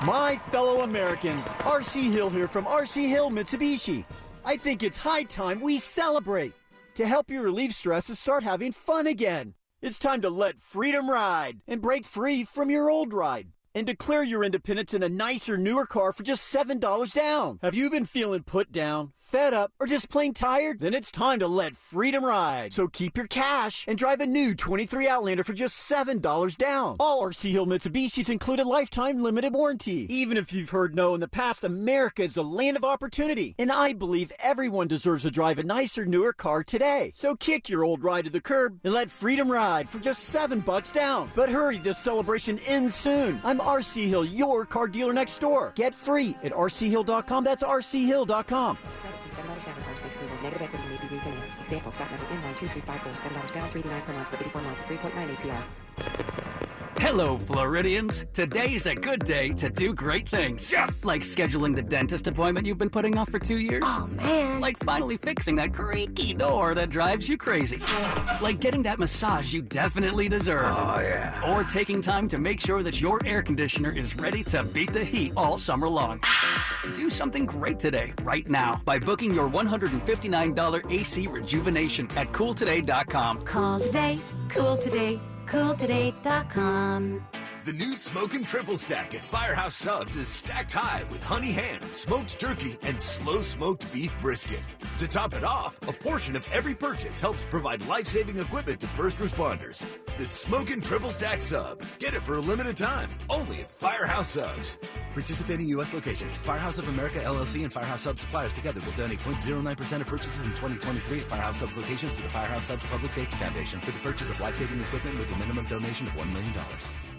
My fellow Americans, R.C. Hill here from R.C. Hill Mitsubishi. I think it's high time we celebrate. To help you relieve stress and start having fun again. It's time to let freedom ride and break free from your old ride. And declare your independence in a nicer, newer car for just $7 down. Have you been feeling put down, fed up, or just plain tired? Then it's time to let freedom ride. So keep your cash and drive a new 23 Outlander for just $7 down. All RC Hill Mitsubishis include a lifetime limited warranty. Even if you've heard no in the past, America is the land of opportunity. And I believe everyone deserves to drive a nicer, newer car today. So kick your old ride to the curb and let freedom ride for just $7 down. But hurry, this celebration ends soon. I'm RC Hill, your car dealer next door. Get free at rchill.com. That's rchill.com. $7 down cars approval. Negative equity may be refinanced. Example, stock number N12354. $7 down, $3.99 per month for 84 months, 3.9 APR. Hello, Floridians. Today's a good day to do great things. Yes! Like scheduling the dentist appointment you've been putting off for 2 years. Oh, man. Like finally fixing that creaky door that drives you crazy. Like getting that massage you definitely deserve. Oh, yeah. Or taking time to make sure that your air conditioner is ready to beat the heat all summer long. Do something great today, right now, by booking your $159 AC rejuvenation at CoolToday.com. Call today, cool today, CoolToday.com. The new Smokin' Triple Stack at Firehouse Subs is stacked high with honey ham, smoked turkey, and slow-smoked beef brisket. To top it off, a portion of every purchase helps provide life-saving equipment to first responders. The Smokin' Triple Stack Sub. Get it for a limited time, only at Firehouse Subs. Participating U.S. locations, Firehouse of America, LLC, and Firehouse Subs suppliers together will donate 0.09% of purchases in 2023 at Firehouse Subs locations to the Firehouse Subs Public Safety Foundation for the purchase of life-saving equipment with a minimum donation of $1 million.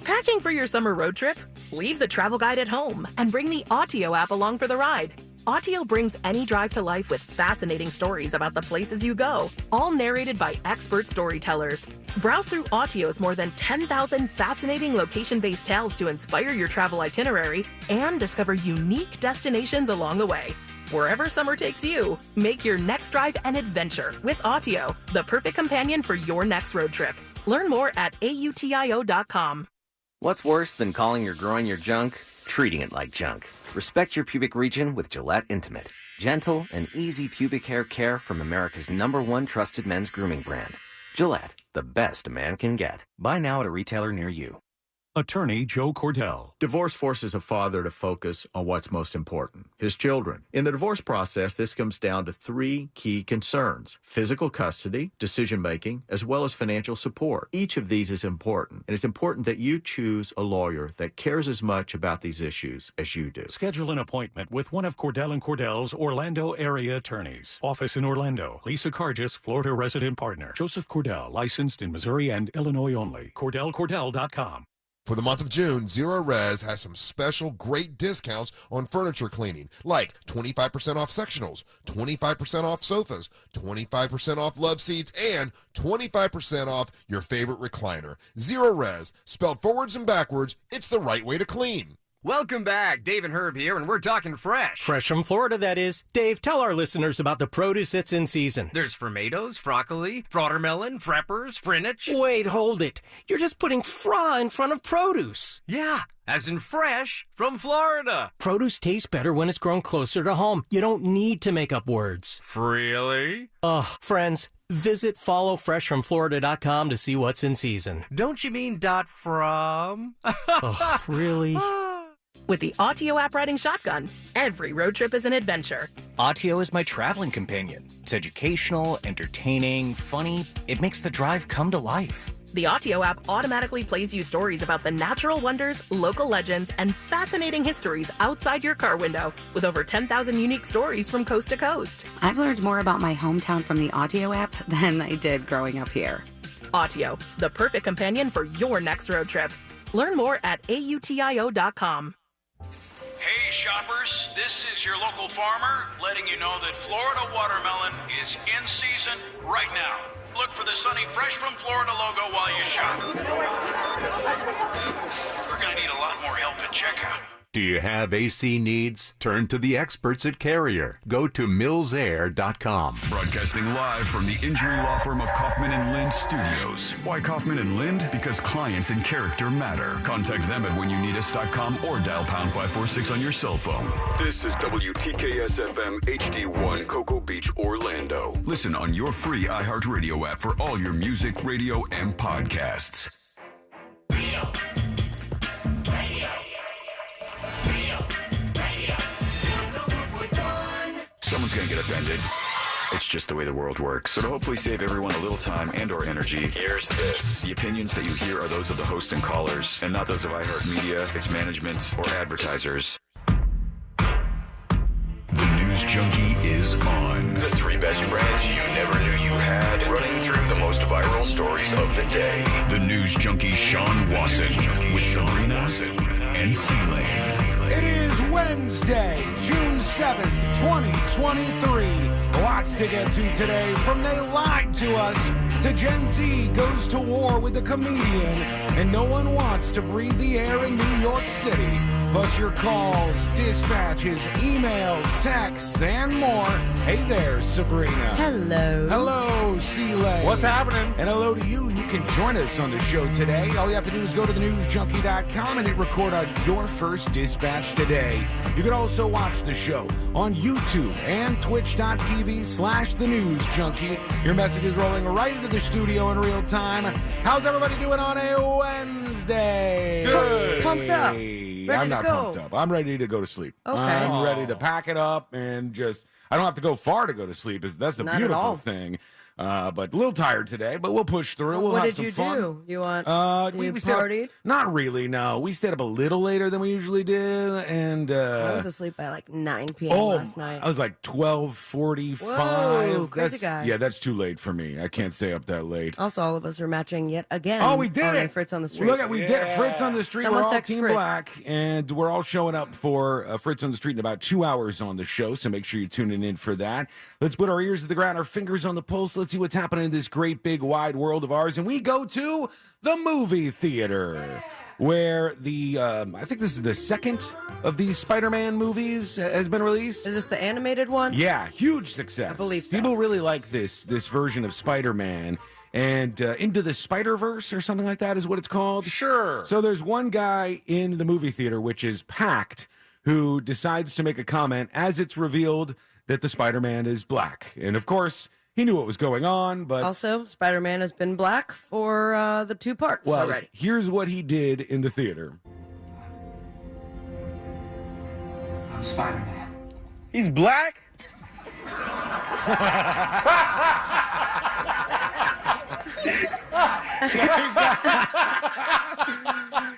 Packing for your summer road trip? Leave the travel guide at home and bring the Autio app along for the ride. Autio brings any drive to life with fascinating stories about the places you go, all narrated by expert storytellers. Browse through Autio's more than 10,000 fascinating location-based tales to inspire your travel itinerary and discover unique destinations along the way. Wherever summer takes you, make your next drive an adventure with Autio, the perfect companion for your next road trip. Learn more at AUTIO.com. What's worse than calling your groin your junk? Treating it like junk. Respect your pubic region with Gillette Intimate. Gentle and easy pubic hair care from America's #1 trusted men's grooming brand. Gillette, the best a man can get. Buy now at a retailer near you. Attorney Joe Cordell. Divorce forces a father to focus on what's most important, his children. In the divorce process, this comes down to 3 key concerns: physical custody, decision-making, as well as financial support. Each of these is important, and it's important that you choose a lawyer that cares as much about these issues as you do. Schedule an appointment with one of Cordell & Cordell's Orlando area attorneys. Office in Orlando. Lisa Cargis, Florida resident partner. Joseph Cordell, licensed in Missouri and Illinois only. CordellCordell.com. For the month of June, Zero Res has some special great discounts on furniture cleaning, like 25% off sectionals, 25% off sofas, 25% off love seats, and 25% off your favorite recliner. Zero Res, spelled forwards and backwards, it's the right way to clean. Welcome back. Dave and Herb here, and we're talking fresh. Fresh from Florida, that is. Dave, tell our listeners about the produce that's in season. There's tomatoes, broccoli, frottermelon, freppers, spinach. Wait, hold it. You're just putting fra in front of produce. Yeah, as in fresh from Florida. Produce tastes better when it's grown closer to home. You don't need to make up words. Really? Ugh, friends, visit followfreshfromflorida.com to see what's in season. Don't you mean .from? Ugh, really? With the Autio app riding shotgun, every road trip is an adventure. Autio is my traveling companion. It's educational, entertaining, funny. It makes the drive come to life. The Autio app automatically plays you stories about the natural wonders, local legends, and fascinating histories outside your car window, with over 10,000 unique stories from coast to coast. I've learned more about my hometown from the Autio app than I did growing up here. Autio, the perfect companion for your next road trip. Learn more at AUTIO.com. Hey shoppers, this is your local farmer letting you know that Florida watermelon is in season right now. Look for the sunny Fresh from Florida logo while you shop. We're going to need a lot more help at checkout. Do you have AC needs? Turn to the experts at Carrier. Go to millsair.com. Broadcasting live from the injury law firm of Kaufman and Lind Studios. Why Kaufman and Lind? Because clients and character matter. Contact them at whenyouneedus.com or dial pound 546 on your cell phone. This is WTKS FM HD1 Cocoa Beach, Orlando. Listen on your free iHeartRadio app for all your music, radio, and podcasts. Someone's going to get offended. It's just the way the world works. So to hopefully save everyone a little time and or energy, here's this. The opinions that you hear are those of the host and callers, and not those of iHeartMedia, its management, or advertisers. The News Junkie is on. The three best friends you never knew you had, running through the most viral stories of the day. The News Junkie Sean Wasson with Sabrina and C-Lane. It is Wednesday, June 7th, 2023. Lots to get to today, from They Lied to Us to Gen Z goes to war with a comedian, and no one wants to breathe the air in New York City. Plus your calls, dispatches, emails, texts, and more. Hey there, Sabrina. Hello. Hello, C-Lane. What's happening? And hello to you. You can join us on the show today. All you have to do is go to thenewsjunkie.com and hit record on your first dispatch today. You can also watch the show on YouTube and twitch.tv/thenewsjunkie. Your message is rolling right into the studio in real time. How's everybody doing on a Wednesday? Good. Pumped up. I'm not pumped up. I'm ready to go to sleep. Okay. I'm ready to pack it up and just, I don't have to go far to go to sleep. That's the Not at beautiful all. thing. But a little tired today, but we'll push through. We'll what have did some you fun. do? You want We you stayed up- partied? Not really, no. We stayed up a little later than we usually do, and I was asleep by like 9 p.m. last night. I was like 12:45. Whoa, crazy That's- guy. Yeah, that's too late for me. I can't stay up that late. Also, all of us are matching yet again. Oh, we did on it! Fritz on the Street. Look at we did it. Fritz on the Street. Someone we're all text Team Fritz. Black, and we're all showing up for Fritz on the Street in about 2 hours on the show. So make sure you're tuning in for that. Let's put our ears to the ground, our fingers on the pulse. Let's see what's happening in this great, big, wide world of ours, and we go to the movie theater, where the I think this is the second of these Spider-Man movies has been released. Is this the animated one? Yeah, huge success. I believe so. People really like this version of Spider-Man. And Into the Spider-Verse or something like that is what it's called. Sure. So there's one guy in the movie theater, which is packed, who decides to make a comment as it's revealed that the Spider-Man is black. And of course, he knew what was going on, but... Also, Spider-Man has been black for the 2 parts already. Here's what he did in the theater. I'm Spider-Man. He's black?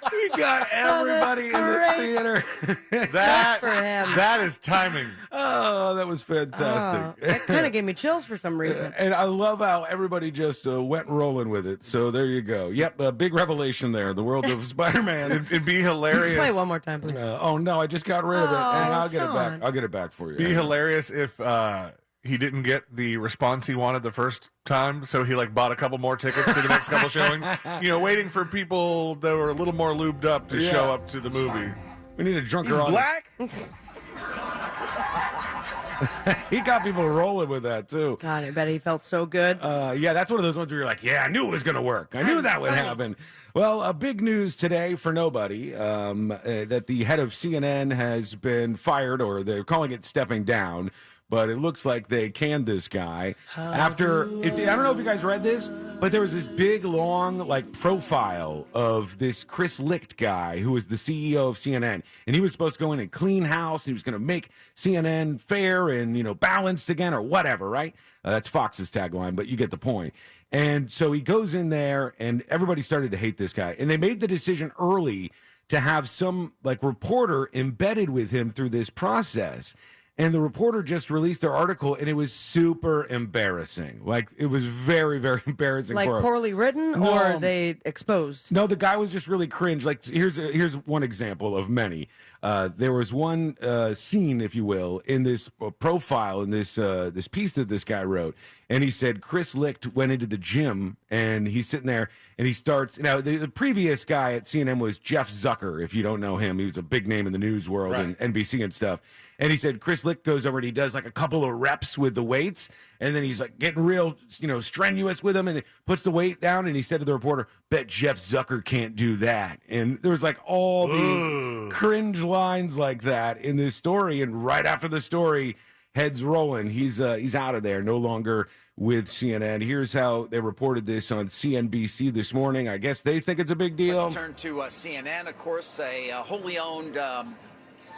He got everybody in the theater. That is timing. Oh, that was fantastic. That kind of gave me chills for some reason. And I love how everybody just went rolling with it. So there you go. Yep, a big revelation there. The world of Spider-Man. It'd be hilarious. Play it one more time, please. Oh no, I just got rid of it, and I'll get it back. Sean. I'll get it back for you. Be hilarious if he didn't get the response he wanted the first time, so he like bought a couple more tickets to the next couple showings. You know, waiting for people that were a little more lubed up to show up to the movie. We need a drunker He's on. black? He got people rolling with that too. God, I bet he felt so good. Yeah, that's one of those ones where you're like, yeah, I knew it was going to work. I knew that would happen. Well, big news today for nobody, that the head of CNN has been fired, or they're calling it stepping down. But it looks like they canned this guy after. I don't know if you guys read this, but there was this big, long, like profile of this Chris Licht guy who was the CEO of CNN, and he was supposed to go in and clean house. And he was going to make CNN fair and balanced again, or whatever. Right? That's Fox's tagline, but you get the point. And so he goes in there, and everybody started to hate this guy, and they made the decision early to have some like reporter embedded with him through this process. And the reporter just released their article, and it was super embarrassing. Like, it was very, very embarrassing. Like for him. poorly written, No. or are they exposed? No, the guy was just really cringe. Like, here's one example of many. There was one scene, if you will, in this profile, in this piece that this guy wrote, and he said Chris Licht went into the gym, and he's sitting there, and he starts. Now, the previous guy at CNN was Jeff Zucker. If you don't know him, he was a big name in the news world and NBC and stuff. And he said Chris Licht goes over and he does like a couple of reps with the weights, and then he's like getting real, strenuous with them, and puts the weight down. And he said to the reporter, "Bet Jeff Zucker can't do that." And there was like all these cringe lines like that in this story. And right after the story, heads rolling. He's out of there, no longer with CNN. Here's how they reported this on CNBC this morning. I guess they think it's a big deal. Let's turn to CNN, of course, a wholly owned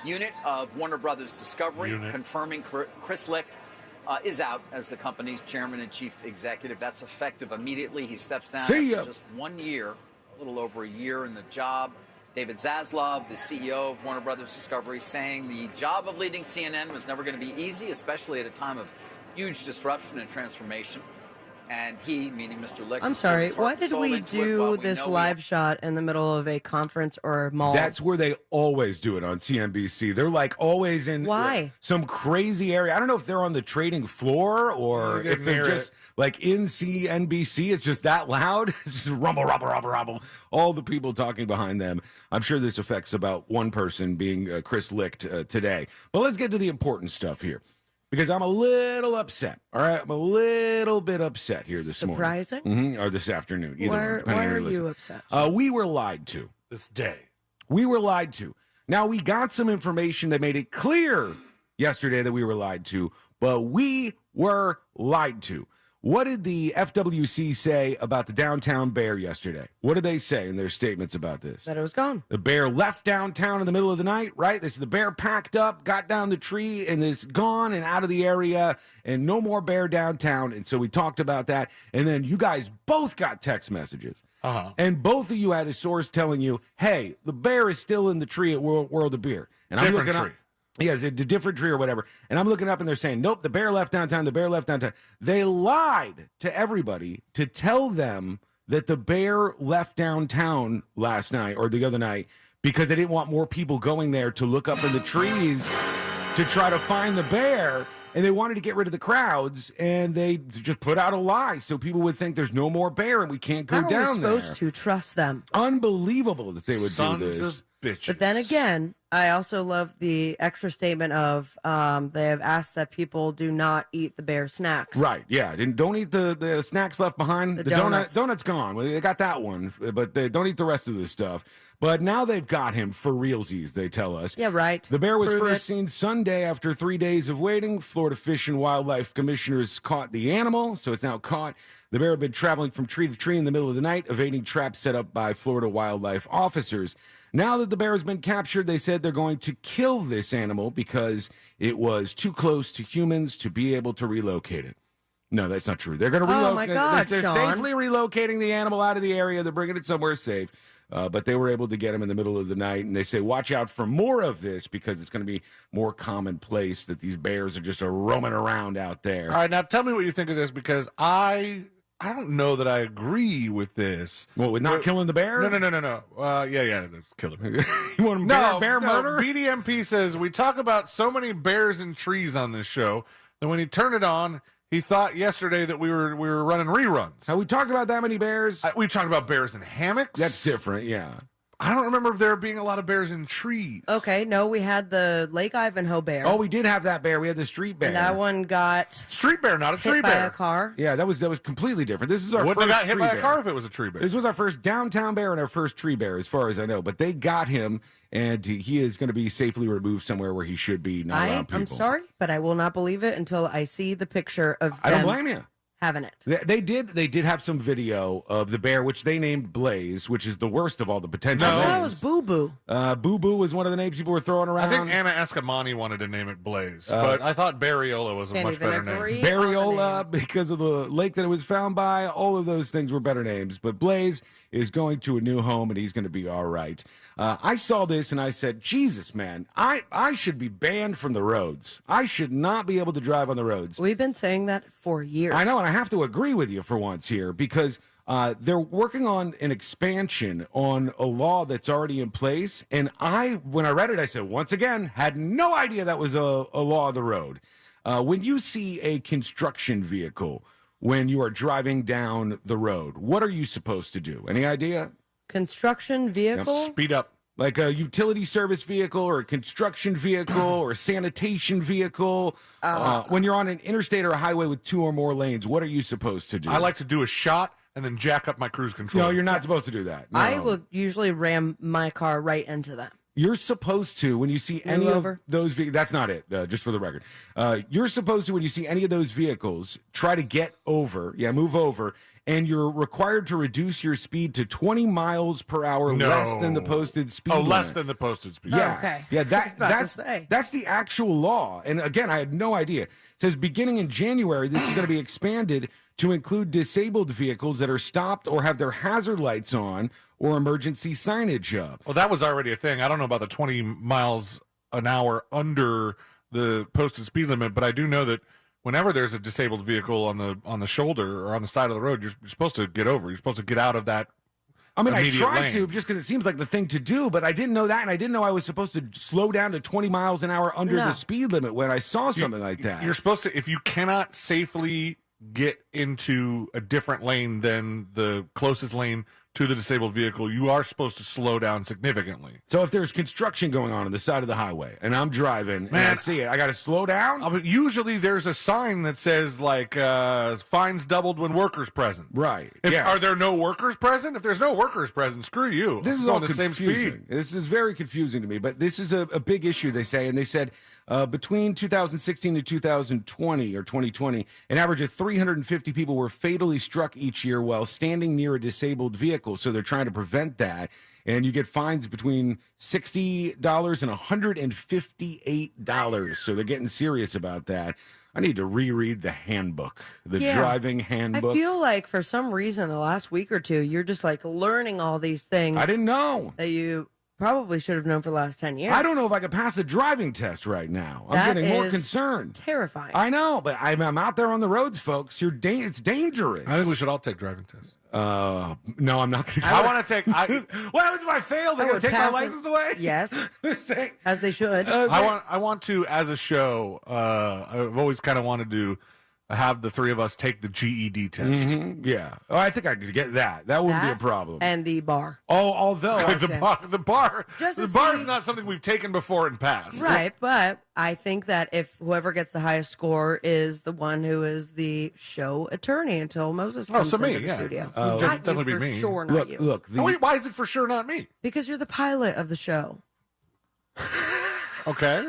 unit of Warner Brothers Discovery, confirming Chris Licht is out as the company's chairman and chief executive. That's effective immediately. He steps down after just 1 year, a little over a year in the job. David Zaslav, the CEO of Warner Brothers Discovery, saying the job of leading CNN was never going to be easy, especially at a time of huge disruption and transformation. And he, meaning Mr. Licht. I'm sorry, why did we do this live shot in the middle of a conference or a mall? That's where they always do it on CNBC. They're like always in some crazy area. I don't know if they're on the trading floor or if they're just like in CNBC. It's just that loud. It's just rumble, rumble, rumble, rumble. All the people talking behind them. I'm sure this affects about one person, being Chris Licht today. But let's get to the important stuff here. Because I'm a little upset, all right? I'm a little bit upset here this morning. Surprising? Or this afternoon. Why are you upset? We were lied to. This day. We were lied to. Now, we got some information that made it clear yesterday that we were lied to, but we were lied to. What did the FWC say about the downtown bear yesterday? What did they say in their statements about this? That it was gone. The bear left downtown in the middle of the night, right? This is the bear packed up, got down the tree, and is gone and out of the area, and no more bear downtown. And so we talked about that. And then you guys both got text messages. And both of you had a source telling you, hey, the bear is still in the tree at World of Beer. And I'm looking up. Yeah, it's a different tree or whatever. And I'm looking up and they're saying, nope, the bear left downtown, the bear left downtown. They lied to everybody to tell them that the bear left downtown last night or the other night because they didn't want more people going there to look up in the trees to try to find the bear. And they wanted to get rid of the crowds, and they just put out a lie so people would think there's no more bear and we can't go down there. How are we supposed to trust them? Unbelievable that they would do this. Sons of bitches. But then again, I also love the extra statement of they have asked that people do not eat the bear snacks. Right, yeah. Don't eat the snacks left behind. The donuts. Donut's gone. Well, they got that one, but they don't eat the rest of this stuff. But now they've got him for realsies, they tell us. Yeah, right. The bear was Prove first it. seen Sunday after 3 days of waiting. Florida Fish and Wildlife Commissioners caught the animal, so it's now caught. The bear had been traveling from tree to tree in the middle of the night, evading traps set up by Florida wildlife officers. Now that the bear has been captured, they said they're going to kill this animal because it was too close to humans to be able to relocate it. No, that's not true. They're going to relocate. Oh, my God, They're Sean. safely relocating the animal out of the area. They're bringing it somewhere safe. But they were able to get him in the middle of the night. And they say, watch out for more of this because it's going to be more commonplace that these bears are just roaming around out there. All right, now tell me what you think of this because I don't know that I agree with this. What, with not killing the bear? No. Yeah, let's kill him. You want bear murder? BDMP says, we talk about so many bears and trees on this show that when he turned it on, he thought yesterday that we were running reruns. Have we talked about that many bears? We talked about bears in hammocks. That's different, yeah. I don't remember there being a lot of bears in trees. Okay, no, we had the Lake Ivanhoe bear. Oh, we did have that bear. We had the street bear. And that one got street bear, not a tree hit bear. by a car. Yeah, that was completely different. This is our Wouldn't first have got hit tree by bear. a car if it was a tree bear. This was our first downtown bear and our first tree bear, as far as I know. But they got him, and he is going to be safely removed somewhere where he should be, not around people. I'm sorry, but I will not believe it until I see the picture of I don't them blame you. having it. They did have some video of the bear, which they named Blaze, which is the worst of all the potential names. That was Boo Boo. Boo Boo was one of the names people were throwing around. I think Anna Escamani wanted to name it Blaze, but I thought Barriola was a much better name. Barriola, because of the lake that it was found by, all of those things were better names. But Blaze is going to a new home, and he's going to be all right. I saw this and I said, Jesus, man, I should be banned from the roads. I should not be able to drive on the roads. We've been saying that for years. I know, and I have to agree with you for once here because they're working on an expansion on a law that's already in place. And when I read it, I said, once again, had no idea that was a law of the road. When you see a construction vehicle when you are driving down the road, what are you supposed to do? Any idea? Construction vehicle? Speed up. Like a utility service vehicle or a construction vehicle or a sanitation vehicle. When you're on an interstate or a highway with 2 or more lanes, what are you supposed to do? I like to do a shot and then jack up my cruise control. No, you're not supposed to do that. No. I will usually ram my car right into them. You're supposed to, when you see any of those vehicles, that's not it, just for the record. You're supposed to, when you see any of those vehicles, try to get over, move over, and you're required to reduce your speed to 20 miles per hour less than the posted speed limit. Less than the posted speed. Yeah, okay. Yeah, that's the actual law. And again, I had no idea. It says beginning in January, this is going to be expanded to include disabled vehicles that are stopped or have their hazard lights on or emergency signage up. Well, that was already a thing. I don't know about the 20 miles an hour under the posted speed limit, but I do know that whenever there's a disabled vehicle on the shoulder or on the side of the road, you're supposed to get over. You're supposed to get out of that. I mean, I tried lane. to just because it seems like the thing to do, but I didn't know that, and I didn't know I was supposed to slow down to 20 miles an hour under the speed limit when I saw something like that. You're supposed to, if you cannot safely get into a different lane than the closest lane to the disabled vehicle, you are supposed to slow down significantly. So if there's construction going on the side of the highway and I'm driving and I see it, I got to slow down? But usually there's a sign that says, like, fines doubled when workers present. Right. Are there no workers present? If there's no workers present, screw you. This is all all the same confusing. speed. This is very confusing to me, but this is a big issue, they say. And they said between 2016 and 2020, or 2020, an average of 350 people were fatally struck each year while standing near a disabled vehicle. So they're trying to prevent that. And you get fines between $60 and $158. So they're getting serious about that. I need to reread the handbook, the driving handbook. I feel like for some reason the last week or two, you're just like learning all these things. I didn't know. That you probably should have known for the last 10 years. I don't know if I could pass a driving test right now. I'm That getting more is concerned. Terrifying. I know, but I'm out there on the roads, folks. It's dangerous. I think we should all take driving tests. No, I'm not going to. I want to take. What happens if I fail? They're going to take my license away? Yes, as they should. I want to, as a show. I've always kind of wanted to have the three of us take the GED test. Mm-hmm. Yeah. Oh, I think I could get that. That wouldn't be a problem. And the bar. Oh, although the bar Just to bar is see- not something we've taken before and passed. Right, but I think that if whoever gets the highest score is the one who is the show attorney until Moses comes so me, into the yeah. studio. Definitely Not you be for me. sure, not you. Look. Wait, why is it for sure not me? Because you're the pilot of the show. Okay.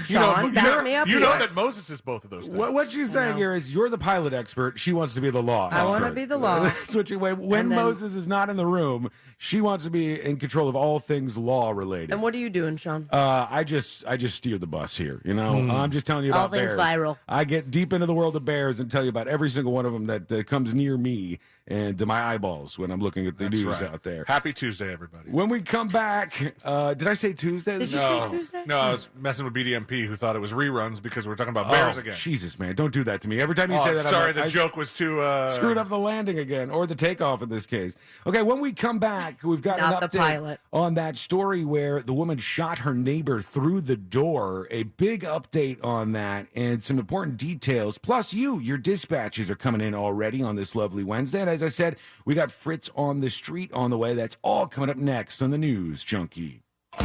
Sean, back me up You here. know that Moses is both of those things. What she's saying here is you're the pilot expert. She wants to be the law I expert. want to be the law. That's what when And then- Moses is not in the room, she wants to be in control of all things law related. And what are you doing, Sean? I just steer the bus here. You know, I'm just telling you All about things bears. viral. I get deep into the world of bears and tell you about every single one of them that comes near me and to my eyeballs when I'm looking at the news right. out there. Happy Tuesday, everybody. When we come back, did I say Tuesday? Did you say Tuesday? No, I was messing with BDMP, who thought it was reruns because we're talking about bears again. Jesus, man, don't do that to me. Every time you say that, sorry, I'm like, the joke was too screwed up the landing again, or the takeoff in this case. Okay, when we come back, we've got Not an the update pilot. on that story where the woman shot her neighbor through the door. A big update on that and some important details. Plus, your dispatches are coming in already on this lovely Wednesday. And as I said, we got Fritz on the street on the way. That's all coming up next on the News Junkie.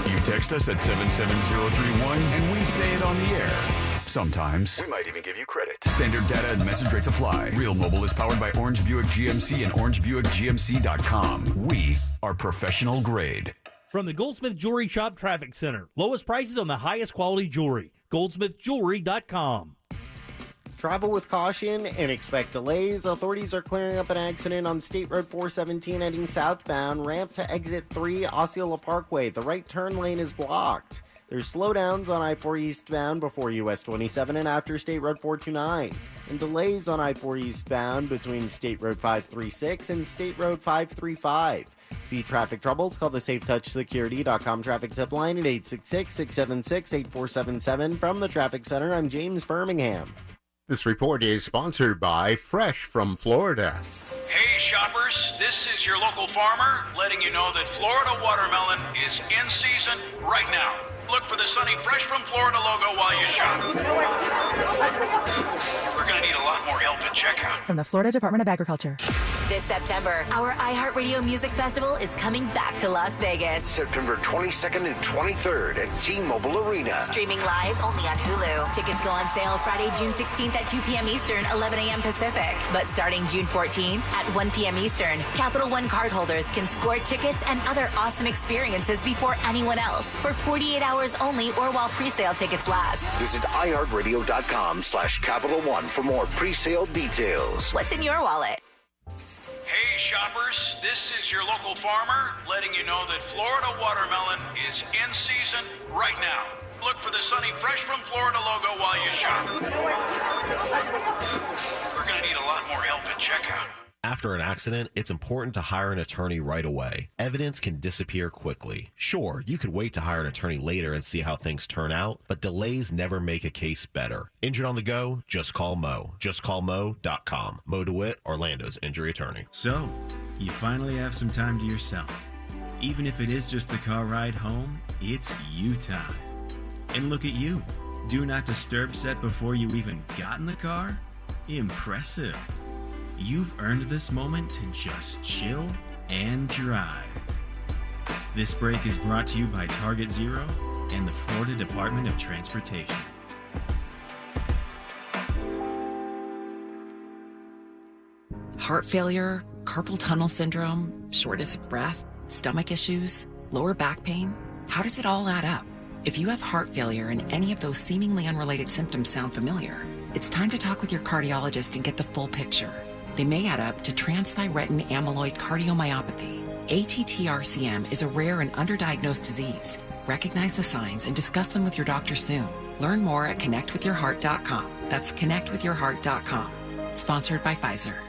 You text us at 77031 and we say it on the air. Sometimes. We might even give you credit. Standard data and message rates apply. Real Mobile is powered by Orange Buick GMC and OrangeBuickGMC.com. We are professional grade. From the Goldsmith Jewelry Shop Traffic Center. Lowest prices on the highest quality jewelry. GoldsmithJewelry.com. Travel with caution and expect delays. Authorities are clearing up an accident on State Road 417 heading southbound. Ramp to exit 3 Osceola Parkway. The right turn lane is blocked. There's slowdowns on I-4 eastbound before US 27 and after State Road 429. And delays on I-4 eastbound between State Road 536 and State Road 535. See traffic troubles? Call the SafeTouchSecurity.com traffic tip line at 866-676-8477. From the Traffic Center, I'm James Birmingham. This report is sponsored by Fresh from Florida. Hey shoppers, this is your local farmer letting you know that Florida watermelon is in season right now. Look for the sunny Fresh from Florida logo while you shop. We're going to need a lot more help at checkout. From the Florida Department of Agriculture. This September, our iHeartRadio Music Festival is coming back to Las Vegas. September 22nd and 23rd at T-Mobile Arena. Streaming live only on Hulu. Tickets go on sale Friday, June 16th at 2 p.m. Eastern, 11 a.m. Pacific. But starting June 14th at 1 p.m. Eastern, Capital One cardholders can score tickets and other awesome experiences before anyone else for 48 hours only or while pre-sale tickets last. Visit iHeartRadio.com/Capital One for more pre-sale details. What's in your wallet? Hey shoppers, this is your local farmer letting you know that Florida watermelon is in season right now. Look for the sunny Fresh from Florida logo while you shop. We're going to need a lot more help at checkout. After an accident, it's important to hire an attorney right away. Evidence can disappear quickly. Sure, you could wait to hire an attorney later and see how things turn out, but delays never make a case better. Injured on the go? Just call Mo. JustCallMo.com. Mo DeWitt, Orlando's injury attorney. So, you finally have some time to yourself. Even if it is just the car ride home, it's you time. And look at you. Do not disturb set before you even got in the car? Impressive. You've earned this moment to just chill and drive. This break is brought to you by Target Zero and the Florida Department of Transportation. Heart failure, carpal tunnel syndrome, shortness of breath, stomach issues, lower back pain. How does it all add up? If you have heart failure and any of those seemingly unrelated symptoms sound familiar, it's time to talk with your cardiologist and get the full picture. They may add up to transthyretin amyloid cardiomyopathy. ATTR-CM is a rare and underdiagnosed disease. Recognize the signs and discuss them with your doctor soon. Learn more at connectwithyourheart.com. That's connectwithyourheart.com. Sponsored by Pfizer.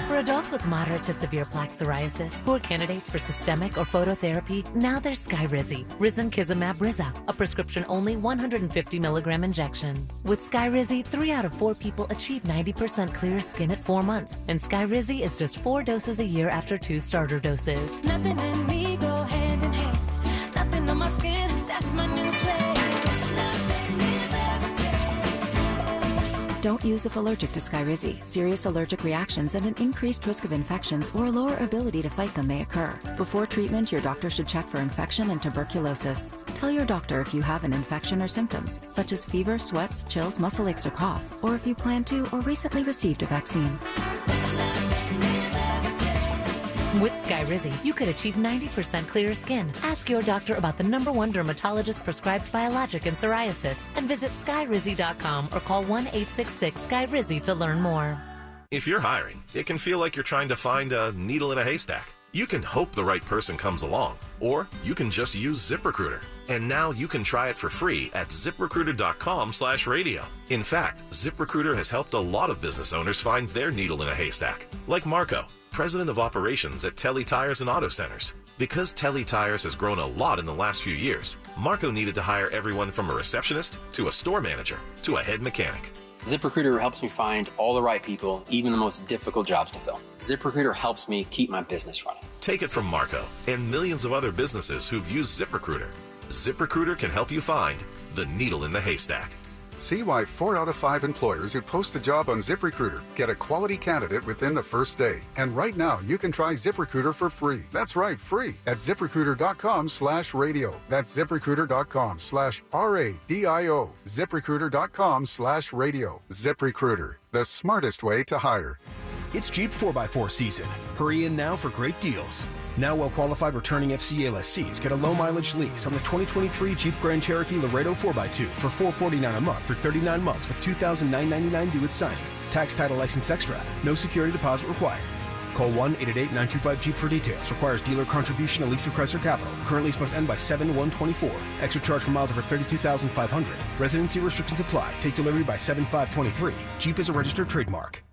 For adults with moderate to severe plaque psoriasis who are candidates for systemic or phototherapy, now there's Skyrizi, Risankizumab Riza, a prescription-only 150 milligram injection. With Skyrizi, 3 out of 4 people achieve 90% clear skin at 4 months, and Skyrizi is just 4 doses a year after 2 starter doses. Nothing in me go hand in hand. Nothing on my skin, that's my new play. Don't use if allergic to Skyrizi. Serious allergic reactions and an increased risk of infections or a lower ability to fight them may occur. Before treatment, your doctor should check for infection and tuberculosis. Tell your doctor if you have an infection or symptoms, such as fever, sweats, chills, muscle aches, or cough, or if you plan to or recently received a vaccine. With Skyrizi, you could achieve 90% clearer skin. Ask your doctor about the #1 dermatologist prescribed biologic in psoriasis and visit Skyrizi.com or call 1-866-SKYRIZI to learn more. If you're hiring, it can feel like you're trying to find a needle in a haystack. You can hope the right person comes along, or you can just use ZipRecruiter. And now you can try it for free at ZipRecruiter.com/radio. In fact, ZipRecruiter has helped a lot of business owners find their needle in a haystack, like Marco, president of operations at Telly Tires and Auto Centers. Because Telly Tires has grown a lot in the last few years, Marco needed to hire everyone from a receptionist to a store manager to a head mechanic. ZipRecruiter helps me find all the right people, even the most difficult jobs to fill. ZipRecruiter helps me keep my business running. Take it from Marco and millions of other businesses who've used ZipRecruiter. ZipRecruiter can help you find the needle in the haystack. See why 4 out of 5 employers who post a job on ZipRecruiter get a quality candidate within the first day. And right now, you can try ZipRecruiter for free. That's right, free at ZipRecruiter.com/radio. That's ZipRecruiter.com/RADIO. ZipRecruiter.com/radio. ZipRecruiter, the smartest way to hire. It's Jeep 4x4 season. Hurry in now for great deals. Now well-qualified returning FCA lessees get a low-mileage lease on the 2023 Jeep Grand Cherokee Laredo 4x2 for $449 a month for 39 months with $2,999 due at signing. Tax, title, license extra. No security deposit required. Call 1-888-925-JEEP for details. Requires dealer contribution and lease request or capital. Current lease must end by 7/1/24. Extra charge for miles over 32,500. Residency restrictions apply. Take delivery by 7/5/23. Jeep is a registered trademark.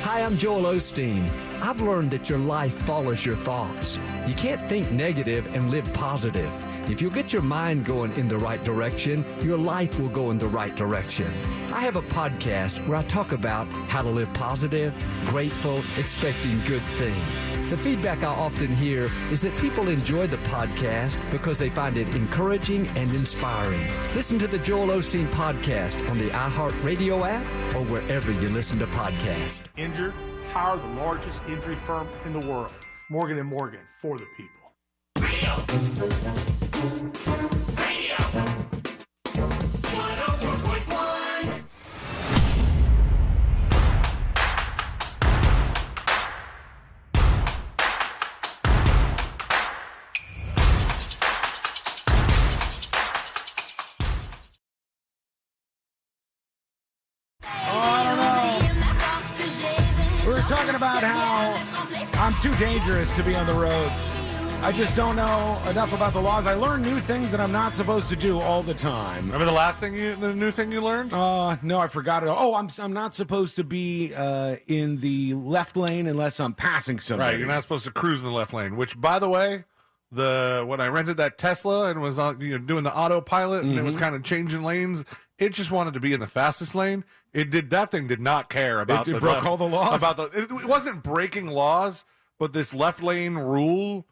Hi, I'm Joel Osteen. I've learned that your life follows your thoughts. You can't think negative and live positive. If you'll get your mind going in the right direction, your life will go in the right direction. I have a podcast where I talk about how to live positive, grateful, expecting good things. The feedback I often hear is that people enjoy the podcast because they find it encouraging and inspiring. Listen to the Joel Osteen Podcast on the iHeartRadio app or wherever you listen to podcasts. Injured, hire the largest injury firm in the world. Morgan & Morgan, for the people. We were talking about how I'm too dangerous to be on the roads. I just don't know enough about the laws. I learn new things that I'm not supposed to do all the time. Remember the new thing you learned? No, I forgot it. Oh, I'm not supposed to be in the left lane unless I'm passing somebody. Right, you're not supposed to cruise in the left lane. Which, by the way, when I rented that Tesla and was on, doing the autopilot and it was kind of changing lanes, it just wanted to be in the fastest lane. That thing did not care about it broke all the laws. It wasn't breaking laws, but this left lane rule.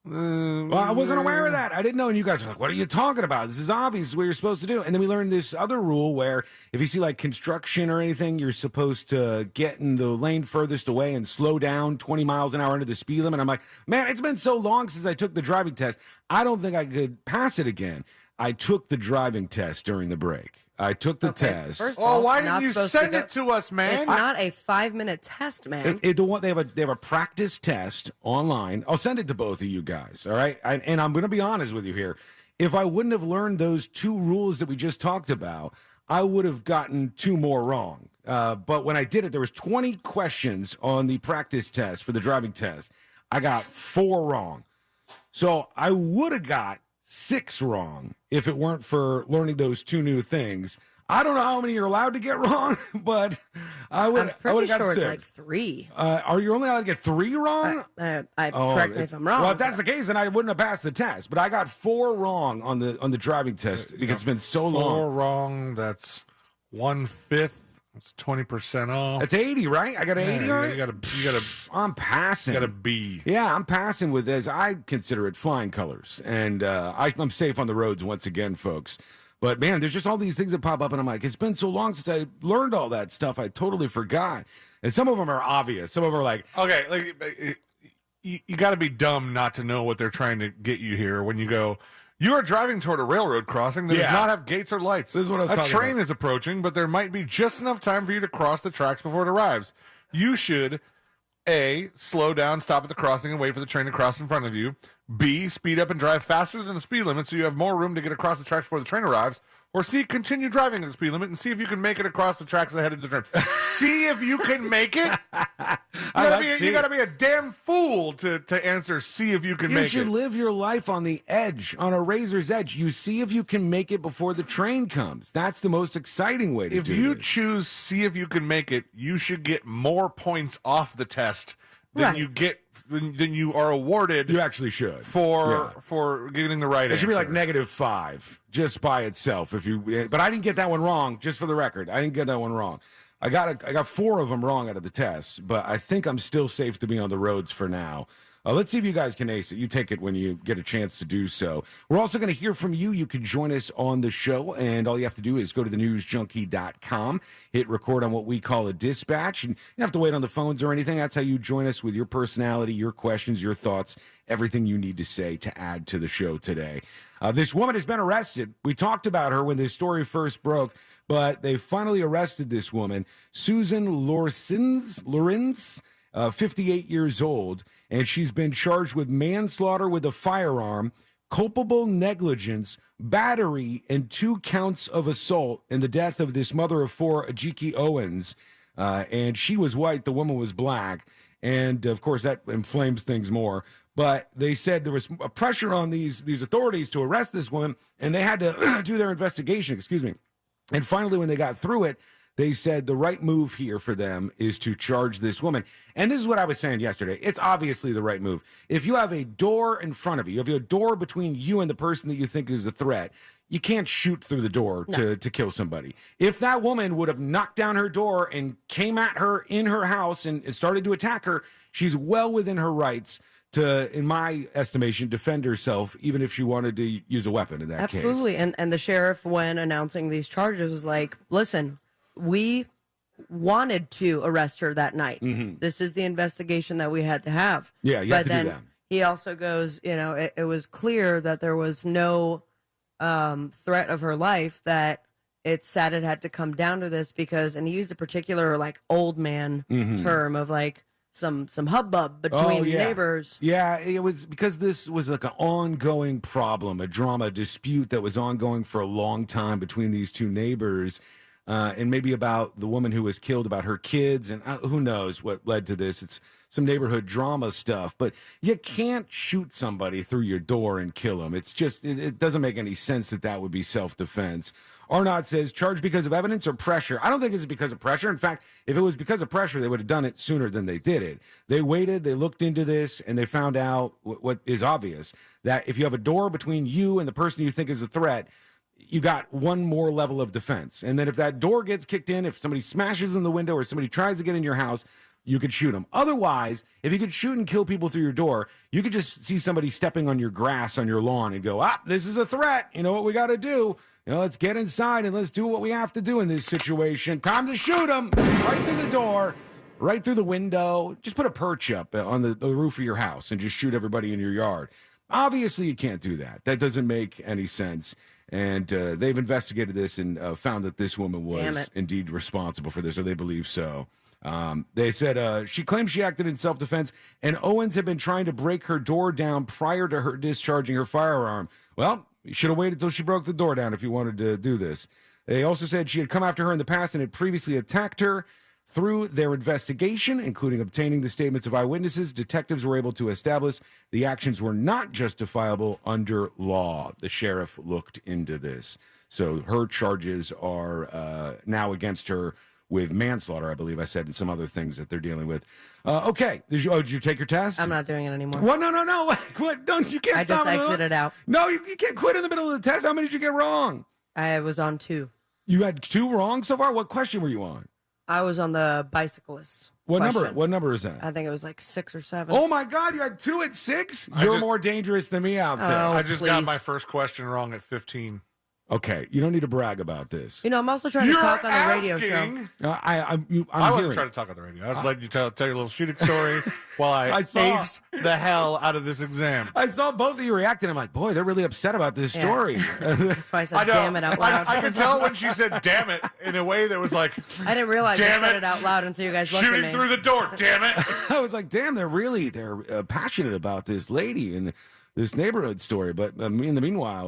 Well, I wasn't aware of that. I didn't know. And you guys were like, what are you talking about? This is obvious what you're supposed to do. And then we learned this other rule where if you see like construction or anything, you're supposed to get in the lane furthest away and slow down 20 miles an hour under the speed limit. I'm like, man, it's been so long since I took the driving test. I don't think I could pass it again. I took the driving test during the break. I took the test. First of all, why didn't you send it to us, man? It's not a 5-minute test, man. They have a practice test online. I'll send it to both of you guys, all right? And I'm going to be honest with you here. If I wouldn't have learned those two rules that we just talked about, I would have gotten 2 more wrong. But when I did it, there was 20 questions on the practice test for the driving test. I got 4 wrong. So I would have got 6 wrong if it weren't for learning those 2 new things. I don't know how many you're allowed to get wrong, but I would have got 6. It's like 3. Are you only allowed to get 3 wrong? Correct me if I'm wrong. Well, if that's the case, then I wouldn't have passed the test. But I got 4 wrong on the driving test because it's been so long. 4 wrong. That's 1/5. It's 20% off. That's 80, right? I got an 80 on it? You got I'm passing. You got a B. Yeah, I'm passing with this. I consider it flying colors. And I'm safe on the roads once again, folks. But, man, there's just all these things that pop up, and I'm like, it's been so long since I learned all that stuff. I totally forgot. And some of them are obvious. Some of them are like... Okay, like you got to be dumb not to know what they're trying to get you here when you go... You are driving toward a railroad crossing that does not have gates or lights. This is what I was talking about. A train about. is approaching, but there might be just enough time for you to cross the tracks before it arrives. You should, A, slow down, stop at the crossing, and wait for the train to cross in front of you. B, speed up and drive faster than the speed limit so you have more room to get across the tracks before the train arrives. Or C, continue driving at the speed limit and see if you can make it across the tracks ahead of the train. See if you can make it? You got to be a damn fool to answer see if you can make it. You should live your life on the edge, on a razor's edge. You see if you can make it before the train comes. That's the most exciting way to do it. If you choose see if you can make it, you should get more points off the test than you are awarded. You actually should for getting the right answer. It should be like -5 just by itself. But I didn't get that one wrong. Just for the record, I didn't get that one wrong. I got 4 of them wrong out of the test, but I think I'm still safe to be on the roads for now. Let's see if you guys can ace it. You take it when you get a chance to do so. We're also going to hear from you. You can join us on the show, and all you have to do is go to thenewsjunkie.com, hit record on what we call a dispatch, and you don't have to wait on the phones or anything. That's how you join us with your personality, your questions, your thoughts, everything you need to say to add to the show today. This woman has been arrested. We talked about her when this story first broke, but they finally arrested this woman, Susan Lorenz, 58 years old, and she's been charged with manslaughter with a firearm, culpable negligence, battery, and 2 counts of assault in the death of this mother of 4, Ajiki Owens. And she was white, the woman was black, and of course that inflames things more. But they said there was a pressure on these authorities to arrest this woman, and they had to do their investigation, And finally, when they got through it, They said the right move here for them is to charge this woman. And this is what I was saying yesterday. It's obviously the right move. If you have a door in front of you, if you have a door between you and the person that you think is a threat, you can't shoot through the door to kill somebody. If that woman would have knocked down her door and came at her in her house and started to attack her, she's well within her rights to, in my estimation, defend herself, even if she wanted to use a weapon in that case. Absolutely. And the sheriff, when announcing these charges, was like, listen, we wanted to arrest her that night. Mm-hmm. This is the investigation that we had to have. Yeah, you have to do that. He also goes, it was clear that there was no threat of her life, that it's sad it had to come down to this because, and he used a particular like old man term of like some hubbub between neighbors. Yeah, it was because this was like an ongoing problem, a drama, dispute that was ongoing for a long time between these two neighbors. And maybe about the woman who was killed, about her kids, and who knows what led to this. It's some neighborhood drama stuff, but you can't shoot somebody through your door and kill them. It's just, it doesn't make any sense that would be self-defense. Arnott says, charge because of evidence or pressure? I don't think it's because of pressure. In fact, if it was because of pressure, they would have done it sooner than they did it. They waited, they looked into this, and they found out what is obvious, that if you have a door between you and the person you think is a threat, you got one more level of defense. And then if that door gets kicked in, if somebody smashes in the window or somebody tries to get in your house, you could shoot them. Otherwise, if you could shoot and kill people through your door, you could just see somebody stepping on your grass on your lawn and go, this is a threat. You know what we got to do? Let's get inside and let's do what we have to do in this situation. Time to shoot them right through the door, right through the window. Just put a perch up on the roof of your house and just shoot everybody in your yard. Obviously, you can't do that. That doesn't make any sense. And they've investigated this and found that this woman was indeed responsible for this, or they believe so. They said she claims she acted in self-defense, and Owens had been trying to break her door down prior to her discharging her firearm. Well, you should have waited until she broke the door down if you wanted to do this. They also said she had come after her in the past and had previously attacked her. Through their investigation, including obtaining the statements of eyewitnesses, detectives were able to establish the actions were not justifiable under law. The sheriff looked into this. So her charges are now against her with manslaughter, I believe I said, and some other things that they're dealing with. Okay. Did you take your test? I'm not doing it anymore. What? No. What? Don't you can't stop. I just exited out. No, you can't quit in the middle of the test. How many did you get wrong? I was on 2. You had 2 wrong so far? What question were you on? I was on the bicyclist. What question. number? What number is that? I think it was like 6 or 7. Oh my God! You had 2 at 6. You're more dangerous than me out there. I just got my first question wrong at 15. Okay, you don't need to brag about this. I'm also trying to talk on the radio show. I wasn't trying to talk on the radio. I was letting you tell your little shooting story while I saw ace the hell out of this exam. I saw both of you react, and I'm like, boy, they're really upset about this story. That's why I said damn it out loud. I could tell when she said damn it in a way that was like, I didn't realize I said it out loud until you guys looked at me. Shooting through the door, damn it. I was like, damn, they're passionate about this lady and this neighborhood story. But in the meanwhile,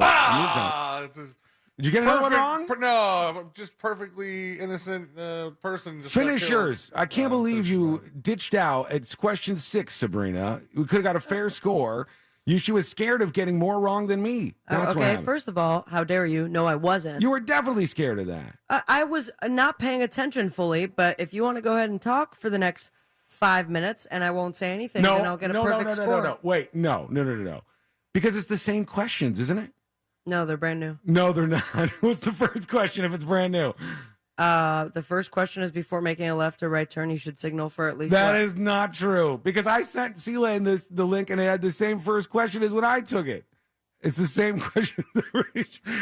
did you get another one wrong? No, just perfectly innocent person. Just finish yours. I can't believe you ditched out. It's question 6, Sabrina. We could have got a fair score. She was scared of getting more wrong than me. That's what happened. First of all, how dare you? No, I wasn't. You were definitely scared of that. I was not paying attention fully, but if you want to go ahead and talk for the next 5 minutes and I won't say anything, then I'll get a perfect score. No. Wait, no. Because it's the same questions, isn't it? No, they're brand new. No, they're not. What's the first question if it's brand new? The first question is before making a left or right turn, you should signal for at least. That is not true because I sent Sela in the link and it had the same first question as when I took it. It's the same question.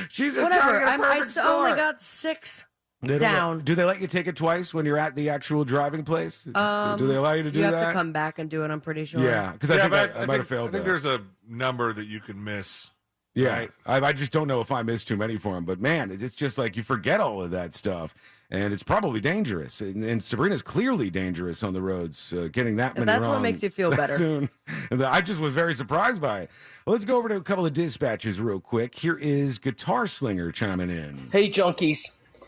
She's just trying to get a perfect score. I only got 6 down. Do they let you take it twice when you're at the actual driving place? Do they allow you to do that? You have to come back and do it, I'm pretty sure. Yeah, because I might have failed. I think there's a number that you can miss. Yeah, right? I just don't know if I missed too many for him. But, man, it's just like you forget all of that stuff. And it's probably dangerous. And Sabrina's clearly dangerous on the roads, getting that many wrong. That's what makes you feel better. Soon. And I just was very surprised by it. Let's go over to a couple of dispatches real quick. Here is Guitar Slinger chiming in. Hey, junkies.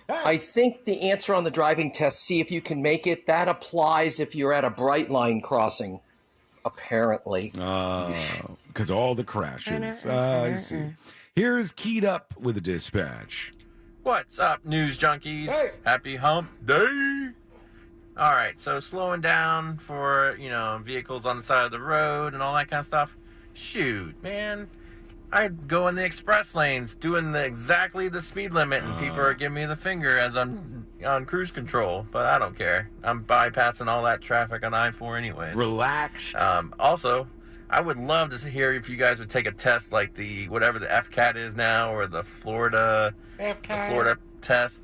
Hey. I think the answer on the driving test, see if you can make it, that applies if you're at a bright line crossing. Apparently. Because all the crashes. I see. Here's Keyed Up with a dispatch. What's up, news junkies? Hey. Happy hump day. All right, so slowing down for, vehicles on the side of the road and all that kind of stuff. Shoot, man. I go in the express lanes doing exactly the speed limit, and people are giving me the finger as I'm on cruise control, but I don't care. I'm bypassing all that traffic on I-4 anyways. Relaxed. Also, I would love to hear if you guys would take a test like whatever the FCAT is now, or the Florida test.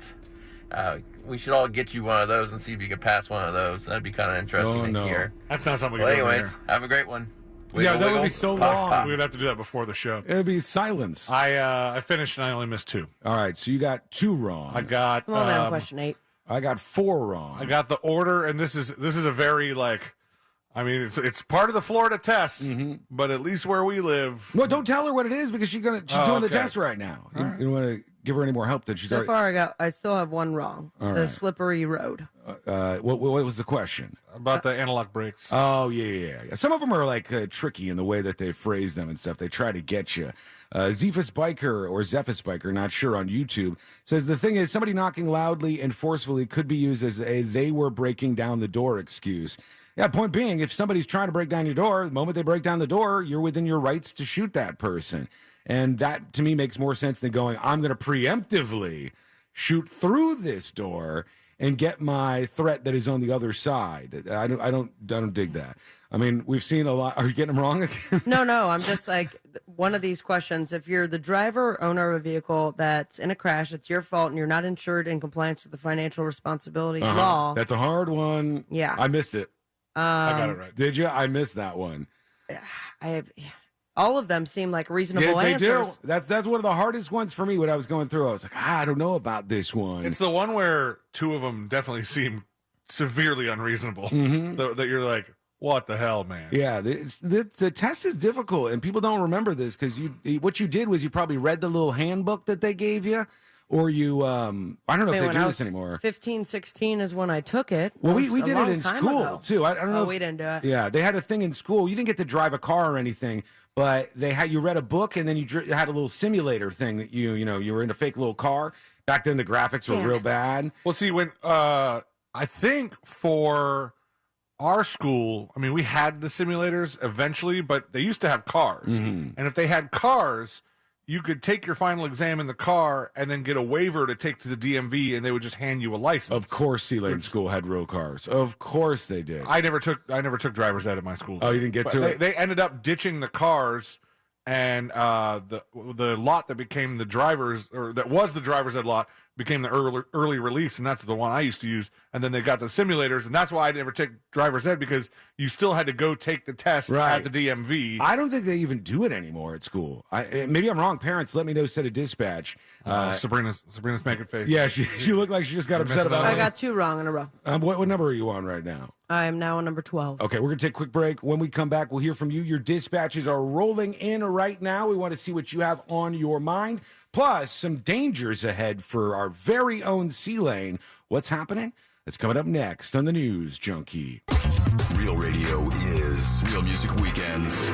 We should all get you one of those and see if you can pass one of those. That'd be kind of interesting to hear. That's not something we Well, can do anyways, here. have a great one. Yeah, that would be so long. We would have to do that before the show. It would be silence. I finished and I only missed 2. All right, so you got 2 wrong. I got Well, now question 8. I got 4 wrong. I got the order, and this is a very it's part of the Florida test, but at least where we live. No, don't tell her what it is because she's doing the test right now. You don't want to give her any more help than she's So already. far, I still have one wrong. All The right. slippery road. What was the question? About the analog brakes. Oh, yeah. Some of them are tricky in the way that they phrase them and stuff. They try to get you. Zephus Biker, not sure, on YouTube, says the thing is somebody knocking loudly and forcefully could be used as a they were breaking down the door excuse. Yeah, point being, if somebody's trying to break down your door, the moment they break down the door, you're within your rights to shoot that person. And that, to me, makes more sense than going, I'm going to preemptively shoot through this door and get my threat that is on the other side. I don't dig that. I mean, we've seen a lot. Are you getting them wrong again? No, I'm just one of these questions. If you're the driver or owner of a vehicle that's in a crash, it's your fault, and you're not insured in compliance with the financial responsibility law. That's a hard one. Yeah. I missed it. I got it right. Did you? I missed that one. All of them seem like reasonable They answers. do. That's one of the hardest ones for me when I was going through. I was like, I don't know about this one. It's the one where 2 of them definitely seem severely unreasonable. That you're like, what the hell, man? Yeah, the test is difficult, and people don't remember this because what you did was you probably read the little handbook that they gave you, or you I don't know if they do this anymore. 15, 16 is when I took it. Well, we That was did a it long in time school ago. too. I don't know. Oh, we didn't do it. Yeah, they had a thing in school. You didn't get to drive a car or anything, but you read a book and then you had a little simulator thing that you were in a fake little car. Back then the graphics were real bad. Well, see, when I think for our school, I mean, we had the simulators eventually, but they used to have cars. And if they had cars, you could take your final exam in the car and then get a waiver to take to the DMV, and they would just hand you a license. Of course, Sea-Lane School had real cars. Of course they did. I never took driver's ed at my school. Oh, you didn't get to it? They ended up ditching the cars, and the lot that became the driver's, or that was the driver's ed lot, became the early release, and that's the one I used to use. And then they got the simulators, and that's why I never take driver's ed, because you still had to go take the test at the DMV. I don't think they even do it anymore at school. Maybe I'm wrong. Parents, let me know. Set a dispatch. Sabrina's making face. Yeah, she looked like she just got upset about it. I got 2 wrong in a row. What number are you on right now? I am now on number 12. Okay, we're going to take a quick break. When we come back, we'll hear from you. Your dispatches are rolling in right now. We want to see what you have on your mind. Plus, some dangers ahead for our very own Sea-Lane. What's happening? That's coming up next on the News Junkie. Real Radio is Real Music Weekends.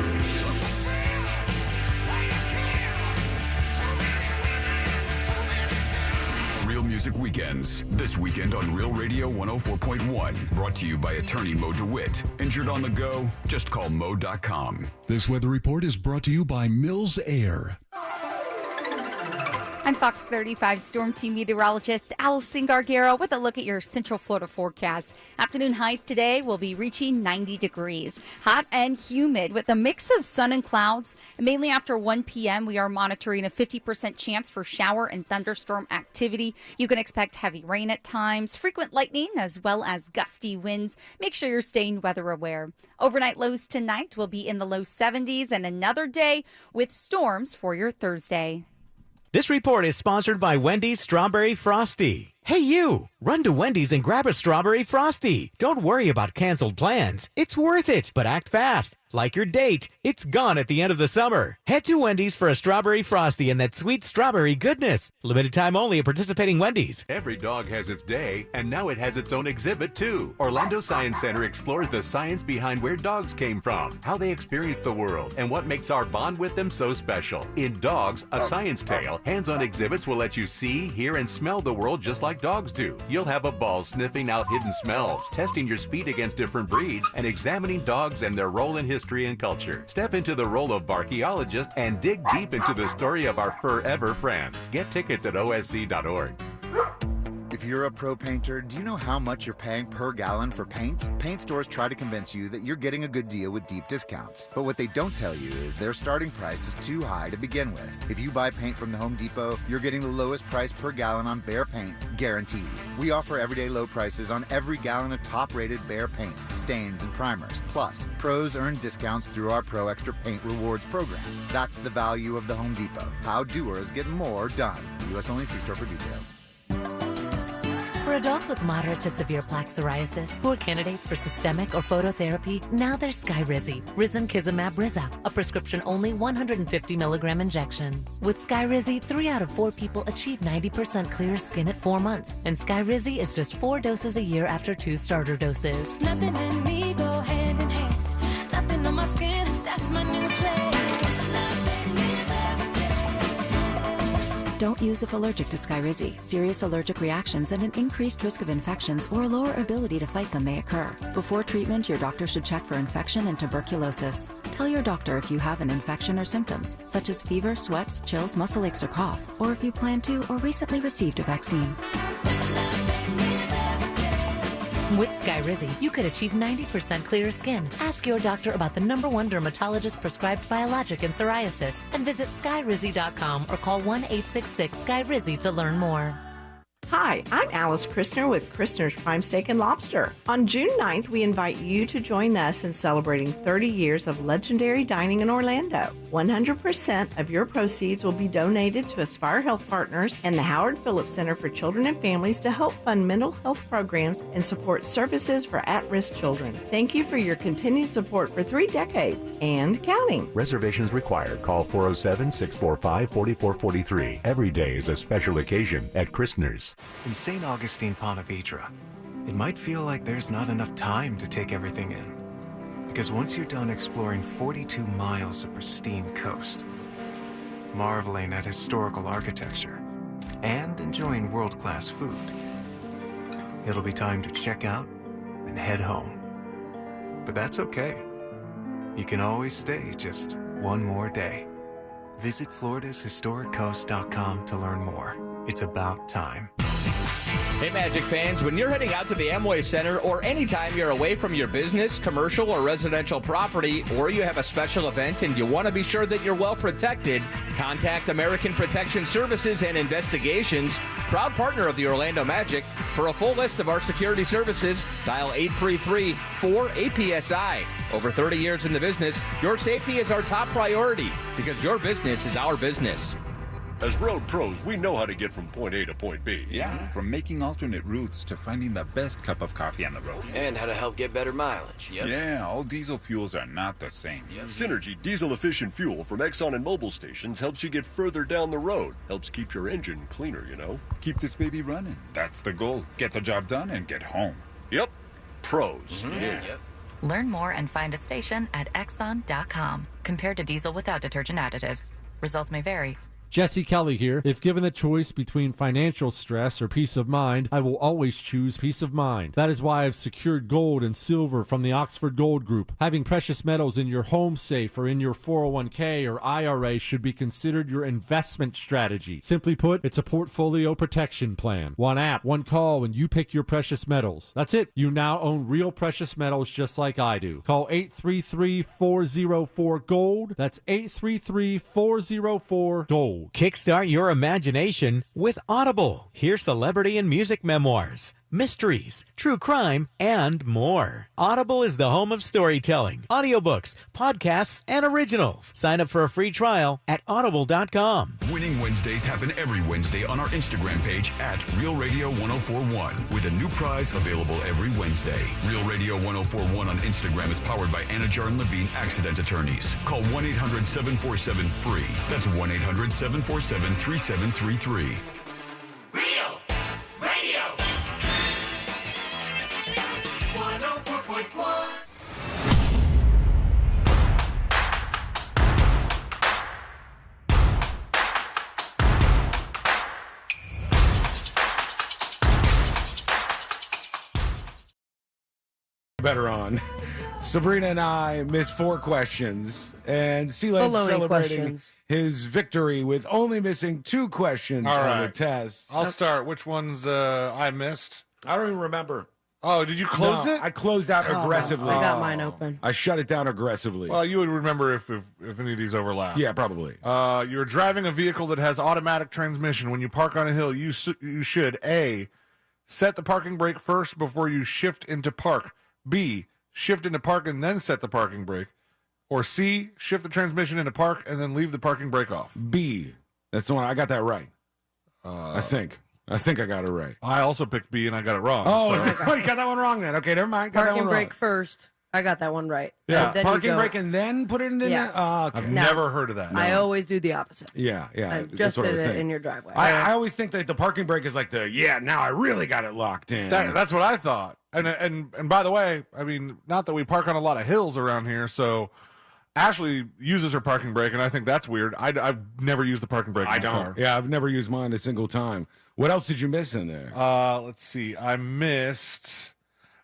Real Music Weekends, this weekend on Real Radio 104.1. Brought to you by attorney Mo DeWitt. Injured on the go? Just call Mo.com. This weather report is brought to you by Mills Air. I'm Fox 35 Storm Team meteorologist Allison Gargaro with a look at your Central Florida forecast. Afternoon highs today will be reaching 90 degrees. Hot and humid with a mix of sun and clouds. And mainly after 1 p.m., we are monitoring a 50% chance for shower and thunderstorm activity. You can expect heavy rain at times, frequent lightning, as well as gusty winds. Make sure you're staying weather aware. Overnight lows tonight will be in the low 70s, and another day with storms for your Thursday. This report is sponsored by Wendy's Strawberry Frosty. Hey, you! Run to Wendy's and grab a Strawberry Frosty. Don't worry about canceled plans. It's worth it, but act fast. Like your date, it's gone at the end of the summer. Head to Wendy's for a strawberry frosty and that sweet strawberry goodness. Limited time only at participating Wendy's. Every dog has its day, and now it has its own exhibit, too. Orlando Science Center explores the science behind where dogs came from, how they experience the world, and what makes our bond with them so special. In Dogs, A Science Tale, hands-on exhibits will let you see, hear, and smell the world just like dogs do. You'll have a ball sniffing out hidden smells, testing your speed against different breeds, and examining dogs and their role in history and culture. Step into the role of archaeologist and dig deep into the story of our forever friends. Get tickets at osc.org. If you're a pro painter, do you know how much you're paying per gallon for paint? Paint stores try to convince you that you're getting a good deal with deep discounts. But what they don't tell you is their starting price is too high to begin with. If you buy paint from the Home Depot, you're getting the lowest price per gallon on Behr paint, guaranteed. We offer everyday low prices on every gallon of top-rated Behr paints, stains, and primers. Plus, pros earn discounts through our Pro Extra Paint Rewards program. That's the value of the Home Depot. How doers get more done. U.S. only. See store for details. For adults with moderate to severe plaque psoriasis who are candidates for systemic or phototherapy, now there's Skyrizi, Risankizumab Riza, a prescription-only 150 milligram injection. With Skyrizi, 3 out of 4 people achieve 90% clear skin at 4 months, and Skyrizi is just 4 doses a year after 2 starter doses. Nothing in me go hand in hand. Nothing on my skin, that's my new play. Don't use if allergic to Skyrizi. Serious allergic reactions and an increased risk of infections or a lower ability to fight them may occur. Before treatment, your doctor should check for infection and tuberculosis. Tell your doctor if you have an infection or symptoms, such as fever, sweats, chills, muscle aches, or cough, or if you plan to or recently received a vaccine. With Skyrizi, you could achieve 90% clearer skin. Ask your doctor about the #1 dermatologist prescribed biologic in psoriasis and visit skyrizi.com or call 1-866-SKYRIZI to learn more. Hi, I'm Alice Christner with Christner's Prime Steak and Lobster. On June 9th, we invite you to join us in celebrating 30 years of legendary dining in Orlando. 100% of your proceeds will be donated to Aspire Health Partners and the Howard Phillips Center for Children and Families to help fund mental health programs and support services for at-risk children. Thank you for your continued support for 3 decades and counting. Reservations required. Call 407-645-4443. Every day is a special occasion at Christner's. In St. Augustine, Ponte Vedra, it might feel like there's not enough time to take everything in. Because once you're done exploring 42 miles of pristine coast, marveling at historical architecture, and enjoying world-class food, it'll be time to check out and head home. But that's okay. You can always stay just one more day. Visit FloridasHistoricCoast.com to learn more. It's about time. Hey, Magic fans, when you're heading out to the Amway Center or anytime you're away from your business, commercial, or residential property, or you have a special event and you want to be sure that you're well protected, contact American Protection Services and Investigations, proud partner of the Orlando Magic. For a full list of our security services, dial 833-4APSI. Over 30 years in the business, your safety is our top priority because your business is our business. As road pros, we know how to get from point A to point B. Yeah, from making alternate routes to finding the best cup of coffee on the road. And how to help get better mileage. Yep. Yeah, all diesel fuels are not the same. Yep. Synergy diesel-efficient fuel from Exxon and Mobil stations helps you get further down the road. Helps keep your engine cleaner, you know. Keep this baby running. That's the goal. Get the job done and get home. Yep. Pros. Mm-hmm. Yeah. Yep. Learn more and find a station at Exxon.com. Compared to diesel without detergent additives. Results may vary. Jesse Kelly here. If given the choice between financial stress or peace of mind, I will always choose peace of mind. That is why I've secured gold and silver from the Oxford Gold Group. Having precious metals in your home safe or in your 401k or IRA should be considered your investment strategy. Simply put, it's a portfolio protection plan. One app, one call, and you pick your precious metals. That's it. You now own real precious metals just like I do. Call 833-404-GOLD. That's 833-404-GOLD. Kickstart your imagination with Audible. Hear celebrity and music memoirs, mysteries, true crime, and more. Audible is the home of storytelling, audiobooks, podcasts, and originals. Sign up for a free trial at audible.com. Winning Wednesdays happen every Wednesday on our Instagram page at Real Radio 1041 with a new prize available every Wednesday. Real Radio 1041 on Instagram is powered by Anajar and Levine Accident Attorneys. Call 1-800-747-FREE. That's 1-800-747-3733. Real Radio 104.1. Better on. Sabrina and I missed 4 questions, and Sealand Baloney celebrating questions. his victory with only missing 2 questions All on the right. test. I'll start. Which ones I missed? I don't even remember. Oh, did you close No, it? I closed out aggressively. I got mine open. I shut it down aggressively. Well, you would remember if any of these overlap. Yeah, probably. You're driving a vehicle that has automatic transmission. When you park on a hill, you should A, set the parking brake first before you shift into park. B, shift into park and then set the parking brake. Or C, shift the transmission into park and then leave the parking brake off. B. That's the one. I got that right. I think I got it right. I also picked B and I got it wrong. Oh, so. you got that one wrong then. Okay, never mind. Got that Parking one brake wrong. first. I got that one right. Yeah. And then you Parking go- brake and then put it in Yeah. there? Oh, okay. I've No. never heard of that. I always do the opposite. Yeah. I that's just what I did would it think. in your driveway. I always think that the parking brake is like now I really got it locked in. That's what I thought. And by the way, I mean, not that we park on a lot of hills around here, so Ashley uses her parking brake, and I think that's weird. I've never used the parking brake in I my don't. car. Yeah, I've never used mine a single time. What else did you miss in there? Let's see. I missed,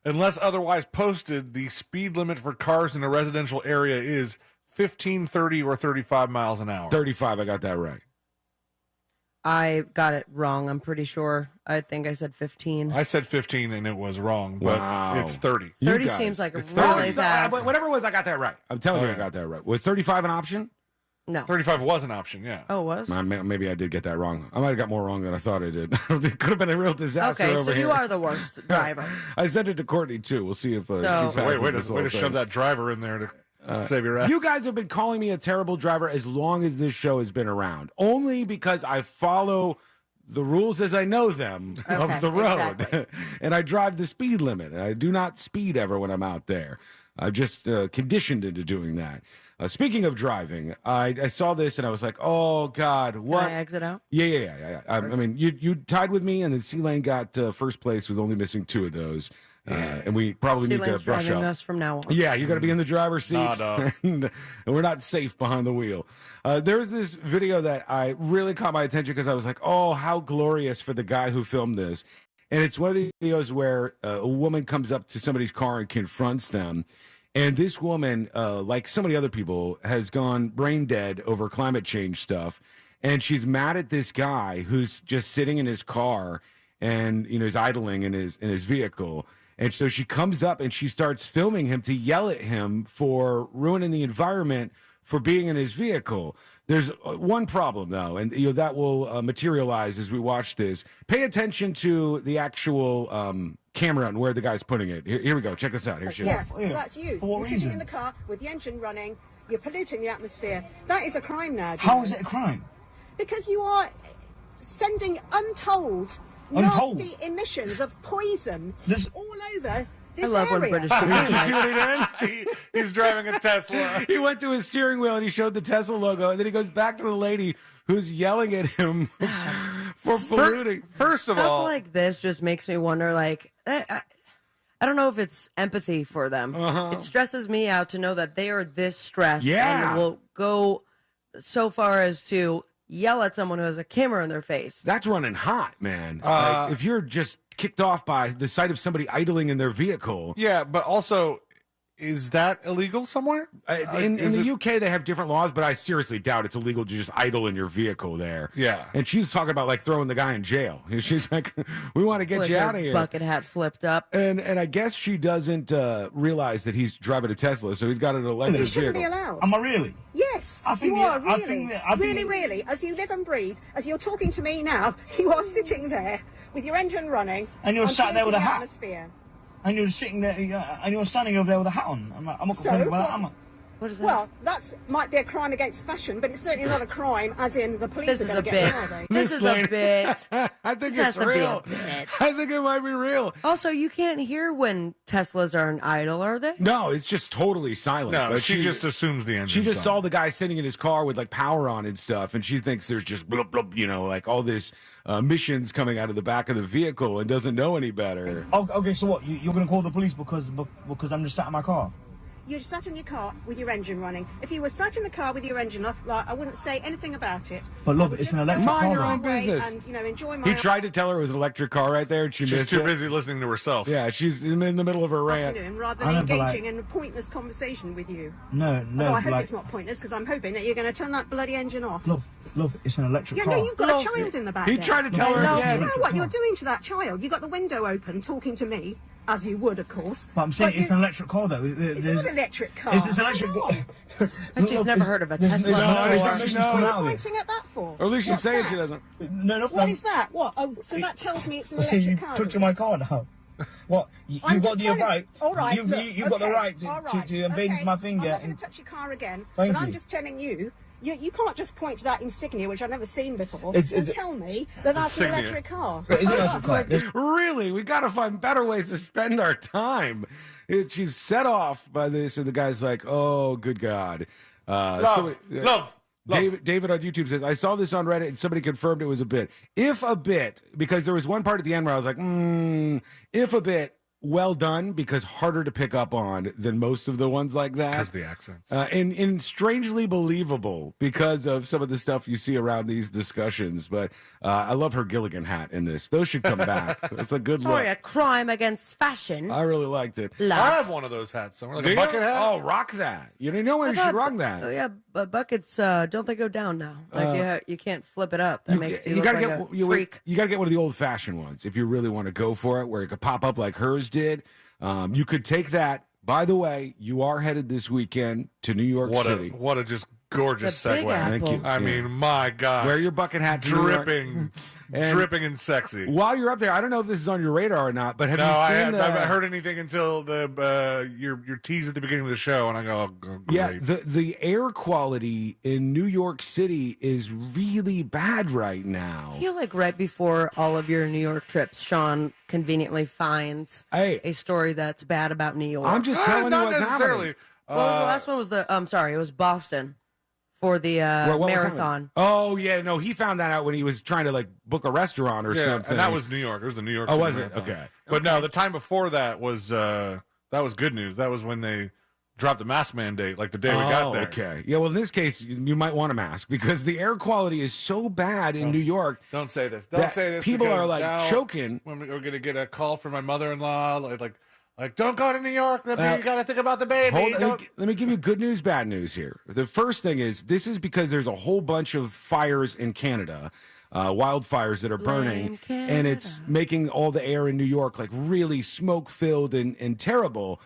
unless otherwise posted, the speed limit for cars in a residential area is 15, 30, or 35 miles an hour. 35, I got that right. I got it wrong, I'm pretty sure. I think I said 15. I said 15 and it was wrong, but Wow. it's 30. 30 You guys. seems like It's really 30. fast. Whatever it was, I got that right. I'm telling you, I got that right. Was 35 an option? No. 35 was an option, yeah. Oh, it was? Maybe I did get that wrong. I might have got more wrong than I thought I did. It could have been a real disaster Okay, over so here. you are the worst driver. I sent it to Courtney, too. We'll see if So- she passes Way this to whole shove thing. that driver in there to save your ass. You guys have been calling me a terrible driver as long as this show has been around. Only because I follow the rules as I know them of the road. exactly. And I drive the speed limit. I do not speed ever when I'm out there. I've just conditioned into doing that. Speaking of driving, I saw this and I was like, oh, God, what? Can I exit out? Yeah. I mean, you tied with me, and then C-Lane got first place with only missing 2 of those. And we probably need to C-Lane's brush driving up. us from now on. Yeah, you got to be in the driver's seat, Nah, dog. and we're not safe behind the wheel. There's this video that I really caught my attention because I was like, oh, how glorious for the guy who filmed this. And it's one of the videos where a woman comes up to somebody's car and confronts them. And this woman, like so many other people, has gone brain dead over climate change stuff. And she's mad at this guy who's just sitting in his car and, you know, is idling in his vehicle. And so she comes up and she starts filming him to yell at him for ruining the environment for being in his vehicle. There's one problem, though, and you know that will materialize as we watch this. Pay attention to the actual camera and where the guy's putting it. Here we go. Check this out. Here she is. Yeah, so that's you. You're sitting in the car with the engine running. You're polluting the atmosphere. That is a crime now. How is it a crime? Because you are sending untold, nasty emissions of poison all over this I love when area. British Did people you see what he did? He's driving a Tesla. He went to his steering wheel and he showed the Tesla logo, and then he goes back to the lady who's yelling at him for polluting. First of Stuff all, like this just makes me wonder, like, I don't know if it's empathy for them. It stresses me out to know that they are this stressed Yeah. and will go so far as to yell at someone who has a camera in their face. That's running hot, man. Like, if you're just kicked off by the sight of somebody idling in their vehicle. yeah, but also, is that illegal somewhere? In Is the it- UK, they have different laws, but I seriously doubt it's illegal to just idle in your vehicle there. Yeah. And she's talking about like throwing the guy in jail. She's like, we want to get With you their out of here. bucket hat flipped up. And I guess she doesn't realize that he's driving a Tesla, so he's got an It electric shouldn't vehicle. be allowed. Am I really? Yes. Yes, you are, really. Really, as you live and breathe, as you're talking to me now, you are sitting there with your engine running. And you're sat there with a hat. Atmosphere. And you're sitting there, and you're standing over there with a hat on. I'm not complaining about that, am I? What is that? Well, that might be a crime against fashion, but it's certainly not a crime, as in the police This are is going a to get bit. me, are they? This is a bit. I think This it's has to be a real. bit. I think it might be real. Also, you can't hear when Teslas are an idle, are they? No, it's just totally silent. No, But she just assumes the engine. She just saw the guy sitting in his car with like power on and stuff, and she thinks there's just blub blub, like all this emissions coming out of the back of the vehicle, and doesn't know any better. Okay, so what? You're going to call the police because I'm just sat in my car? You're sat in your car with your engine running. If you were sat in the car with your engine off, I wouldn't say anything about it. But look, it's an electric car. Mind your own business. And enjoy my. He tried to tell her it was an electric car right there, and she's too busy listening to herself. Yeah, she's in the middle of her rant. Rather than engaging in a pointless conversation with you. No. Although I hope it's not pointless, because I'm hoping that you're going to turn that bloody engine off. Look, it's an electric car. No, you've got a child in the back. He there. tried to tell her again. Do you know what you're doing to that child? You've got the window open, talking to me, as you would, of course. But I'm saying it's an electric car, though. It's not an electric car. It's electric. I've just never heard of a Tesla. What are you pointing at that for? Or at least she's What's saying that? she doesn't. No. What is that? What? Oh, so that tells me it's an electric car. You're touching my car now. What? You've got the right. All right. You've got the right to invade my finger. I'm not going to touch your car again. Thank but you. I'm just telling you. You can't just point to that insignia, which I've never seen before, and tell me that that's an electric car. Really, we got to find better ways to spend our time. She's set off by this, and the guy's like, "Oh, good God!" Love. David on YouTube says, "I saw this on Reddit, and somebody confirmed it was a bit. If a bit, because there was one part at the end where I was like, if a bit." Well done, because harder to pick up on than most of the ones like that. Because of the accents. And strangely believable because of some of the stuff you see around these discussions. But I love her Gilligan hat in this. Those should come back. It's a good Sorry, look. a crime against fashion. I really liked it. Love. I have one of those hats somewhere, like Do a you? bucket hat. Oh, rock that. You didn't know when you should rock that. Oh yeah, but buckets don't they go down now? Like you can't flip it up. That makes you look gotta like get a freak. You got to get one of the old-fashioned ones if you really want to go for it, where it could pop up like hers did. You could take that. By the way, you are headed this weekend to New York City. What a just gorgeous The Big segue. Apple. Thank you. I mean, my God. Wear your bucket hat. to New York. Dripping. And dripping and sexy. While you're up there, I don't know if this is on your radar or not, but have No, you I seen haven't heard anything until your tease at the beginning of the show, and I go, oh, great. Yeah, the air quality in New York City is really bad right now. I feel like right before all of your New York trips, Sean conveniently finds a story that's bad about New York. I'm just telling you not what's necessarily. happening. What was the last one? Was it was Boston for the What was marathon. happening? Oh yeah, no, he found that out when he was trying to like book a restaurant or something. And that was New York. It was the New York. Oh, City was it? Marathon. Okay. But no, the time before that was good news. That was when they dropped the mask mandate, like the day we got there. Okay. Yeah. Well, in this case, you might want a mask because the air quality is so bad in New York. Don't say this. Don't that say this. People because are like now choking. We're going to get a call from my mother-in-law, like, don't go to New York. You got to think about the baby. Let me give you good news, bad news here. The first thing is this is because there's a whole bunch of fires in Canada, wildfires that are burning, and it's making all the air in New York like really smoke-filled and terrible.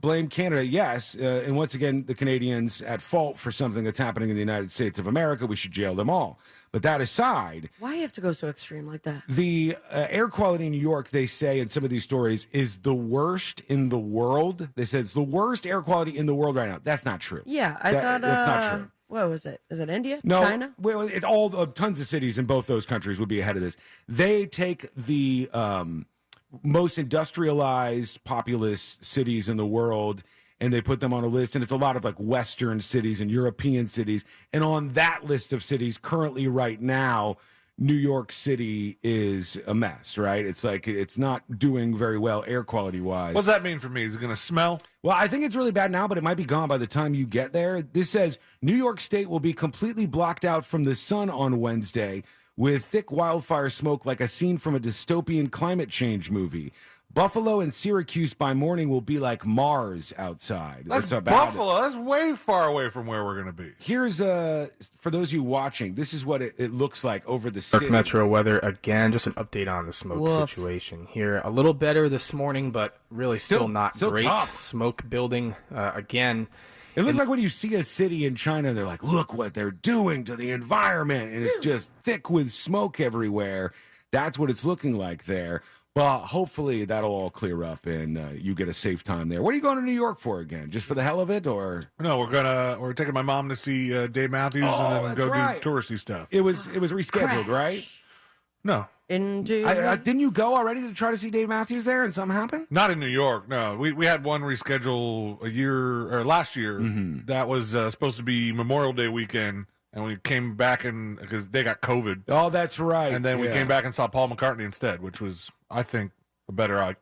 Blame Canada, yes. And once again, the Canadians at fault for something that's happening in the United States of America. We should jail them all. But that aside, Why do you have to go so extreme like that? the air quality in New York, they say in some of these stories, is the worst in the world. They said it's the worst air quality in the world right now. That's not true. Yeah, I thought that's not true. What was it? Is it India? No, China? well, tons of cities in both those countries would be ahead of this. They take the most industrialized, populous cities in the world, and they put them on a list, and it's a lot of like Western cities and European cities. And on that list of cities currently right now, New York City is a mess, right? It's like it's not doing very well air quality wise. What's that mean for me? Is it going to smell? Well, I think it's really bad now, but it might be gone by the time you get there. This says New York State will be completely blocked out from the sun on Wednesday with thick wildfire smoke like a scene from a dystopian climate change movie. Buffalo and Syracuse by morning will be like Mars outside. That's how bad Buffalo. That's way far away from where we're going to be. Here's for those of you watching, this is what it looks like over the city. Dark Metro weather again. Just an update on the smoke Woof. situation here. A little better this morning, but really still not still great. tough. Smoke building again It looks like when you see a city in China, they're like, look what they're doing to the environment. And it's just thick with smoke everywhere. That's what it's looking like there. Well, hopefully that'll all clear up and you get a safe time there. What are you going to New York for again? Just for the hell of it, or no? We're taking my mom to see Dave Matthews and then go do touristy stuff. It was rescheduled, right? No. In June. Didn't you go already to try to see Dave Matthews there, and something happened? Not in New York. No, we had one reschedule last year. That was supposed to be Memorial Day weekend. And we came back because they got COVID. Oh, that's right. And then we came back and saw Paul McCartney instead, which was, I think, a better.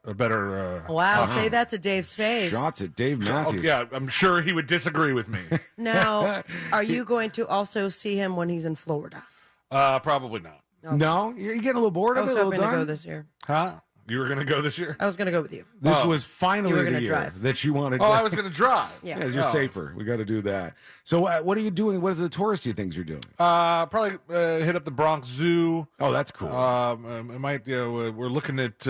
Wow, say that to Dave's face. Shots at Dave Matthews. Oh, yeah, I'm sure he would disagree with me. Now, are you going to also see him when he's in Florida? Probably not. Okay. No, you're getting a little bored of it. I was hoping to go this year. Huh? You were going to go this year? I was going to go with you. This was finally You were the gonna year drive. that you wanted. Oh, I was going to drive. Yeah. You're safer. We got to do that. So, what are you doing? What are the touristy things you're doing? Probably hit up the Bronx Zoo. Oh, that's cool. It might. We're looking at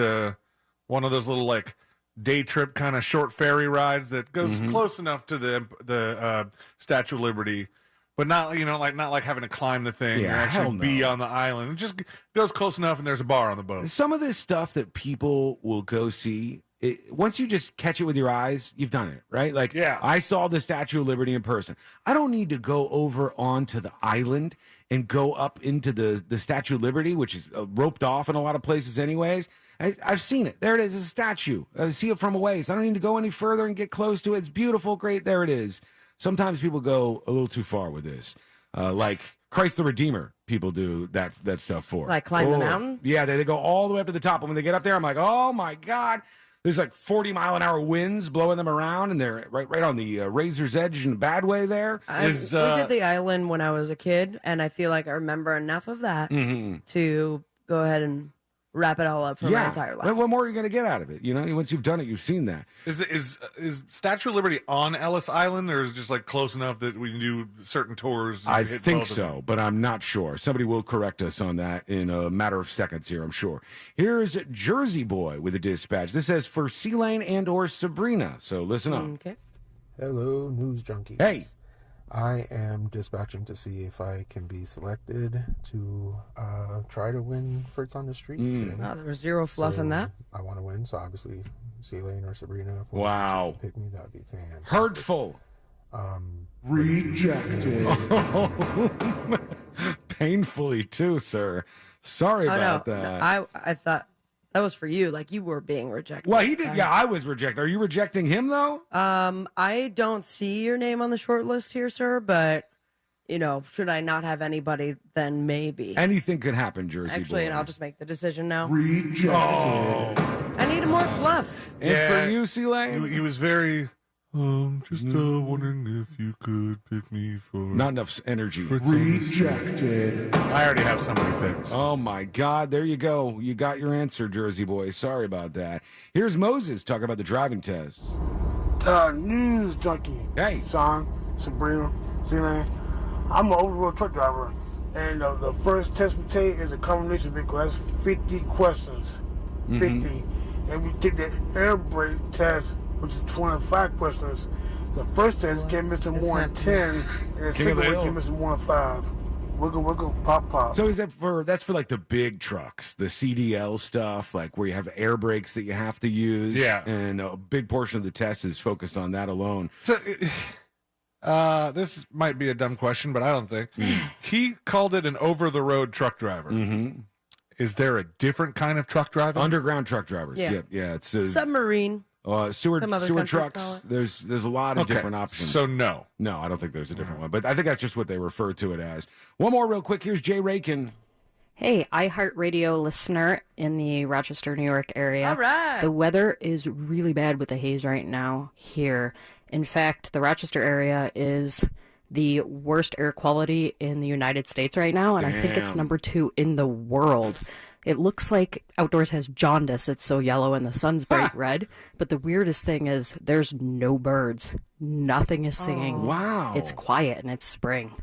one of those little like day trip kind of short ferry rides that goes close enough to the Statue of Liberty, but not not like having to climb the thing Yeah, or actually hell no. be on the island. It just goes close enough, and there's a bar on the boat. Some of this stuff that people will go see, once you just catch it with your eyes, you've done it, right? Like, I saw the Statue of Liberty in person. I don't need to go over onto the island and go up into the Statue of Liberty, which is roped off in a lot of places anyways. I've seen it. There it is, a statue. I see it from a ways. I don't need to go any further and get close to it. It's beautiful, great, there it is. Sometimes people go a little too far with this. Like Christ the Redeemer, people do that stuff for. Like climb the mountain? Yeah, they go all the way up to the top. And when they get up there, I'm like, oh my God. There's like 40-mile-an-hour winds blowing them around, and they're right on the razor's edge in a bad way there. We did the island when I was a kid, and I feel like I remember enough of that to go ahead and wrap it all up for my entire life. What more are you going to get out of it? You know, once you've done it, you've seen that. Is Statue of Liberty on Ellis Island, or is it just like close enough that we can do certain tours? I think so, but I'm not sure. Somebody will correct us on that in a matter of seconds here, I'm sure. Here's Jersey Boy with a dispatch. This says for C-Lane and or Sabrina, so listen up. Okay. Hello, news junkies. Hey. I am dispatching to see if I can be selected to try to win Fritz on the Street today. Oh, there was zero fluff in that. I want to win, so obviously C-Lane or Sabrina. If one Wow. of you pick me, that would be fantastic. Hurtful. Rejected. Painfully too, sir. Sorry about that. I thought that was for you. Like you were being rejected. Well, he did. Yeah, I was rejected. Are you rejecting him though? I don't see your name on the short list here, sir. But should I not have anybody, then maybe Anything could happen, Jersey actually, Boy. and I'll just make the decision now. Rejected. I need more fluff. And for you, C-Lane? He was very. Just wondering if you could pick me for. Not enough energy. Rejected. I already have somebody picked. Oh my God! There you go. You got your answer, Jersey Boy. Sorry about that. Here's Moses talking about the driving test. News junkie. Hey, Sean, Sabrina, C-Lane. I'm an over-the-road truck driver, and the first test we take is a combination vehicle. That's 50 questions. 50. And we take the air brake test, which is 25 questions. The first test came missing more than 10, and the second one came missing more than 5. Wiggle, pop, pop. So is that that's for like the big trucks, the CDL stuff, like where you have air brakes that you have to use. Yeah. And a big portion of the test is focused on that alone. So, this might be a dumb question, but I don't think he called it an over-the-road truck driver. Is there a different kind of truck driver? Underground truck drivers. Yeah. Yeah. It's Submarine. sewer Some other countries trucks. call it. There's a lot of Okay, different options. so no. No, I don't think there's a different one. But I think that's just what they refer to it as. One more real quick. Here's Jay Rakin. Hey, iHeartRadio listener in the Rochester, New York area. All right. The weather is really bad with the haze right now here. In fact, the Rochester area is the worst air quality in the United States right now, and I think it's Damn. #2 in the world. It looks like outdoors has jaundice. It's so yellow and the sun's bright red. But the weirdest thing is there's no birds. Nothing is singing. Wow. It's quiet and it's spring.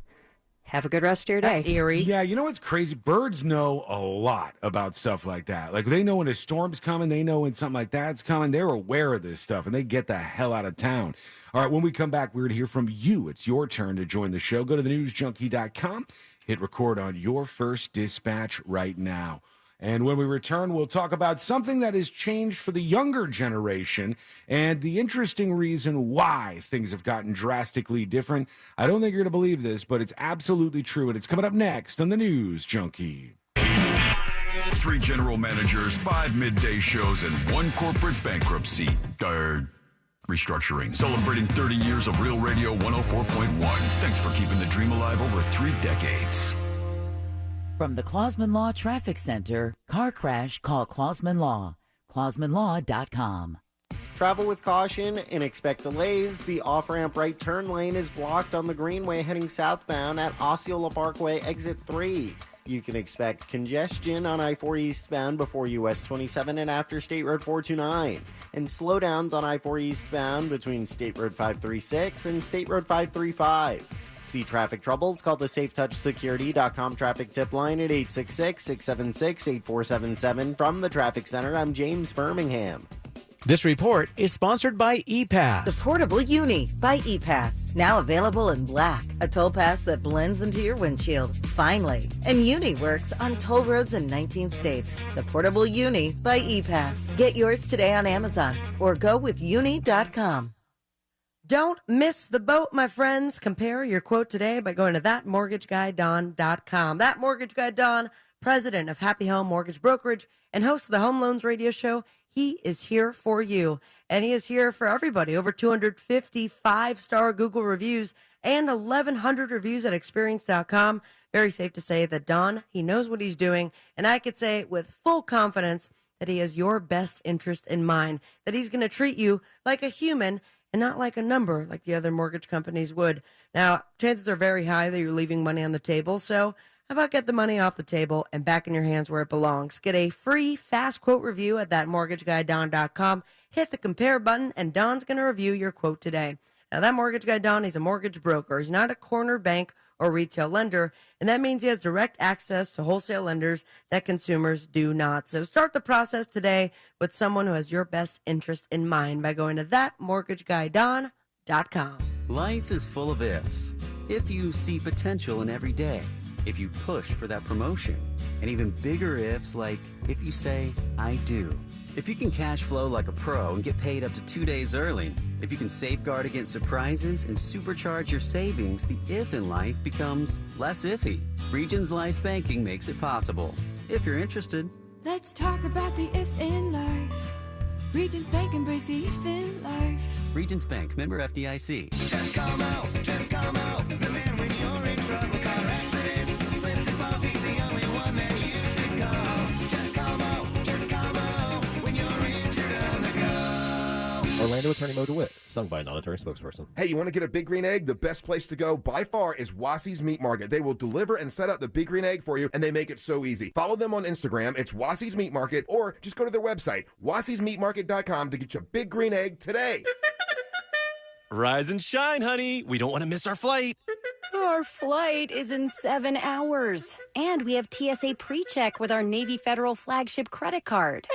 Have a good rest of your day. That's eerie. Yeah, you know what's crazy? Birds know a lot about stuff like that. Like, they know when a storm's coming. They know when something like that's coming. They're aware of this stuff, and they get the hell out of town. All right, when we come back, we're going to hear from you. It's your turn to join the show. Go to thenewsjunkie.com. Hit record on your first dispatch right now. And when we return, we'll talk about something that has changed for the younger generation and the interesting reason why things have gotten drastically different. I don't think you're going to believe this, but it's absolutely true. And it's coming up next on the News Junkie. 3 general managers, 5 midday shows, and 1 corporate bankruptcy. Restructuring. Celebrating 30 years of Real Radio 104.1. Thanks for keeping the dream alive over 3 decades. From the Clausman Law Traffic Center, car crash, call Clausman Law. ClausmanLaw.com. Travel with caution and expect delays. The off-ramp right turn lane is blocked on the Greenway heading southbound at Osceola Parkway, exit 3. You can expect congestion on I-4 eastbound before US 27 and after State Road 429. And slowdowns on I-4 eastbound between State Road 536 and State Road 535. See traffic troubles? Call the SafeTouchSecurity.com traffic tip line at 866-676-8477. From the Traffic Center, I'm James Birmingham. This report is sponsored by ePass. The Portable Uni by ePass. Now available in black. A toll pass that blends into your windshield. Finally. And Uni works on toll roads in 19 states. The Portable Uni by ePass. Get yours today on Amazon or go with uni.com. Don't miss the boat, my friends. Compare your quote today by going to thatmortgaguyDon.com. That Mortgage Guy Don, president of Happy Home Mortgage Brokerage and host of the Home Loans Radio Show, he is here for you. And he is here for everybody. Over 250 5-star Google reviews and 1,100 reviews at Experience.com. Very safe to say that Don, he knows what he's doing. And I could say with full confidence that he has your best interest in mind, that he's going to treat you like a human and not like a number like the other mortgage companies would. Now, chances are very high that you're leaving money on the table, so how about get the money off the table and back in your hands where it belongs? Get a free fast quote review at thatmortgageguyDon.com. Hit the compare button, and Don's going to review your quote today. Now, that Mortgage Guy Don, he's a mortgage broker. He's not a corner bank or retail lender, and that means he has direct access to wholesale lenders that consumers do not. So start the process today with someone who has your best interest in mind by going to thatmortgageguyDon.com. Life is full of ifs. If you see potential in every day, if you push for that promotion, and even bigger ifs like if you say, I do. If you can cash flow like a pro and get paid up to 2 days early, if you can safeguard against surprises and supercharge your savings, the if in life becomes less iffy. Regions Life Banking makes it possible. If you're interested. Let's talk about the if in life. Regions Bank, embrace the if in life. Regions Bank, member FDIC. Just come out, the man when you're in trouble, car accidents, slips and falls, he's the only one that you should call. Just come out, when you're injured on the go. Orlando attorney Mo DeWitt, sung by a non-attorney spokesperson. Hey, you want to get a Big Green Egg? The best place to go by far is Wassie's Meat Market. They will deliver and set up the Big Green Egg for you, and they make it so easy. Follow them on Instagram. It's Wassie's Meat Market, or just go to their website, wassiesmeatmarket.com, to get your Big Green Egg today. Rise and shine, honey. We don't want to miss our flight. Our flight is in 7 hours. And we have TSA PreCheck with our Navy Federal flagship credit card.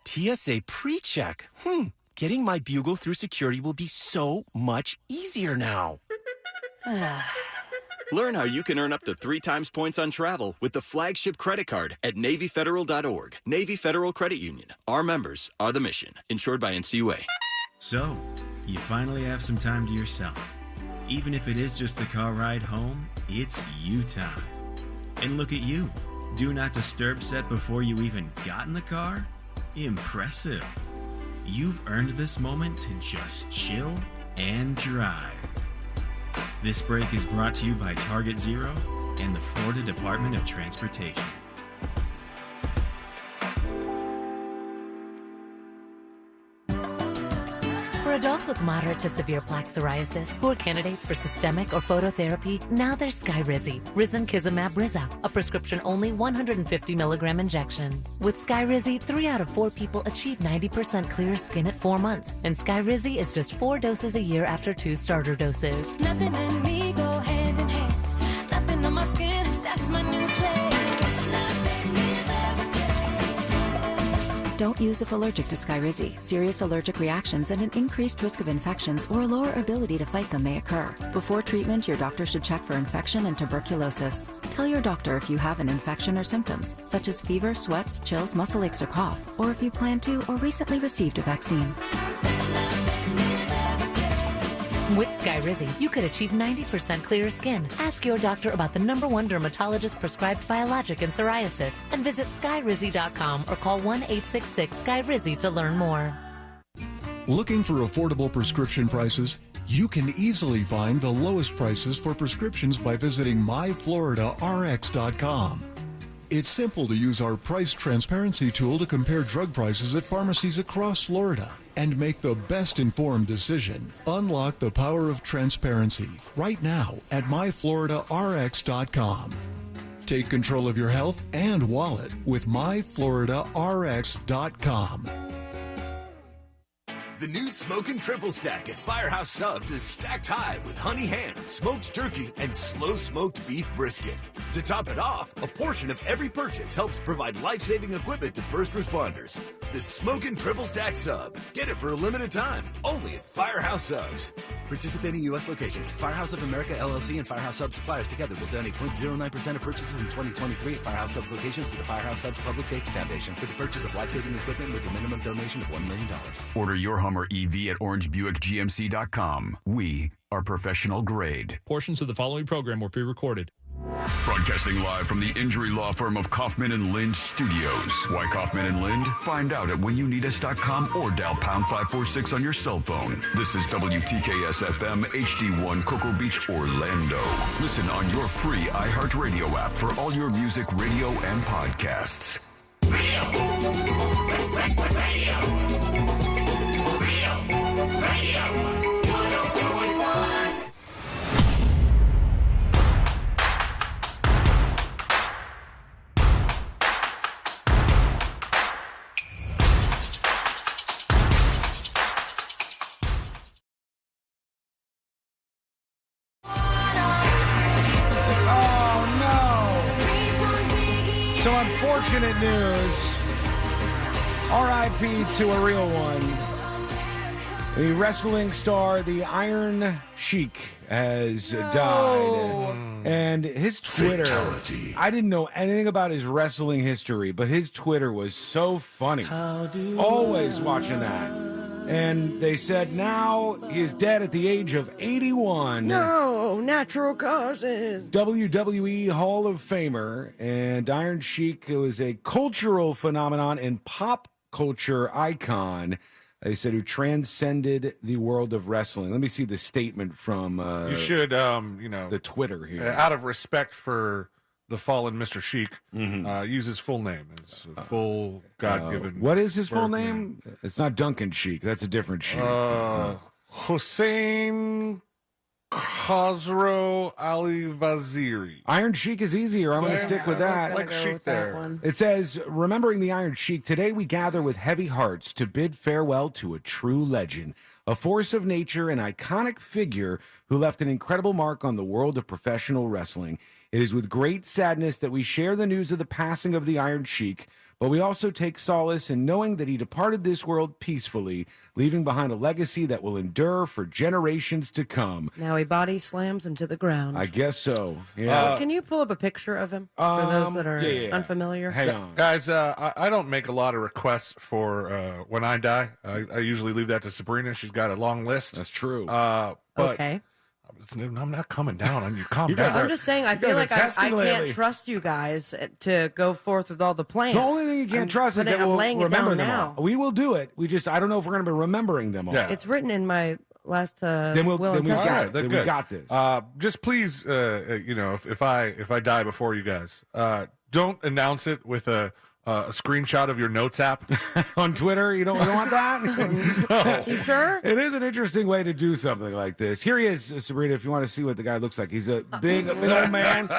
TSA PreCheck? Getting my bugle through security will be so much easier now. Learn how you can earn up to 3 times points on travel with the flagship credit card at NavyFederal.org. Navy Federal Credit Union. Our members are the mission. Insured by NCUA. So, you finally have some time to yourself. Even if it is just the car ride home, it's you time. And look at you. Do not disturb set before you even got in the car? Impressive. You've earned this moment to just chill and drive. This break is brought to you by Target Zero and the Florida Department of Transportation. For adults with moderate to severe plaque psoriasis who are candidates for systemic or phototherapy, now there's Skyrizi, Risankizumab Riza, a prescription-only 150 milligram injection. With Skyrizi, 3 out of 4 people achieve 90% clear skin at 4 months, and Skyrizi is just 4 doses a year after 2 starter doses. Nothing and me go hand in hand. Nothing Don't use if allergic to Skyrizi. Serious allergic reactions and an increased risk of infections or a lower ability to fight them may occur. Before treatment, your doctor should check for infection and tuberculosis. Tell your doctor if you have an infection or symptoms, such as fever, sweats, chills, muscle aches, or cough, or if you plan to or recently received a vaccine. With Skyrizi, you could achieve 90% clearer skin. Ask your doctor about the #1 dermatologist prescribed biologic in psoriasis and visit skyrizi.com or call 1-866-SKYRIZI to learn more. Looking for affordable prescription prices? You can easily find the lowest prices for prescriptions by visiting myfloридарx.com. It's simple to use our price transparency tool to compare drug prices at pharmacies across Florida and make the best informed decision. Unlock the power of transparency right now at myfloридарx.com. Take control of your health and wallet with myfloридарx.com. The new Smokin' Triple Stack at Firehouse Subs is stacked high with honey ham, smoked turkey, and slow-smoked beef brisket. To top it off, a portion of every purchase helps provide life-saving equipment to first responders. The Smokin' Triple Stack Sub. Get it for a limited time, only at Firehouse Subs. Participating U.S. locations, Firehouse of America, LLC, and Firehouse Subs suppliers together will donate 0.09% of purchases in 2023 at Firehouse Subs locations to the Firehouse Subs Public Safety Foundation for the purchase of life-saving equipment with a minimum donation of $1 million. Order your Hummer EV at orangebuickgmc.com. We are professional grade. Portions of the following program were pre-recorded. Broadcasting live from the injury law firm of Kaufman and Lind Studios. Why Kaufman and Lind? Find out at whenyouneedus.com or dial pound 546 on your cell phone. This is WTKS FM HD1 Cocoa Beach, Orlando. Listen on your free iHeartRadio app for all your music, radio, and podcasts. So unfortunate news. R.I.P. to a real one. The wrestling star, the Iron Sheik, has died. And his Twitter, I didn't know anything about his wrestling history, but his Twitter was so funny. Always watching that. And they said now he is dead at the age of 81. No, natural causes. WWE Hall of Famer, and Iron Sheik was a cultural phenomenon and pop culture icon. They said who transcended the world of wrestling. Let me see the statement from you should, the Twitter here. Out of respect for the fallen Mr. Sheik, use his full name. His full God-given. What is his full birth name? It's not Duncan Sheik. That's a different Sheik. Hussein Khosrow Ali Vaziri. Iron Sheik is easier. I'm going to stick with that. Like Sheik there. It says, remembering the Iron Sheik, today we gather with heavy hearts to bid farewell to a true legend, a force of nature, an iconic figure who left an incredible mark on the world of professional wrestling. It is with great sadness that we share the news of the passing of the Iron Sheik, but we also take solace in knowing that he departed this world peacefully, leaving behind a legacy that will endure for generations to come. Now he body slams into the ground. I guess so. Yeah. Can you pull up a picture of him for those that are unfamiliar? Hang on. Guys, I don't make a lot of requests for when I die. I usually leave that to Sabrina. She's got a long list. That's true. But Okay. I'm not coming down on you. Calm down. I'm just saying, I feel like I can't trust you guys to go forth with all the plans. The only thing you can't trust is that we'll laying it remember down them now. all. We will do it. I don't know if we're going to be remembering them all. It's written in my last Then we got it. We got this. Just please, if I die before you guys, don't announce it with a screenshot of your notes app on Twitter. You don't want that? No. You sure? It is an interesting way to do something like this. Here he is, Sabrina, if you want to see what the guy looks like. He's a big old man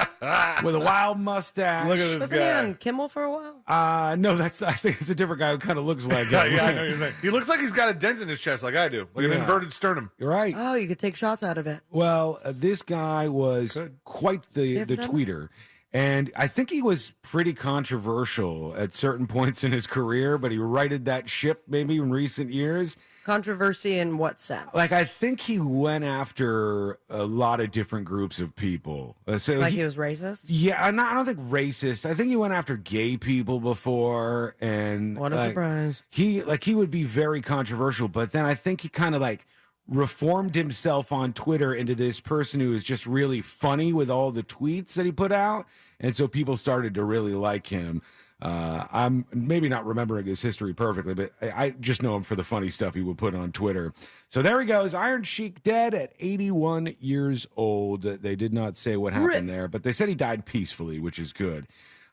with a wild mustache. Look at this Wasn't he on Kimmel for a while? No, I think it's a different guy who kind of looks like him. Yeah, I know what you're saying. He looks like he's got a dent in his chest like I do, like an inverted sternum. You're right. Oh, you could take shots out of it. Well, this guy was quite the tweeter. And I think he was pretty controversial at certain points in his career, but he righted that ship maybe in recent years. Controversy in what sense? Like, I think he went after a lot of different groups of people. Like he was racist? Yeah, I don't think racist. I think he went after gay people before, and What a surprise. He would be very controversial, but then I think he kind of like reformed himself on Twitter into this person who is just really funny with all the tweets that he put out, and so people started to really like him. I'm maybe not remembering his history perfectly, but I just know him for the funny stuff he would put on Twitter. So there he goes, Iron Sheik dead at 81 years old. They did not say what happened there, but they said he died peacefully, which is good.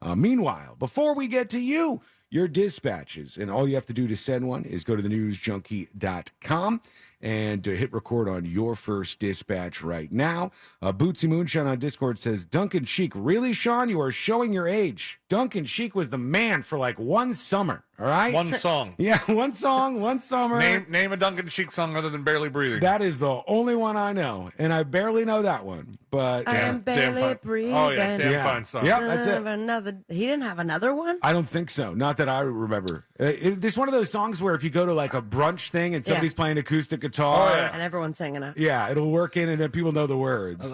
Meanwhile, before we get to you, your dispatches, and all you have to do to send one is go to thenewsjunkie.com and hit record on your first dispatch right now. Bootsy Moonshine on Discord says, Duncan Sheik, really, Sean? You are showing your age. Duncan Sheik was the man for like one summer, all right? One song. Yeah, one song, one summer. Name a Duncan Sheik song other than Barely Breathing. That is the only one I know, and I barely know that one. But I'm barely breathing. Oh, yeah, damn fine song. Yep, that's it. He didn't have another one? I don't think so. Not that I remember. It's one of those songs where if you go to like a brunch thing and somebody's playing acoustic guitar, and everyone's singing it. Yeah, it'll work in, and then people know the words.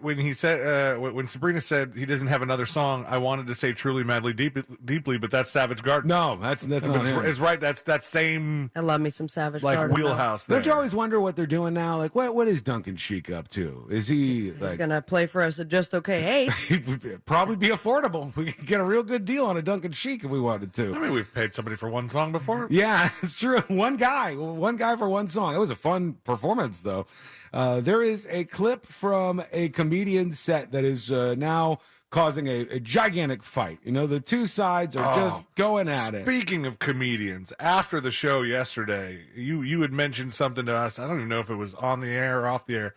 When he said, when Sabrina said he doesn't have another song, I wanted to say "Truly, Madly, Deeply," but that's Savage Garden. No, that's not him. It's right. That's that same. I love me some Savage like Garden. wheelhouse. Don't you always wonder what they're doing now? Like, what is Duncan Sheik up to? Is he He's like gonna play for us at Just Okay 8. he'd probably be affordable? We could get a real good deal on a Duncan Sheik if we wanted to. I mean, we've paid somebody for one song before. Yeah, it's true. One guy for one song. It was a fun performance, though. There is a clip from a comedian set that is now causing a gigantic fight. You know, the two sides are just going at it. Speaking of comedians, after the show yesterday, you had mentioned something to us. I don't even know if it was on the air or off the air,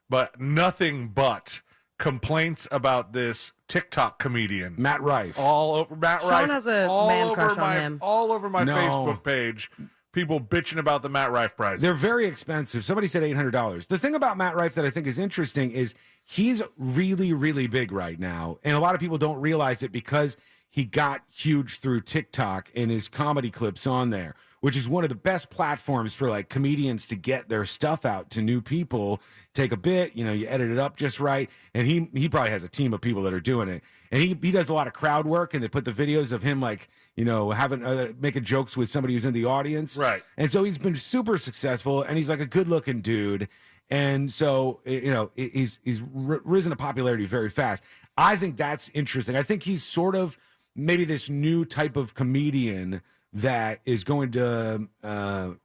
but nothing but complaints about this TikTok comedian, Matt Rife. All over Matt Rife. Sean has a man crush on him. All over my No. Facebook page, people bitching about the Matt Rife prices. They're very expensive. Somebody said $800. The thing about Matt Rife that I think is interesting is he's really, really big right now. And a lot of people don't realize it because he got huge through TikTok and his comedy clips on there, which is one of the best platforms for like comedians to get their stuff out to new people. Take a bit, you edit it up just right. And he probably has a team of people that are doing it. And he does a lot of crowd work, and they put the videos of him like, having making jokes with somebody who's in the audience. Right. And so he's been super successful, and he's like a good looking dude. And so, he's risen to popularity very fast. I think that's interesting. I think he's sort of maybe this new type of comedian that is going to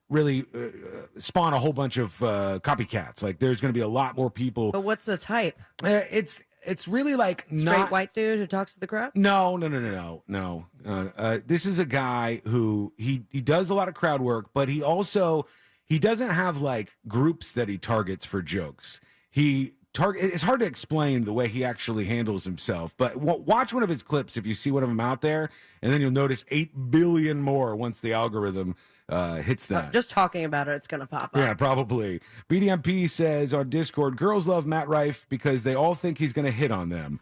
really spawn a whole bunch of copycats. Like, there's going to be a lot more people. But what's the type? It's really like Straight white dude who talks to the crowd? No. This is a guy who he does a lot of crowd work, but he doesn't have like groups that he targets for jokes. It's hard to explain the way he actually handles himself, but watch one of his clips if you see one of them out there, and then you'll notice 8 billion more once the algorithm hits that. Just talking about it, it's going to pop up. Yeah, probably. BDMP says on Discord, girls love Matt Rife because they all think he's going to hit on them.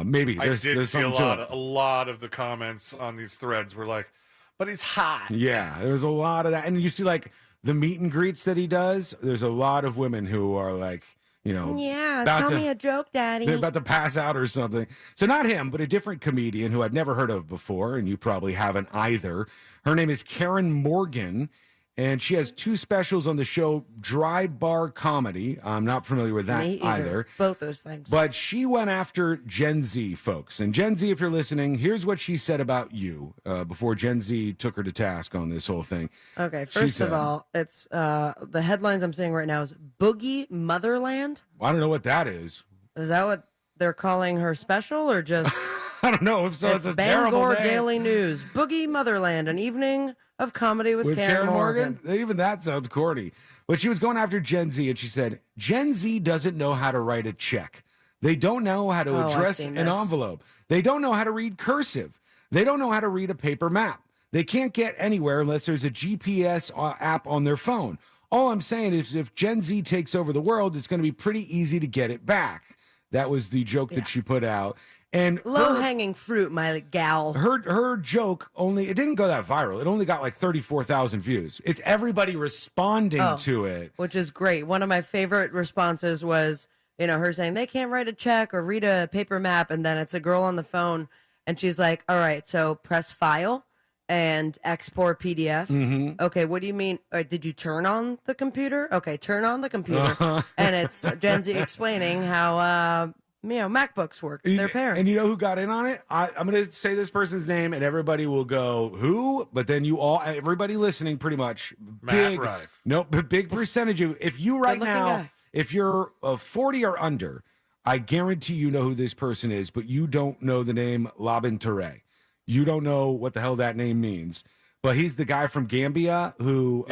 Maybe. There's see something to it. a lot of the comments on these threads were like, but he's hot. Yeah, there's a lot of that. And you see, like, the meet and greets that he does, there's a lot of women who are like, yeah, about tell to- me a joke, Daddy. they're about to pass out or something. So not him, but a different comedian who I'd never heard of before, and you probably haven't either. Her name is Karen Morgan, and she has 2 specials on the show Dry Bar Comedy. I'm not familiar with that Me either. Both those things. But she went after Gen Z folks. And Gen Z, if you're listening, here's what she said about you before Gen Z took her to task on this whole thing. Okay, She first said- of all, it's the headlines I'm seeing right now is Boogie Motherland. I don't know what that is. Is that what they're calling her special, or just I don't know. If so, it's a terrible Bangor name. Daily News? Boogie Motherland, an evening of comedy with Karen Morgan. Even that sounds corny. But she was going after Gen Z, and she said, Gen Z doesn't know how to write a check. They don't know how to Oh, I've address seen an this. envelope. They don't know how to read cursive. They don't know how to read a paper map. They can't get anywhere unless there's a GPS app on their phone. All I'm saying is if Gen Z takes over the world, it's going to be pretty easy to get it back. That was the joke that she put out. And Low hanging fruit, my gal. her joke it didn't go that viral. It only got like 34,000 views. It's everybody responding to it. Which is great. One of my favorite responses was, her saying they can't write a check or read a paper map. And then it's a girl on the phone and she's like, all right, so press file and export PDF. Mm-hmm. Okay, what do you mean? Did you turn on the computer? Okay, turn on the computer. And it's Gen Z explaining how, MacBooks work to their parents. And you know who got in on it? I'm going to say this person's name, and everybody will go, who? But then everybody listening pretty much. Matt Rife. Big percentage of, if you right Good-looking now, guy. if you're 40 or under, I guarantee you know who this person is, but you don't know the name Labin Touré. You don't know what the hell that name means. But he's the guy from Gambia who,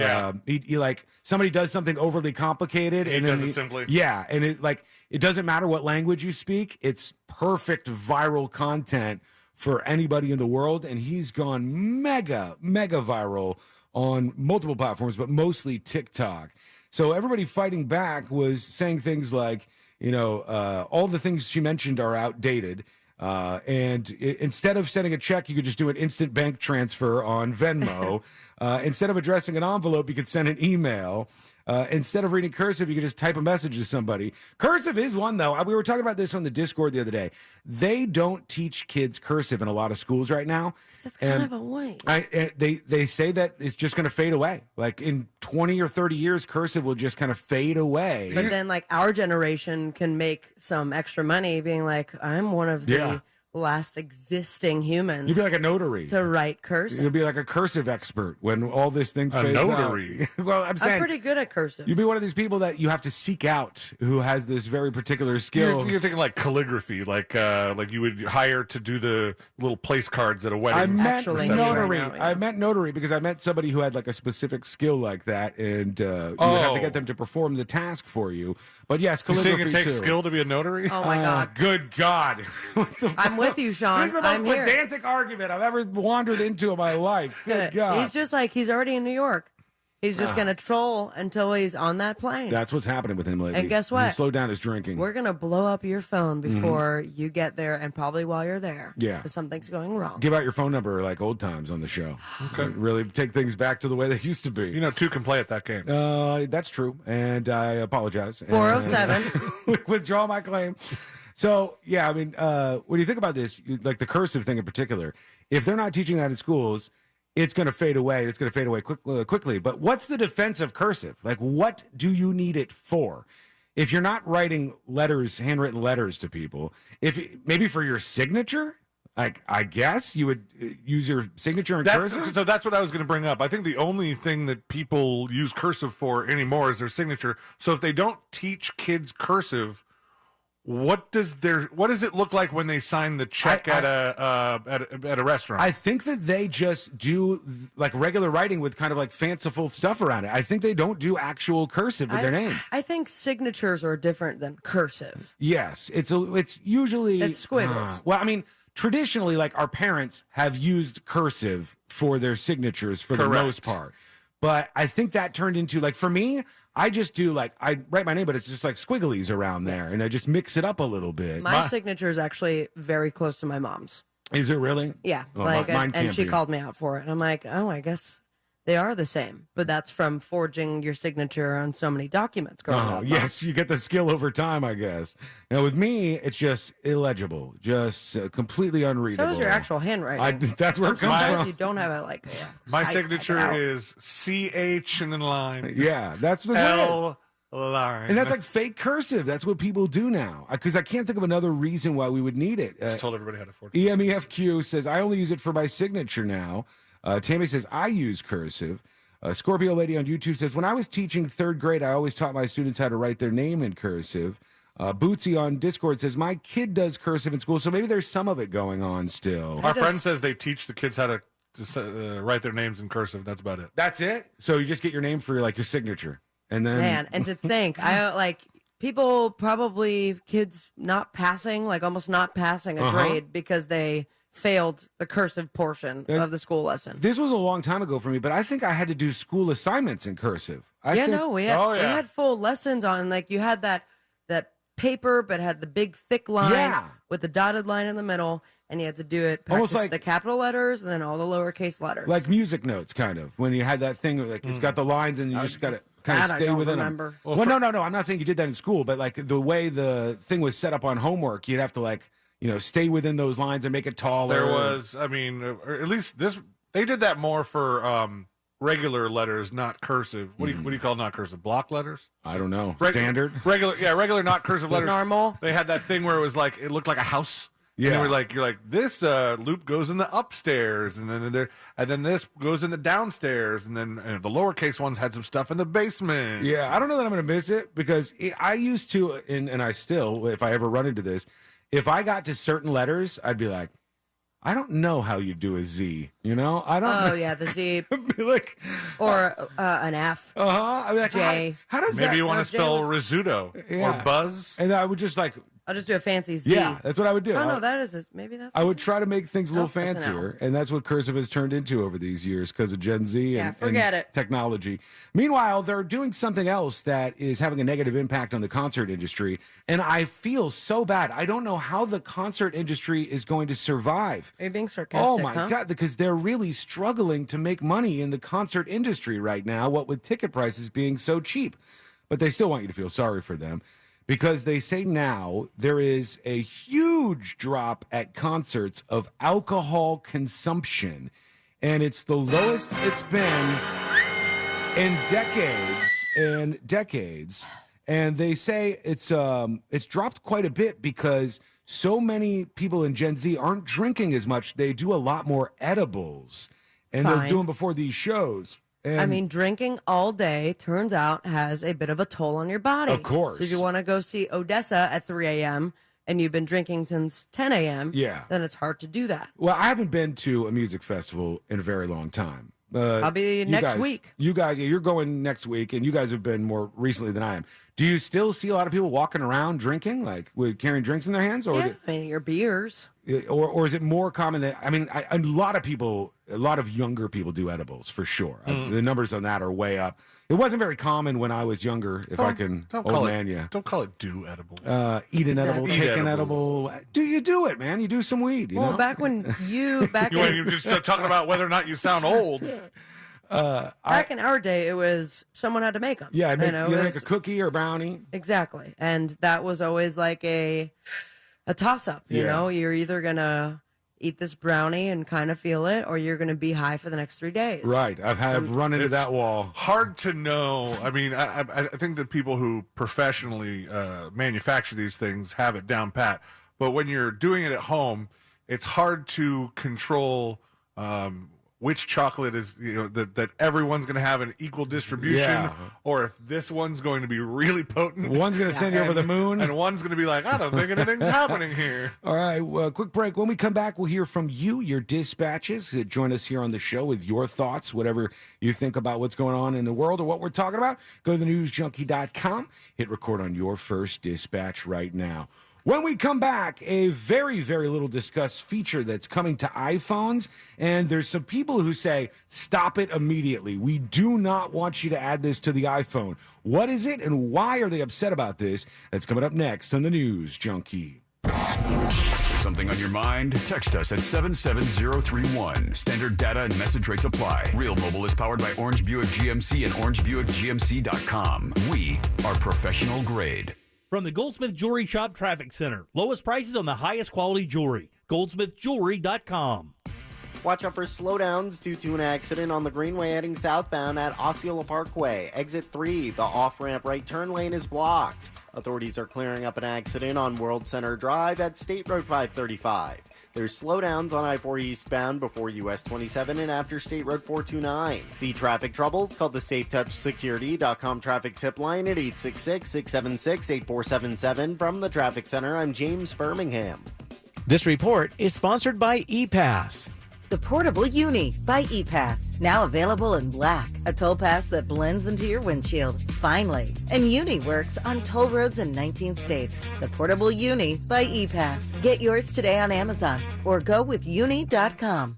he like, somebody does something overly complicated. He and does then it simply. Yeah, and it doesn't matter what language you speak. It's perfect viral content for anybody in the world. And he's gone mega, mega viral on multiple platforms, but mostly TikTok. So everybody fighting back was saying things like, all the things she mentioned are outdated. And instead of sending a check, you could just do an instant bank transfer on Venmo. Instead of addressing an envelope, you could send an email. Instead of reading cursive, you could just type a message to somebody. Cursive is one, though. We were talking about this on the Discord the other day. They don't teach kids cursive in a lot of schools right now. That's kind of a waste. They say that it's just going to fade away. Like in 20 or 30 years, cursive will just kind of fade away. But then, our generation can make some extra money being like, I'm one of the last existing humans. You'd be like a notary. To write cursive. You'd be like a cursive expert when all this thing fades out. notary. Well, I'm saying I'm pretty good at cursive. you'd be one of these people that you have to seek out who has this very particular skill. You're thinking like calligraphy, like you would hire to do the little place cards at a wedding. I meant reception. notary. Right now, yeah. I meant notary because I meant somebody who had like a specific skill like that, and you would have to get them to perform the task for you. But yes, You calligraphy saying it takes too. skill to be a notary? Oh my God. Good God! I'm with you, Sean. This is the most I'm here. pedantic argument I've ever wandered into in my life. Good God! He's just like, he's already in New York. He's just going to troll until he's on that plane. That's what's happening with him lately. And guess what? He slowed down his drinking. We're going to blow up your phone before you get there and probably while you're there. Yeah. Because something's going wrong. Give out your phone number like old times on the show. Okay. Really take things back to the way they used to be. Two can play at that game. That's true. And I apologize. 407. Withdraw my claim. So, yeah, I mean, when you think about this, like the cursive thing in particular, if they're not teaching that in schools, it's going to fade away. It's going to fade away quickly. But what's the defense of cursive? Like, what do you need it for? If you're not writing letters, handwritten letters to people, maybe for your signature, like I guess you would use your signature in cursive. So that's what I was going to bring up. I think the only thing that people use cursive for anymore is their signature. So if they don't teach kids cursive, what does it look like when they sign the check at a restaurant? I think that they just do like regular writing with kind of like fanciful stuff around it. I think they don't do actual cursive with their name. I think signatures are different than cursive. Yes, it's usually It's squiggles. Well, I mean, traditionally, like our parents have used cursive for their signatures for the Correct. most part, but I think that turned into like for me. I just do like I write my name, but it's just like squigglies around there, and I just mix it up a little bit. My signature is actually very close to my mom's. Is it really? Yeah, Oh, like mine and can't she be. called me out for it. And I'm like, oh, I guess they are the same, but that's from forging your signature on so many documents growing Oh, up. yes, you get the skill over time, I guess. Now, with me, it's just illegible, just completely unreadable. So is your actual handwriting. That's where it comes Sometimes from. you don't have it like My type it signature out. is CH and then line. Yeah, that's what L line. And that's like fake cursive. That's what people do now. Because I can't think of another reason why we would need it. Just told everybody how to forge. EMEFQ says, I only use it for my signature now. Tammy says, I use cursive. Scorpio Lady on YouTube says, when I was teaching third grade, I always taught my students how to write their name in cursive. Bootsy on Discord says, my kid does cursive in school, so maybe there's some of it going on still. Our friend says they teach the kids how to write their names in cursive. That's about it. That's it? So you just get your name for like your signature. And then Man, and to think, I like people probably kids not passing, like almost not passing a grade because they failed the cursive portion of the school lesson. This was a long time ago for me, but I think I had to do school assignments in cursive. We had full lessons on, like you had that paper, but had the big thick lines Yeah. with the dotted line in the middle, and you had to do it Almost practice like- the capital letters and then all the lowercase letters. Like music notes, kind of. When you had that thing, like it's got the lines, and you just got to kind of that I stay don't within remember. them. Well, no. I'm not saying you did that in school, but like the way the thing was set up on homework, you'd have to like stay within those lines and make it taller. There was, I mean, or at least they did that more for regular letters, not cursive. What do you call not cursive? Block letters? I don't know. Reg- Standard. Regular not cursive letters. Normal. They had that thing where it was like it looked like a house. Yeah. And you're like this loop goes in the upstairs, and then this goes in the downstairs, and then the lowercase ones had some stuff in the basement. Yeah, I don't know that I'm going to miss it because I used to, and I still, if I ever run into this, if I got to certain letters, I'd be like, I don't know how you do a Z. I don't. Oh yeah, the Z. Be like, or an F. I mean, like, J. How does Maybe that? you want No, to J spell was- risotto Yeah. or buzz. And I would just like, I'll just do a fancy Z. yeah, that's what I would do. Oh I- no, that is maybe that's. I would try to make things a little Oh, that's an fancier, and that's what cursive has turned into over these years because of Gen Z Yeah, and, forget and it. technology. Meanwhile, they're doing something else that is having a negative impact on the concert industry, and I feel so bad. I don't know how the concert industry is going to survive. Are you being sarcastic? Oh my huh? God, because they're really struggling to make money in the concert industry right now, what with ticket prices being so cheap. But they still want you to feel sorry for them because they say now there is a huge drop at concerts of alcohol consumption, and it's the lowest it's been in decades. And they say it's dropped quite a bit because so many people in Gen Z aren't drinking as much. They do a lot more edibles, and they're Fine. doing before these shows. And I mean, drinking all day turns out has a bit of a toll on your body. Of course. So if you want to go see Odessa at 3 a.m. and you've been drinking since 10 a.m., Yeah. then it's hard to do that. well, I haven't been to a music festival in a very long time. I'll be you next guys- week. You guys, you're going next week, and you guys have been more recently than I am. Do you still see a lot of people walking around drinking, like with carrying drinks in their hands, or Yeah, I mean, your beers. or is it more common that a lot of younger people do edibles for sure. The numbers on that are way up. It wasn't very common when I was younger. If I can, Don't old call man, it. yeah. Don't call it do edible. Eat an edible, Exactly. take Eat an edibles. edible. Do you do it, man? You do some weed. You Well, know? back when you You just start talking about whether or not you sound old. back in our day, it was someone had to make them. Yeah, it you make was- a cookie or a brownie. Exactly. And that was always like a toss up, you Yeah. know? You're either going to eat this brownie and kind of feel it, or you're going to be high for the next 3 days. Right. I've run into It's that wall. Hard to know. I mean, I think that people who professionally manufacture these things have it down pat. But when you're doing it at home, it's hard to control which chocolate is that everyone's going to have an equal distribution, Yeah. or if this one's going to be really potent. One's going to send you over the moon. and one's going to be like, I don't think anything's happening here. All right, well, quick break. When we come back, we'll hear from you, your dispatches. Join us here on the show with your thoughts, whatever you think about what's going on in the world or what we're talking about. Go to thenewsjunkie.com, hit record on your first dispatch right now. When we come back, a very, very little discussed feature that's coming to iPhones, and there's some people who say, stop it immediately. We do not want you to add this to the iPhone. What is it, and why are they upset about this? That's coming up next on the News Junkie. Something on your mind? Text us at 77031. Standard data and message rates apply. Real Mobile is powered by Orange Buick GMC and OrangeBuickGMC.com. We are professional grade. From the Goldsmith Jewelry Shop Traffic Center. Lowest prices on the highest quality jewelry. GoldsmithJewelry.com. Watch out for slowdowns due to an accident on the Greenway heading southbound at Osceola Parkway. Exit 3, the off-ramp right turn lane is blocked. Authorities are clearing up an accident on World Center Drive at State Road 535. There's slowdowns on I-4 eastbound before US 27 and after State Road 429. See traffic troubles? Call the SafeTouchSecurity.com traffic tip line at 866-676-8477. From the Traffic Center, I'm James Birmingham. This report is sponsored by ePass. The Portable Uni by ePass. Now available in black. A toll pass that blends into your windshield. Finally. And Uni works on toll roads in 19 states. The Portable Uni by ePass. Get yours today on Amazon or go with uni.com.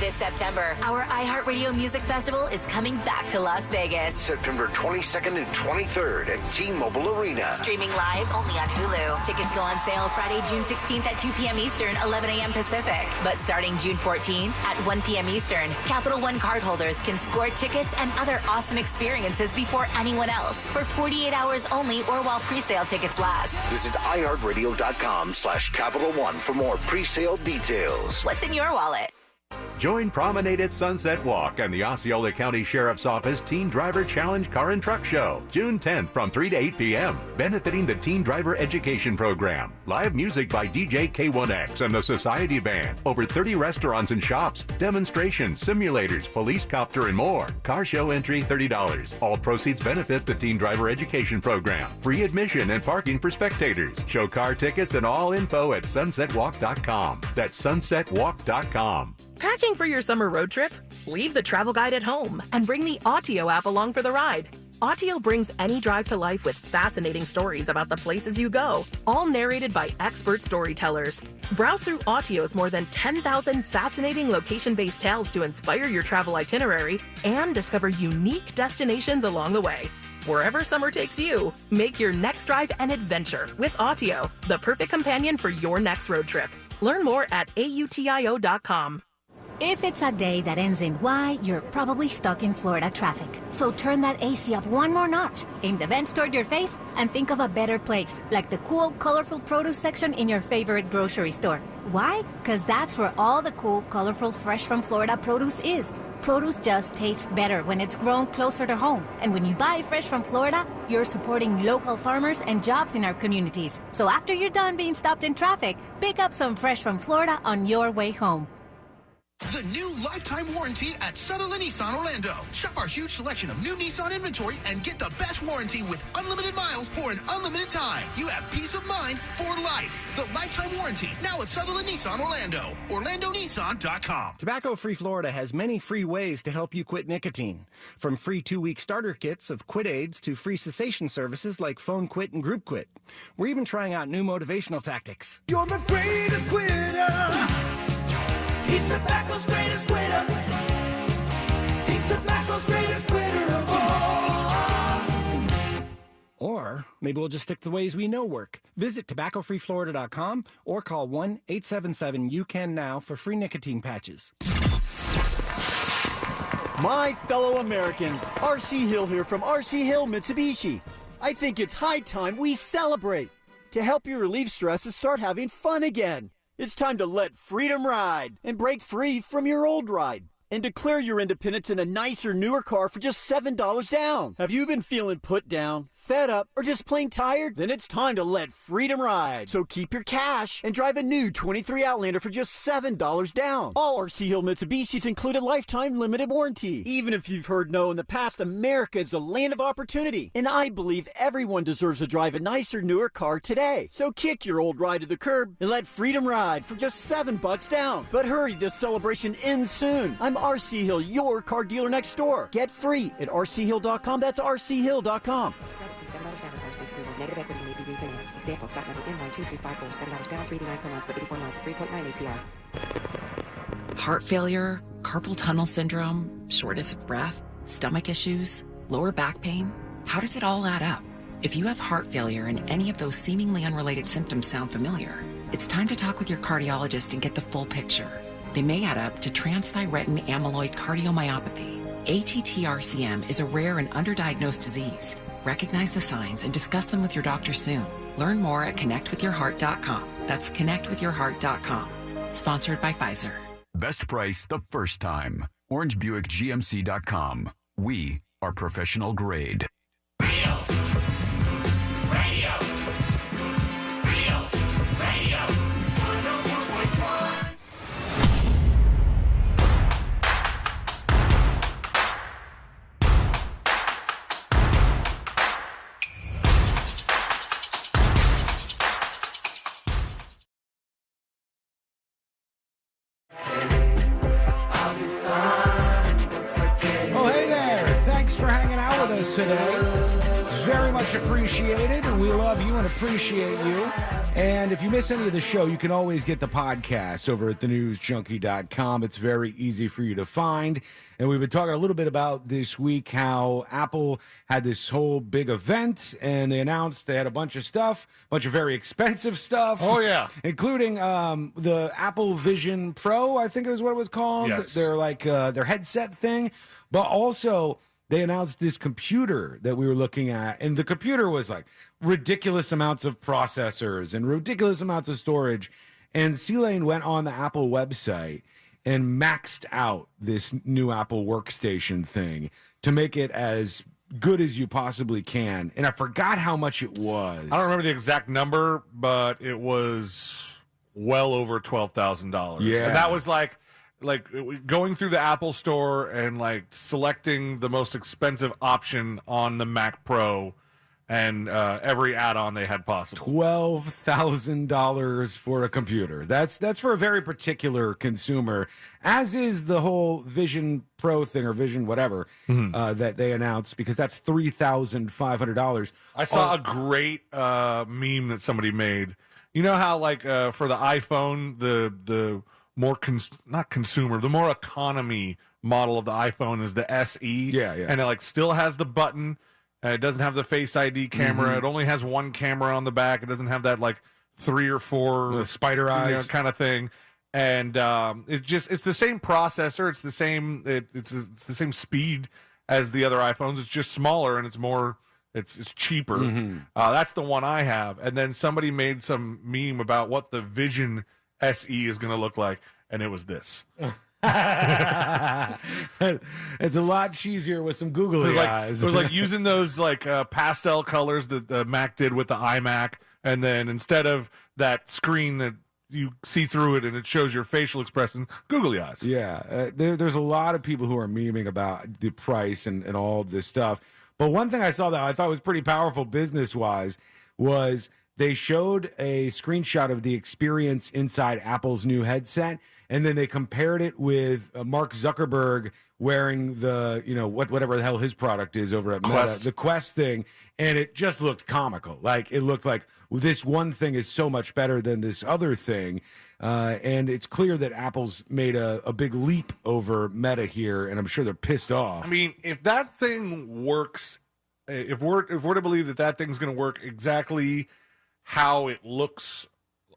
This September, our iHeartRadio Music Festival is coming back to Las Vegas. September 22nd and 23rd at T-Mobile Arena. Streaming live only on Hulu. Tickets go on sale Friday, June 16th at 2 p.m. Eastern, 11 a.m. Pacific. But starting June 14th at 1 p.m. Eastern, Capital One cardholders can score tickets and other awesome experiences before anyone else for 48 hours only or while pre-sale tickets last. Visit iHeartRadio.com/Capital One for more pre-sale details. What's in your wallet? Join Promenade at Sunset Walk and the Osceola County Sheriff's Office Teen Driver Challenge Car and Truck Show, June 10th from 3 to 8 p.m., benefiting the Teen Driver Education Program. Live music by DJ K1X and the Society Band. Over 30 restaurants and shops, demonstrations, simulators, police copter, and more. Car show entry $30. All proceeds benefit the Teen Driver Education Program. Free admission and parking for spectators. Show car tickets and all info at sunsetwalk.com. That's sunsetwalk.com. Packing for your summer road trip? Leave the travel guide at home and bring the Autio app along for the ride. Autio brings any drive to life with fascinating stories about the places you go, all narrated by expert storytellers. Browse through Autio's more than 10,000 fascinating location-based tales to inspire your travel itinerary and discover unique destinations along the way. Wherever summer takes you, make your next drive an adventure with Autio, the perfect companion for your next road trip. Learn more at autio.com. If it's a day that ends in Y, you're probably stuck in Florida traffic. So turn that AC up one more notch, aim the vents toward your face, and think of a better place, like the cool, colorful produce section in your favorite grocery store. Why? Because that's where all the cool, colorful, fresh from Florida produce is. Produce just tastes better when it's grown closer to home. And when you buy fresh from Florida, you're supporting local farmers and jobs in our communities. So after you're done being stopped in traffic, pick up some fresh from Florida on your way home. The new lifetime warranty at Sutherland Nissan Orlando. Shop our huge selection of new Nissan inventory and get the best warranty with unlimited miles for an unlimited time. You have peace of mind for life. The lifetime warranty now at Sutherland Nissan Orlando. OrlandoNissan.com. Tobacco-Free Florida has many free ways to help you quit nicotine. From free 2-week starter kits of quit aids to free cessation services like Phone Quit and Group Quit. We're even trying out new motivational tactics. You're the greatest quitter. He's tobacco's greatest quitter. He's tobacco's greatest quitter of all. Or maybe we'll just stick to the ways we know work. Visit tobaccofreeflorida.com or call 1-877-YOU-CAN-NOW for free nicotine patches. My fellow Americans, R.C. Hill here from R.C. Hill Mitsubishi. I think it's high time we celebrate. To help you relieve stress and start having fun again. It's time to let freedom ride and break free from your old ride and declare your independence in a nicer, newer car for just $7 down. Have you been feeling put down, fed up, or just plain tired? Then it's time to let freedom ride. So keep your cash and drive a new 23 Outlander for just $7 down. All R.C. Hill Mitsubishis include a lifetime limited warranty. Even if you've heard no in the past, America is the land of opportunity. And I believe everyone deserves to drive a nicer, newer car today. So kick your old ride to the curb and let freedom ride for just $7 down. But hurry, this celebration ends soon. I'm R.C. Hill, your car dealer next door. Get free at rchill.com. That's rchill.com. $7 down on cars negative equity may be refinanced. Example, stock number N12354, $7 down, $3.99 per month for 84 months, 3.9 APR. Heart failure, carpal tunnel syndrome, shortness of breath, stomach issues, lower back pain. How does it all add up? If you have heart failure and any of those seemingly unrelated symptoms sound familiar, it's time to talk with your cardiologist and get the full picture. They may add up to transthyretin amyloid cardiomyopathy. ATTR-CM is a rare and underdiagnosed disease. Recognize the signs and discuss them with your doctor soon. Learn more at connectwithyourheart.com. That's connectwithyourheart.com. Sponsored by Pfizer. Best price the first time. OrangeBuickGMC.com. We are professional grade. Today. Very much appreciated. We love you and appreciate you. And if you miss any of the show, you can always get the podcast over at thenewsjunkie.com. It's very easy for you to find. And we've been talking a little bit about this week how Apple had this whole big event, and they announced they had a bunch of stuff, a bunch of very expensive stuff. Oh, yeah. Including the Apple Vision Pro, I think is what it was called. Yes. They're like their headset thing. But also, they announced this computer that we were looking at, and the computer was like ridiculous amounts of processors and ridiculous amounts of storage. And C-Lane went on the Apple website and maxed out this new Apple workstation thing to make it as good as you possibly can. And I forgot how much it was. I don't remember the exact number, but it was well over $12,000. Yeah. And that was like going through the Apple store and like selecting the most expensive option on the Mac Pro and every add-on they had possible. $12,000 for a computer. That's for a very particular consumer, as is the whole Vision Pro thing or Vision whatever that they announced, because that's $3,500. I saw a great meme that somebody made. You know how like for the iPhone, the more the more economy model of the iPhone is the SE. Yeah. And it like still has the button. It doesn't have the Face ID camera. It only has one camera on the back. It doesn't have that like 3 or 4 spider eyes kind of thing. And it's the same processor. It's the same. It's the same speed as the other iPhones. It's just smaller and it's more. It's cheaper. That's the one I have. And then somebody made some meme about what the Vision SE is going to look like, and it was this. It's a lot cheesier with some googly eyes. It was like using those like pastel colors that the Mac did with the iMac, and then instead of that screen that you see through it and it shows your facial expression, googly eyes. Yeah, there's a lot of people who are memeing about the price and all this stuff. But one thing I saw that I thought was pretty powerful business-wise was they showed a screenshot of the experience inside Apple's new headset, and then they compared it with Mark Zuckerberg wearing the, whatever the hell his product is over at Meta, the Quest thing, and it just looked comical. Like, it looked like this one thing is so much better than this other thing, and it's clear that Apple's made a big leap over Meta here, and I'm sure they're pissed off. I mean, if that thing works, if we're to believe that thing's going to work exactly how it looks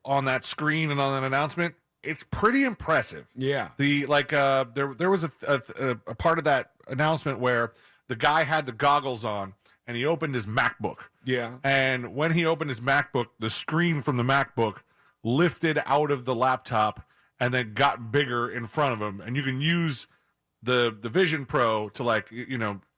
on that screen and on that announcement, it's pretty impressive. Yeah. There was a part of that announcement where the guy had the goggles on and he opened his MacBook. Yeah. And when he opened his MacBook, the screen from the MacBook lifted out of the laptop and then got bigger in front of him. And you can use the Vision Pro to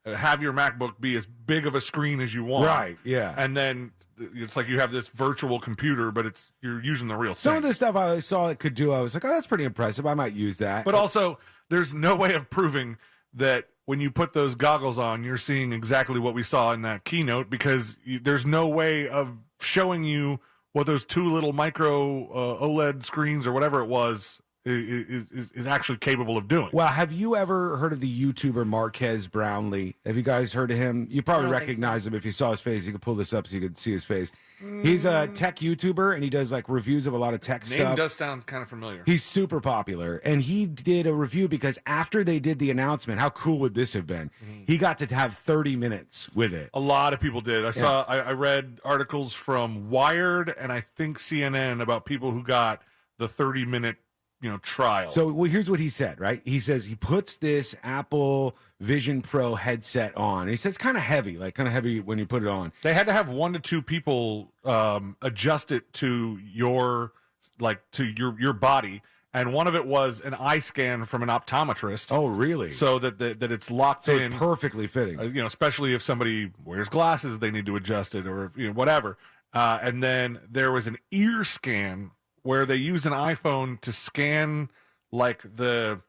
have your MacBook be as big of a screen as you want. Right, yeah. And then it's like you have this virtual computer, but you're using the real thing. Some of the stuff I saw it could do, I was like, oh, that's pretty impressive. I might use that. But also, there's no way of proving that when you put those goggles on, you're seeing exactly what we saw in that keynote, because there's no way of showing you what those 2 little micro OLED screens or whatever it was is actually capable of doing. Well, have you ever heard of the YouTuber Marquez Brownlee? Have you guys heard of him? You probably recognize him if you saw his face. You could pull this up so you could see his face. He's a tech YouTuber, and he does like reviews of a lot of tech stuff. Name does sound kind of familiar. He's super popular, and he did a review because after they did the announcement, how cool would this have been? He got to have 30 minutes with it. A lot of people did. I read articles from Wired and I think CNN about people who got the 30-minute trial. So here's what he said, right? He says he puts this Apple Vision Pro headset on. And he says it's kind of heavy when you put it on. They had to have 1 to 2 people adjust it to your body. And one of it was an eye scan from an optometrist. Oh, really? So that it's locked in. So it's perfectly fitting. Especially if somebody wears glasses, they need to adjust it, or whatever. And then there was an ear scan where they use an iPhone to scan like the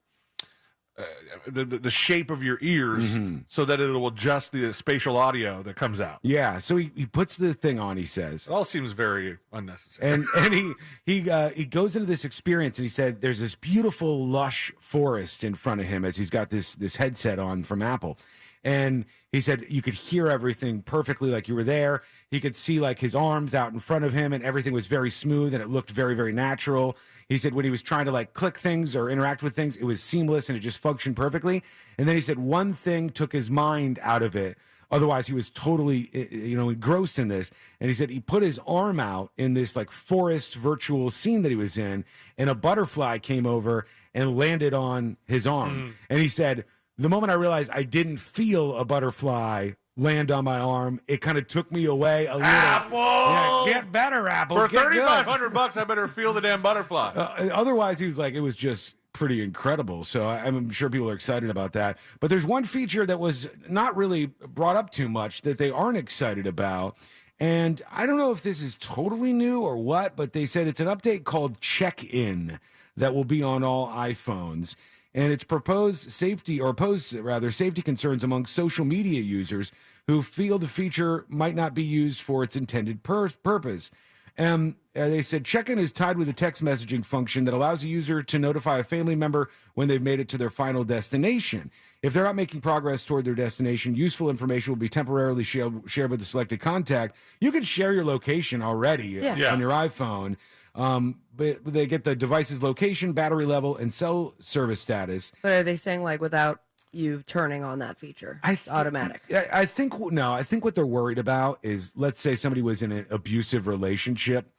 shape of your ears so that it will adjust the spatial audio that comes out. Yeah, so he puts the thing on, he says. It all seems very unnecessary. And he goes into this experience, and he said there's this beautiful lush forest in front of him as he's got this headset on from Apple. And he said you could hear everything perfectly like you were there. He could see like his arms out in front of him, and everything was very smooth and it looked very, very natural. He said when he was trying to like click things or interact with things, it was seamless and it just functioned perfectly. And then he said one thing took his mind out of it. Otherwise, he was totally, engrossed in this. And he said he put his arm out in this like forest virtual scene that he was in, and a butterfly came over and landed on his arm. And he said, the moment I realized I didn't feel a butterfly land on my arm, it kind of took me away a little. Apple! Yeah, get better, Apple. For Get good. $3,500, I better feel the damn butterfly. Otherwise, he was like, it was just pretty incredible. So I'm sure people are excited about that. But there's one feature that was not really brought up too much that they aren't excited about. And I don't know if this is totally new or what, but they said it's an update called Check-In that will be on all iPhones. And it's posed safety concerns among social media users who feel the feature might not be used for its intended purpose. They said Check-In is tied with a text messaging function that allows a user to notify a family member when they've made it to their final destination. If they're not making progress toward their destination, useful information will be temporarily shared with the selected contact. You can share your location already on your iPhone, but they get the device's location, battery level, and cell service status. But are they saying like without you turning on that feature? It's automatic. I think what they're worried about is, let's say somebody was in an abusive relationship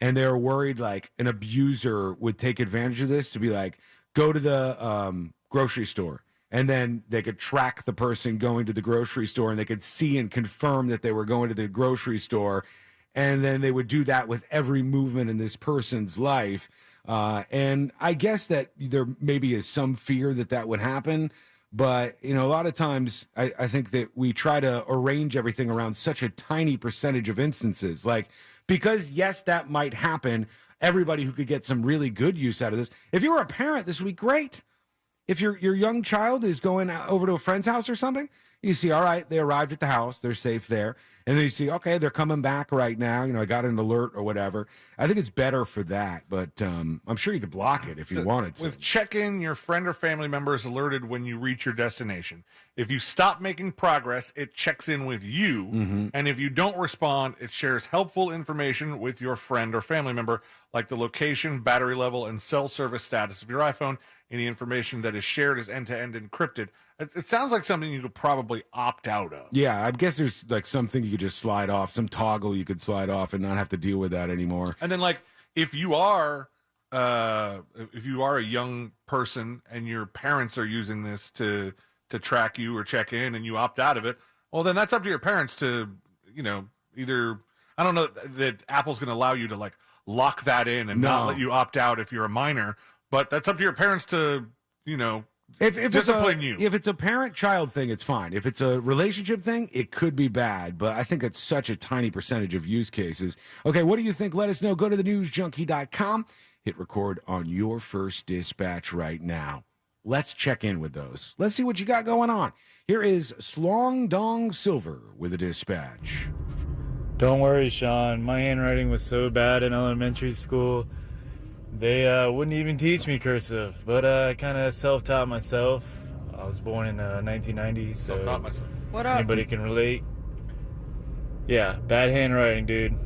and they're worried like an abuser would take advantage of this to be like, go to the grocery store. And then they could track the person going to the grocery store, and they could see and confirm that they were going to the grocery store. And then they would do that with every movement in this person's life. And I guess that there maybe is some fear that would happen. But, a lot of times I think that we try to arrange everything around such a tiny percentage of instances. Like, because, yes, that might happen, everybody who could get some really good use out of this. If you were a parent, this would be great. If your young child is going over to a friend's house or something, you see, all right, they arrived at the house, they're safe there. And then you see, okay, they're coming back right now. I got an alert or whatever. I think it's better for that, but I'm sure you could block it if you wanted to. With Check-In, your friend or family member is alerted when you reach your destination. If you stop making progress, it checks in with you. And if you don't respond, it shares helpful information with your friend or family member, like the location, battery level, and cell service status of your iPhone. Any information that is shared is end-to-end encrypted. It sounds like something you could probably opt out of. Yeah, I guess there's like something you could just slide off, some toggle you could slide off and not have to deal with that anymore. And then, like, if you are a young person and your parents are using this to track you or check in, and you opt out of it, well, then that's up to your parents to, either, I don't know that Apple's going to allow you to like lock that in and not let you opt out if you're a minor. But that's up to your parents to, if discipline you. If it's a parent-child thing, it's fine. If it's a relationship thing, it could be bad. But I think it's such a tiny percentage of use cases. Okay, what do you think? Let us know. Go to thenewsjunkie.com. Hit record on your first dispatch right now. Let's check in with those. Let's see what you got going on. Here is Slong Dong Silver with a dispatch. Don't worry, Sean. My handwriting was so bad in elementary school. They wouldn't even teach me cursive, but I kind of self-taught myself. I was born in 1990, so Self-taught myself. What up? Anybody can relate. Yeah, bad handwriting, dude.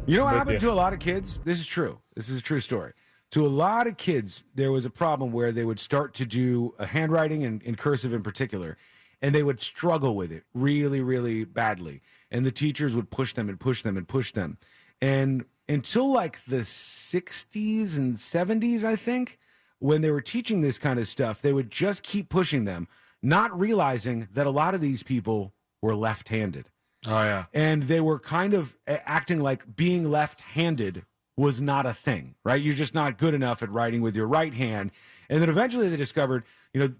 You know what happened to a lot of kids? This is true. This is a true story. To a lot of kids, there was a problem where they would start to do a handwriting and in cursive in particular, and they would struggle with it really, really badly. And the teachers would push them and push them and push them. And until like the 60s and 70s, I think, when they were teaching this kind of stuff, they would just keep pushing them, not realizing that a lot of these people were left-handed. Oh, yeah. And they were kind of acting like being left-handed was not a thing, right? You're just not good enough at writing with your right hand. And then eventually they discovered,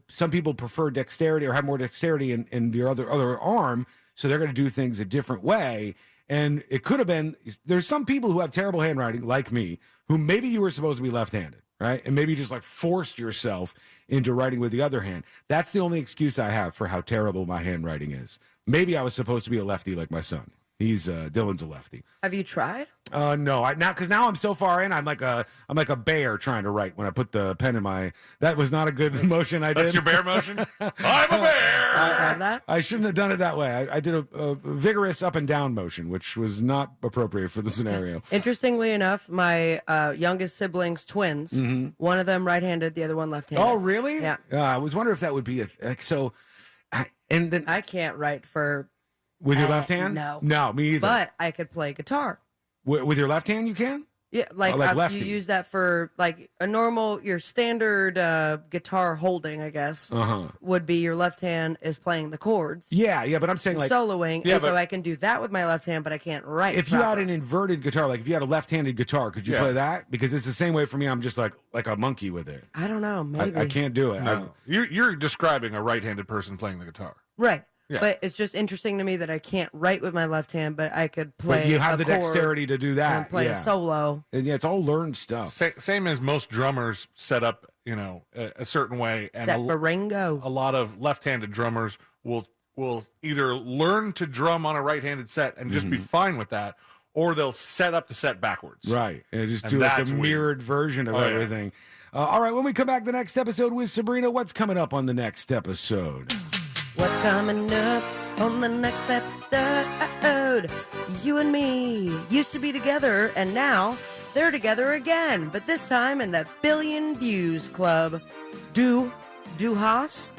some people prefer dexterity or have more dexterity in their other arm, so they're going to do things a different way. And it could have been, there's some people who have terrible handwriting, like me, who maybe you were supposed to be left-handed, right? And maybe you just like forced yourself into writing with the other hand. That's the only excuse I have for how terrible my handwriting is. Maybe I was supposed to be a lefty like my son. He's Dylan's a lefty. Have you tried? No, because now I'm so far in. I'm like a bear trying to write when I put the pen in my. That was not a good motion. I did. That's your bear motion. I'm a bear. I shouldn't have done it that way. I did a vigorous up and down motion, which was not appropriate for the scenario. Interestingly enough, my youngest siblings, twins, one of them right-handed, the other one left-handed. Oh, really? Yeah. I was wondering if that would be and then I can't write for. With your left hand? No, me either. But I could play guitar. With your left hand, you can. Yeah, like lefty. you use that for like a normal, your standard guitar holding, I guess, would be your left hand is playing the chords. Yeah, but I'm saying like soloing, and so I can do that with my left hand, but I can't write. If you had an inverted guitar, like if you had a left-handed guitar, could you play that? Because it's the same way for me. I'm just like a monkey with it. I don't know. Maybe I can't do it. No. You're describing a right-handed person playing the guitar. Right. Yeah. But it's just interesting to me that I can't write with my left hand, but I could play. But you have a the chord dexterity to do that. and play a solo. And it's all learned stuff. Same as most drummers set up, a certain way. And Except for Ringo. A lot of left-handed drummers will either learn to drum on a right-handed set and just be fine with that, or they'll set up the set backwards. Right. And just do like the mirrored version of everything. All right, when we come back the next episode with Sabrina, what's coming up on the next episode? What's coming up on the next episode? You and me used to be together, and now they're together again, but this time in the Billion Views Club. Du hast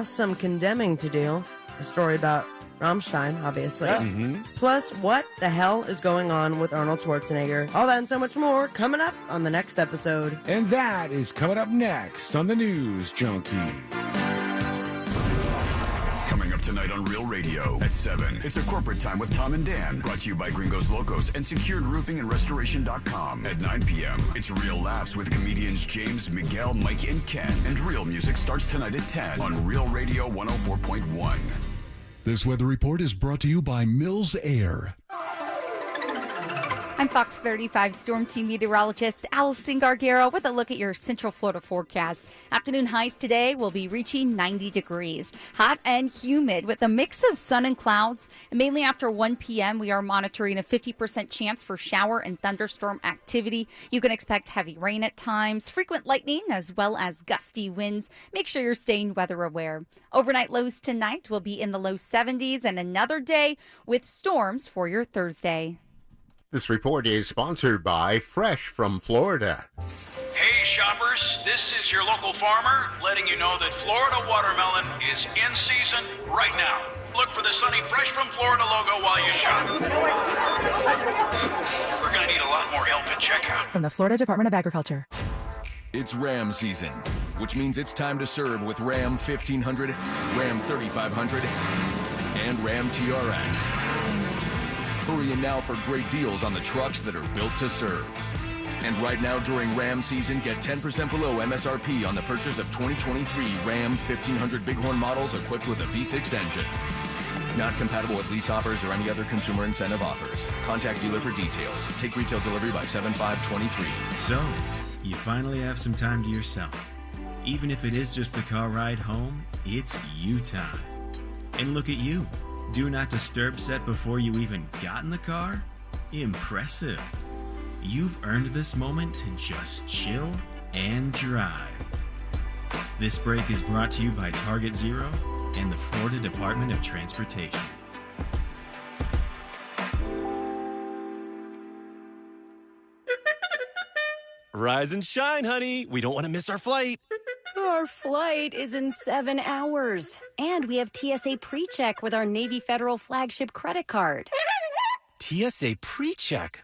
some condemning to do. A story about Rammstein, obviously. Yeah. Plus, what the hell is going on with Arnold Schwarzenegger? All that and so much more coming up on the next episode. And that is coming up next on the News Junkie. Coming up tonight on Real Radio at 7. It's a corporate time with Tom and Dan. Brought to you by Gringos Locos and SecuredRoofingAndRestoration.com. At 9 p.m., it's Real Laughs with comedians James, Miguel, Mike, and Ken. And Real Music starts tonight at 10 on Real Radio 104.1. This weather report is brought to you by Mills Air. I'm Fox 35 Storm Team meteorologist Allison Gargaro with a look at your Central Florida forecast. Afternoon highs today will be reaching 90 degrees. Hot and humid with a mix of sun and clouds. And mainly after 1 p.m., we are monitoring a 50% chance for shower and thunderstorm activity. You can expect heavy rain at times, frequent lightning, as well as gusty winds. Make sure you're staying weather aware. Overnight lows tonight will be in the low 70s and another day with storms for your Thursday. This report is sponsored by Fresh from Florida. Hey shoppers, this is your local farmer letting you know that Florida watermelon is in season right now. Look for the sunny Fresh from Florida logo while you shop. We're going to need a lot more help at checkout. From the Florida Department of Agriculture. It's Ram season, which means it's time to serve with Ram 1500, Ram 3500, and Ram TRX. Hurry in now for great deals on the trucks that are built to serve. And right now during Ram season, get 10% below MSRP on the purchase of 2023 Ram 1500 Bighorn models equipped with a V6 engine. Not compatible with lease offers or any other consumer incentive offers. Contact dealer for details. Take retail delivery by 7/5/23. So, you finally have some time to yourself. Even if it is just the car ride home, it's you time. And look at you. Do not disturb set before you even got in the car? Impressive. You've earned this moment to just chill and drive. This break is brought to you by Target Zero and the Florida Department of Transportation. Rise and shine, honey. We don't want to miss our flight. Our flight is in 7 hours. And we have TSA PreCheck with our Navy Federal flagship credit card. TSA PreCheck?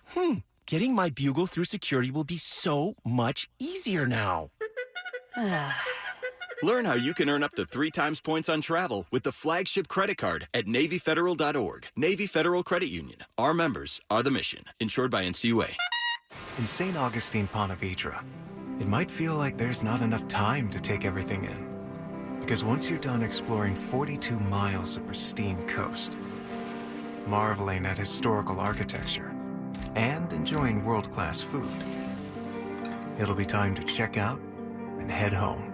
Getting my bugle through security will be so much easier now. Learn how you can earn up to 3 times points on travel with the flagship credit card at NavyFederal.org. Navy Federal Credit Union. Our members are the mission. Insured by NCUA. In St. Augustine, Ponte Vedra, it might feel like there's not enough time to take everything in. Because once you're done exploring 42 miles of pristine coast, marveling at historical architecture, and enjoying world-class food, it'll be time to check out and head home.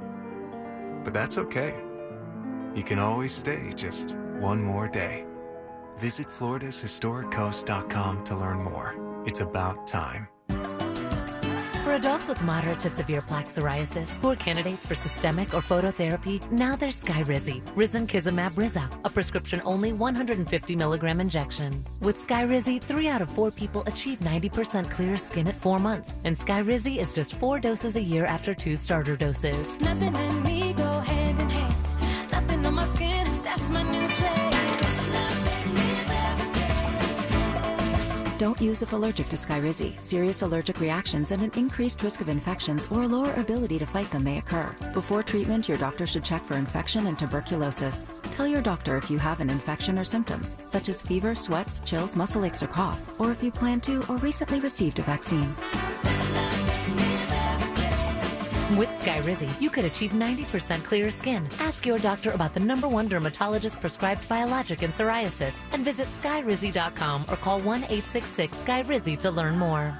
But that's okay. You can always stay just one more day. Visit FloridasHistoricCoast.com to learn more. It's about time. For adults with moderate to severe plaque psoriasis who are candidates for systemic or phototherapy, now there's Skyrizi, Risankizumab Riza, a prescription-only 150 milligram injection. With Skyrizi, 3 out of 4 people achieve 90% clear skin at 4 months, and Skyrizi is just 4 doses a year after 2 starter doses. Nothing in me go hand in hand. Nothing on my skin, that's my new place. Don't use if allergic to Skyrizi. Serious allergic reactions and an increased risk of infections or a lower ability to fight them may occur. Before treatment, your doctor should check for infection and tuberculosis. Tell your doctor if you have an infection or symptoms, such as fever, sweats, chills, muscle aches, or cough, or if you plan to or recently received a vaccine. With Skyrizi, you could achieve 90% clearer skin. Ask your doctor about the #1 dermatologist prescribed biologic in psoriasis and visit Skyrizi.com or call 1-866-SKYRIZI to learn more.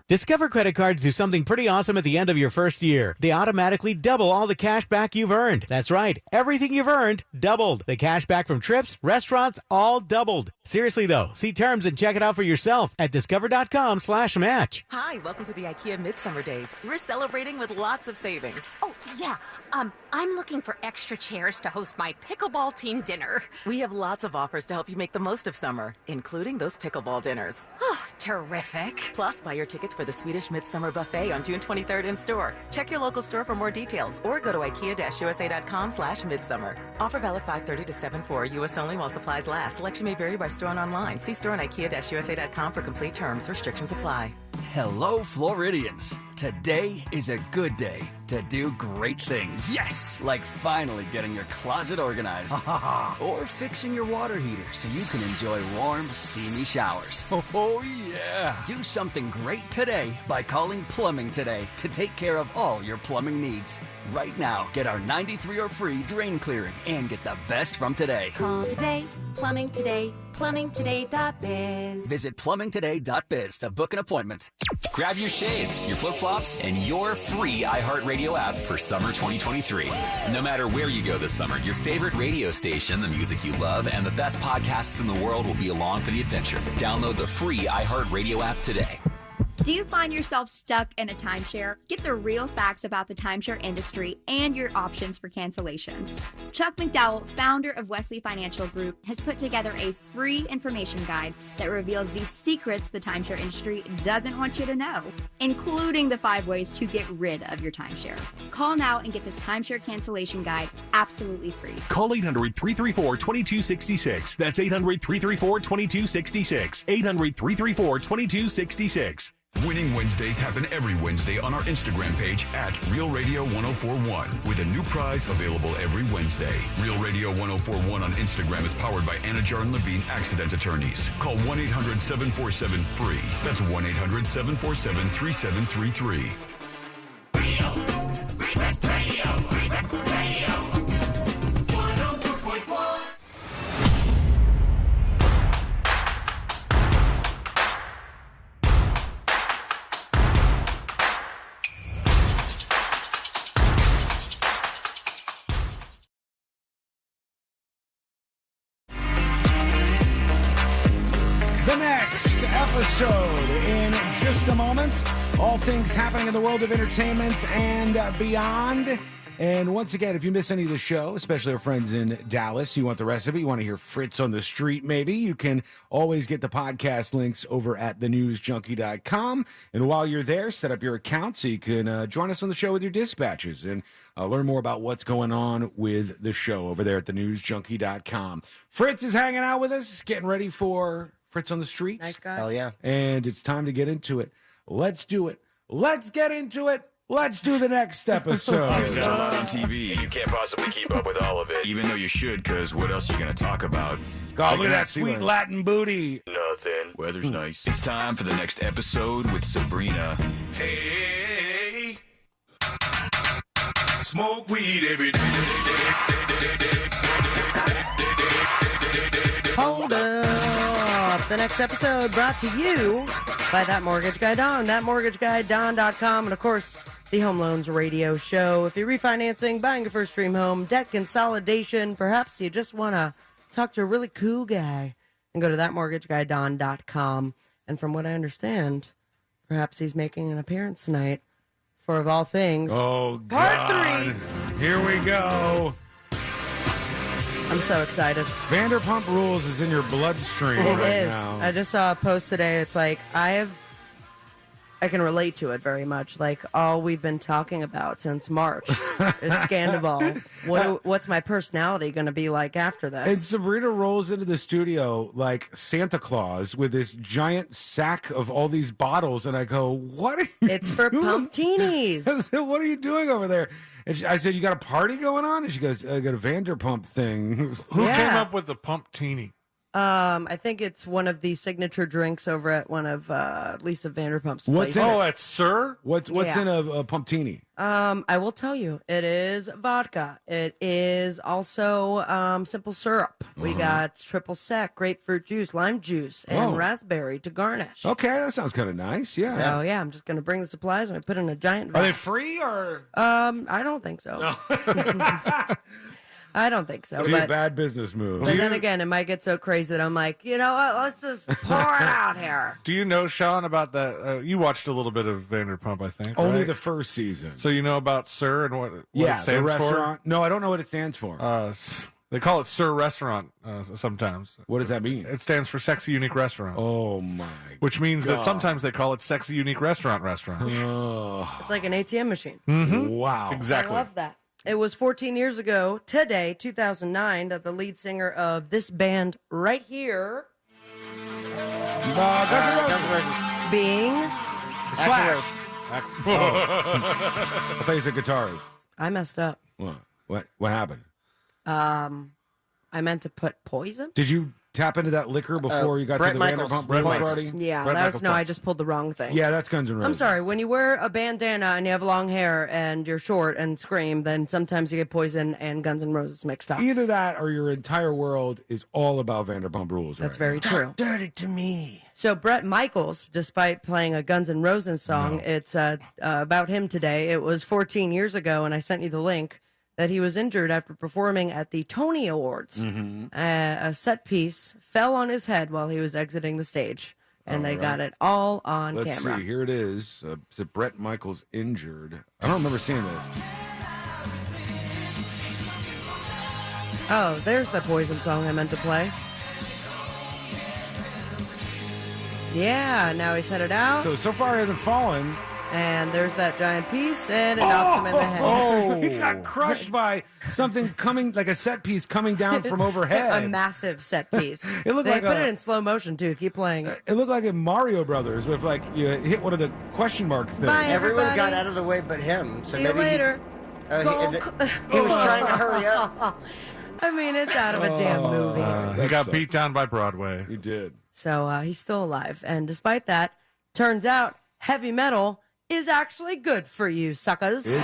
Discover credit cards do something pretty awesome at the end of your first year. They automatically double all the cash back you've earned. That's right. Everything you've earned, doubled. The cash back from trips, restaurants, all doubled. Seriously though, see terms and check it out for yourself at discover.com/match. Hi, welcome to the IKEA Midsummer Days. We're celebrating with lots of savings. Oh, yeah. I'm looking for extra chairs to host my pickleball team dinner. We have lots of offers to help you make the most of summer, including those pickleball dinners. Oh, terrific. Plus, buy your tickets for the Swedish Midsummer Buffet on June 23rd in store. Check your local store for more details or go to ikea-usa.com/midsummer. Offer valid 5/30 to 7/4, U.S. only while supplies last. Selection may vary by store and online. See store on ikea-usa.com for complete terms. Restrictions apply. Hello, Floridians. Today is a good day to do great things. Yes, like finally getting your closet organized. Or fixing your water heater so you can enjoy warm, steamy showers. Oh, yeah. Do something great today by calling Plumbing Today to take care of all your plumbing needs. Right now, get our 93 or free drain clearing and get the best from today. Call today, Plumbing Today, plumbingtoday.biz. Visit plumbingtoday.biz to book an appointment. Grab your shades, your flip-flops, and your free iHeartRadio app for summer 2023. No matter where you go this summer, your favorite radio station, the music you love, and the best podcasts in the world will be along for the adventure. Download the free iHeartRadio app today. Do you find yourself stuck in a timeshare? Get the real facts about the timeshare industry and your options for cancellation. Chuck McDowell, founder of Wesley Financial Group, has put together a free information guide that reveals the secrets the timeshare industry doesn't want you to know, including the 5 ways to get rid of your timeshare. Call now and get this timeshare cancellation guide absolutely free. Call 800-334-2266. That's 800-334-2266. 800-334-2266. Winning Wednesdays happen every Wednesday on our Instagram page at Real Radio 1041 with a new prize available every Wednesday. Real Radio 1041 on Instagram is powered by Anajar and Levine Accident Attorneys. Call 1-800-747-FREE. That's 1-800-747-3733. Episode in just a moment. All things happening in the world of entertainment and beyond. And once again, if you miss any of the show, especially our friends in Dallas, you want the rest of it, you want to hear Fritz on the Street maybe, you can always get the podcast links over at thenewsjunkie.com. And while you're there, set up your account so you can join us on the show with your dispatches and learn more about what's going on with the show over there at thenewsjunkie.com. Fritz is hanging out with us, getting ready for Fritz on the Streets. Nice guy. Hell yeah. And it's time to get into it. Let's do it. Let's get into it. Let's do the next episode. There's a lot on TV, and you can't possibly keep up with all of it. Even though you should, because what else are you going to talk about? God, look at that sweet Latin booty. Nothing. Weather's nice. It's time for the next episode with Sabrina. Hey, smoke weed every day. Hold up. The next episode brought to you by That Mortgage Guy Don, thatmortgageguyDon.com, and of course, the Home Loans Radio Show. If you're refinancing, buying a first dream home, debt consolidation, perhaps you just want to talk to a really cool guy and go to thatmortgageguydon.com. And from what I understand, perhaps he's making an appearance tonight for, of all things, Oh, Part God. 3. Here we go. I'm so excited. Vanderpump Rules is in your bloodstream It right is. now. I just saw a post today. It's like I can relate to it very much. Like all we've been talking about since March is Scandival. What's my personality going to be like after this? And Sabrina rolls into the studio like Santa Claus with this giant sack of all these bottles, and I go, "What are you It's for doing?" pumptinis. I said, "What are you doing over there?" And I said, "You got a party going on?" And she goes, "I got a Vanderpump thing." Who Yeah. came up with the pumptini? I think it's one of the signature drinks over at one of Lisa Vanderpump's What's places. in it? That's Sir? What's Yeah. in a pumptini? I will tell you, it is vodka. It is also simple syrup. We got triple sec, grapefruit juice, lime juice, and Oh. raspberry to garnish. Okay, that sounds kind of nice. Yeah. So yeah, I'm just gonna bring the supplies and I put in a giant vat. Are they free or? I don't think so. I don't think so. Do a But, bad business move. but then again, it might get so crazy that I'm like, you know what? Let's just pour it out here. Do you know, Sean, about that? You watched a little bit of Vanderpump, I think. Only right? the first season. So you know about Sir and what Yeah, it the stands restaurant. No, I don't know what it stands for. for? They call it Sir Restaurant sometimes. What does that mean? It stands for Sexy Unique Restaurant. Oh, my Which means God. that sometimes they call it Sexy Unique Restaurant. Oh. It's like an ATM machine. Wow. Exactly. I love that. It was 14 years ago today, 2009, that the lead singer of this band right here, being Slash. I thought you said guitarist. I messed up. What happened? I meant to put poison. Did you tap into that liquor before you got Bret to the Michaels Vanderpump points. Rules party? Yeah, that was, no, I just pulled the wrong thing. Yeah, that's Guns N' Roses. I'm sorry. When you wear a bandana and you have long hair and you're short and scream, then sometimes you get Poison and Guns N' Roses mixed up. Either that or your entire world is all about Vanderpump Rules. That's very true. Dirty to me. So Bret Michaels, despite playing a Guns N' Roses song, it's about him today. It was 14 years ago, and I sent you the link, that he was injured after performing at the Tony Awards. A set piece fell on his head while he was exiting the stage, and they got it all on Let's camera. see. Here it is. Is it Bret Michaels injured? I don't remember seeing this. Oh, there's the Poison song I meant to play. Yeah, now he's headed out. So far he hasn't fallen. And there's that giant piece, and it knocks him in the head. Oh, he got crushed by something coming, like a set piece coming down from overhead. A massive set piece. It looked they like put a- it in slow motion, too. Keep playing it. It looked like in Mario Brothers with like you hit one of the question mark things. Bye, Everyone got everybody. out of the way but him. So See you maybe later. he was trying to hurry up. I mean, it's out of a damn movie. He got beat down by Broadway. He did. So he's still alive. And despite that, turns out heavy metal is actually good for you, suckers. Is it?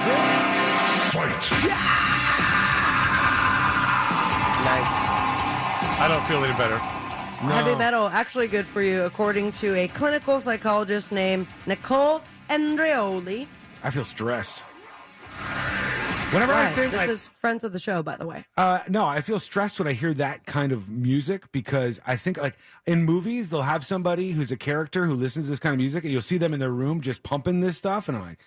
I don't feel any better. Heavy metal actually good for you, according to a clinical psychologist named Nicole Andreoli. I feel stressed. Whenever I Right. think This like, is friends of the show, by the way. no, I feel stressed when I hear that kind of music because I think like in movies they'll have somebody who's a character who listens to this kind of music and you'll see them in their room just pumping this stuff and I'm like,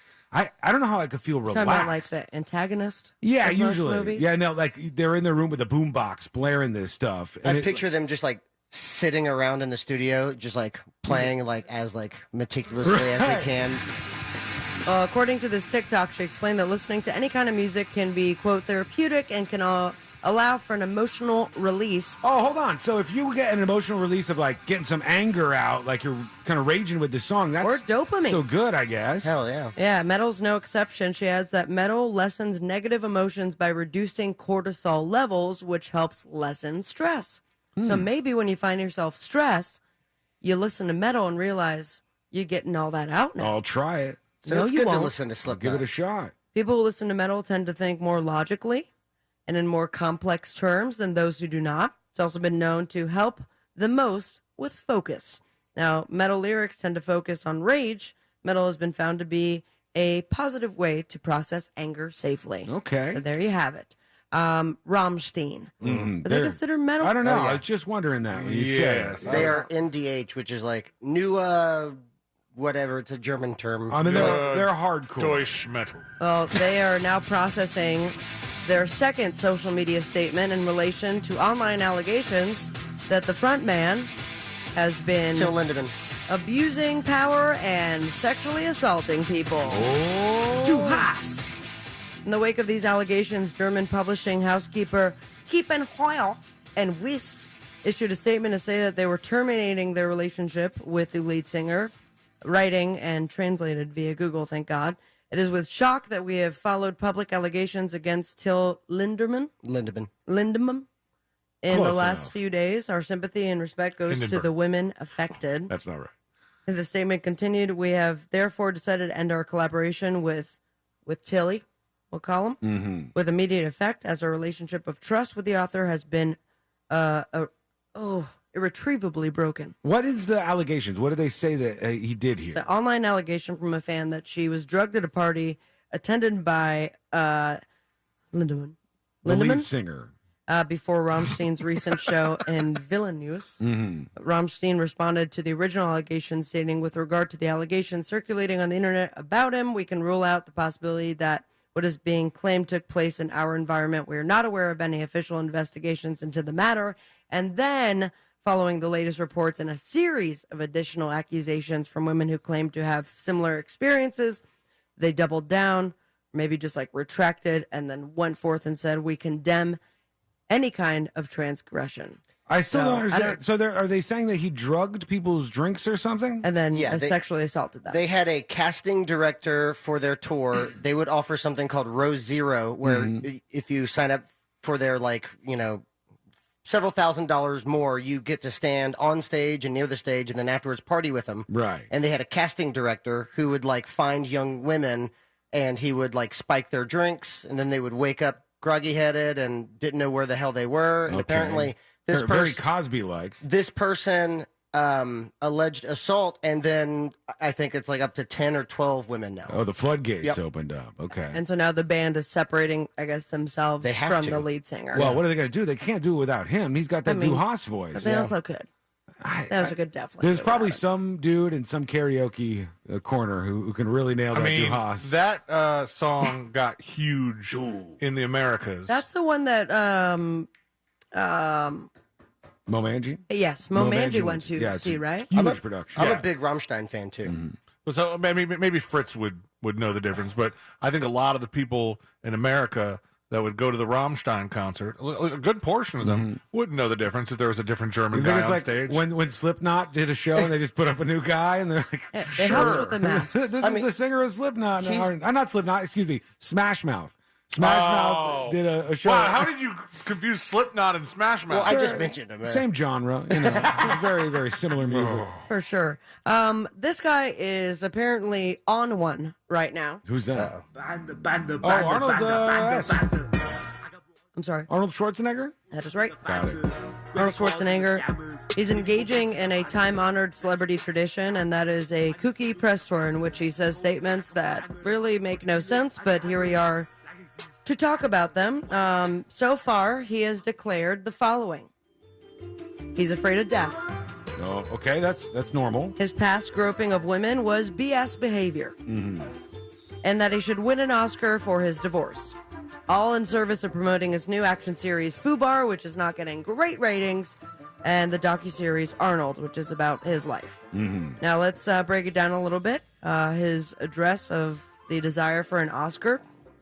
I don't know how I could feel relaxed. Talking about like the antagonist. Yeah, of most usually. movies? Yeah, no, like they're in their room with a boombox blaring this stuff. I And picture them just like sitting around in the studio, just like playing like as like meticulously as they can. According to this TikTok, she explained that listening to any kind of music can be, quote, therapeutic and can allow for an emotional release. Oh, hold on. So if you get an emotional release of like getting some anger out, like you're kind of raging with the song, that's Or dopamine. still good, I guess. Hell yeah. Yeah, metal's no exception. She adds that metal lessens negative emotions by reducing cortisol levels, which helps lessen stress. So maybe when you find yourself stressed, you listen to metal and realize you're getting all that out now. I'll try it. So No, it's you good to won't. listen to I'll Slipknot. give it a shot. People who listen to metal tend to think more logically and in more complex terms than those who do not. It's also been known to help the most with focus. Now, metal lyrics tend to focus on rage. Metal has been found to be a positive way to process anger safely. Okay. So there you have it. Rammstein. Mhm. Are they considered metal? I don't know. Oh, yeah. I was just wondering that when you said it. They are NDH, which is like new, whatever. It's a German term. I mean, they're hardcore. Deutsch metal. Well, they are now processing their second social media statement in relation to online allegations that the front man has been Till Lindemann. abusing power and sexually assaulting people. Du hast. In the wake of these allegations, German publishing housekeeper Kiepenheuer and Wist issued a statement to say that they were terminating their relationship with the lead singer, writing and translated via Google, thank God. It is with shock that we have followed public allegations against Till Lindemann in the Close last enough. few days. Our sympathy and respect goes to Hindenburg. the women affected. That's not right. The statement continued, we have therefore decided to end our collaboration with Tilly, we'll call him, Mm-hmm. with immediate effect, as our relationship of trust with the author has been irretrievably broken. What is the allegations? What do they say that he did here? The online allegation from a fan that she was drugged at a party attended by Lindemann. The lead Lindemann? singer. Before Rammstein's recent show in Vilnius. Mm-hmm. Rammstein responded to the original allegations, stating, with regard to the allegations circulating on the internet about him, we can rule out the possibility that what is being claimed took place in our environment. We are not aware of any official investigations into the matter. And then, following the latest reports and a series of additional accusations from women who claim to have similar experiences, they doubled down, maybe just like retracted, and then went forth and said, we condemn any kind of transgression. I still So, don't I understand. So are they saying that he drugged people's drinks or something? And then Yeah, they- sexually assaulted them. They had a casting director for their tour. They would offer something called Row Zero, where Mm-hmm. if you sign up for their, like, several $1,000s more, you get to stand on stage and near the stage and then afterwards party with them. Right. And they had a casting director who would, like, find young women and he would, like, spike their drinks and then they would wake up groggy headed and didn't know where the hell they were. And Okay. apparently this Very person, Cosby-like. this person alleged assault, and then I think it's like up to 10 or 12 women now. Oh, the floodgates Yep. opened up. Okay. And so now the band is separating, I guess, themselves They have from to. the lead singer. Well, what are they going to do? They can't do it without him. He's got that I mean, Du Hast voice. But they also could. They also could definitely. There's do probably without some dude in some karaoke corner who can really nail that I mean, Du Hast. that song got huge in the Americas. it. That's the one that, Momanji? yes, Momanji Momanji went to yeah, it's see, a right? Huge production. I'm a big Rammstein fan, too. Mm-hmm. So maybe Fritz would know the difference, but I think a lot of the people in America that would go to the Rammstein concert, a good portion of them wouldn't know the difference if there was a different German You think guy it's on like stage. when Slipknot did a show and they just put up a new guy and they're like, It helps with the masks. this is the singer of Slipknot. he's- Not Slipknot, excuse me, Smash Mouth. Smash Mouth did a show. Wow, how did you confuse Slipknot and Smash Mouth? Well, I just mentioned him. Same genre, very, very similar music. For sure. This guy is apparently on one right now. Who's that? Arnold. I'm sorry. Arnold Schwarzenegger? That is right. Got it. Arnold Schwarzenegger. He's engaging in a time-honored celebrity tradition, and that is a kooky press tour in which he says statements that really make no sense, but here we are to talk about them. So far, he has declared the following. He's afraid of death. Oh, okay, that's normal. His past groping of women was BS behavior, Mm-hmm. and that he should win an Oscar for his divorce. All in service of promoting his new action series Fubar, which is not getting great ratings, and the docuseries Arnold, which is about his life. Mm-hmm. Now let's break it down a little bit. His address of the desire for an Oscar.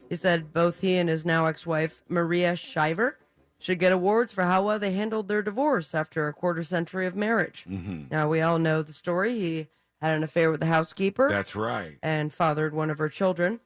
He said both he and his now ex-wife Maria Shriver should get awards for how well they handled their divorce after a quarter century of marriage. Mm-hmm. Now we all know the story. He had an affair with the housekeeper. That's right. And fathered one of her children.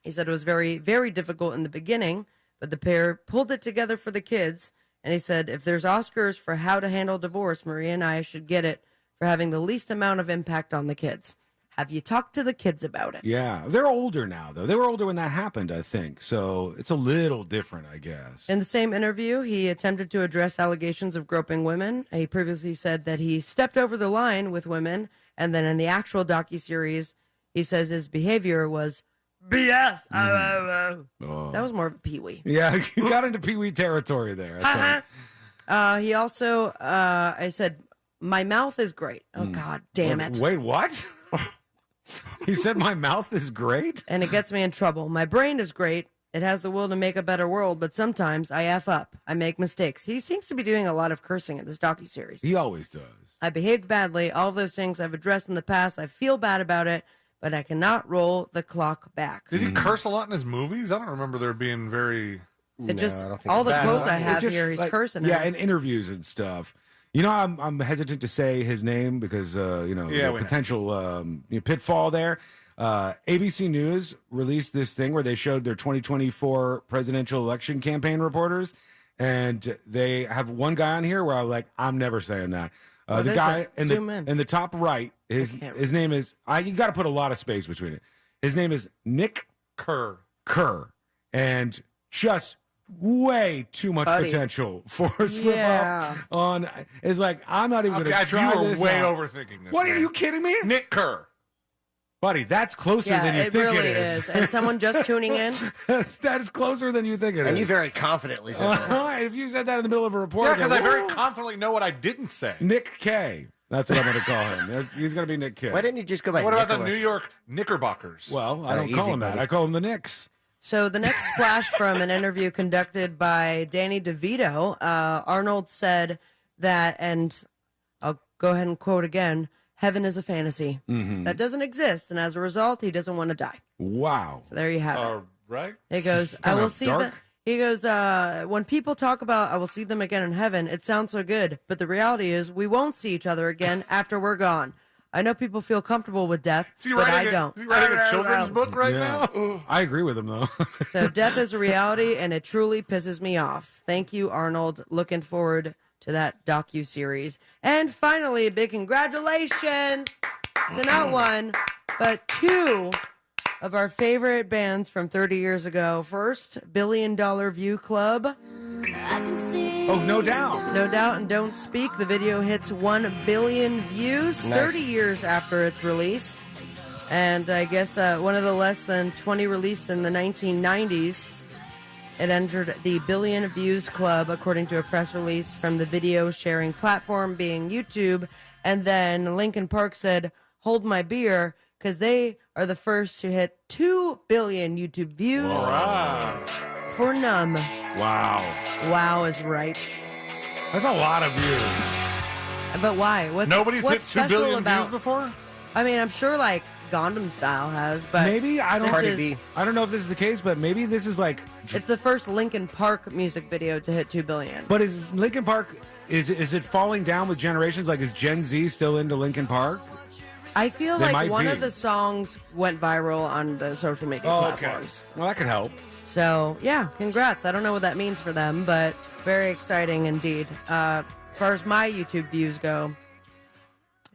He said it was very, very difficult in the beginning, but the pair pulled it together for the kids. And he said, if there's Oscars for how to handle divorce, Maria and I should get it for having the least amount of impact on the kids. Have you talked to the kids about it? Yeah, they're older now, though. They were older when that happened, I think. So it's a little different, I guess. In the same interview, he attempted to address allegations of groping women. He previously said that he stepped over the line with women. And then in the actual docuseries, he says his behavior was BS. Oh. That was more of a Pee-wee. Yeah, you got into Pee-wee territory there. I think. He also, I said, my mouth is great. Oh, God damn it. Wait, what? He said my mouth is great? And it gets me in trouble. My brain is great. It has the will to make a better world, but sometimes I F up. I make mistakes. He seems to be doing a lot of cursing in this docuseries. He always does. I behaved badly. All those things I've addressed in the past. I feel bad about it, but I cannot roll the clock back. Did he curse a lot in his movies? I don't remember there being very... It just, all the quotes I have here, he's cursing. Yeah, in interviews and stuff. You know, I'm hesitant to say his name because, the potential pitfall there. ABC News released this thing where they showed their 2024 presidential election campaign reporters, and they have one guy on here where I'm like, I'm never saying that. The guy in the top right, his name is, you got to put a lot of space between it. His name is Nick Kerr. And just way too much potential for a slip up on. It's like, I'm not even going to try this. You were way out. overthinking this. What, man. are you kidding me? Nick Kerr. Buddy, that's closer than you think really it is. And someone just tuning in? that is closer than you think it is. And you very confidently said that. If you said that in the middle of a report. Yeah, because I very confidently know what I didn't say. Nick K. That's what I'm going to call him. He's going to be Nick K. Why didn't you just go by What about Nicholas? the New York Knickerbockers? Well, I don't call him that. I call him the Knicks. So the next splash from an interview conducted by Danny DeVito, Arnold said that, and I'll go ahead and quote again, heaven is a fantasy. That doesn't exist, and as a result, he doesn't want to die. Wow. So there you have it. Right? He goes, I will see the... He goes, when people talk about I will see them again in heaven, it sounds so good, but the reality is we won't see each other again after we're gone. I know people feel comfortable with death, but I don't. Is he writing a children's book right now? I agree with him, though. So death is a reality, and it truly pisses me off. Thank you, Arnold. Looking forward to that docu-series. And finally, a big congratulations to not one, but two of our favorite bands from 30 years ago. First, $1 Billion View Club. Oh, No Doubt. No Doubt and Don't Speak. The video hits 1 billion views 30 years after its release. And I guess one of the less than 20 released in the 1990s. It entered the Billion Views Club, according to a press release from the video sharing platform being YouTube. And then Linkin Park said, hold my beer, because they are the first to hit 2 billion YouTube views for Numb. Wow. Wow is right. That's a lot of views. But why? Nobody's hit 2 billion views before? I mean, I'm sure like Gangnam Style has, but maybe I don't this I don't know if this is the case, but maybe this is like it's the first Linkin Park music video to hit 2 billion. But is Linkin Park is it falling down with generations? Like, is Gen Z still into Linkin Park? I feel They like might one be. of the songs went viral on the social media platforms. Well, that could help. So, yeah, congrats. I don't know what that means for them, but very exciting indeed. As far as my YouTube views go,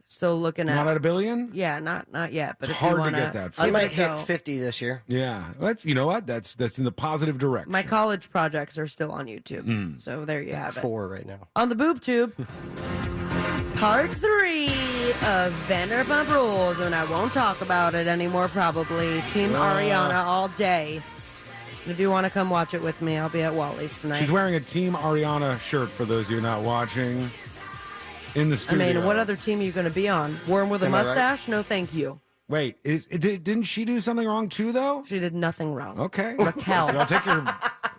still looking at... Not at 1 billion? Yeah, not yet. But It's if you hard to wanna get that. I give might it a hit go. 50 this year. Yeah. That's, you know what? That's in the positive direction. My college projects are still on YouTube. So there you have it. 4 right now. On the boob tube, part 3 of Vanderpump Rules, and I won't talk about it anymore probably. Team Ariana all day. And if you want to come watch it with me, I'll be at Wally's tonight. She's wearing a Team Ariana shirt for those of you not watching in the I studio. mean, what other team are you going to be on? Worm with a Am I right? mustache? No, thank you. Wait, didn't she do something wrong too, though? She did nothing wrong. Okay. Raquel. I'll take your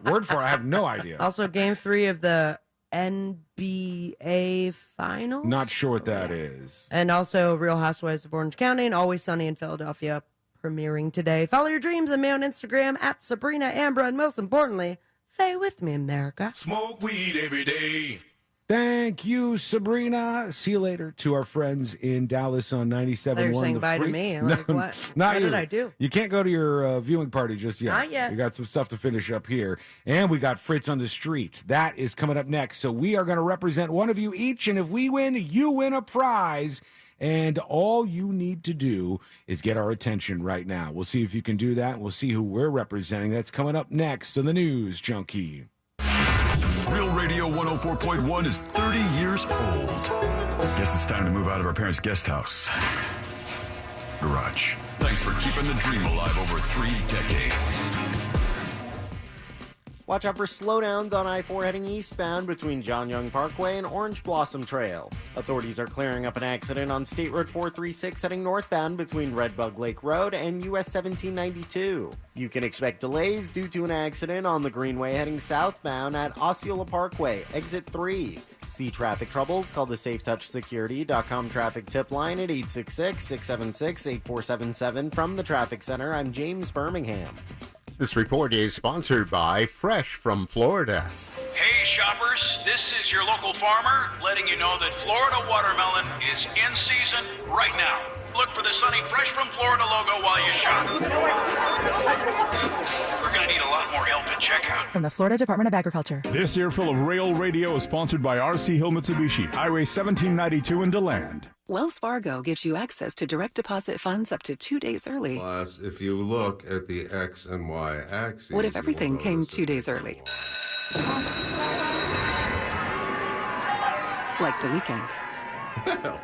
word for it. I have no idea. Also, game 3 of the NBA Finals. Not sure what that is. And also Real Housewives of Orange County and Always Sunny in Philadelphia premiering today. Follow your dreams and me on Instagram at Sabrina Ambra. And most importantly, say with me, America. Smoke weed every day. Thank you, Sabrina. See you later to our friends in Dallas on 97.1. They're saying The bye to Freak. me. I'm like, what? Not What you. did I do? You can't go to your viewing party just yet. Not yet. We got some stuff to finish up here. And we got Fritz on the Street. That is coming up next. So we are going to represent one of you each. And if we win, you win a prize. And all you need to do is get our attention right now. We'll see if you can do that. We'll see who we're representing. That's coming up next on the News Junkie. Real Radio 104.1 is 30 years old. Guess it's time to move out of our parents' guest house. Garage. Thanks for keeping the dream alive over 3 decades. Watch out for slowdowns on I-4 heading eastbound between John Young Parkway and Orange Blossom Trail. Authorities are clearing up an accident on State Road 436 heading northbound between Redbug Lake Road and US 1792. You can expect delays due to an accident on the Greenway heading southbound at Osceola Parkway, exit 3. See traffic troubles, call the SafeTouchSecurity.com traffic tip line at 866-676-8477. From the Traffic Center, I'm James Birmingham. This report is sponsored by Fresh from Florida. Hey shoppers, this is your local farmer letting you know that Florida watermelon is in season right now. Look for the sunny Fresh from Florida logo while you shop. We're going to need a lot more help at checkout. From the Florida Department of Agriculture. This earful of Rail Radio is sponsored by RC Hill Mitsubishi, Highway 1792 in DeLand. Wells Fargo gives you access to direct deposit funds up to 2 days early. Plus, if you look at the X and Y axes... What if everything came 2 days early? Like the weekend. Well,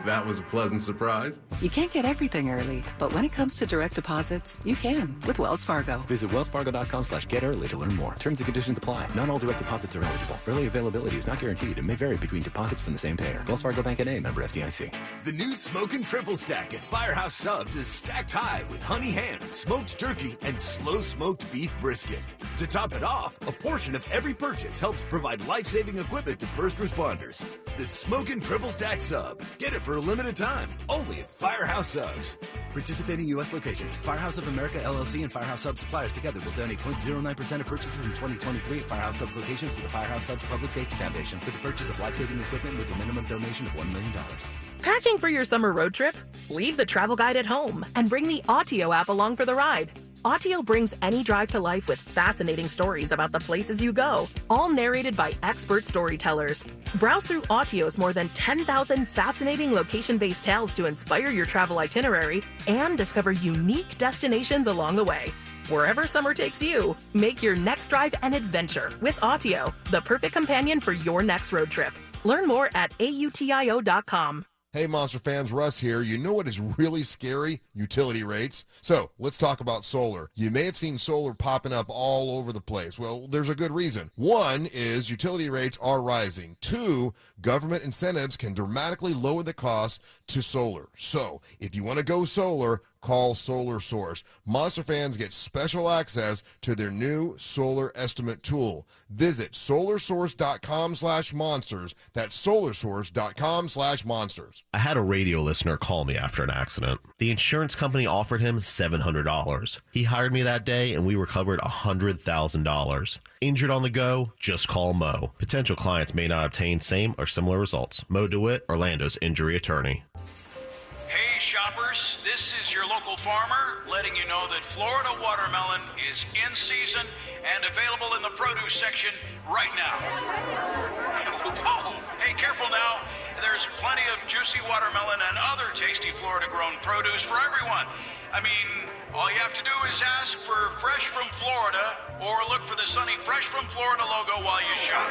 that was a pleasant surprise. You can't get everything early, but when it comes to direct deposits, you can with Wells Fargo. Visit wellsfargo.com/get-early to learn more. Terms and conditions apply. Not all direct deposits are eligible. Early availability is not guaranteed and may vary between deposits from the same payer. Wells Fargo Bank N.A., member FDIC. The new Smokin' Triple Stack at Firehouse Subs is stacked high with honey ham, smoked turkey, and slow-smoked beef brisket. To top it off, a portion of every purchase helps provide life-saving equipment to first responders. The Smokin' Triple Stack Sub. Get it for a limited time, only at Firehouse Subs. Participating U.S. locations, Firehouse of America, LLC, and Firehouse Subs suppliers together will donate 0.09% of purchases in 2023 at Firehouse Subs locations to the Firehouse Subs Public Safety Foundation for the purchase of life-saving equipment with a minimum donation of $1 million. Packing for your summer road trip? Leave the travel guide at home and bring the Autio app along for the ride. Autio brings any drive to life with fascinating stories about the places you go, all narrated by expert storytellers. Browse through Autio's more than 10,000 fascinating location-based tales to inspire your travel itinerary and discover unique destinations along the way. Wherever summer takes you, make your next drive an adventure with Autio, the perfect companion for your next road trip. Learn more at autio.com. Hey, Monster fans, Russ here. You know what is really scary? Utility rates. So let's talk about solar. You may have seen solar popping up all over the place. Well, there's a good reason. One is utility rates are rising. Two, government incentives can dramatically lower the cost to solar. So if you want to go solar, call Solar Source. Monster fans get special access to their new solar estimate tool. Visit solarsource.com/monsters. That's solarsource.com/monsters. I had a radio listener call me after an accident. The insurance company offered him $700. He hired me that day and we recovered $100,000. Injured on the go? Just call Mo. Potential clients may not obtain same or similar results. Mo DeWitt, Orlando's injury attorney. Hey shoppers, this is your local farmer letting you know that Florida watermelon is in season and available in the produce section right now. Whoa, hey, careful now. There's plenty of juicy watermelon and other tasty Florida-grown produce for everyone. I mean, all you have to do is ask for Fresh from Florida or look for the sunny Fresh from Florida logo while you shop.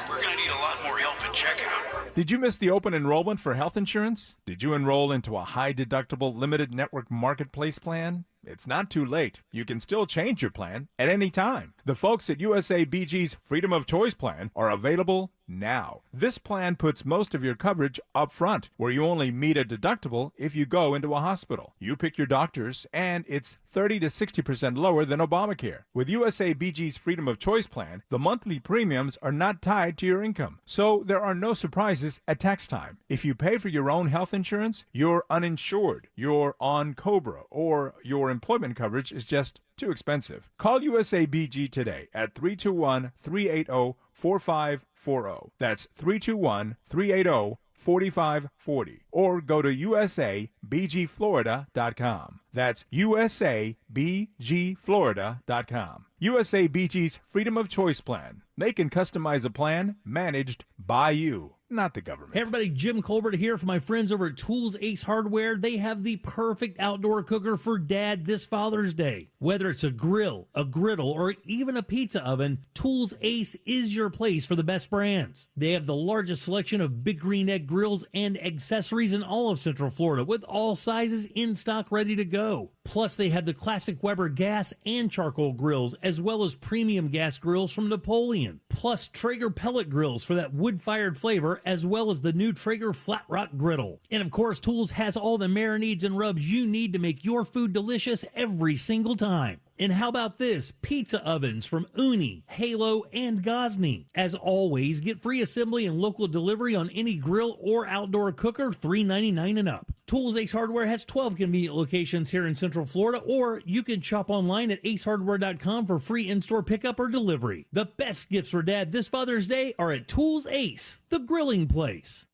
We're going to need a lot more help at checkout. Did you miss the open enrollment for health insurance? Did you enroll into a high-deductible limited network marketplace plan? It's not too late. You can still change your plan at any time. The folks at USABG's Freedom of Choice plan are available now. This plan puts most of your coverage up front, where you only meet a deductible if you go into a hospital. You pick your doctors, and it's 30 to 60% lower than Obamacare. With USABG's Freedom of Choice plan, the monthly premiums are not tied to your income, so there are no surprises at tax time. If you pay for your own health insurance, you're uninsured, you're on COBRA, or your employment coverage is just too expensive. Call USABG today at 321-380-4540. That's 321-380-4540. Or go to usabgflorida.com. That's usabgflorida.com. USABG's Freedom of Choice plan. They can customize a plan managed by you. not the government. Hey everybody, Jim Colbert here for my friends over at Tools Ace Hardware. They have the perfect outdoor cooker for Dad this Father's Day. Whether it's a grill, a griddle, or even a pizza oven, Tools Ace is your place for the best brands. They have the largest selection of Big Green Egg grills and accessories in all of Central Florida, with all sizes in stock ready to go. Plus, they have the classic Weber gas and charcoal grills, as well as premium gas grills from Napoleon. Plus, Traeger pellet grills for that wood-fired flavor, as well as the new Traeger Flat Rock griddle. And of course, Tools has all the marinades and rubs you need to make your food delicious every single time. And how about this? Pizza ovens from Uni, Halo, and Gosney. As always, get free assembly and local delivery on any grill or outdoor cooker, $3.99 and up. Tools Ace Hardware has 12 convenient locations here in Central Florida, or you can shop online at acehardware.com for free in-store pickup or delivery. The best gifts for Dad this Father's Day are at Tools Ace, the grilling place.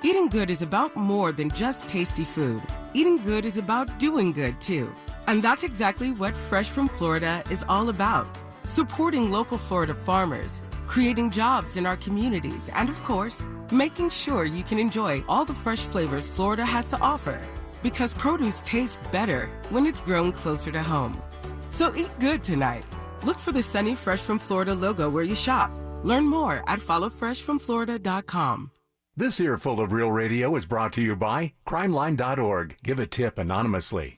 Eating good is about more than just tasty food. Eating good is about doing good, too. And that's exactly what Fresh from Florida is all about. Supporting local Florida farmers, creating jobs in our communities, and of course, making sure you can enjoy all the fresh flavors Florida has to offer. Because produce tastes better when it's grown closer to home. So eat good tonight. Look for the Sunny Fresh from Florida logo where you shop. Learn more at followfreshfromflorida.com. This earful of Real Radio is brought to you by crimeline.org. Give a tip anonymously.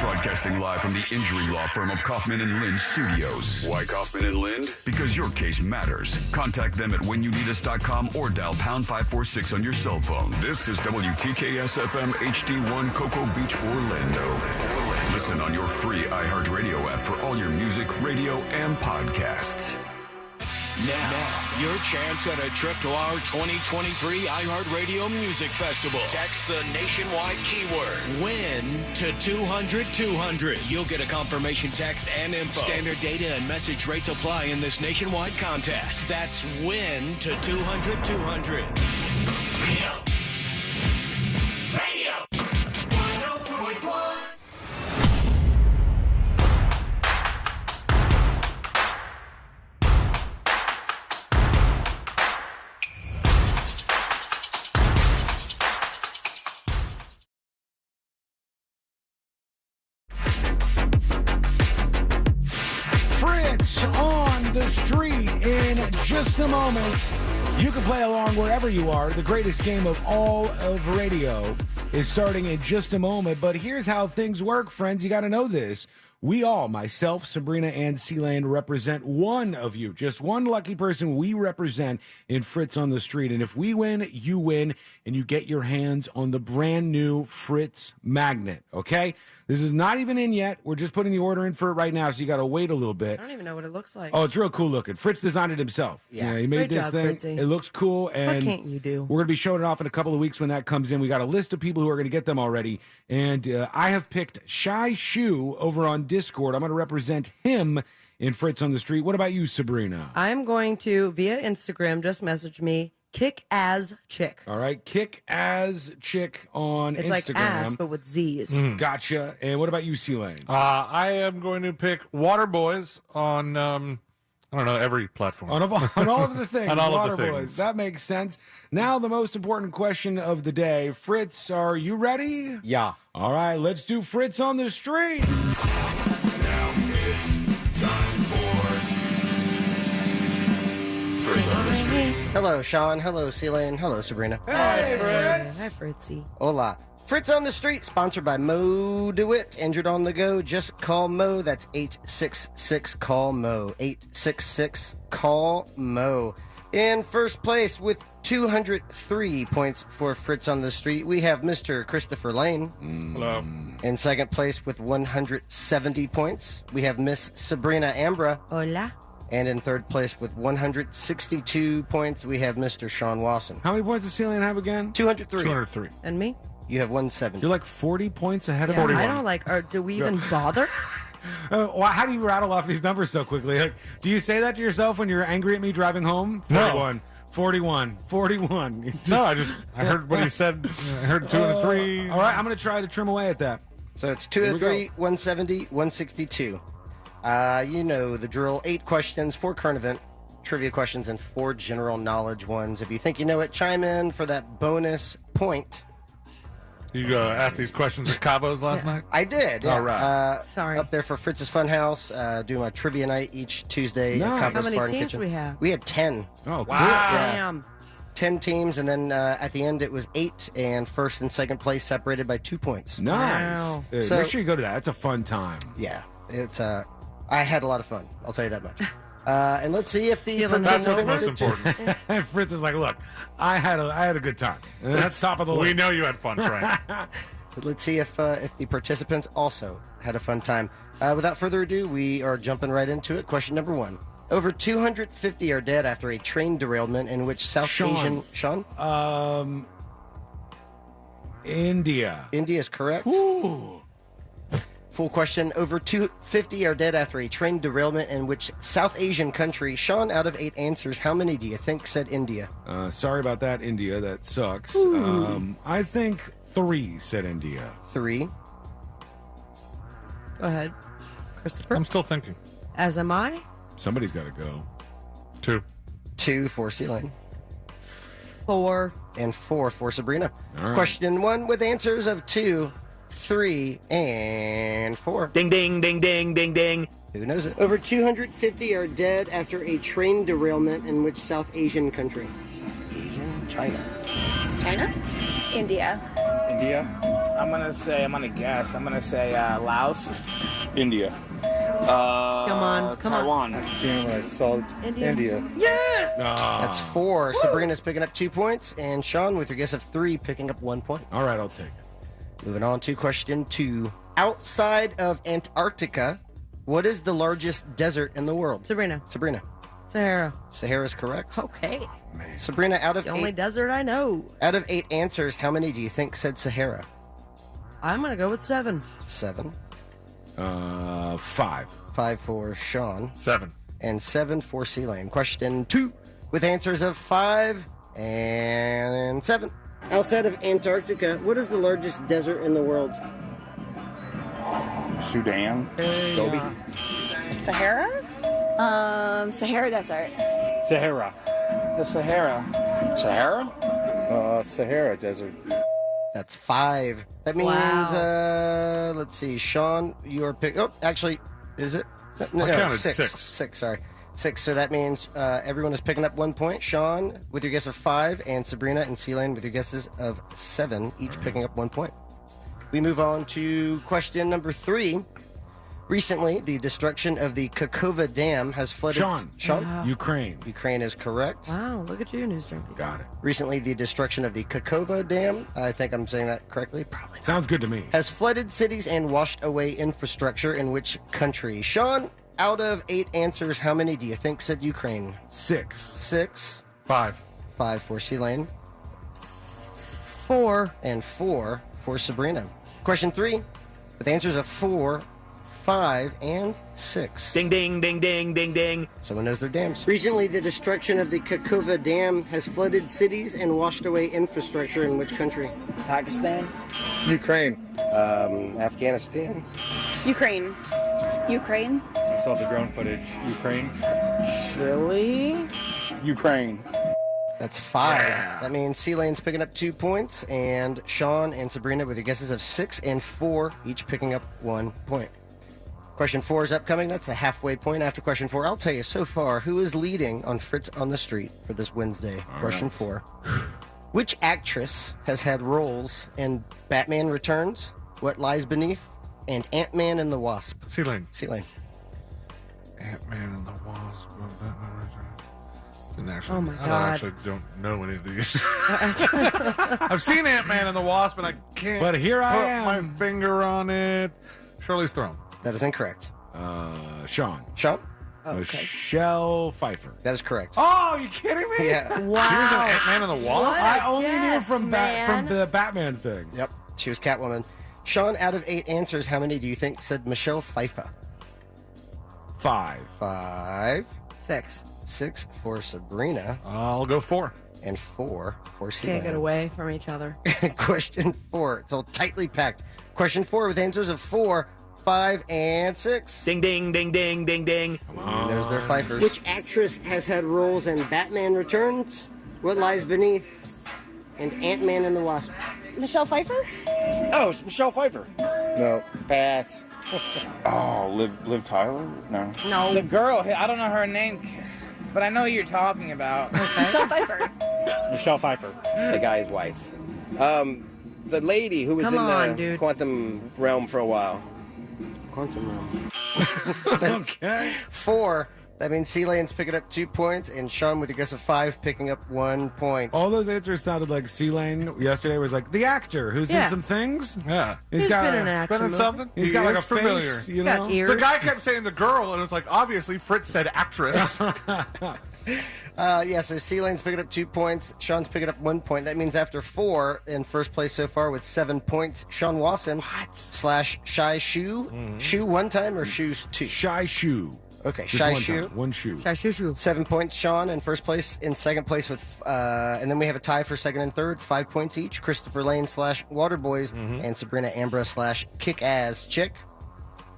Broadcasting live from the injury law firm of Kaufman and Lind Studios. Why Kaufman and Lind? Because your case matters. Contact them at whenyouneedus.com or dial pound 546 on your cell phone. This is WTKS FM HD1 Cocoa Beach, Orlando. Listen on your free iHeartRadio app for all your music, radio, and podcasts. Now, your chance at a trip to our 2023 iHeartRadio Music Festival. Text the nationwide keyword WIN to 200-200. You'll get a confirmation text and info. Standard data and message rates apply in this nationwide contest. That's WIN to 200-200. Radio. 104.1. On the street in just a moment. You can play along wherever you are. The greatest game of all of radio is starting in just a moment. But here's how things work, friends. You got to know this. We all, myself, Sabrina, and C-Lane, represent one of you. Just one lucky person we represent in Fritz on the Street. And if we win, you win, and you get your hands on the brand new Fritz magnet, okay? This is not even in yet. We're just putting the order in for it right now, so you got to wait a little bit. I don't even know what it looks like. Oh, it's real cool looking. Fritz designed it himself. Yeah. He made Great this job, thing. Fritzy. It looks cool. And What can't you do? We're going to be showing it off in a couple of weeks when that comes in. We got a list of people who are going to get them already. And I have picked Shy Shoe over on Discord. I'm going to represent him in Fritz on the Street. What about you, Sabrina? I'm going to, via Instagram, just message me, Kick As Chick. All right. Kick As Chick on It's Instagram. like ass, but with Z's. Gotcha. And what about you, C-Lane? I am going to pick Water Boys on, I don't know, every platform. On all of the things. On all Water of the Boys. things. That makes sense. Now, the most important question of the day. Fritz, are you ready? Yeah. All right, let's do Fritz on the Street. Now it's time for Fritz on the Street. Hello, Sean. Hello, C-Lane. Hello, Sabrina. Hey, Fritz. Hi, Fritzy. Hola. Fritz on the Street, sponsored by Mo DeWitt. Injured on the go, just call Mo. That's 866-CALL-MO. 866-CALL-MO. In first place with 203 points for Fritz on the Street, we have Mr. Christopher Lane. Hello. In second place with 170 points, we have Miss Sabrina Ambra. Hola. And in third place with 162 points, we have Mr. Sean Wasson. How many points does C-Lane have again? 203. 203. And me? You have 170. You're like 40 points ahead of Yeah, 41. I don't like, or do we even bother? Well, how do you rattle off these numbers so quickly? Like, do you say that to yourself when you're angry at me driving home? 41. 41. 41. No, I heard what he said. I heard 2 and 3. All right, I'm going to try to trim away at that. So it's 203, 170, 162. You know the drill. 8 questions, 4 current event, trivia questions and 4 general knowledge ones. If you think you know it, chime in for that bonus point. You asked these questions at Cavo's last night? I did. Yeah. All right. Sorry. Up there for Fritz's Funhouse, doing my trivia night each Tuesday. Nice. At Cavo's How many Bar and teams Kitchen. we have? We had 10. Oh, Wow. Damn. 10 teams, and then at the end it was 8, and first and second place separated by 2 points. Nice. Wow. So- Make sure you go to that. That's a fun time. Yeah, it's I had a lot of fun. I'll tell you that much. And let's see if the Feeling That's what's participants- most important. Fritz is like, look, I had a good time. And that's top of the list. We know you had fun, Frank. Let's see if the participants also had a fun time. Without further ado, we are jumping right into it. Question number 1. Over 250 are dead after a train derailment in which South Asian... Sean? India. India is correct. Ooh. Full question. Over 250 are dead after a train derailment in which South Asian country? Sean, out of 8 answers, how many do you think said India? Sorry about that, India. That sucks. I think 3 said India. 3. Go ahead, Christopher. I'm still thinking. As am I. Somebody's got to go. 2. 2 for Celine. 4. And 4 for Sabrina. All right. Question 1 with answers of 2, 3, and 4. Ding, ding, ding, ding, ding, ding. Who knows it? Over 250 are dead after a train derailment in which South Asian country? South Asian? China. China? India. India. I'm gonna guess. I'm gonna say Laos. India. Come on. Taiwan. Damn, I saw India. Yes! That's 4. Sabrina's picking up 2 points, and Sean, with your guess of 3, picking up 1 point. All right, I'll take it. Moving on to question 2. Outside of Antarctica, what is the largest desert in the world? Sabrina. Sahara. Sahara's correct. Okay. Sabrina, out It's of the only 8, desert I know. out of 8 answers, how many do you think said Sahara? I'm going to go with 7. 7. 5. 5 for Sean. 7. And 7 for Celine. Question 2 with answers of 5 and 7. Outside of Antarctica, what is the largest desert in the world? Sudan. Gobi. Sahara? Sahara Desert. Sahara. The Sahara. Sahara? Sahara Desert. That's 5. That means, let's see, Sean, your pick. Oh, actually, is it? No, I counted 6. 6, sorry. 6. So that means everyone is picking up 1 point. Sean with your guess of 5, and Sabrina and Celine with your guesses of 7, each picking up 1 point. We move on to question number 3. Recently, the destruction of the Kakova Dam has flooded... Sean? Yeah. Ukraine. Ukraine is correct. Wow, look at you, News Junkie. Got it. Recently, the destruction of the Kakova Dam, I think I'm saying that correctly, probably not, Sounds good to me. has flooded cities and washed away infrastructure in which country? Sean, out of 8 answers, how many do you think said Ukraine? 6. 6. 5. 5 for Celine. 4. And 4 for Sabrina. Question 3, with answers of 4, 5, and 6. Ding, ding, ding, ding, ding, ding. Someone knows their dams. Recently, the destruction of the Kakova Dam has flooded cities and washed away infrastructure in which country? Pakistan. Ukraine. Afghanistan. Ukraine. Ukraine. I saw the drone footage. Ukraine. Chile. Ukraine. That's 5. That means Celine's picking up 2 points, and Sean and Sabrina with your guesses of 6 and 4, each picking up 1 point. Question 4 is upcoming. That's the halfway point after question 4. I'll tell you so far who is leading on Fritz on the Street for this Wednesday. Question 4. Which actress has had roles in Batman Returns, What Lies Beneath, and Ant-Man and the Wasp? Celine. Ant-Man and the Wasp. Didn't actually, Oh my I God. actually don't know any of these. I've seen Ant-Man and the Wasp, and I can't But here I put am. my finger on it. Charlize Theron. That is incorrect. Sean. Sean? Michelle Pfeiffer. That is correct. Oh, you kidding me? Yeah. Wow. She was in Ant-Man and the Wasp? I only knew Yes, from man. the Batman thing. Yep. She was Catwoman. Sean, out of 8 answers, how many do you think said Michelle Pfeiffer? 5. 5. 6. 6 for Sabrina. I'll go 4. And 4 for Celine. Can't get away from each other. Question 4. It's all tightly packed. Question 4 with answers of 4, 5, and 6. Ding, ding, ding, ding, ding, ding. There's their fifers. Which actress has had roles in Batman Returns, What Lies Beneath, and Ant-Man and the Wasp? Michelle Pfeiffer? Oh, it's Michelle Pfeiffer. No, pass. Oh, Liv Tyler? No. No. The girl, I don't know her name, but I know who you're talking about. Michelle Pfeiffer. Michelle Pfeiffer, the guy's wife. The lady who was Come in on, the dude. quantum realm for a while. Quantum realm. Okay. 4. That means C-Lane's picking up 2 points, and Sean with a guess of 5 picking up 1 point. All those answers sounded like C-Lane yesterday was like the actor who's in some things. Yeah. He's got been a, in an action Been in movie. something? He's He got like is a familiar. face, you He's got know. ears. The guy kept saying the girl, and it was like, obviously, Fritz said actress. So C-Lane's picking up 2 points. Sean's picking up 1 point. That means after 4, in first place so far with 7 points, Sean Wasson / Shy Shoe. Shoe one time or shoes 2? Shy Shoe. Okay, Just Shy one Shoe. time, one shoe. Shy shoo shoo. 7 points, Sean in first place. In second place with, and then we have a tie for second and third, 5 points each. Christopher Lane / Waterboys and Sabrina Ambra / Kick-Ass Chick.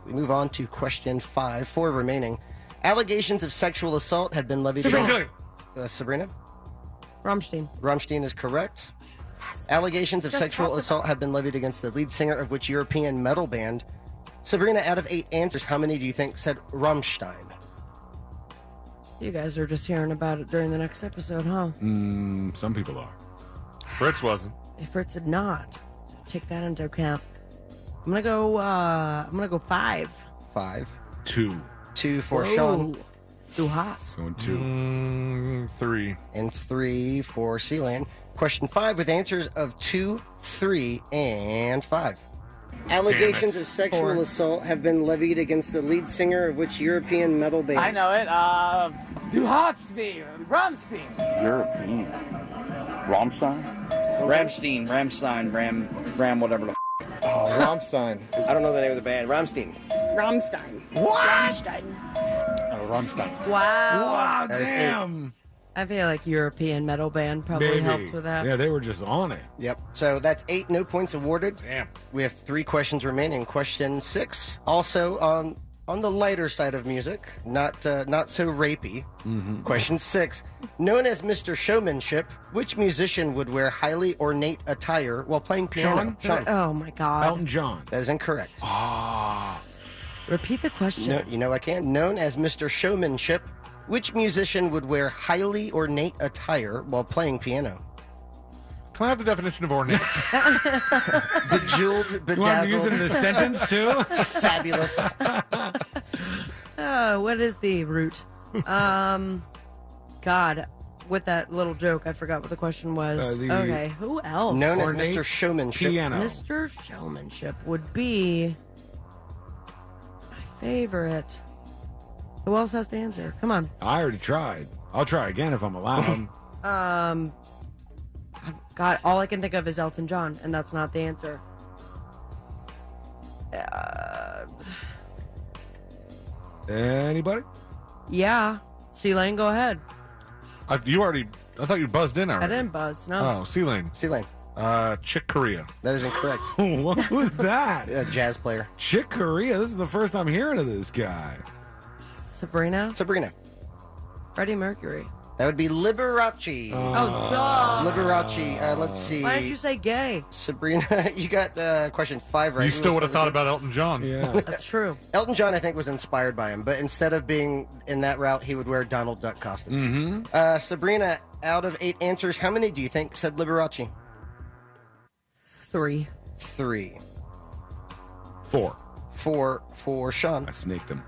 We move on to question 5, 4 remaining. Allegations of sexual assault have been levied against Sabrina. Rammstein. Rammstein is correct. Allegations of Just sexual talk assault have been levied against the lead singer of which European metal band? Sabrina, out of 8 answers, how many do you think said Rammstein? You guys are just hearing about it during the next episode, huh? Some people are. Fritz wasn't. If Fritz did not, so take that into account. I'm gonna go 5. 5. 2. 2 for Whoa. Sean. Du hast. Going 2. 3. And 3 for Sealand. Question 5 with answers of 2, 3, and 5. Allegations of sexual assault have been levied against the lead singer of which European metal band? I know it. Du hast me. Rammstein. European. Rammstein? Rammstein, Ram, whatever the Oh, Rammstein. I don't know the name of the band. Rammstein. Rammstein. What? Rammstein. Oh, Rammstein. Wow. Wow, That is damn. I feel like European metal band probably helped with that. Yeah, they were just on it. Yep. So that's 8, no points awarded. Damn. We have 3 questions remaining. Question 6, also on the lighter side of music, not so rapey. Question 6, known as Mr. Showmanship, which musician would wear highly ornate attire while playing piano? Sean? Oh my God. Elton John. That is incorrect. Repeat the question. No, you know I can. Known as Mr. Showmanship, which musician would wear highly ornate attire while playing piano? Can I have the definition of ornate? Bejeweled, You want bedazzled. to use it in a sentence too? Fabulous. What is the root? God, with that little joke, I forgot what the question was. Okay, who else? Known as Ornate Mr. Showmanship. piano. Mr. Showmanship would be my favorite. Who else has to answer? Come on. I already tried. I'll try again if I'm allowed. God, all I can think of is Elton John, and that's not the answer. Anybody? Yeah. C-Lane, go ahead. I thought you buzzed in I already. didn't buzz. No. Oh, C-Lane. C-Lane. Chick Corea. That is incorrect. What was that? A jazz player. Chick Corea. This is the first I'm hearing of this guy. Sabrina? Sabrina. Freddie Mercury. That would be Liberace. Oh, duh. Liberace. Let's see. Why didn't you say gay? Sabrina, you got question 5 right. You still would have thought about Elton John. Yeah. That's true. Elton John, I think, was inspired by him, but instead of being in that route, he would wear Donald Duck costumes. Sabrina, out of 8 answers, how many do you think said Liberace? 3. 3. 4. 4 for Sean. I snaked him.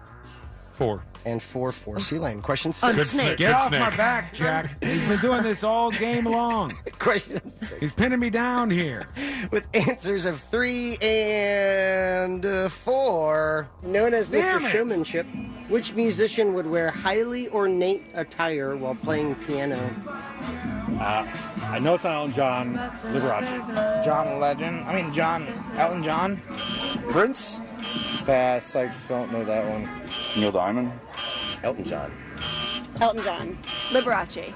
4. And 4 for C-Lane. Question 6. Snake. Get off my back, Jack. He's been doing this all game long. Question 6. He's pinning me down here. With answers of 3 and 4. Known as Damn Mr. it. Showmanship, which musician would wear highly ornate attire while playing piano? I know it's not Elton John. Liberace. John Legend. Elton John. Prince? Pass. I don't know that one. Neil Diamond? Elton John. Elton John. Liberace.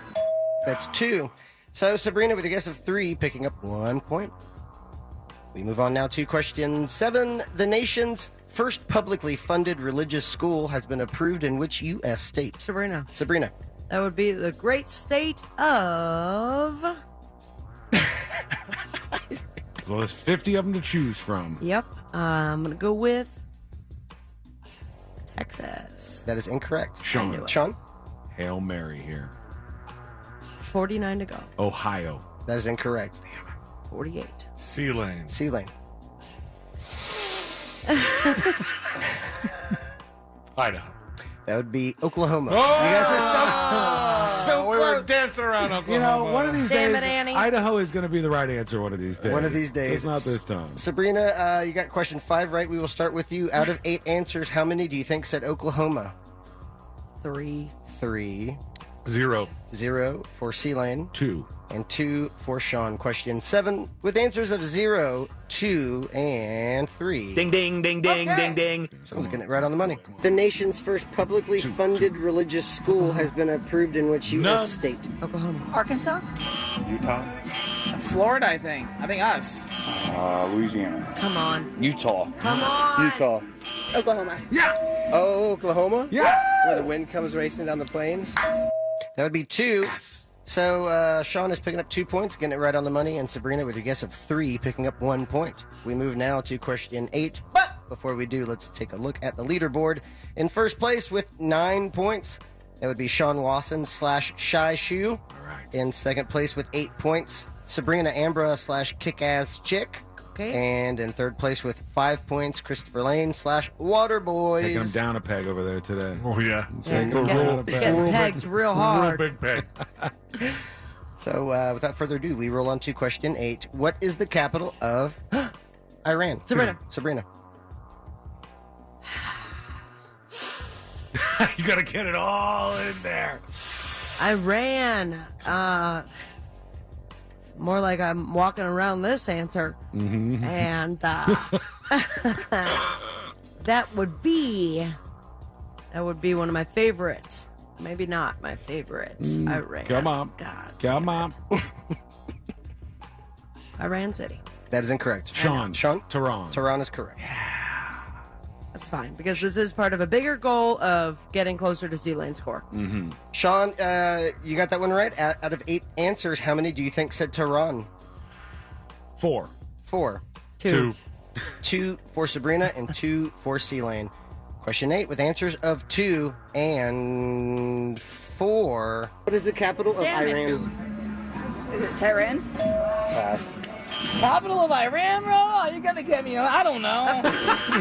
That's 2. So Sabrina, with a guess of 3, picking up 1 point. We move on now to question 7. The nation's first publicly funded religious school has been approved in which U.S. state? Sabrina. Sabrina. That would be the great state of... So there's 50 of them to choose from. Yep. I'm going to go with Texas. That is incorrect. Sean. Sean? Hail Mary here. 49 to go. Ohio. That is incorrect. 48. C Lane. C Lane. Idaho. That would be Oklahoma. Oh! You guys are so we close. were dancing around Oklahoma. You know, one of these Damn days, it, Annie. Idaho is going to be the right answer one of these days. One of these days. It's not this time. Sabrina, you got question 5 right. We will start with you. Out of 8 answers, how many do you think said Oklahoma? 3. 3. 0. 0 for C Lane. 2. And 2 for Sean. Question 7 with answers of 0, 2, and 3. Ding, ding, ding, ding, ding, ding. Someone's getting it right on the money. The nation's first publicly funded religious school has been approved in which U.S. state? Oklahoma. Arkansas? Utah. Florida, I think. I think us. Louisiana. Come on. Utah. Come on. Utah. Oklahoma. Oh, Oklahoma? Yeah. Where the wind comes racing down the plains? That would be 2. So Sean is picking up 2 points, getting it right on the money, and Sabrina, with your guess of 3, picking up 1 point. We move now to question 8. But before we do, let's take a look at the leaderboard. In first place with 9 points, that would be Sean Wasson / Shy Shoe. All right. In second place with 8 points, Sabrina Ambra / Kick-Ass Chick. Okay. And in third place with 5 points, Christopher Lane / Waterboys. Taking them down a peg over there today. Oh, yeah. Getting pegged real hard. Real big peg. So, without further ado, we roll on to question 8. What is the capital of Iran? Sabrina. Sabrina. You got to get it all in there. Iran. More like I'm walking around this answer. Mm-hmm. And that would be one of my favorites. Maybe not my favorite. Iran. Come on. God. Come on. Iran City. That is incorrect. Sean. Tehran. Tehran is correct. That's fine because this is part of a bigger goal of getting closer to C Lane score. Mm-hmm. Sean, you got that one right. Out of 8 answers, how many do you think said Tehran? 4. 4. 2. 2 for Sabrina and 2 for C Lane. Question 8 with answers of 2 and 4. What is the capital of Iran? Is it Tehran? Pass. Capital of Iran, bro? Oh, you're gonna get me. I don't know.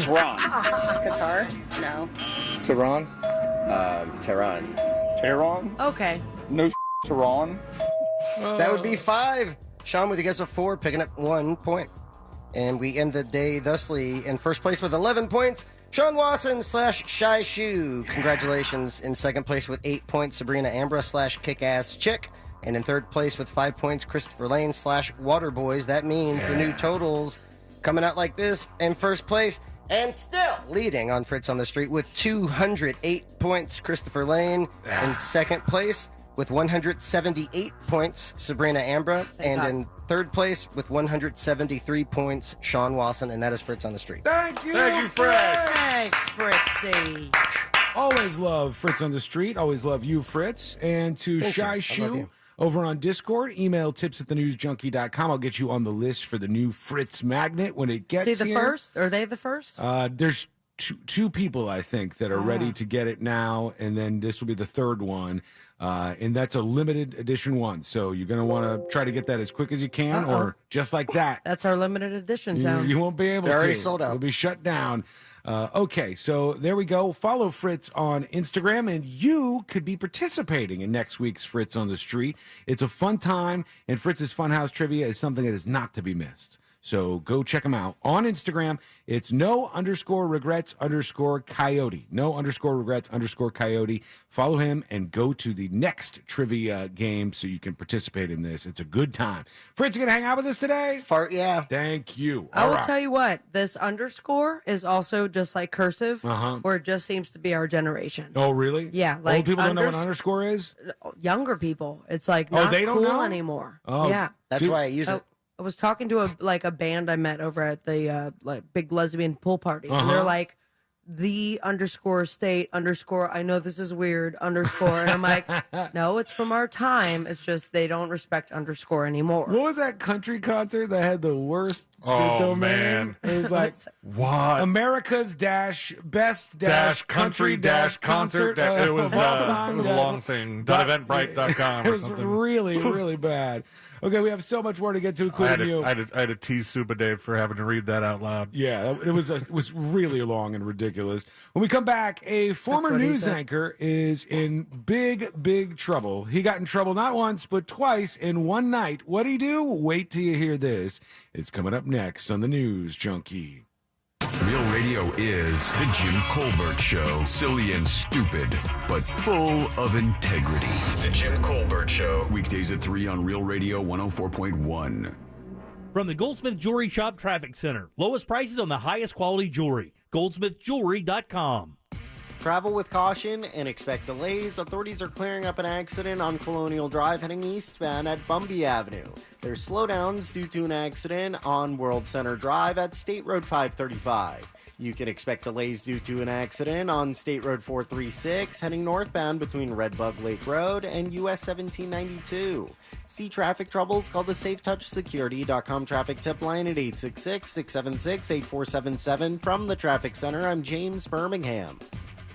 Tehran. Qatar? No. Tehran. Tehran. Tehran. Okay. No Tehran. That would be 5. Sean with a guess of 4, picking up 1 point. And we end the day thusly in first place with 11 points. Sean Wasson / Shy Shoe. Congratulations. In second place with 8 points, Sabrina Ambra / Kick-Ass Chick. And in third place with 5 points, Christopher Lane / Waterboys. That means the new totals coming out like this. In first place and still leading on Fritz on the Street with 208 points, Christopher Lane. In second place with 178 points, Sabrina Ambra. And in third place with 173 points, Sean Wasson. And that is Fritz on the Street. Thank you. Thank you, Fritz. Thanks, Fritzy. Always love Fritz on the Street. Always love you, Fritz. And to Thank you. I Shy love Shoe you. over on Discord, email tips@thenewsjunkie.com. I'll get you on the list for the new Fritz magnet when it gets See the here. first? Are they the first? There's two people, I think, that are ready to get it now, and then this will be the third one. And that's a limited edition one. So you're going to want to try to get that as quick as you can, or just like that. That's our limited edition sound. You won't be able to. They're already sold out. It'll be shut down. Okay, so there we go. Follow Fritz on Instagram, and you could be participating in next week's Fritz on the Street. It's a fun time, and Fritz's Funhouse Trivia is something that is not to be missed. So go check him out on Instagram. It's no_regrets_coyote. No_regrets_coyote. Follow him and go to the next trivia game so you can participate in this. It's a good time. Fritz, you going to hang out with us today? Yeah. Thank you. I will tell you what, this underscore is also just like cursive, where it just seems to be our generation. Oh, really? Yeah, like old people don't know what underscore is? Younger people. It's like not they don't cool know anymore. Oh, yeah. That's why I use it. I was talking to a band I met over at the like big lesbian pool party, and they're like, the underscore state underscore, I know this is weird underscore. And I'm like, no, it's from our time. It's just they don't respect underscore anymore. What was that country concert that had the worst Oh, domain? man. It was like What? America's best country concert. It was of all time. it was a long thing. .eventbrite.com It or was something. really, really bad. Okay, we have so much more to get to, I including you. had to tease Super Dave for having to read that out loud. Yeah, it was really long and ridiculous. When we come back, a former what he news said. anchor is in big trouble. He got in trouble not once, but twice in one night. What'd he do? Wait till you hear this. It's coming up next on the News Junkie. Real Radio is the Jim Colbert Show. Silly and stupid, but full of integrity. The Jim Colbert Show. Weekdays at 3 on Real Radio 104.1. From the Goldsmith Jewelry Shop Traffic Center. Lowest prices on the highest quality jewelry. GoldsmithJewelry.com. Travel with caution and expect delays. Authorities are clearing up an accident on Colonial Drive heading eastbound at Bumby Avenue. There's slowdowns due to an accident on World Center Drive at State Road 535. You can expect delays due to an accident on State Road 436 heading northbound between Redbug Lake Road and US 1792. See traffic troubles? Call the SafeTouchSecurity.com traffic tip line at 866-676-8477. From the Traffic Center, I'm James Birmingham.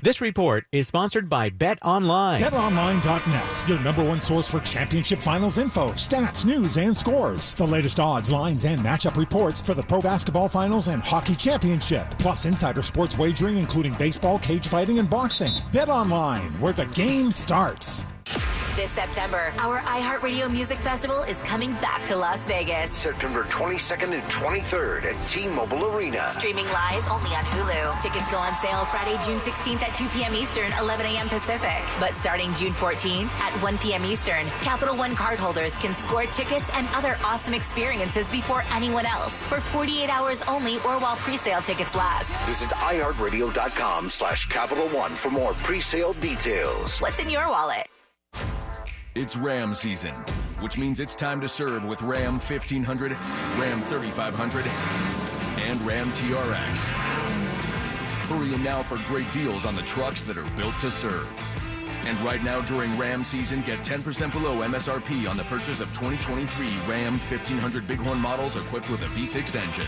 This report is sponsored by Bet Online. BetOnline.net, your number one source for championship finals info, stats, news, and scores. The latest odds, lines, and matchup reports for the pro basketball finals and hockey championship. Plus insider sports wagering, including baseball, cage fighting, and boxing. BetOnline, where the game starts. This September, our iHeartRadio Music Festival is coming back to Las Vegas. September 22nd and 23rd at T-Mobile Arena. Streaming live only on Hulu. Tickets go on sale Friday, June 16th at 2 p.m. Eastern, 11 a.m. Pacific. But starting June 14th at 1 p.m. Eastern, Capital One cardholders can score tickets and other awesome experiences before anyone else for 48 hours only or while pre-sale tickets last. Visit iHeartRadio.com/Capital One for more pre-sale details. What's in your wallet? It's Ram season, which means it's time to serve with Ram 1500, Ram 3500, and Ram TRX. Hurry in now for great deals on the trucks that are built to serve. And right now during Ram season, get 10% below MSRP on the purchase of 2023 Ram 1500 Bighorn models equipped with a V6 engine.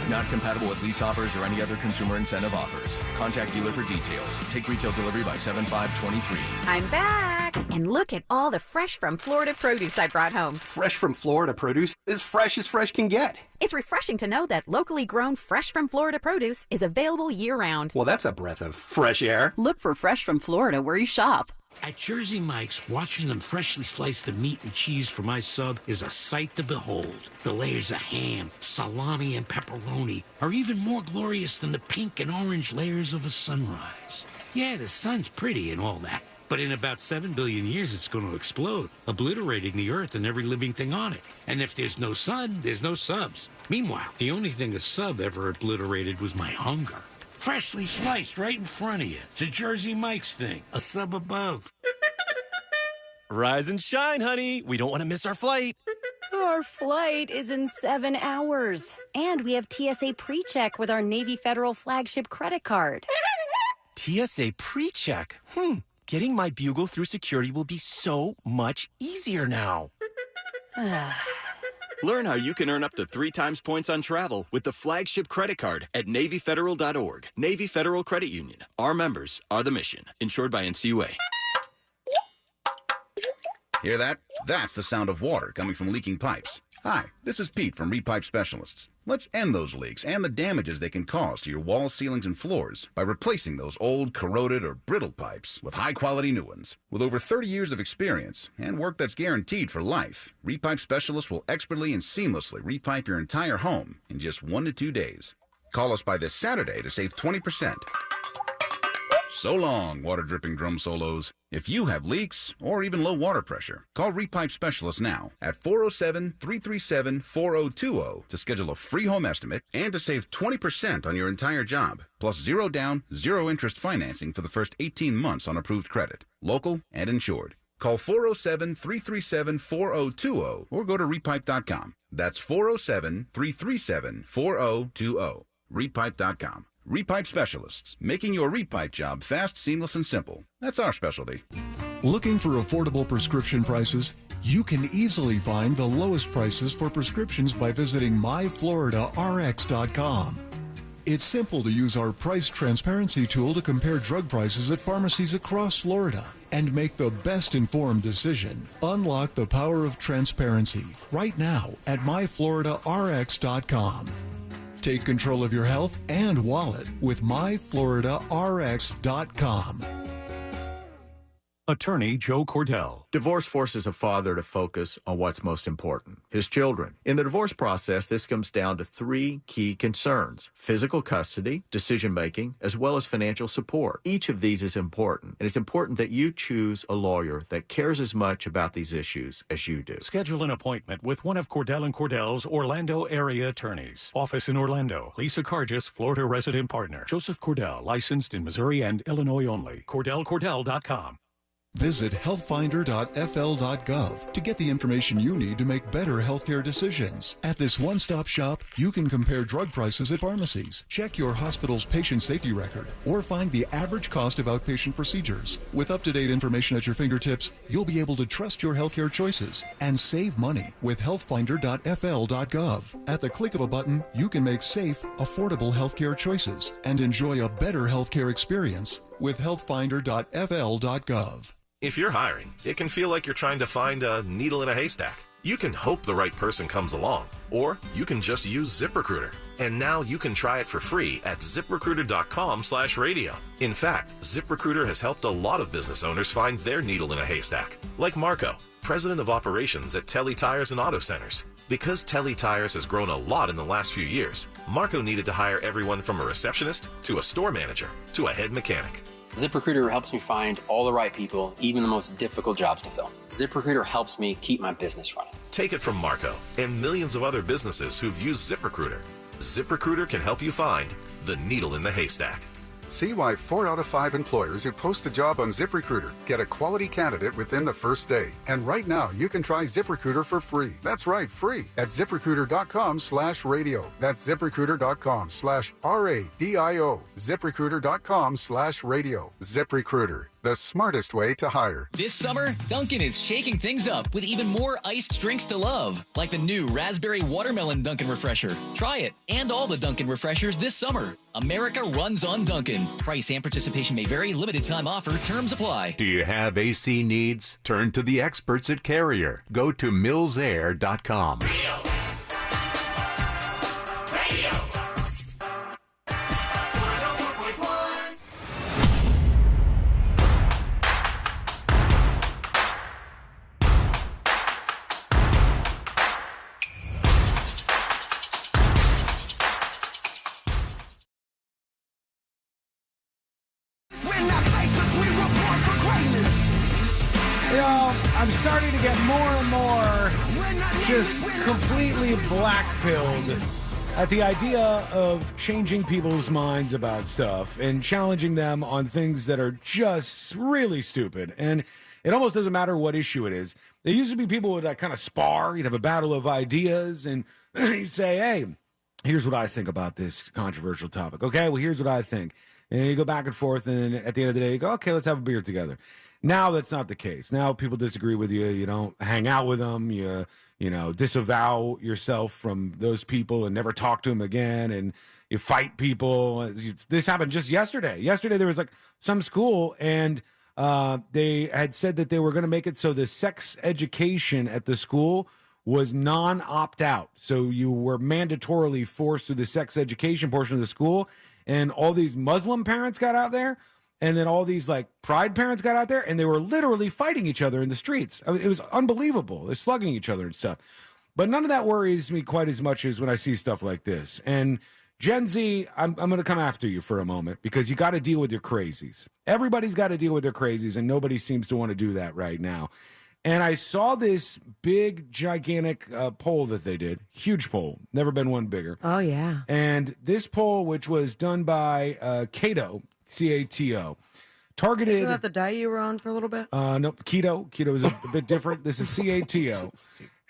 Not compatible with lease offers or any other consumer incentive offers. Contact dealer for details. Take retail delivery by 7/5/23. I'm back. And look at all the fresh from Florida produce I brought home. Fresh from Florida produce, as fresh can get. It's refreshing to know that locally grown fresh from Florida produce is available year-round. Well, that's a breath of fresh air. Look for Fresh from Florida where you shop. At Jersey Mike's, watching them freshly slice the meat and cheese for my sub is a sight to behold. The layers of ham, salami, and pepperoni are even more glorious than the pink and orange layers of a sunrise. Yeah, the sun's pretty and all that, but in about 7 billion years it's going to explode, obliterating the earth and every living thing on it. And if there's no sun, there's no subs. Meanwhile, the only thing a sub ever obliterated was my hunger. Freshly sliced right in front of you. It's a Jersey Mike's thing. A sub above. Rise and shine, honey. We don't want to miss our flight. Our flight is in 7 hours. And we have TSA PreCheck with our Navy Federal flagship credit card. TSA PreCheck. Getting my bugle through security will be so much easier now. Learn how you can earn up to 3 times points on travel with the flagship credit card at NavyFederal.org. Navy Federal Credit Union. Our members are the mission. Insured by NCUA. Hear that? That's the sound of water coming from leaking pipes. Hi, this is Pete from Repipe Specialists. Let's end those leaks and the damages they can cause to your walls, ceilings, and floors by replacing those old, corroded, or brittle pipes with high-quality new ones. With over 30 years of experience and work that's guaranteed for life, Repipe Specialists will expertly and seamlessly repipe your entire home in just 1 to 2 days. Call us by this Saturday to save 20%. So long, water-dripping drum solos. If you have leaks or even low water pressure, call Repipe Specialists now at 407-337-4020 to schedule a free home estimate and to save 20% on your entire job, plus 0 down, 0 interest financing for the first 18 months on approved credit, local and insured. Call 407-337-4020 or go to repipe.com. That's 407-337-4020. Repipe.com. Repipe Specialists, making your repipe job fast, seamless, and simple. That's our specialty. Looking for affordable prescription prices? You can easily find the lowest prices for prescriptions by visiting myfloриdarx.com. It's simple to use our price transparency tool to compare drug prices at pharmacies across Florida and make the best informed decision. Unlock the power of transparency right now at myfloриdarx.com. Take control of your health and wallet with myfloриdarx.com. Attorney Joe Cordell. Divorce forces a father to focus on what's most important, his children. In the divorce process, this comes down to three key concerns: physical custody, decision-making, as well as financial support. Each of these is important, and it's important that you choose a lawyer that cares as much about these issues as you do. Schedule an appointment with one of Cordell & Cordell's Orlando area attorneys. Office in Orlando. Lisa Cargis, Florida resident partner. Joseph Cordell, licensed in Missouri and Illinois only. CordellCordell.com. Visit healthfinder.fl.gov to get the information you need to make better healthcare decisions. At this one-stop shop, you can compare drug prices at pharmacies, check your hospital's patient safety record, or find the average cost of outpatient procedures. With up-to-date information at your fingertips, you'll be able to trust your healthcare choices and save money with healthfinder.fl.gov. At the click of a button, you can make safe, affordable healthcare choices and enjoy a better healthcare experience with healthfinder.fl.gov. If you're hiring, it can feel like you're trying to find a needle in a haystack. You can hope the right person comes along, or you can just use ZipRecruiter. And now you can try it for free at ZipRecruiter.com/radio. In fact, ZipRecruiter has helped a lot of business owners find their needle in a haystack, like Marco, president of operations at Telly Tires and Auto Centers. Because Telly Tires has grown a lot in the last few years, Marco needed to hire everyone from a receptionist to a store manager to a head mechanic. ZipRecruiter helps me find all the right people, even the most difficult jobs to fill. ZipRecruiter helps me keep my business running. Take it from Marco and millions of other businesses who've used ZipRecruiter. ZipRecruiter can help you find the needle in the haystack. See why 4 out of 5 employers who post a job on ZipRecruiter get a quality candidate within the first day. And right now, you can try ZipRecruiter for free. That's right, free at ZipRecruiter.com/radio. That's ZipRecruiter.com/RADIO. ZipRecruiter.com/radio. ZipRecruiter, the smartest way to hire. This summer, Dunkin' is shaking things up with even more iced drinks to love, like the new Raspberry Watermelon Dunkin' Refresher. Try it and all the Dunkin' Refreshers this summer. America runs on Dunkin'. Price and participation may vary. Limited time offer. Terms apply. Do you have AC needs? Turn to the experts at Carrier. Go to millsair.com. I'm starting to get more and more just completely black-pilled at the idea of changing people's minds about stuff and challenging them on things that are just really stupid. And it almost doesn't matter what issue it is. There used to be people would kind of spar. You'd have a battle of ideas, and you'd say, hey, here's what I think about this controversial topic. Okay, well, here's what I think. And you go back and forth, and at the end of the day, you go, okay, let's have a beer together. Now that's not the case. Now people disagree with you. You don't hang out with them. You disavow yourself from those people and never talk to them again. And you fight people. This happened just yesterday. Yesterday there was like some school, and they had said that they were going to make it so the sex education at the school was non-opt-out. So you were mandatorily forced through the sex education portion of the school. And all these Muslim parents got out there. And then all these like pride parents got out there, and they were literally fighting each other in the streets. I mean, it was unbelievable. They're slugging each other and stuff. But none of that worries me quite as much as when I see stuff like this. And Gen Z, I'm going to come after you for a moment because you got to deal with your crazies. Everybody's got to deal with their crazies, and nobody seems to want to do that right now. And I saw this big, gigantic poll that they did. Huge poll. Never been one bigger. Oh, yeah. And this poll, which was done by Cato, C-A-T-O, targeted... Isn't that the diet you were on for a little bit? No, keto. Keto is a bit different. This is C-A-T-O.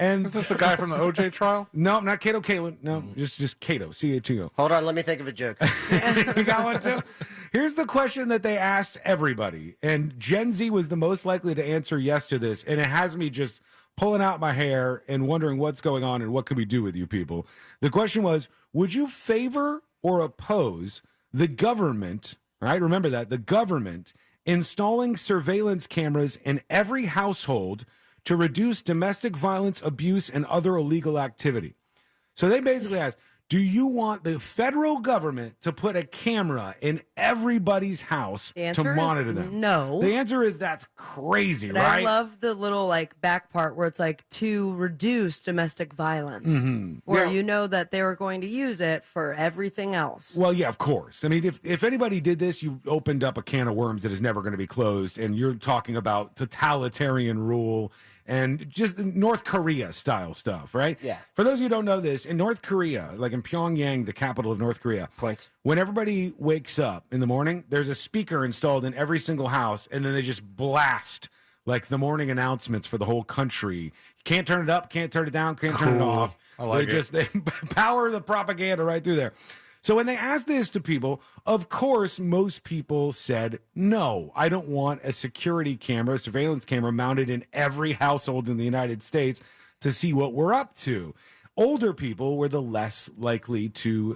And is this the guy from the OJ trial? No, not Cato Kalin. No, just Cato. C-A-T-O. Hold on, let me think of a joke. You got one too? Here's the question that they asked everybody, and Gen Z was the most likely to answer yes to this, and it has me just pulling out my hair and wondering what's going on and what can we do with you people. The question was, would you favor or oppose the government, right? Remember that, the government installing surveillance cameras in every household to reduce domestic violence, abuse, and other illegal activity. So they basically asked, do you want the federal government to put a camera in everybody's house to monitor them? No. The answer is that's crazy, But right? I love the little like back part where it's like to reduce domestic violence, where you know that they were going to use it for everything else. Well, yeah, of course. I mean, if anybody did this, you opened up a can of worms that is never going to be closed, and you're talking about totalitarian rule and just North Korea style stuff, right? Yeah. For those of you who don't know this, in North Korea, like in Pyongyang, the capital of North Korea, when everybody wakes up in the morning, there's a speaker installed in every single house, and then they just blast like the morning announcements for the whole country. You can't turn it up, can't turn it down, can't turn it off. I like they power the propaganda right through there. So when they asked this to people, of course, most people said, no, I don't want a security camera, surveillance camera mounted in every household in the United States to see what we're up to. Older people were the least likely to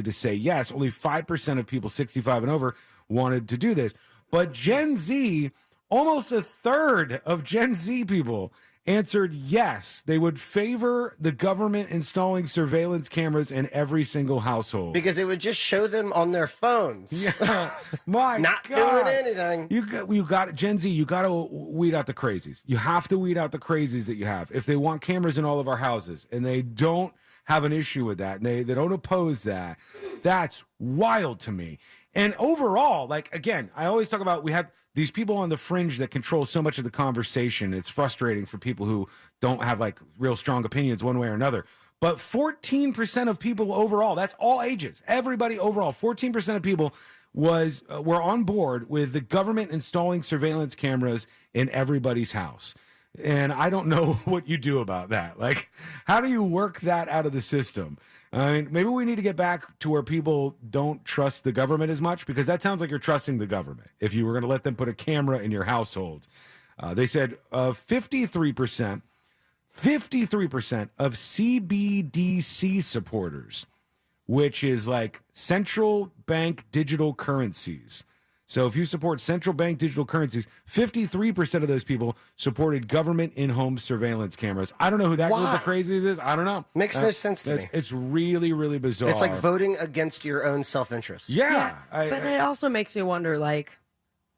say yes. Only 5% of people 65 and over wanted to do this. But Gen Z, almost a third of Gen Z people answered yes. They would favor the government installing surveillance cameras in every single household. Because it would just show them on their phones. Yeah. My Not God. doing anything. You got Gen Z, you got to weed out the crazies. You have to weed out the crazies that you have. If they want cameras in all of our houses and they don't have an issue with that and they don't oppose that, that's wild to me. And overall, like, again, I always talk about we have these people on the fringe that control so much of the conversation. It's frustrating for people who don't have like real strong opinions one way or another. But 14% of people overall, that's all ages, everybody overall, 14% of people were on board with the government installing surveillance cameras in everybody's house. And I don't know what you do about that. Like, how do you work that out of the system? I mean, maybe we need to get back to where people don't trust the government as much, because that sounds like you're trusting the government if you were going to let them put a camera in your household. They said 53% of CBDC supporters, which is like central bank digital currencies. So if you support central bank digital currencies, 53% of those people supported government in-home surveillance cameras. I don't know who that group of crazies is. I don't know. Makes no sense to me. It's really, really bizarre. It's like voting against your own self-interest. Yeah. But it also makes you wonder, like,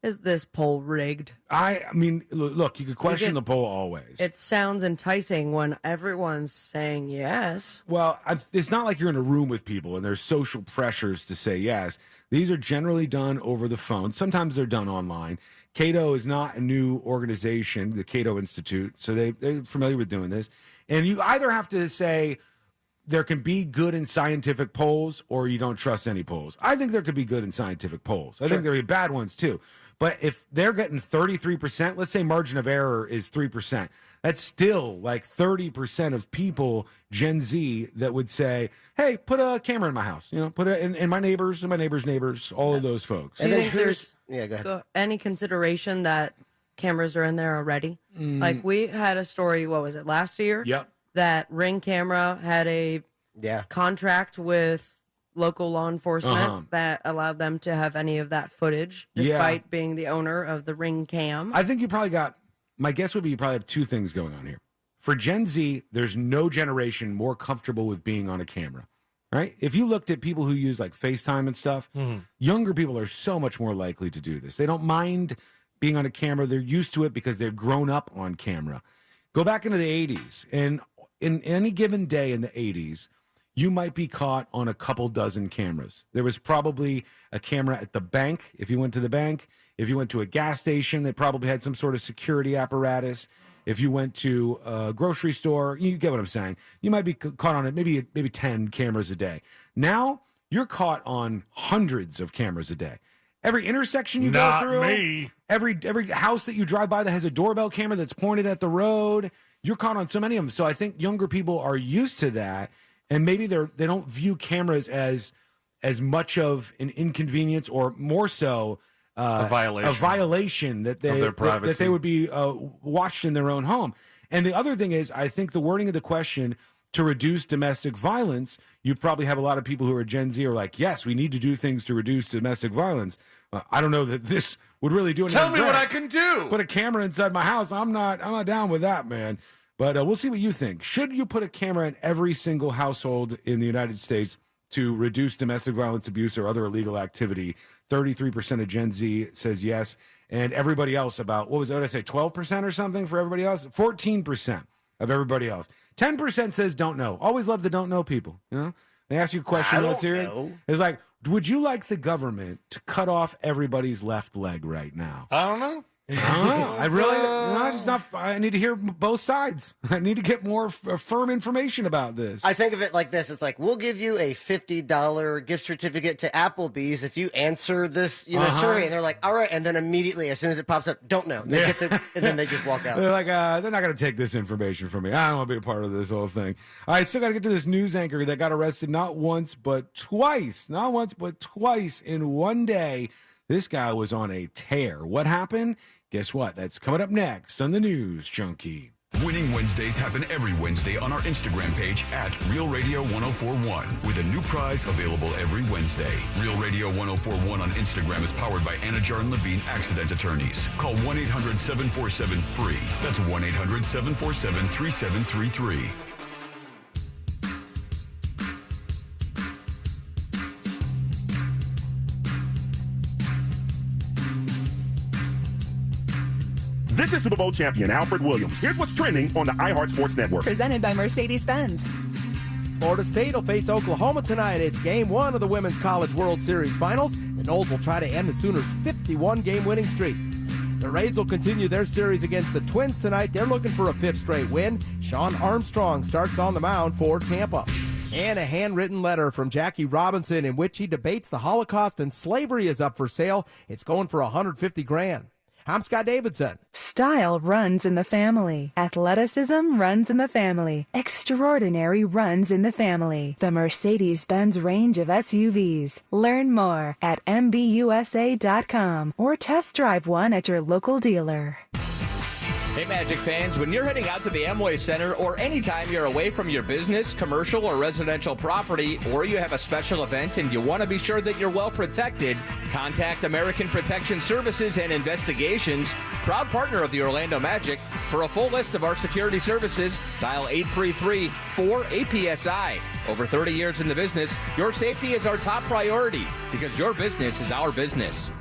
is this poll rigged? I mean, look, you could question the poll always. It sounds enticing when everyone's saying yes. Well, it's not like you're in a room with people and there's social pressures to say yes. These are generally done over the phone. Sometimes they're done online. Cato is not a new organization, the Cato Institute, so they're familiar with doing this. And you either have to say there can be good and scientific polls or you don't trust any polls. I think there could be good and scientific polls. I think there could be bad ones too. But if they're getting 33%, let's say margin of error is 3%, that's still like 30% of people, Gen Z, that would say, hey, put a camera in my house. You know, put it in my neighbors and my neighbors' neighbors, all of those folks. Do you think there's go ahead. any consideration that cameras are in there already? Like, we had a story, what was it, last year? Yep. That Ring Camera had a contract with local law enforcement that allowed them to have any of that footage, despite being the owner of the Ring Cam. I think my guess would be you probably have two things going on here. For Gen Z, there's no generation more comfortable with being on a camera, right? If you looked at people who use like FaceTime and stuff, younger people are so much more likely to do this. They don't mind being on a camera. They're used to it because they've grown up on camera. Go back into the 80s, and in any given day in the 80s, you might be caught on a couple dozen cameras. There was probably a camera at the bank. If you went to the bank, if you went to a gas station, they probably had some sort of security apparatus. If you went to a grocery store, you get what I'm saying. You might be caught on it, maybe 10 cameras a day. Now you're caught on hundreds of cameras a day. Every intersection you go through, every house that you drive by that has a doorbell camera that's pointed at the road. you're caught on so many of them. So I think younger people are used to that, and maybe they don't view cameras as much of an inconvenience, or more so a violation that they of their privacy. that they would be watched in their own home. And the other thing is, I think the wording of the question, to reduce domestic violence, you probably have a lot of people who are Gen Z are like, yes, we need to do things to reduce domestic violence. I don't know that this would really do anything. Tell me what I can do. Put a camera inside my house. I'm not down with that, man. But we'll see what you think. Should you put a camera in every single household in the United States to reduce domestic violence, abuse, or other illegal activity? 33% of Gen Z says yes. And everybody else, about, what did I say, 12% or something for everybody else? 14% of everybody else. 10% says don't know. Always love the don't know people. You know, they ask you a question. Let's hear it. It's like, would you like the government to cut off everybody's left leg right now? I don't know. I need to hear both sides. I need to get more firm information about this. I think of it like this. It's like, we'll give you a $50 gift certificate to Applebee's if you answer this survey. And they're like, all right. And then immediately, as soon as it pops up, don't know. They get and then they just walk out. They're like, they're not going to take this information from me. I don't want to be a part of this whole thing. All right, still got to get to this news anchor that got arrested not once, but twice. Not once, but twice in one day. This guy was on a tear. What happened? Guess what? That's coming up next on the News Junkie. Winning Wednesdays happen every Wednesday on our Instagram page at Real Radio 1041, with a new prize available every Wednesday. Real Radio 1041 on Instagram is powered by Anajar and Levine Accident Attorneys. Call 1-800-747-FREE. That's 1-800-747-3733. This is Super Bowl champion Alfred Williams. Here's what's trending on the iHeart Sports Network. Presented by Mercedes-Benz. Florida State will face Oklahoma tonight. It's Game 1 of the Women's College World Series Finals. The Noles will try to end the Sooners' 51-game winning streak. The Rays will continue their series against the Twins tonight. They're looking for a 5th straight win. Sean Armstrong starts on the mound for Tampa. And a handwritten letter from Jackie Robinson in which he debates the Holocaust and slavery is up for sale. It's going for $150,000. I'm Scott Davidson. Style runs in the family. Athleticism runs in the family. Extraordinary runs in the family. The Mercedes-Benz range of SUVs. Learn more at MBUSA.com or test drive one at your local dealer. Hey, Magic fans, when you're heading out to the Amway Center or anytime you're away from your business, commercial, or residential property, or you have a special event and you want to be sure that you're well protected, contact American Protection Services and Investigations, proud partner of the Orlando Magic. For a full list of our security services, dial 833-4APSI. Over 30 years in the business, your safety is our top priority because your business is our business.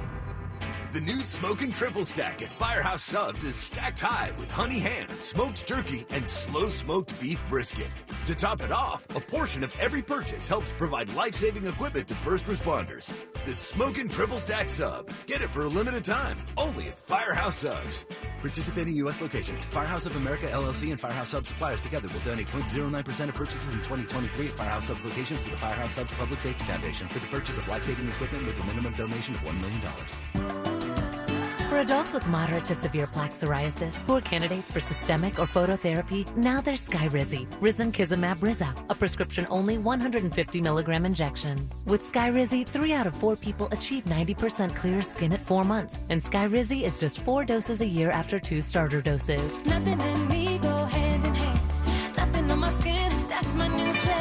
The new Smokin' Triple Stack at Firehouse Subs is stacked high with honey ham, smoked turkey, and slow-smoked beef brisket. To top it off, a portion of every purchase helps provide life-saving equipment to first responders. The Smokin' Triple Stack Sub. Get it for a limited time, only at Firehouse Subs. Participating U.S. locations. Firehouse of America, LLC, and Firehouse Subs suppliers together will donate 0.09% of purchases in 2023 at Firehouse Subs locations to the Firehouse Subs Public Safety Foundation for the purchase of life-saving equipment with a minimum donation of $1 million. For adults with moderate to severe plaque psoriasis who are candidates for systemic or phototherapy, now there's Skyrizi, Risankizumab Riza, a prescription-only 150 milligram injection. With Skyrizi, 3 out of 4 people achieve 90% clear skin at 4 months, and Skyrizi is just 4 doses a year after 2 starter doses. Nothing in me go hand in hand. Nothing on my skin, that's my new place.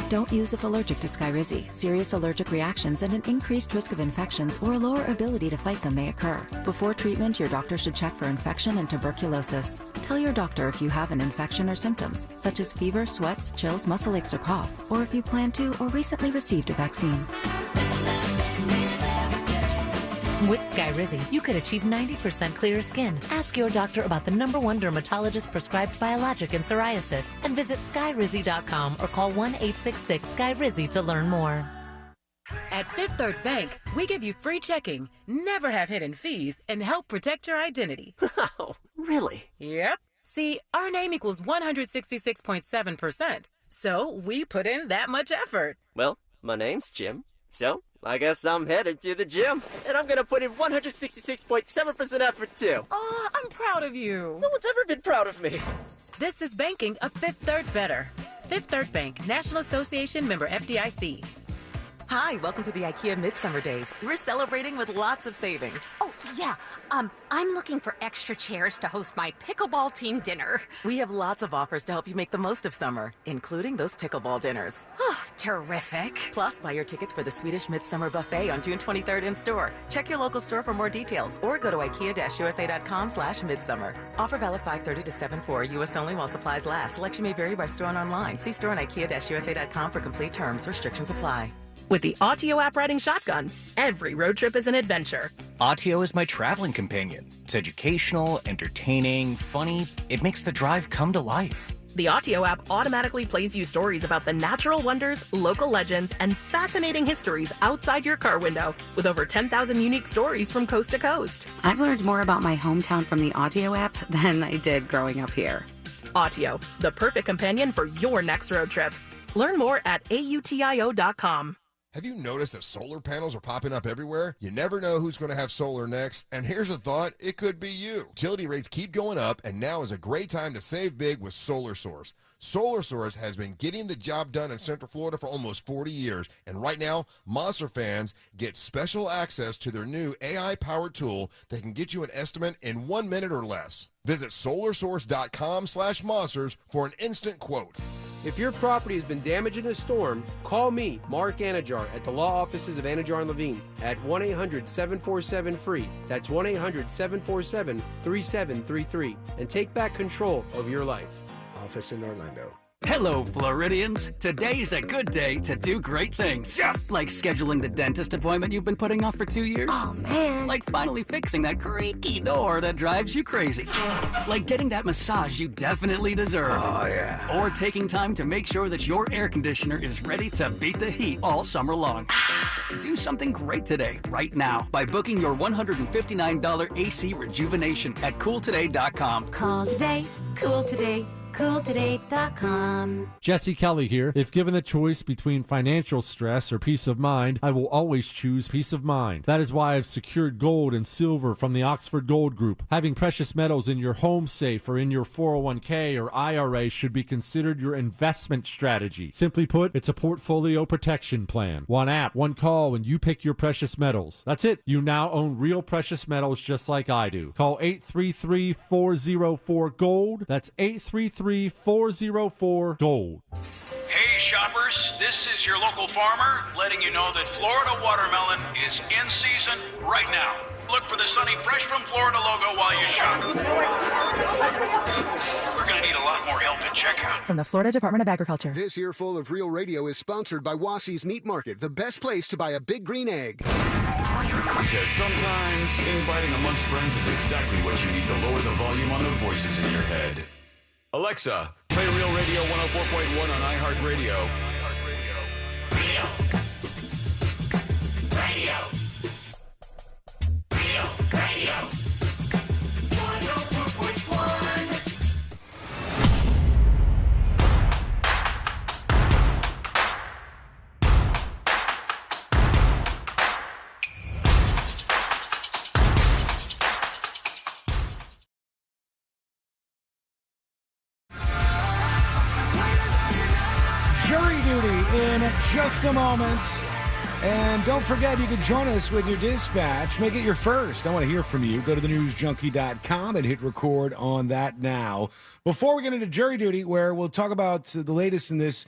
Don't use if allergic to Skyrizi. Serious allergic reactions and an increased risk of infections or a lower ability to fight them may occur. Before treatment, your doctor should check for infection and tuberculosis. Tell your doctor if you have an infection or symptoms, such as fever, sweats, chills, muscle aches, or cough, or if you plan to or recently received a vaccine. With Skyrizi, you could achieve 90% clearer skin. Ask your doctor about the #1 dermatologist prescribed biologic in psoriasis and visit Skyrizi.com or call 1-866-SKYRIZI to learn more. At Fifth Third Bank, we give you free checking, never have hidden fees, and help protect your identity. Oh, really? Yep. See, our name equals 166.7%. So we put in that much effort. Well, my name's Jim, so I guess I'm headed to the gym, and I'm gonna put in 166.7% effort too. Oh, I'm proud of you. No one's ever been proud of me. This is banking a Fifth Third better. Fifth Third Bank, National Association member FDIC. Hi, welcome to the IKEA Midsummer Days. We're celebrating with lots of savings. Oh, yeah. I'm looking for extra chairs to host my pickleball team dinner. We have lots of offers to help you make the most of summer, including those pickleball dinners. Oh, terrific. Plus, buy your tickets for the Swedish Midsummer Buffet on June 23rd in store. Check your local store for more details or go to ikea-usa.com/midsummer. Offer valid 5/30 to 7/4, U.S. only while supplies last. Selection may vary by store and online. See store on ikea-usa.com for complete terms. Restrictions apply. With the Autio app riding shotgun, every road trip is an adventure. Autio is my traveling companion. It's educational, entertaining, funny. It makes the drive come to life. The Autio app automatically plays you stories about the natural wonders, local legends, and fascinating histories outside your car window, with over 10,000 unique stories from coast to coast. I've learned more about my hometown from the Autio app than I did growing up here. Autio, the perfect companion for your next road trip. Learn more at autio.com. Have you noticed that solar panels are popping up everywhere? You never know who's going to have solar next, and here's a thought, it could be you. Utility rates keep going up, and now is a great time to save big with Solar Source. Solar Source has been getting the job done in Central Florida for almost 40 years, and right now, Monster fans get special access to their new AI-powered tool that can get you an estimate in 1 minute or less. Visit solarsource.com/monsters for an instant quote. If your property has been damaged in a storm, call me, Mark Anajar, at the law offices of Anajar and Levine at 1-800-747-FREE. That's 1-800-747-3733. And take back control of your life. Office in Orlando. Hello, Floridians. Today's a good day to do great things. Yes! Like scheduling the dentist appointment you've been putting off for 2 years. Oh, man. Like finally fixing that creaky door that drives you crazy. Like getting that massage you definitely deserve. Oh, yeah. Or taking time to make sure that your air conditioner is ready to beat the heat all summer long. Do something great today, right now, by booking your $159 AC rejuvenation at CoolToday.com. Call today, cool today. CoolToday.com. Jesse Kelly here. If given the choice between financial stress or peace of mind, I will always choose peace of mind. That is why I've secured gold and silver from the Oxford Gold Group. Having precious metals in your home safe or in your 401k or IRA should be considered your investment strategy. Simply put, it's a portfolio protection plan. One app, one call, and you pick your precious metals. That's it. You now own real precious metals just like I do. Call 833-404-GOLD. That's 833-404-GOLD. Hey shoppers, this is your local farmer letting you know that Florida watermelon is in season right now. Look for the Sunny Fresh from Florida logo while you shop. We're going to need a lot more help at checkout. From the Florida Department of Agriculture. This earful of Real Radio is sponsored by Wassie's Meat Market, the best place to buy a big green egg. Because sometimes infighting amongst friends is exactly what you need to lower the volume on the voices in your head. Alexa, play Real Radio 104.1 on iHeartRadio. Radio. Radio. 104.1. Jury duty in just a moment. And don't forget, you can join us with your dispatch. Make it your first. I want to hear from you. Go to thenewsjunkie.com and hit record on that now. Before we get into jury duty, where we'll talk about the latest in this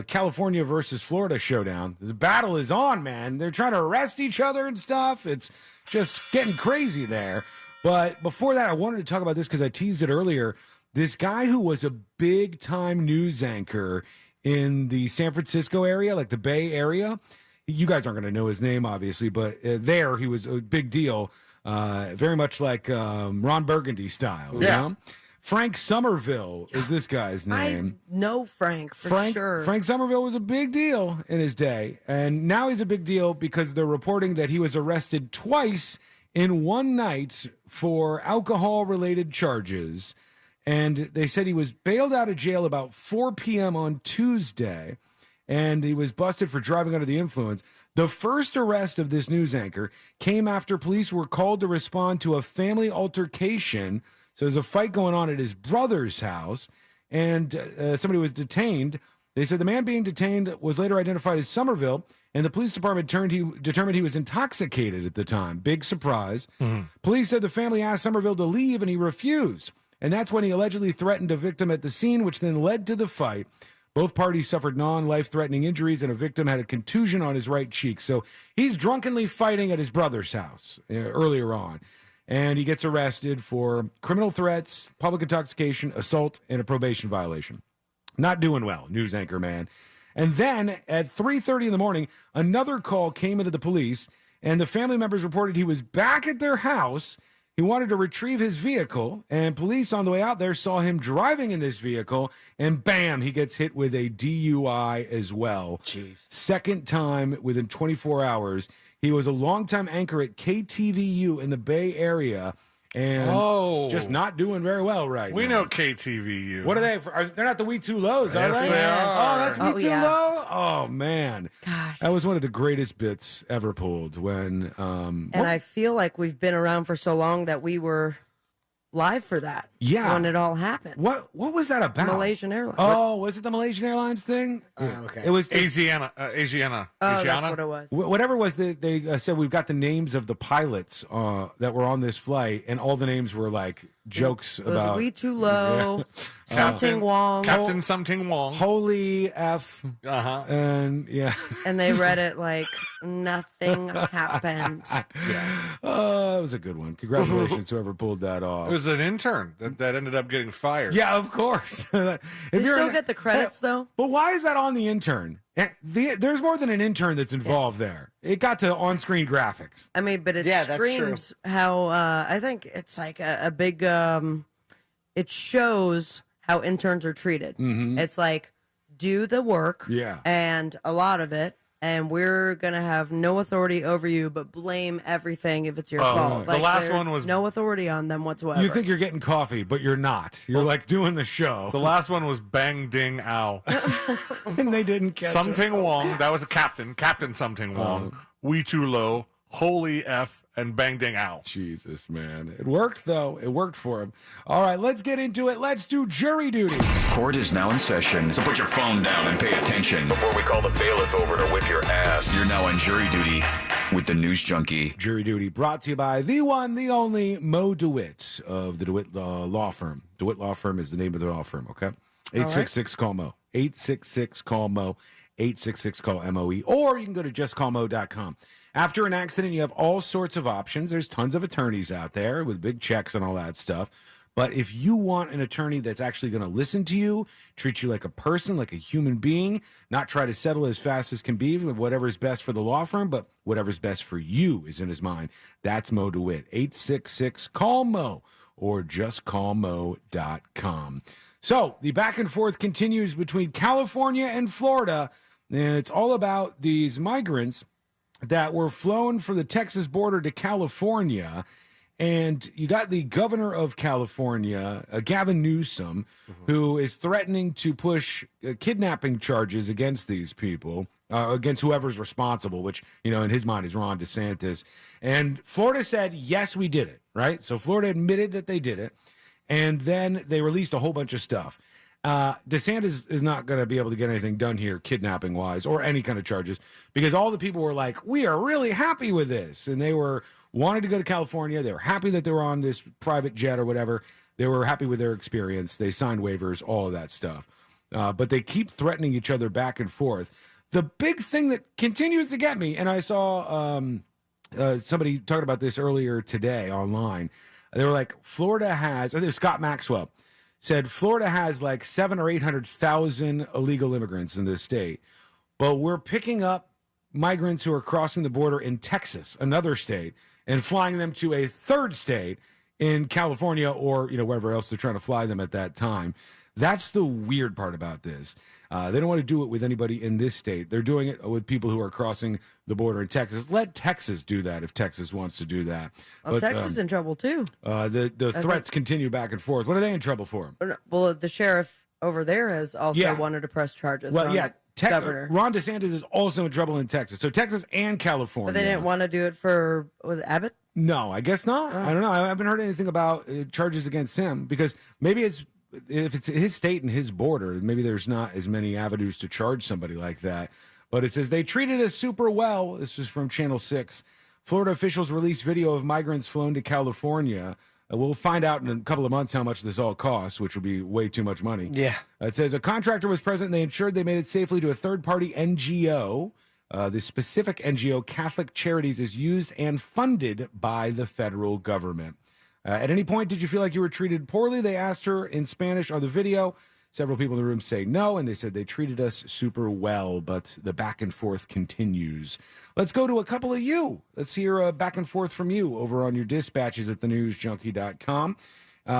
California versus Florida showdown. The battle is on, man. They're trying to arrest each other and stuff. It's just getting crazy there. But before that, I wanted to talk about this because I teased it earlier. This guy who was a big-time news anchor in the San Francisco area, like the Bay Area. You guys aren't going to know his name, obviously, but there he was a big deal, very much like Ron Burgundy style. Yeah. You know? Frank Somerville is this guy's name. I know Frank for sure. Frank Somerville was a big deal in his day, and now he's a big deal because they're reporting that he was arrested twice in one night for alcohol-related charges. And they said he was bailed out of jail about 4 p.m. on Tuesday, and he was busted for driving under the influence. The first arrest of this news anchor came after police were called to respond to a family altercation. So there's a fight going on at his brother's house, and somebody was detained. They said the man being detained was later identified as Somerville, and the police department determined he was intoxicated at the time. Big surprise. Police said the family asked Somerville to leave, and he refused. And that's when he allegedly threatened a victim at the scene, which then led to the fight. Both parties suffered non-life-threatening injuries, and a victim had a contusion on his right cheek. So he's drunkenly fighting at his brother's house earlier on. And he gets arrested for criminal threats, public intoxication, assault, and a probation violation. Not doing well, news anchor man. And then at 3:30 in the morning, another call came into the police, and the family members reported he was back at their house. He wanted to retrieve his vehicle, and police on the way out there saw him driving in this vehicle, and bam, he gets hit with a DUI as well. Jeez. Second time within 24 hours. He was a longtime anchor at KTVU in the Bay Area, and just not doing very well right now. We know KTVU. What are they? They're not the We Too Lows, are Yes, they? they are. Oh, that's We Too yeah. Low? Oh, man. Gosh. That was one of the greatest bits ever pulled when... And I feel like we've been around for so long that we were live for that. Yeah. When it all happened. What was that about? Malaysian Airlines. Oh, was it the Malaysian Airlines thing? Okay. It was Asiana. Oh, that's what it was. Whatever it was, they said we've got the names of the pilots that were on this flight, and all the names were like jokes It was about We Too Low, Something Wong. Captain Something Wong. Holy F. Uh-huh. And yeah. And they read it like nothing happened. Oh, that was a good one. Congratulations, whoever pulled that off. It was an intern that ended up getting fired. Yeah, of course. You still get the credits, though? But why is that on the intern? There's more than an intern that's involved there. It got to on-screen graphics. I mean, but it Yeah, that's screams how I think it's like a big. It shows how interns are treated. Mhm. It's like do the work, Yeah. and a lot of it, and we're gonna have no authority over you, but blame everything if it's your fault. the Like, last there's one was- no authority on them whatsoever. You think you're getting coffee, but you're not. You're like doing the show. The last one was Bang Ding Ow. And they didn't catch Something Wong. That was a captain. Captain Something Wong. We Too Low. Holy F. And Bang Ding Ow. Jesus, man. It worked, though. It worked for him. All right, let's get into it. Let's do jury duty. Court is now in session, so put your phone down and pay attention before we call the bailiff over to whip your ass. You're now on jury duty with the News Junkie. Jury duty brought to you by the one, the only Mo DeWitt of the DeWitt Law Firm. DeWitt Law Firm is the name of the law firm, okay? 866-CALL-MO. 866-CALL-MO. 866-CALL-MOE. Or you can go to justcallmo.com. After an accident, you have all sorts of options. There's tons of attorneys out there with big checks and all that stuff. But if you want an attorney that's actually going to listen to you, treat you like a person, like a human being, not try to settle as fast as can be with whatever's best for the law firm, but whatever's best for you is in his mind, that's Mo DeWitt. 866-CALL-MO or justcallmo.com. So the back and forth continues between California and Florida, and it's all about these migrants that were flown from the Texas border to California. And you got the governor of California, Gavin Newsom, who is threatening to push kidnapping charges against these people, against whoever's responsible, which, you know, in his mind is Ron DeSantis. And Florida said, yes, we did it, right? So Florida admitted that they did it. And then they released a whole bunch of stuff. DeSantis is not going to be able to get anything done here, kidnapping wise, or any kind of charges, because all the people were like, we are really happy with this. And they wanted to go to California. They were happy that they were on this private jet or whatever. They were happy with their experience. They signed waivers, all of that stuff. But they keep threatening each other back and forth. The big thing that continues to get me, and I saw somebody talking about this earlier today online. They were like, Florida has, I think Scott Maxwell said Florida has like 700,000 or 800,000 illegal immigrants in this state, but we're picking up migrants who are crossing the border in Texas, another state, and flying them to a third state in California or, you know, wherever else they're trying to fly them at that time. That's the weird part about this. They don't want to do it with anybody in this state. They're doing it with people who are crossing the border in Texas. Let Texas do that if Texas wants to do that. Well, But, Texas is in trouble, too. The threats continue back and forth. What are they in trouble for? Well, the sheriff over there has also Yeah. wanted to press charges. Well, on yeah, it. governor. Ron DeSantis is also in trouble in Texas. So Texas and California. But they didn't want to do it for, was it Abbott? No, I guess not. Oh. I don't know. I haven't heard anything about charges against him because maybe if it's his state and his border, maybe there's not as many avenues to charge somebody like that. But it says they treated us super well. This was from Channel 6. Florida officials released video of migrants flown to California. We'll find out in a couple of months how much this all costs, which will be way too much money. Yeah. It says a contractor was present and they ensured they made it safely to a third-party NGO. The specific NGO, Catholic Charities, is used and funded by the federal government. At any point, did you feel like you were treated poorly? They asked her in Spanish on the video. Several people in the room say no, and they said they treated us super well, but the back and forth continues. Let's go to a couple of you. Let's hear a back and forth from you over on your dispatches at thenewsjunkie.com.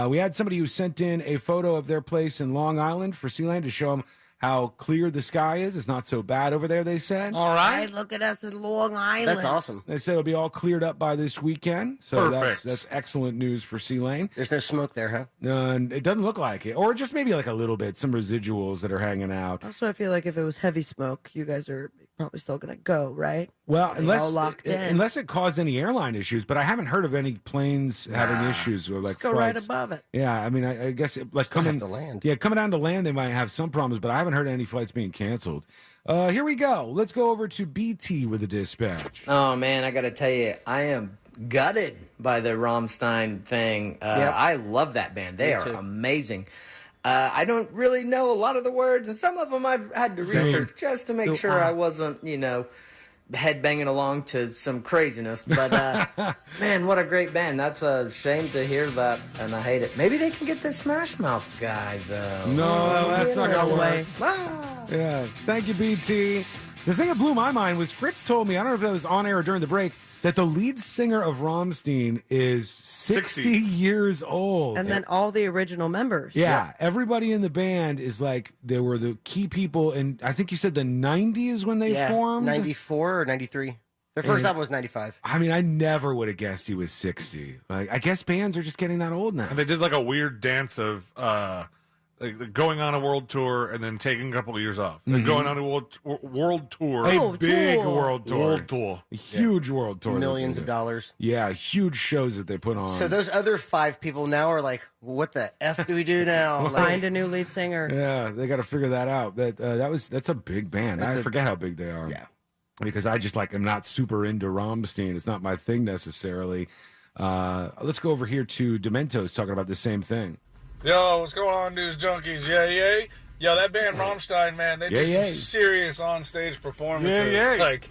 We had somebody who sent in a photo of their place in Long Island for Sealand to show them how clear the sky is. It's not so bad over there, they said. All right. Hey, look at us in Long Island. That's awesome. They said it'll be all cleared up by this weekend. So Perfect. that's excellent news for Sea Lane. There's no smoke there, huh? And it doesn't look like it. Or just maybe like a little bit, some residuals that are hanging out. Also, I feel like if it was heavy smoke, you guys are probably still going to go, right? Well, all locked in. unless it caused any airline issues, but I haven't heard of any planes having issues or like Just go right flights. above it. Yeah, I mean, I guess coming to land. Yeah, coming down to land, they might have some problems, but I haven't heard any flights being canceled. Here we go. Let's go over to BT with the dispatch. Oh man, I gotta tell you, I am gutted by the Rammstein thing. Yep. I love that band. They Me are too. amazing. I don't really know a lot of the words, and some of them I've had to Same. research just to make sure I wasn't, headbanging along to some craziness. But man, what a great band. That's a shame to hear that, and I hate it. Maybe they can get this Smash Mouth guy, though. No, that's not going to way. work. Yeah, thank you, BT. The thing that blew my mind was Fritz told me, I don't know if that was on air or during the break, that the lead singer of Rammstein is 60 years old. And then all the original members. Yeah, everybody in the band is like, they were the key people, and I think you said the 90s when they formed? 94 or 93. Their first And- album was 95. I mean, I never would have guessed he was 60. Like, I guess bands are just getting that old now. And they did like a weird dance of like going on a world tour and then taking a couple of years off. Then Mhm. going on a world tour. A big world tour. World tour. A huge world tour. that Millions they of did. dollars. Yeah, huge shows that they put on. So those other 5 people now are like, what the F do we do now? Like, Find a new lead singer. Yeah, they got to figure that out. That's a big band. That's I a- forget how big they are. Yeah. Because I just am not super into Rammstein. It's not my thing necessarily. Let's go over here to Dementos talking about the same thing. Yo, what's going on, News Junkies? Yay. Yo, that band Rammstein, man, they do Yay. some serious on-stage performances. Yay. Like,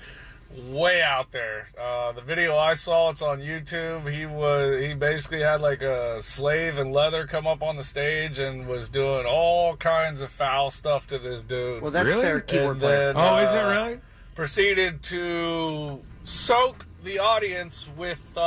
way out there. The video I saw, it's on YouTube. He basically had like a slave in leather come up on the stage and was doing all kinds of foul stuff to this dude. Well, that's their keyboard player. Then, is it really? Proceeded to soak the audience with Oh,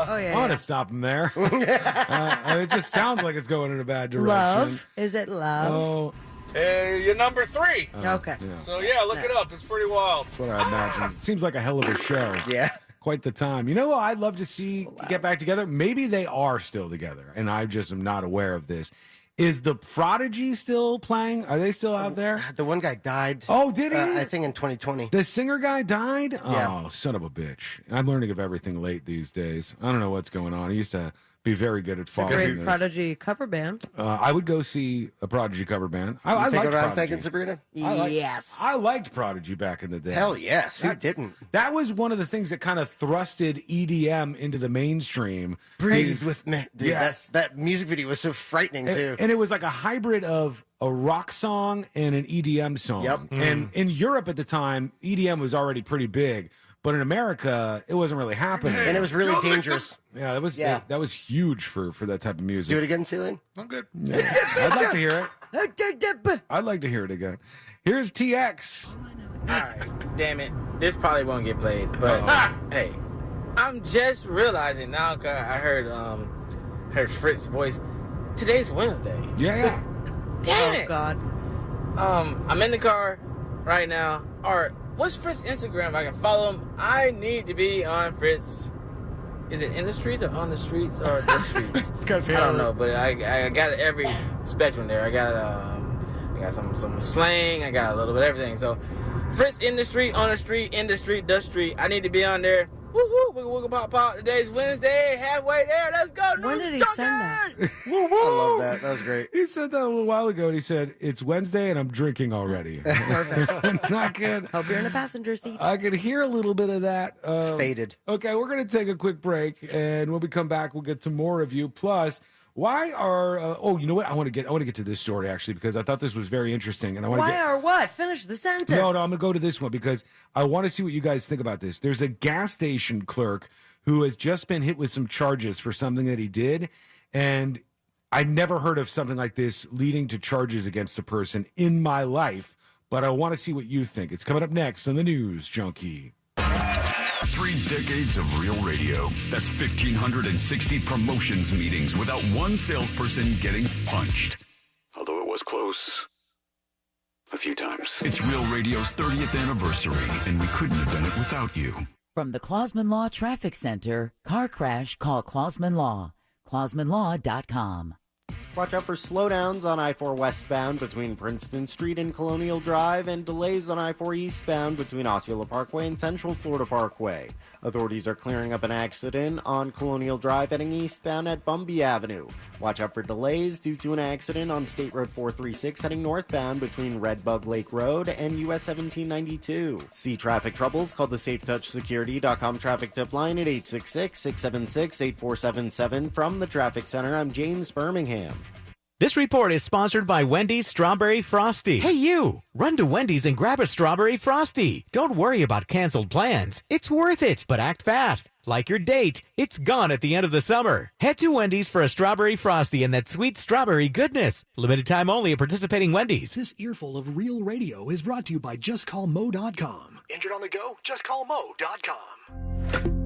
I yeah. want to stop him there. It just sounds like it's going in a bad direction. Love? Is it love? Oh, you're number 3. Okay. yeah. So yeah, look it up. It's pretty wild. That's what I imagine. Seems like a hell of a show. Yeah. Quite the time. You know what I'd love to see get back together? Maybe they are still together, and I just am not aware of this. Is the Prodigy still playing? Are they still out there? The one guy died. Oh, did he? I think in 2020. The singer guy died? Yeah. Oh, son of a bitch. I'm learning of everything late these days. I don't know what's going on. I used to be very good at following Great this. Prodigy cover band. I would go see a Prodigy cover band. I You think liked what I'm Prodigy. thinking, Sabrina? Yes. I liked Prodigy back in the day. Hell yes. Who didn't? That was one of the things that kind of thrusted EDM into the mainstream. Breathe These- with me. Dude, Yeah. that music video was so frightening, too. And it was like a hybrid of a rock song and an EDM song. Yep. And in Europe at the time, EDM was already pretty big, but in America, it wasn't really happening. And it was really dangerous. Yeah, that was Yeah. that was huge for that type of music. Do it again, Celine? I'm good. I'd like to hear it. I'd like to hear it again. Here's TX. Damn it. This probably won't get played, but hey, I'm just realizing now 'cause I heard Fritz's voice. Today's Wednesday. Yeah. Damn Oh, it. God. I'm in the car right now. Or what's Fritz's Instagram? I can follow him. I need to be on Fritz. Is it in the streets or on the streets or the streets? I don't know, but I got every spectrum there. I got I got some slang. I got a little bit of everything. So Fritz in the street, on the street, in the street, the street. I need to be on there. Woo woo, wiggle wiggle pop pop. Today's Wednesday, halfway there. Let's go. When did he send that? Woo woo. I love that. That was great. He said that a little while ago, and he said, it's Wednesday, and I'm drinking already. Perfect. I could, Hope you're in the passenger seat. I could hear a little bit of that. Faded. Okay, we're going to take a quick break, and when we come back, we'll get to more of you. Plus, why are you know what? I want to get to this story actually because I thought this was very interesting, and I want to Why are what? Finish the sentence. No, I'm going to go to this one because I want to see what you guys think about this. There's a gas station clerk who has just been hit with some charges for something that he did, and I've never heard of something like this leading to charges against a person in my life, but I want to see what you think. It's coming up next on the News Junkie. 3 decades of Real Radio. That's 1,560 promotions meetings without one salesperson getting punched. Although it was close a few times. It's Real Radio's 30th anniversary, and we couldn't have done it without you. From the Clausman Law Traffic Center, car crash, call Clausman Law. ClausmanLaw.com. Watch out for slowdowns on I-4 westbound between Princeton Street and Colonial Drive and delays on I-4 eastbound between Osceola Parkway and Central Florida Parkway. Authorities are clearing up an accident on Colonial Drive heading eastbound at Bumby Avenue. Watch out for delays due to an accident on State Road 436 heading northbound between Redbug Lake Road and US 1792. See traffic troubles? Call the SafeTouchSecurity.com traffic tip line at 866-676-8477. From the Traffic Center, I'm James Birmingham. This report is sponsored by Wendy's Strawberry Frosty. Hey, you! Run to Wendy's and grab a Strawberry Frosty. Don't worry about canceled plans. It's worth it, but act fast. Like your date, it's gone at the end of the summer. Head to Wendy's for a Strawberry Frosty and that sweet strawberry goodness. Limited time only at participating Wendy's. This earful of Real Radio is brought to you by JustCallMo.com. Injured on the go? JustCallMo.com.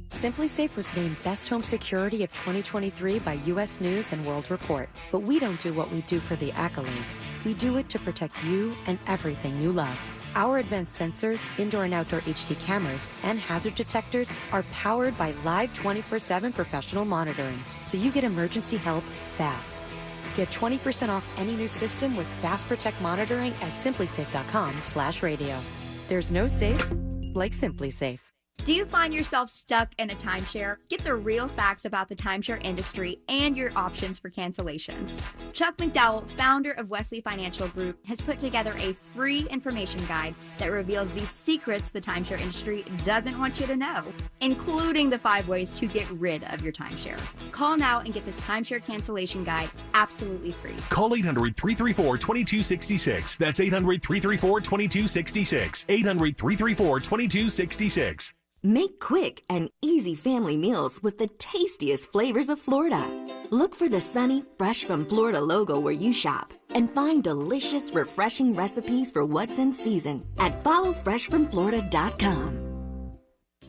Simply Safe was named Best Home Security of 2023 by U.S. News and World Report. But we don't do what we do for the accolades. We do it to protect you and everything you love. Our advanced sensors, indoor and outdoor HD cameras, and hazard detectors are powered by live 24/7 professional monitoring, so you get emergency help fast. Get 20% off any new system with Fast Protect monitoring at simplysafe.com/radio. There's no safe like Simply Safe. Do you find yourself stuck in a timeshare? Get the real facts about the timeshare industry and your options for cancellation. Chuck McDowell, founder of Wesley Financial Group, has put together a free information guide that reveals the secrets the timeshare industry doesn't want you to know, including the 5 ways to get rid of your timeshare. Call now and get this timeshare cancellation guide absolutely free. Call 800-334-2266. That's 800-334-2266. 800-334-2266. Make quick and easy family meals with the tastiest flavors of Florida. Look for the sunny, fresh from Florida logo where you shop and find delicious, refreshing recipes for what's in season at followfreshfromflorida.com.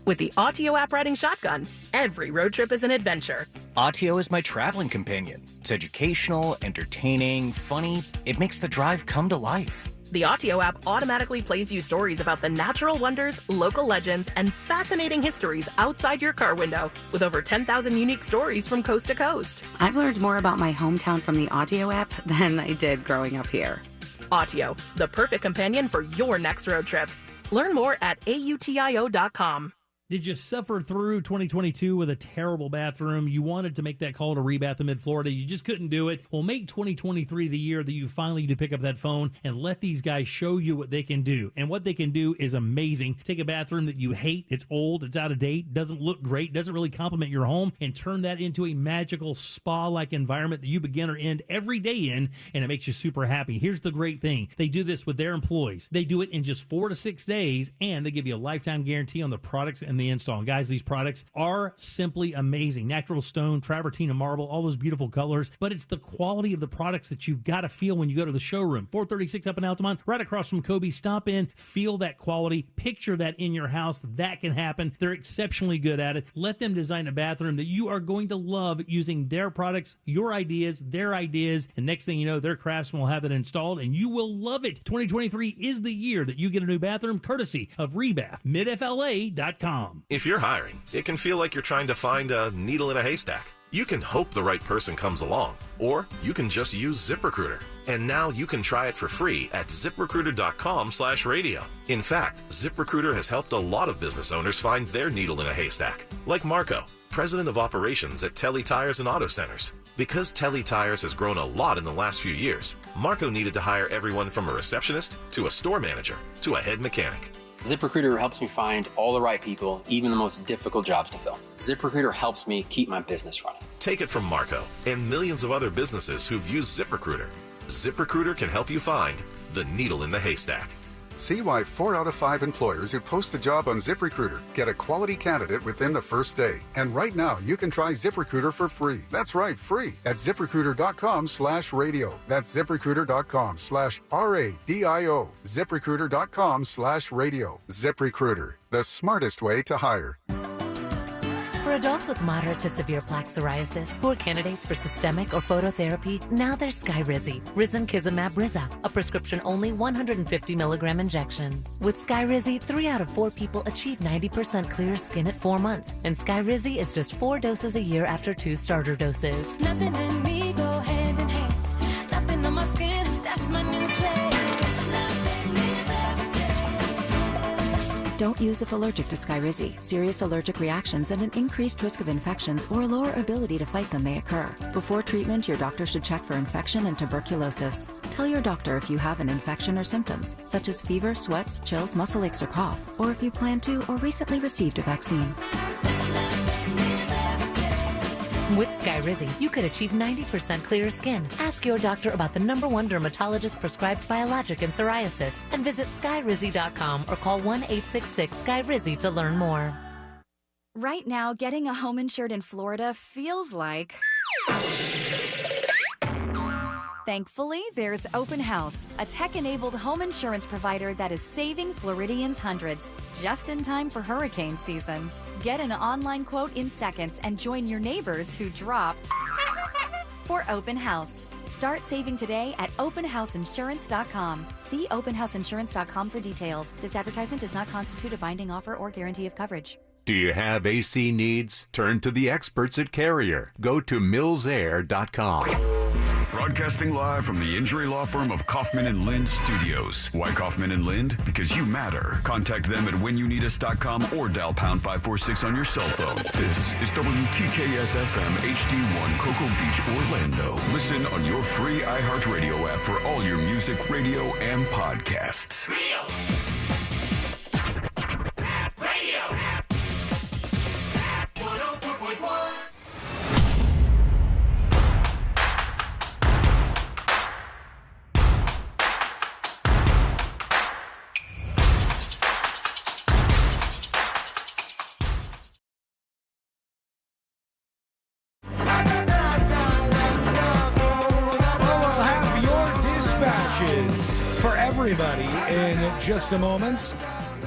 With the Autio app riding shotgun, every road trip is an adventure. Autio is my traveling companion. It's educational, entertaining, funny. It makes the drive come to life. The Autio app automatically plays you stories about the natural wonders, local legends, and fascinating histories outside your car window, with over 10,000 unique stories from coast to coast. I've learned more about my hometown from the Autio app than I did growing up here. Autio, the perfect companion for your next road trip. Learn more at AUTIO.com. Did you suffer through 2022 with a terrible bathroom? You wanted to make that call to Rebath in Mid-Florida. You just couldn't do it. Well, make 2023 the year that you finally need to pick up that phone and let these guys show you what they can do. And what they can do is amazing. Take a bathroom that you hate, it's old, it's out of date, doesn't look great, doesn't really complement your home, and turn that into a magical spa-like environment that you begin or end every day in, and it makes you super happy. Here's the great thing. They do this with their employees. They do it in just 4 to 6 days, and they give you a lifetime guarantee on the products and the install. And guys, these products are simply amazing. Natural stone, travertine, and marble, all those beautiful colors. But it's the quality of the products that you've got to feel when you go to the showroom. 436 up in Altamont, right across from Kobe. Stop in, feel that quality, picture that in your house. That can happen. They're exceptionally good at it. Let them design a bathroom that you are going to love using their products, your ideas, their ideas. And next thing you know, their craftsmen will have it installed and you will love it. 2023 is the year that you get a new bathroom courtesy of Rebath, midfla.com. If you're hiring, it can feel like you're trying to find a needle in a haystack. You can hope the right person comes along, or you can just use ZipRecruiter. And now you can try it for free at ZipRecruiter.com/radio. In fact, ZipRecruiter has helped a lot of business owners find their needle in a haystack, like Marco, president of operations at Telly Tires and Auto Centers. Because Telly Tires has grown a lot in the last few years, Marco needed to hire everyone from a receptionist to a store manager to a head mechanic. ZipRecruiter helps me find all the right people, even the most difficult jobs to fill. ZipRecruiter helps me keep my business running. Take it from Marco and millions of other businesses who've used ZipRecruiter. ZipRecruiter can help you find the needle in the haystack. See why 4 out of 5 employers who post a job on ZipRecruiter get a quality candidate within the first day. And right now, you can try ZipRecruiter for free. That's right, free at ZipRecruiter.com/radio. That's ZipRecruiter.com/RADIO. ZipRecruiter.com/radio. ZipRecruiter, the smartest way to hire. For adults with moderate to severe plaque psoriasis who are candidates for systemic or phototherapy, now there's Skyrizi, Risankizumab Riza, a prescription-only 150 milligram injection. With Skyrizi, 3 out of 4 people achieve 90% clear skin at 4 months, and Skyrizi is just 4 doses a year after 2 starter doses. Nothing in me go hand in hand. Nothing on my skin, that's my new place. Nothing is everything. Don't use if allergic to Skyrizi. Serious allergic reactions and an increased risk of infections or a lower ability to fight them may occur. Before treatment, your doctor should check for infection and tuberculosis. Tell your doctor if you have an infection or symptoms, such as fever, sweats, chills, muscle aches, or cough, or if you plan to or recently received a vaccine. With Skyrizi, you could achieve 90% clear skin. Ask your doctor about the #1 dermatologist prescribed biologic in psoriasis and visit Skyrizi.com or call 1-866-SKYRIZI to learn more. Right now, getting a home insured in Florida feels like... Thankfully, there's Open House, a tech-enabled home insurance provider that is saving Floridians hundreds, just in time for hurricane season. Get an online quote in seconds and join your neighbors who dropped for Open House. Start saving today at openhouseinsurance.com. See openhouseinsurance.com for details. This advertisement does not constitute a binding offer or guarantee of coverage. Do you have AC needs? Turn to the experts at Carrier. Go to millsair.com. Broadcasting live from the injury law firm of Kaufman and Lind Studios. Why Kaufman and Lind? Because you matter. Contact them at whenyounneedus.com or dial pound 546 on your cell phone. This is WTKS-FM HD1 Cocoa Beach, Orlando. Listen on your free iHeartRadio app for all your music, radio, and podcasts. Everybody in just a moment,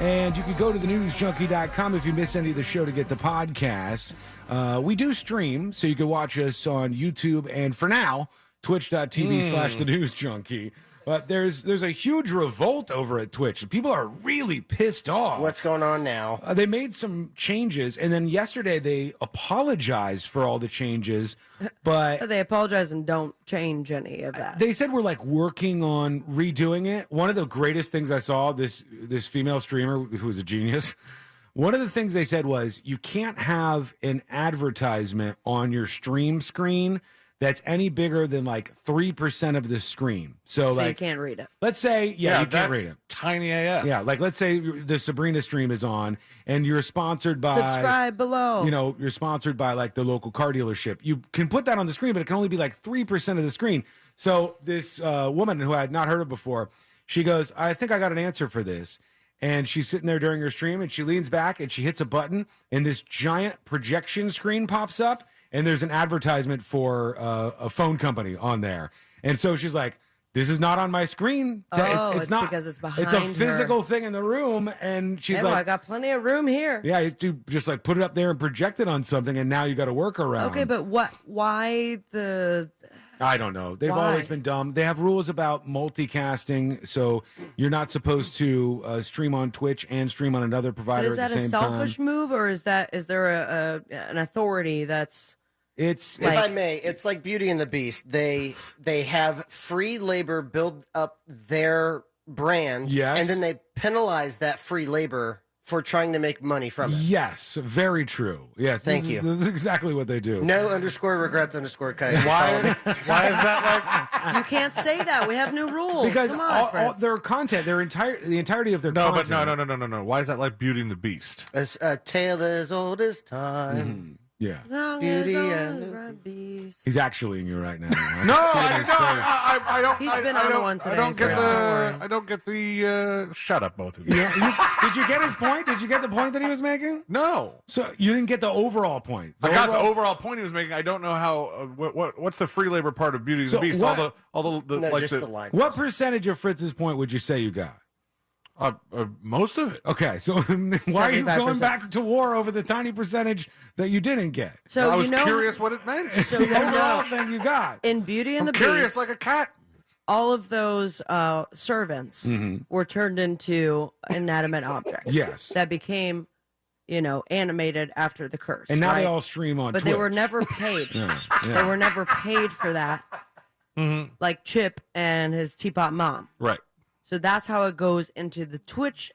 and you can go to thenewsjunkie.com if you miss any of the show to get the podcast. We do stream, so you can watch us on YouTube and for now twitch.tv/thenewsjunkie. But there's a huge revolt over at Twitch. People are really pissed off. What's going on now? They made some changes, and then yesterday they apologized for all the changes, but they apologize and don't change any of that. They said we're like working on redoing it. One of the greatest things I saw, this female streamer who was a genius, one of the things they said was you can't have an advertisement on your stream screen that's any bigger than like 3% of the screen. So like, you can't read it. Let's say, you can't read it. Tiny AF. Yeah, like let's say the Sabrina stream is on and you're sponsored by... Subscribe below. You know, you're sponsored by like the local car dealership. You can put that on the screen, but it can only be like 3% of the screen. So this woman who I had not heard of before, she goes, I think I got an answer for this. And she's sitting there during her stream and she leans back and she hits a button and this giant projection screen pops up. And there's an advertisement for a phone company on there. And so she's like, this is not on my screen. It's not because it's behind It's a physical her. thing in the room. And she's Well, like, I got plenty of room here. yeah, you just like put it up there and project it on something. And now you got to work around. Okay, but why the... I don't know. They've Why? always been dumb. They have rules about multicasting. So you're not supposed to stream on Twitch and stream on another But provider is that at the a same selfish time. move or is there an authority that's It's if I may, it's like Beauty and the Beast. They have free labor build up their brand, Yes. and then they penalize that free labor for trying to make money from it. Yes, very true. Yes, Thank this you. This is exactly what they do. No _regrets _Coyote. Why is that like? You can't say that. We have new rules. Because Come on, all Fritz. their content, the entirety of their No, content. but no. Why is that like Beauty and the Beast? It's a tale as old as time. Yeah. Long Beauty as and- old as beast. He's actually you right now. No, I don't. He's been on one today, I don't get Fritz, don't worry. the. I don't get the. Shut up, both of you. Did you get his point? Did you get the point that he was making? No. So you didn't get the overall point. I got the overall point he was making. I don't know how. What's the free labor part of Beauty and So the Beast? what- All the No, like just the line. What percentage of Fritz's point would you say you got? Most of it. Okay, so why are you going 75%. back to war over the tiny percentage that you didn't get? So I was you know, curious what it meant. So you The overall know, thing you got. in Beauty and I'm the curious Beast, like a cat. all of those servants were turned into inanimate objects. Yes. That became, animated after the curse. And now they right? all stream on But Twitch. they were never paid. Yeah. They were never paid for that, like Chip and his Teapot Mom. Right. So that's how it goes into the Twitch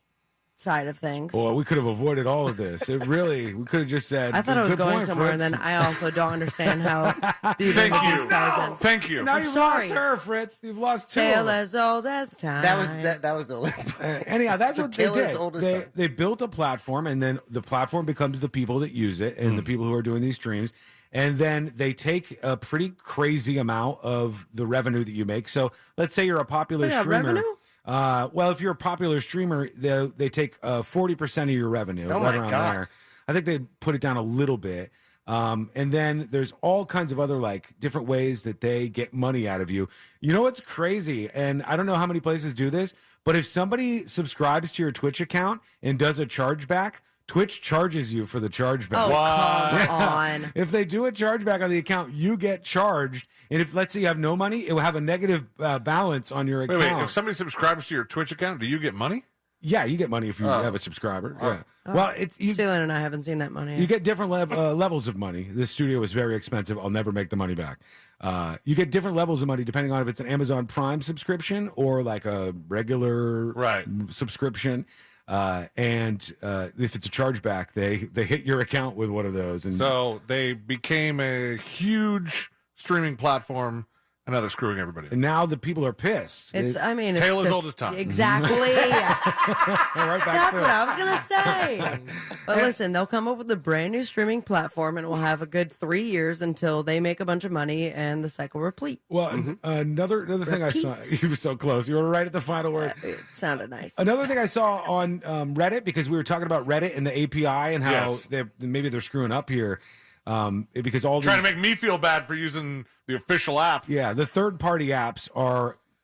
side of things. Well, we could have avoided all of this. We could have just said. I thought I was "Good going point, somewhere, Fritz." and then I also don't understand how Beauty Thank and the you. Beast ties in. Thank you. Now I'm you've sorry. lost her, Fritz. You've lost two. Tale of them. as old as time. That was the Anyhow, that's The what they tale as did. old as They, time. they built a platform, and then the platform becomes the people that use it and the people who are doing these streams. And then they take a pretty crazy amount of the revenue that you make. So let's say you're a popular Oh, yeah, streamer. revenue? Well, if you're a popular streamer, they take 40% of your revenue, Oh, right my around God. there. I think they put it down a little bit. And then there's all kinds of other like different ways that they get money out of you. You know what's crazy? And I don't know how many places do this, but if somebody subscribes to your Twitch account and does a chargeback, Twitch charges you for the chargeback. Oh, come on. If they do a chargeback on the account, you get charged. And if, let's say, you have no money, it will have a negative balance on your account. Wait. If somebody subscribes to your Twitch account, do you get money? Yeah, you get money if you have a subscriber. Yeah. Well, you Stealing and I haven't seen that money. you get different levels of money. This studio is very expensive. I'll never make the money back. You get different levels of money depending on if it's an Amazon Prime subscription or like a regular subscription. And if it's a chargeback, they hit your account with one of those. And So they became a huge streaming platform, and now they're screwing everybody. and now the people are pissed. It's, I mean, Tale it's as the- old as time. Exactly. right back That's to what it. I was going to say. But listen, they'll come up with a brand new streaming platform and we'll have a good 3 years until they make a bunch of money and the cycle replete. Well, another thing I saw, you were so close. You were right at the final word. It sounded nice. Another thing I saw on Reddit, because we were talking about Reddit and the API and how Yes. maybe they're screwing up here, because all Trying to these- make me feel bad for using the official app. yeah, the third-party apps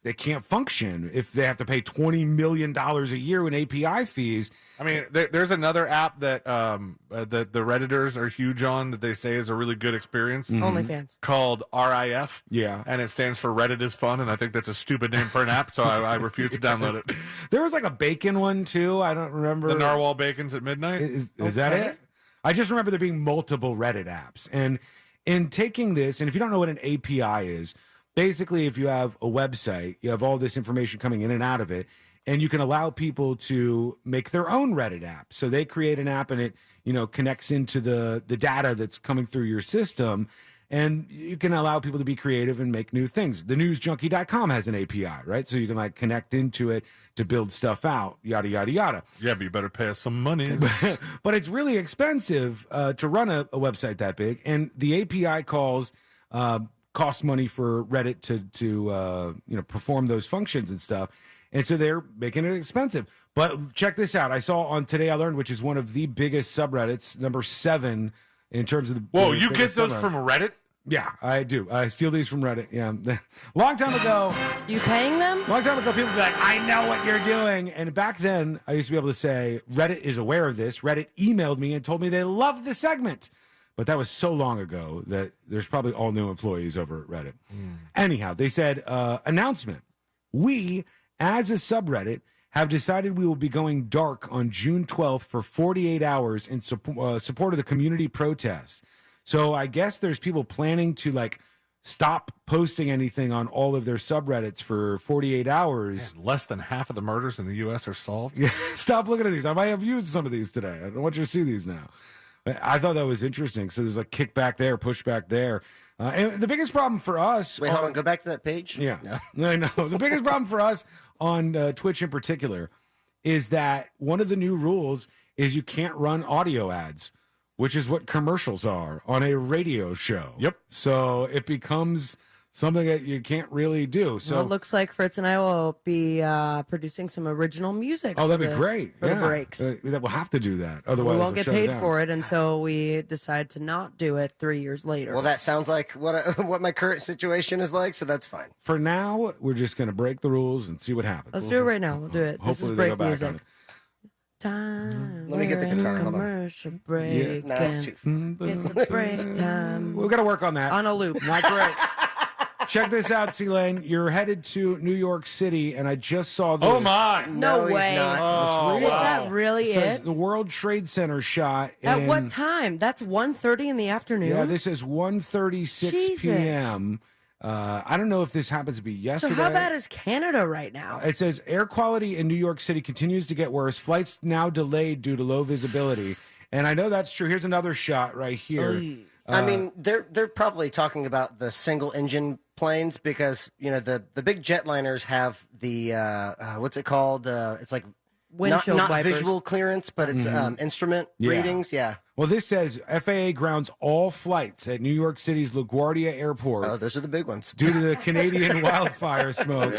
they can't function if they have to pay $20 million a year in API fees. I mean, there's another app that that the Redditors are huge on that they say is a really good experience. OnlyFans. Called RIF. Yeah. And it stands for Reddit is fun, and I think that's a stupid name for an app, so I refuse to download it. There was like a bacon one too. I don't remember. The Narwhal Bacons at midnight. Is that it? I just remember there being multiple Reddit apps. And in taking this, and if you don't know what an API is, basically if you have a website, you have all this information coming in and out of it, and you can allow people to make their own Reddit app. So they create an app and it, connects into the data that's coming through your system. And you can allow people to be creative and make new things. TheNewsJunkie.com has an API, right? So you can like connect into it to build stuff out, yada, yada, yada. Yeah, but you better pay us some money. But it's really expensive to run a website that big. And the API calls cost money for Reddit to perform those functions and stuff. And so they're making it expensive. But check this out. I saw on Today I Learned, which is one of the biggest subreddits, number 7 in terms of the Whoa, the you get biggest those subreddits. from Reddit? Yeah, I do. I steal these from Reddit. Yeah. Long time ago. You paying them? Long time ago, people would be like, I know what you're doing. And back then, I used to be able to say, Reddit is aware of this. Reddit emailed me and told me they loved the segment. But that was so long ago that there's probably all new employees over at Reddit. Anyhow, they said, announcement. We, as a subreddit, have decided we will be going dark on June 12th for 48 hours in support of the community protests. So I guess there's people planning to like stop posting anything on all of their subreddits for 48 hours. Man, less than half of the murders in the U.S. are solved. Yeah, stop looking at these. I might have used some of these today. I don't want you to see these now. I thought that was interesting. So there's like kickback there, pushback there. And the biggest problem for us... Wait, hold on. Go back to that page. Yeah. No. I know. The biggest problem for us on Twitch in particular is that one of the new rules is you can't run audio ads, which is what commercials are on a radio show. Yep. So it becomes something that you can't really do. So Well, it looks like Fritz and I will be producing some original music. oh, that'd for be the- great. for the breaks. That we'll have to do that. We Otherwise, won't we'll get shut it paid down. for it until we decide to not do it 3 years later. Well, that sounds like what my current situation is like, so that's fine. For now, we're just going to break the rules and see what happens. Let's do it right now. We'll do it. This is Hopefully they break go back music. on it. Time. Let me get the we're in guitar. Hold on. Commercial break. No, that's too. It's a break time. We've got to work on that. On a loop. Not great. Check this out, C-Lane. You're headed to New York City, and I just saw this. Oh, my. No he's way. not. Oh, Is that really It says it? the World Trade Center shot. At in- what time? That's 1:30 in the afternoon? Yeah, this is 1:36 Jesus. p.m. I don't know if this happens to be So yesterday. how bad is Canada right now? It says air quality in New York City continues to get worse. Flights now delayed due to low visibility. And I know that's true. Here's another shot right here. I mean, they're probably talking about the single engine planes because the big jetliners have the what's it called? It's like Windshield not wipers. visual clearance, but it's instrument Yeah. readings. Yeah. Well, this says FAA grounds all flights at New York City's LaGuardia Airport. Oh, those are the big ones. Due to the Canadian wildfire smoke,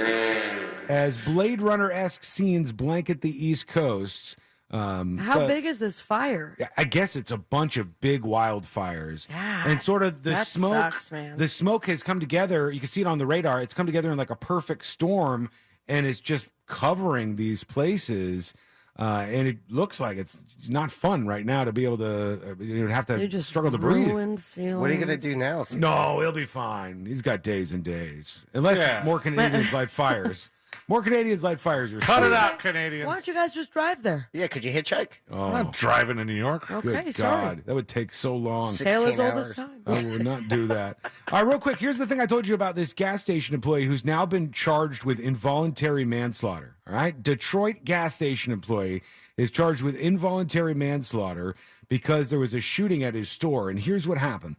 as Blade Runner-esque scenes blanket the East Coast. How big is this fire? I guess it's a bunch of big wildfires, God, and sort of the that smoke. sucks, man. The smoke has come together. You can see it on the radar. It's come together in like a perfect storm, and it's just covering these places. And it looks like it's not fun right now to be able to. You'd have You to just struggle to breathe. ruined ceilings. What are you gonna do now? No, he'll be fine. He's got days and days, unless Yeah. more Canadians light fires. More Canadians light fires. You're Cut it screwed. out, Canadians. Why don't you guys just drive there? Yeah, could you hitchhike? Oh, I'm not driving to New York. Okay, good sorry. God, that would take so long. Tale as 16 old as hours. time. I will not do that. All right, real quick. Here's the thing I told you about this gas station employee who's now been charged with involuntary manslaughter. All right. Detroit gas station employee is charged with involuntary manslaughter because there was a shooting at his store. And here's what happened.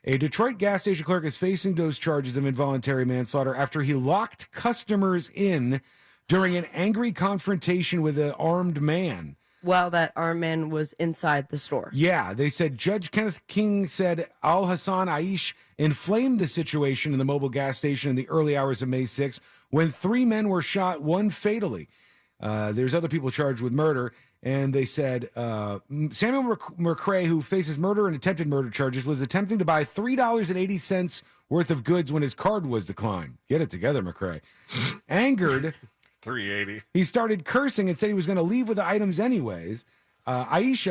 A Detroit gas station clerk is facing those charges of involuntary manslaughter after he locked customers in during an angry confrontation with an armed man. Well, that armed man was inside the store. Yeah, they said Judge Kenneth King said Al Hassan Aish inflamed the situation in the mobile gas station in the early hours of May 6th when 3 men were shot, 1 fatally. There's other people charged with murder, and they said Samuel McCrae, who faces murder and attempted murder charges, was attempting to buy $3.80 worth of goods when his card was declined. Get it together, McCrae. Angered, $3.80. he started cursing and said he was going to leave with the items anyways. Ayash,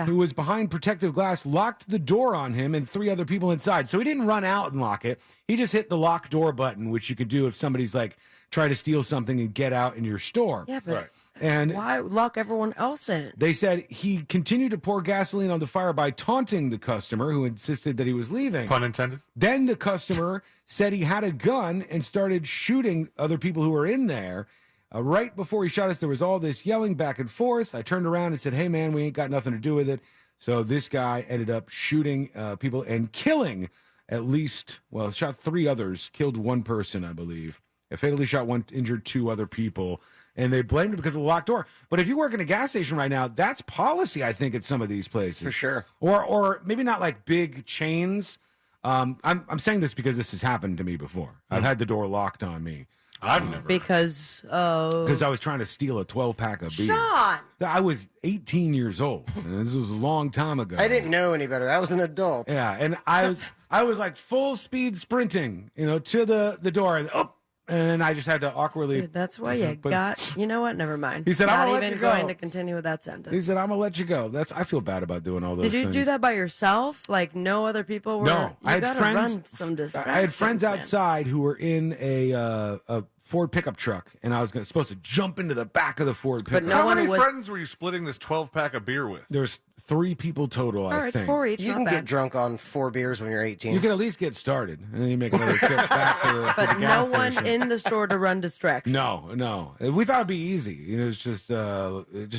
who was behind protective glass, locked the door on him and 3 other people inside. So he didn't run out and lock it. He just hit the lock door button, which you could do if somebody's like trying to steal something and get out in your store. Yeah, but And why lock everyone else in? they said he continued to pour gasoline on the fire by taunting the customer who insisted that he was leaving. Pun intended. Then the customer said he had a gun and started shooting other people who were in there. Right before he shot us, there was all this yelling back and forth. I turned around and said, "Hey, man, we ain't got nothing to do with it." So this guy ended up shooting people and killing at least, well, shot 3 others, killed 1 person, I believe. Fatally shot 1, injured 2 other people. And they blamed him because of the locked door. But if you work in a gas station right now, that's policy, I think, at some of these places. For sure. Or maybe not like big chains. I'm saying this because this has happened to me before. I've had the door locked on me. I've never. Because Because I was trying to steal a 12-pack of beer. Sean! I was 18 years old. And this was a long time ago. I didn't know any better. I was an adult. Yeah, and I was like full speed sprinting, to the door, and up, and I just had to awkwardly. Dude, that's why you got. You know what? Never mind. He said, "Not "I'm gonna let even you go." going to continue with that sentence." He said, "I'm gonna let you go." I feel bad about doing all those Did you things. do that by yourself? Like no other people were? No, You I had gotta friends. run some I had friends distractions, man. outside who were in a Ford pickup truck, and I was supposed to jump into the back of the Ford pickup. How many friends were you splitting this 12-pack of beer with? There's 3 people total, I think. 4 each. You can get drunk on 4 beers when you're 18. You can at least get started, and then you make another trip back to the But gas no one station. in the store to run distraction. No. We thought it'd be easy. It was just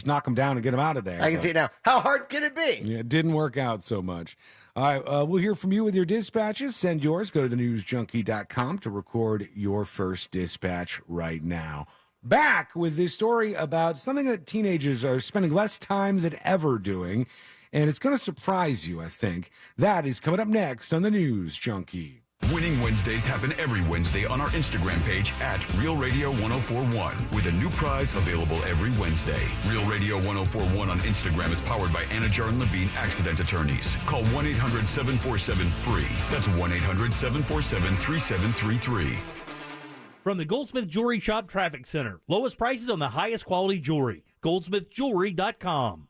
knock them down and get them out of there. I can see it now. How hard can it be? Yeah, it didn't work out so much. All right, we'll hear from you with your dispatches. Send yours. Go to thenewsjunkie.com to record your first dispatch right now. Back with this story about something that teenagers are spending less time than ever doing, and it's going to surprise you, I think. That is coming up next on the News Junkie. Winning Wednesdays happen every Wednesday on our Instagram page at Real Radio 1041 with a new prize available every Wednesday. Real Radio 1041 on Instagram is powered by Anajar and Levine Accident Attorneys. Call 1-800-747-FREE. That's 1-800-747-3733. From the Goldsmith Jewelry Shop Traffic Center. Lowest prices on the highest quality jewelry. GoldsmithJewelry.com.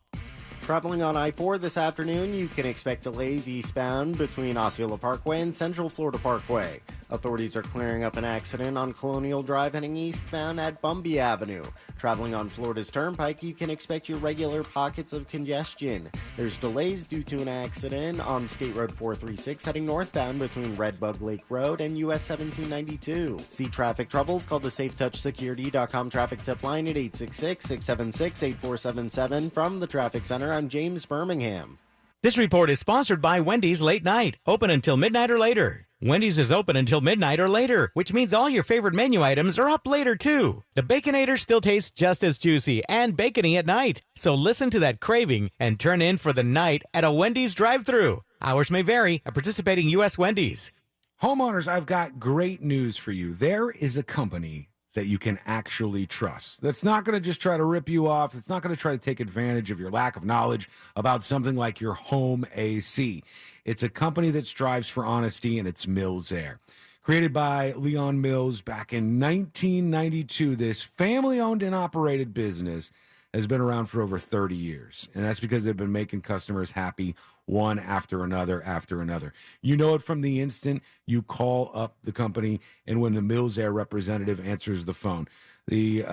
Traveling on I-4 this afternoon, you can expect delays eastbound between Osceola Parkway and Central Florida Parkway. Authorities are clearing up an accident on Colonial Drive heading eastbound at Bumby Avenue. Traveling on Florida's Turnpike, you can expect your regular pockets of congestion. There's delays due to an accident on State Road 436 heading northbound between Redbug Lake Road and US 1792. See traffic troubles? Call the SafeTouchSecurity.com traffic tip line at 866-676-8477. From the Traffic Center, I'm James Birmingham. This report is sponsored by Wendy's Late Night, open until midnight or later. Wendy's is open until midnight or later, which means all your favorite menu items are up later too. The Baconator still tastes just as juicy and bacony at night. So listen to that craving and turn in for the night at a Wendy's drive-thru. Hours may vary at participating U.S. Wendy's. Homeowners, I've got great news for you. There is a company that you can actually trust. That's not going to just try to rip you off. It's not going to try to take advantage of your lack of knowledge about something like your home AC. It's a company that strives for honesty, and it's Mills Air. Created by Leon Mills back in 1992, this family-owned and operated business has been around for over 30 years. And that's because they've been making customers happy one after another after another. You know it from the instant you call up the company and when the Mills Air representative answers the phone. The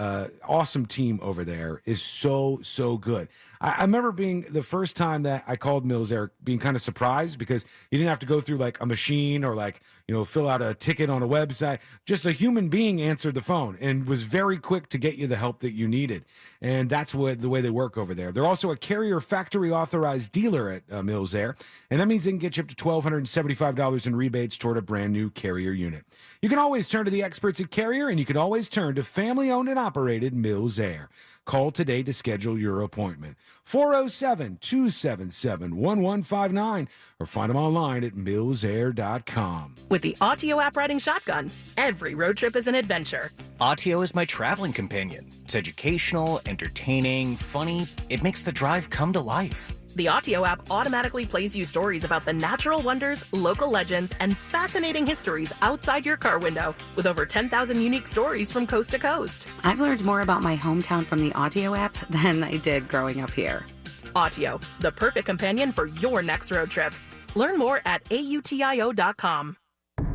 awesome team over there is so good. I remember being the first time that I called Mills Air being kind of surprised because you didn't have to go through like a machine or like, fill out a ticket on a website. Just a human being answered the phone and was very quick to get you the help that you needed. And that's the way they work over there. They're also a Carrier factory authorized dealer at Mills Air. And that means they can get you up to $1,275 in rebates toward a brand new Carrier unit. You can always turn to the experts at Carrier, and you can always turn to family-owned and operated Mills Air. Call today to schedule your appointment. 407-277-1159 or find them online at millsair.com. With the Autio app riding shotgun, every road trip is an adventure. Autio is my traveling companion. It's educational, entertaining, funny. It makes the drive come to life. The Autio app automatically plays you stories about the natural wonders, local legends, and fascinating histories outside your car window, with over 10,000 unique stories from coast to coast. I've learned more about my hometown from the Autio app than I did growing up here. Autio, the perfect companion for your next road trip. Learn more at autio.com.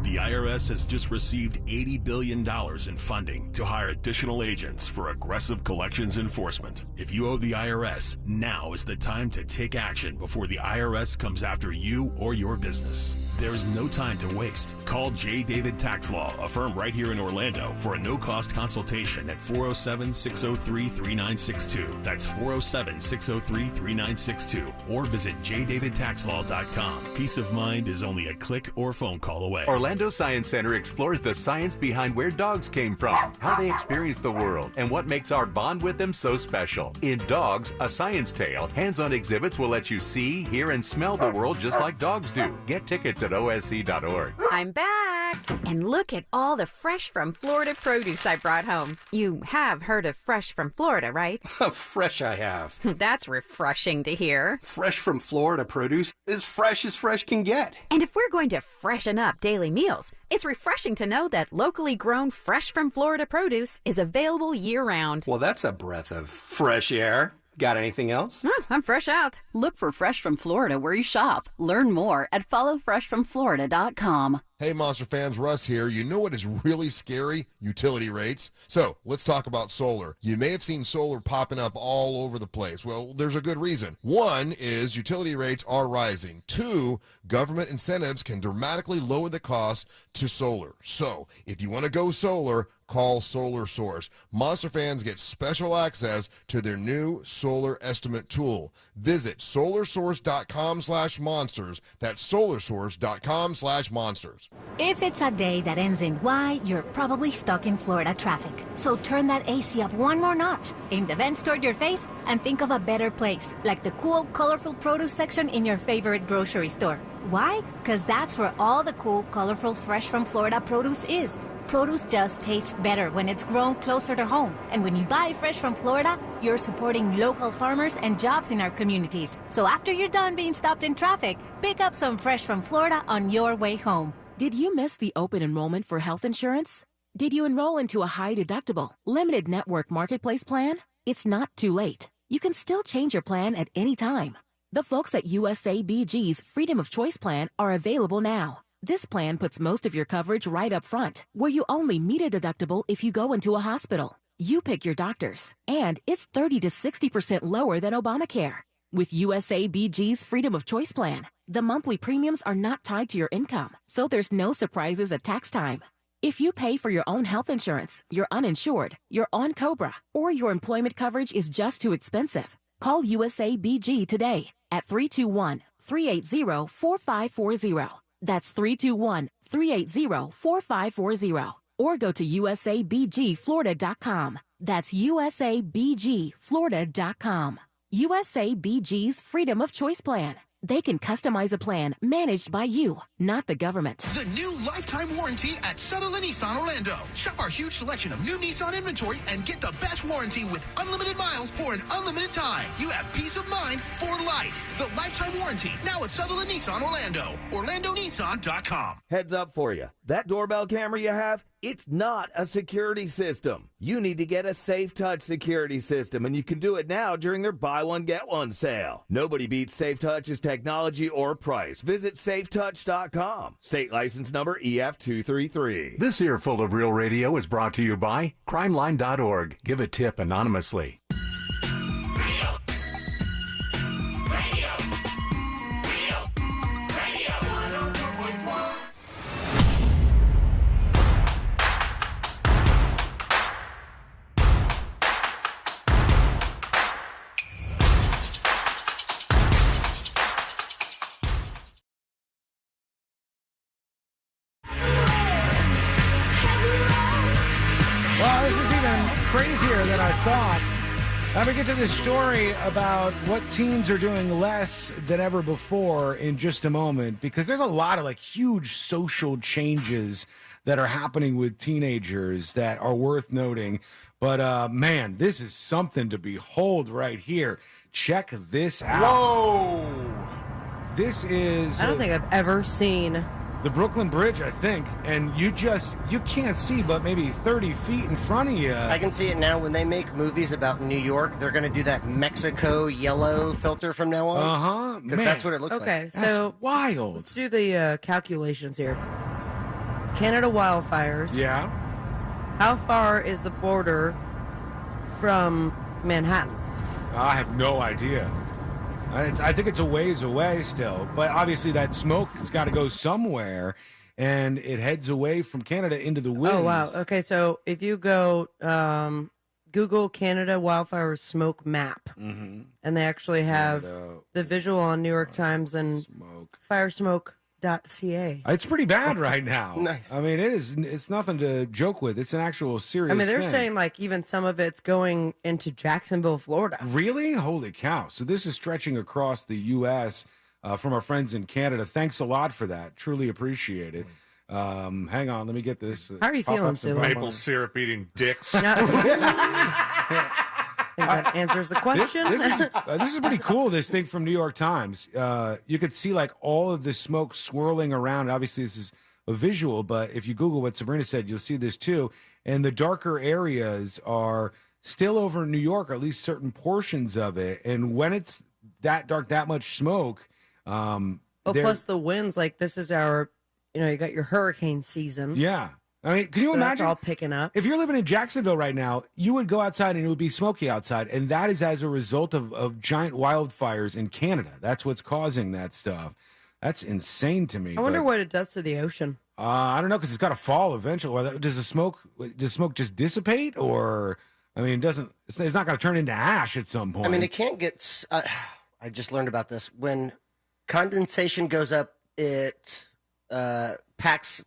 The IRS has just received $80 billion in funding to hire additional agents for aggressive collections enforcement. If you owe the IRS, now is the time to take action before the IRS comes after you or your business. There is no time to waste. Call J. David Tax Law, a firm right here in Orlando, for a no-cost consultation at 407-603-3962. That's 407-603-3962. Or visit jdavidtaxlaw.com. Peace of mind is only a click or phone call away. Orlando Science Center explores the science behind where dogs came from, how they experience the world, and what makes our bond with them so special. In Dogs, a Science Tale, hands-on exhibits will let you see, hear, and smell the world just like dogs do. Get tickets at osc.org. I'm back! And look at all the fresh from Florida produce I brought home. You have heard of Fresh from Florida, right? Fresh I have. That's refreshing to hear. Fresh from Florida produce is fresh as fresh can get. And if we're going to freshen up daily meals, it's refreshing to know that locally grown Fresh from Florida produce is available year-round. Well, that's a breath of fresh air. Got anything else? I'm fresh out. Look for Fresh from Florida where you shop. Learn more at followfreshfromflorida.com. Hey, Monster fans, Russ here. You know what is really scary? Utility rates. So let's talk about solar. You may have seen solar popping up all over the place. Well, there's a good reason. One is utility rates are rising. Two, government incentives can dramatically lower the cost to solar. So if you want to go solar, call Solar Source. Monster fans get special access to their new solar estimate tool. Visit solarsource.com/monsters. That's solarsource.com/monsters. If it's a day that ends in Y, you're probably stuck in Florida traffic. So turn that AC up one more notch, aim the vents toward your face, and think of a better place, like the cool, colorful produce section in your favorite grocery store. Why? Because that's where all the cool, colorful, fresh from Florida produce is. Produce just tastes better when it's grown closer to home. And when you buy fresh from Florida, you're supporting local farmers and jobs in our communities. So after you're done being stopped in traffic, pick up some fresh from Florida on your way home. Did you miss the open enrollment for health insurance? Did you enroll into a high-deductible, limited network marketplace plan? It's not too late. You can still change your plan at any time. The folks at USABG's Freedom of Choice plan are available now. This plan puts most of your coverage right up front, where you only meet a deductible if you go into a hospital. You pick your doctors, and it's 30 to 60% lower than Obamacare. With USABG's Freedom of Choice plan, the monthly premiums are not tied to your income, so there's no surprises at tax time. If you pay for your own health insurance, you're uninsured, you're on COBRA, or your employment coverage is just too expensive, call USABG today at 321-380-4540. That's 321-380-4540. Or go to usabgflorida.com. That's usabgflorida.com. USABG's Freedom of Choice plan. They can customize a plan managed by you, not the government. The new lifetime warranty at Sutherland Nissan Orlando. Shop our huge selection of new Nissan inventory and get the best warranty with unlimited miles for an unlimited time. You have peace of mind for life. The lifetime warranty now at Sutherland Nissan Orlando. OrlandoNissan.com. Heads up for you. That doorbell camera you have, it's not a security system. You need to get a Safe Touch security system, and you can do it now during their buy one, get one sale. Nobody beats Safe Touch's technology or price. Visit safetouch.com. State license number EF233. This earful of Real Radio is brought to you by crimeline.org. Give a tip anonymously. Crazier than I thought. I'm going to get to this story about what teens are doing less than ever before in just a moment, because there's a lot of huge social changes that are happening with teenagers that are worth noting. But man, this is something to behold right here. Check this out. Whoa! This is... I don't think I've ever seen... the Brooklyn Bridge, I think, and you can't see but maybe 30 feet in front of you. I can see it now. When they make movies about New York, they're going to do that Mexico yellow filter from now on. Uh-huh. Because that's what it looks like. Okay, so wild. Let's do the calculations here. Canada wildfires. Yeah. How far is the border from Manhattan? I have no idea. I think it's a ways away still, but obviously that smoke has got to go somewhere, and it heads away from Canada into the winds. Oh, wow. Okay, so if you go Google Canada wildfire smoke map, and they actually have the visual on New York Times and firesmoke.ca. It's pretty bad right now. Nice. I mean, it's nothing to joke with. It's an actual serious I mean, they're thing. saying even some of it's going into Jacksonville, Florida. Really? Holy cow. So this is stretching across the U.S. From our friends in Canada. Thanks a lot for that. Truly appreciate it. Hang on. Let me get this. How are you feeling, Sue? Maple syrup eating dicks. I think that answers the question. This is pretty cool, this thing from New York Times. You could see all of the smoke swirling around. Obviously, this is a visual, but if you Google what Sabrina said, you'll see this too. And the darker areas are still over New York, or at least certain portions of it. And when it's that dark, that much smoke. Plus the winds, this is our you got your hurricane season. Yeah. I mean, can you So that's imagine? all picking up. If you're living in Jacksonville right now, you would go outside and it would be smoky outside. And that is as a result of giant wildfires in Canada. That's what's causing that stuff. That's insane to me. I wonder but, what it does to the ocean. I don't know, because it's got to fall eventually. Or does the smoke just dissipate? Or, I mean, it's not going to turn into ash at some point. I mean, it can't get. I just learned about this. When condensation goes up, it packs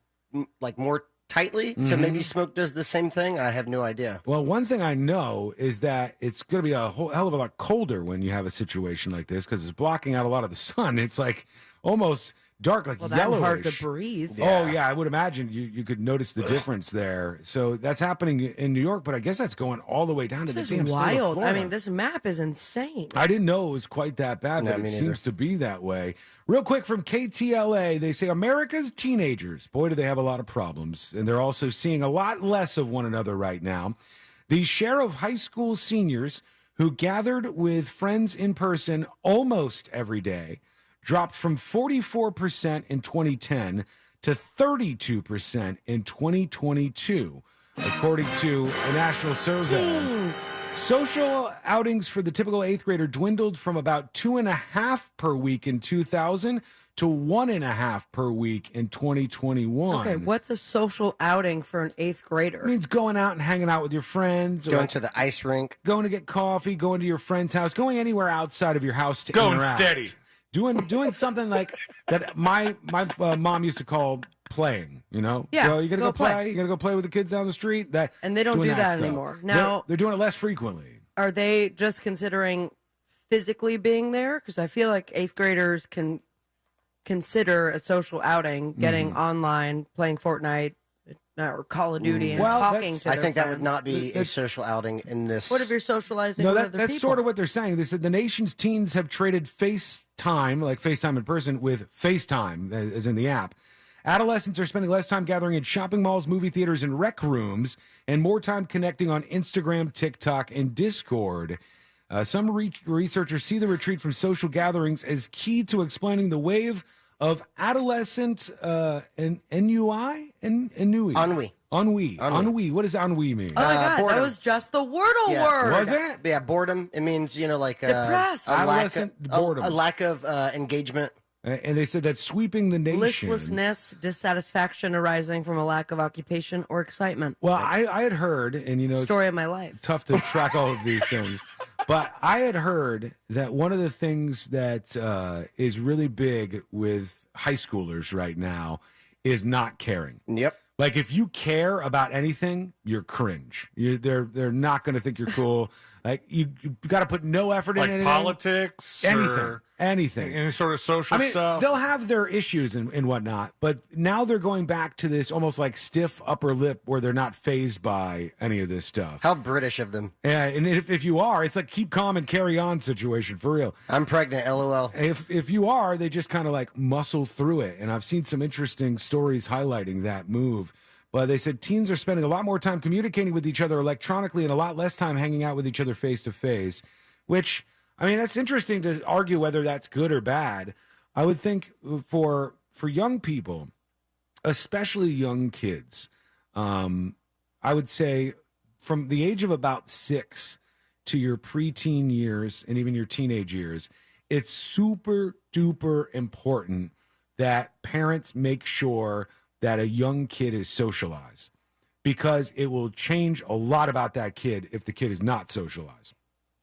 like more tightly. So Mhm. maybe smoke does the same thing. I have no idea. Well, one thing I know is that it's going to be a whole hell of a lot colder when you have a situation like this because it's blocking out a lot of the sun. It's like almost dark, like Well, that's yellowish. hard to breathe. Oh yeah, I would imagine you could notice the difference there. So that's happening in New York, but I guess that's going all the way down to the This damn is state of wild. I Florida. mean, this map is insane. I didn't know it was quite that bad, No, but it me neither. seems to be that way. Real quick from KTLA, they say America's teenagers, boy, do they have a lot of problems. And they're also seeing a lot less of one another right now. The share of high school seniors who gathered with friends in person almost every day dropped from 44% in 2010 to 32% in 2022, according to a national survey. Social outings for the typical eighth grader dwindled from about 2.5 per week in 2000 to 1.5 per week in 2021. Okay, what's a social outing for an eighth grader? It means going out and hanging out with your friends. Going to the ice rink. Going to get coffee, going to your friend's house, going anywhere outside of your house to Going interact. steady. Doing something like that my mom used to call playing, you know? Yeah, So you got to go go play. play. You got to go play with the kids down the street. And they don't doing do that stuff. anymore. They're- Now- they're doing it less frequently. Are they just considering physically being there? Because I feel like eighth graders can consider a social outing getting online, playing Fortnite or Call of Duty, and talking to I their think that would friends. not be a social outing in this. What if you're socializing No, with that, other that's people? sort of what they're saying. They said the nation's teens have traded FaceTime, like FaceTime in person, with FaceTime, as in the app. Adolescents are spending less time gathering in shopping malls, movie theaters, and rec rooms, and more time connecting on Instagram, TikTok, and Discord. Some researchers see the retreat from social gatherings as key to explaining the wave of adolescent ennui. Ennui. What does ennui mean? Oh my God, that boredom. was just the Wordle word. Was it? Yeah, boredom. It means like Depressed. a lack of, Adolescent boredom. a lack of engagement. And they said that's sweeping the nation. Listlessness, dissatisfaction arising from a lack of occupation or excitement. Well, I had heard, and it's Story of my life. tough to track all of these things, but I had heard that one of the things that is really big with high schoolers right now is not caring. Yep. Like if you care about anything, you're cringe. They're not going to think you're cool. Like you got to put no effort in Like anything. politics, anything. any sort of social I mean, stuff. they'll have their issues and whatnot, but now they're going back to this almost like stiff upper lip where they're not fazed by any of this stuff. How British of them. Yeah, and if you are, it's like keep calm and carry on situation for real. I'm pregnant, LOL. If you are, they just kind of like muscle through it. And I've seen some interesting stories highlighting that move. But they said teens are spending a lot more time communicating with each other electronically and a lot less time hanging out with each other face to face, which, I mean, that's interesting to argue whether that's good or bad. I would think for young people, especially young kids, I would say from the age of about 6 to your preteen years and even your teenage years, it's super duper important that parents make sure that a young kid is socialized, because it will change a lot about that kid if the kid is not socialized.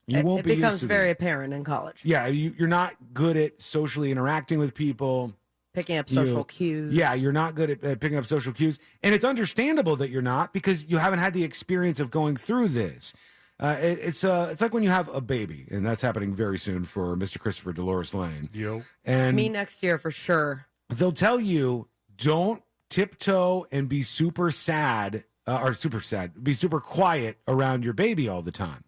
You won't It be used becomes to very this. apparent in college. Yeah, you're not good at socially interacting with people. Picking up social cues. Yeah, you're not good at picking up social cues. And it's understandable that you're not, because you haven't had the experience of going through this. It's like when you have a baby, and that's happening very soon for Mr. Christopher Dolores Lane. And Me next year for sure. they'll tell you, don't tiptoe and be super sad, be super quiet around your baby all the time.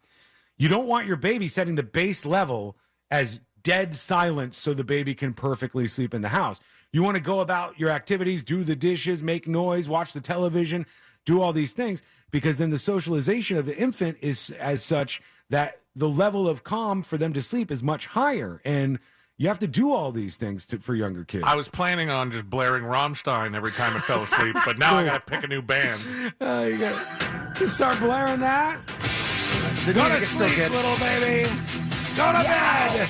You don't want your baby setting the base level as dead silence so the baby can perfectly sleep in the house. You want to go about your activities, do the dishes, make noise, watch the television, do all these things, because then the socialization of the infant is as such that the level of calm for them to sleep is much higher. And You have to do all these things for younger kids. I was planning on just blaring Rammstein every time I fell asleep, but now I got to pick a new band. You got to start blaring that. The Go to music is still sleep, good. little baby. Go to bed.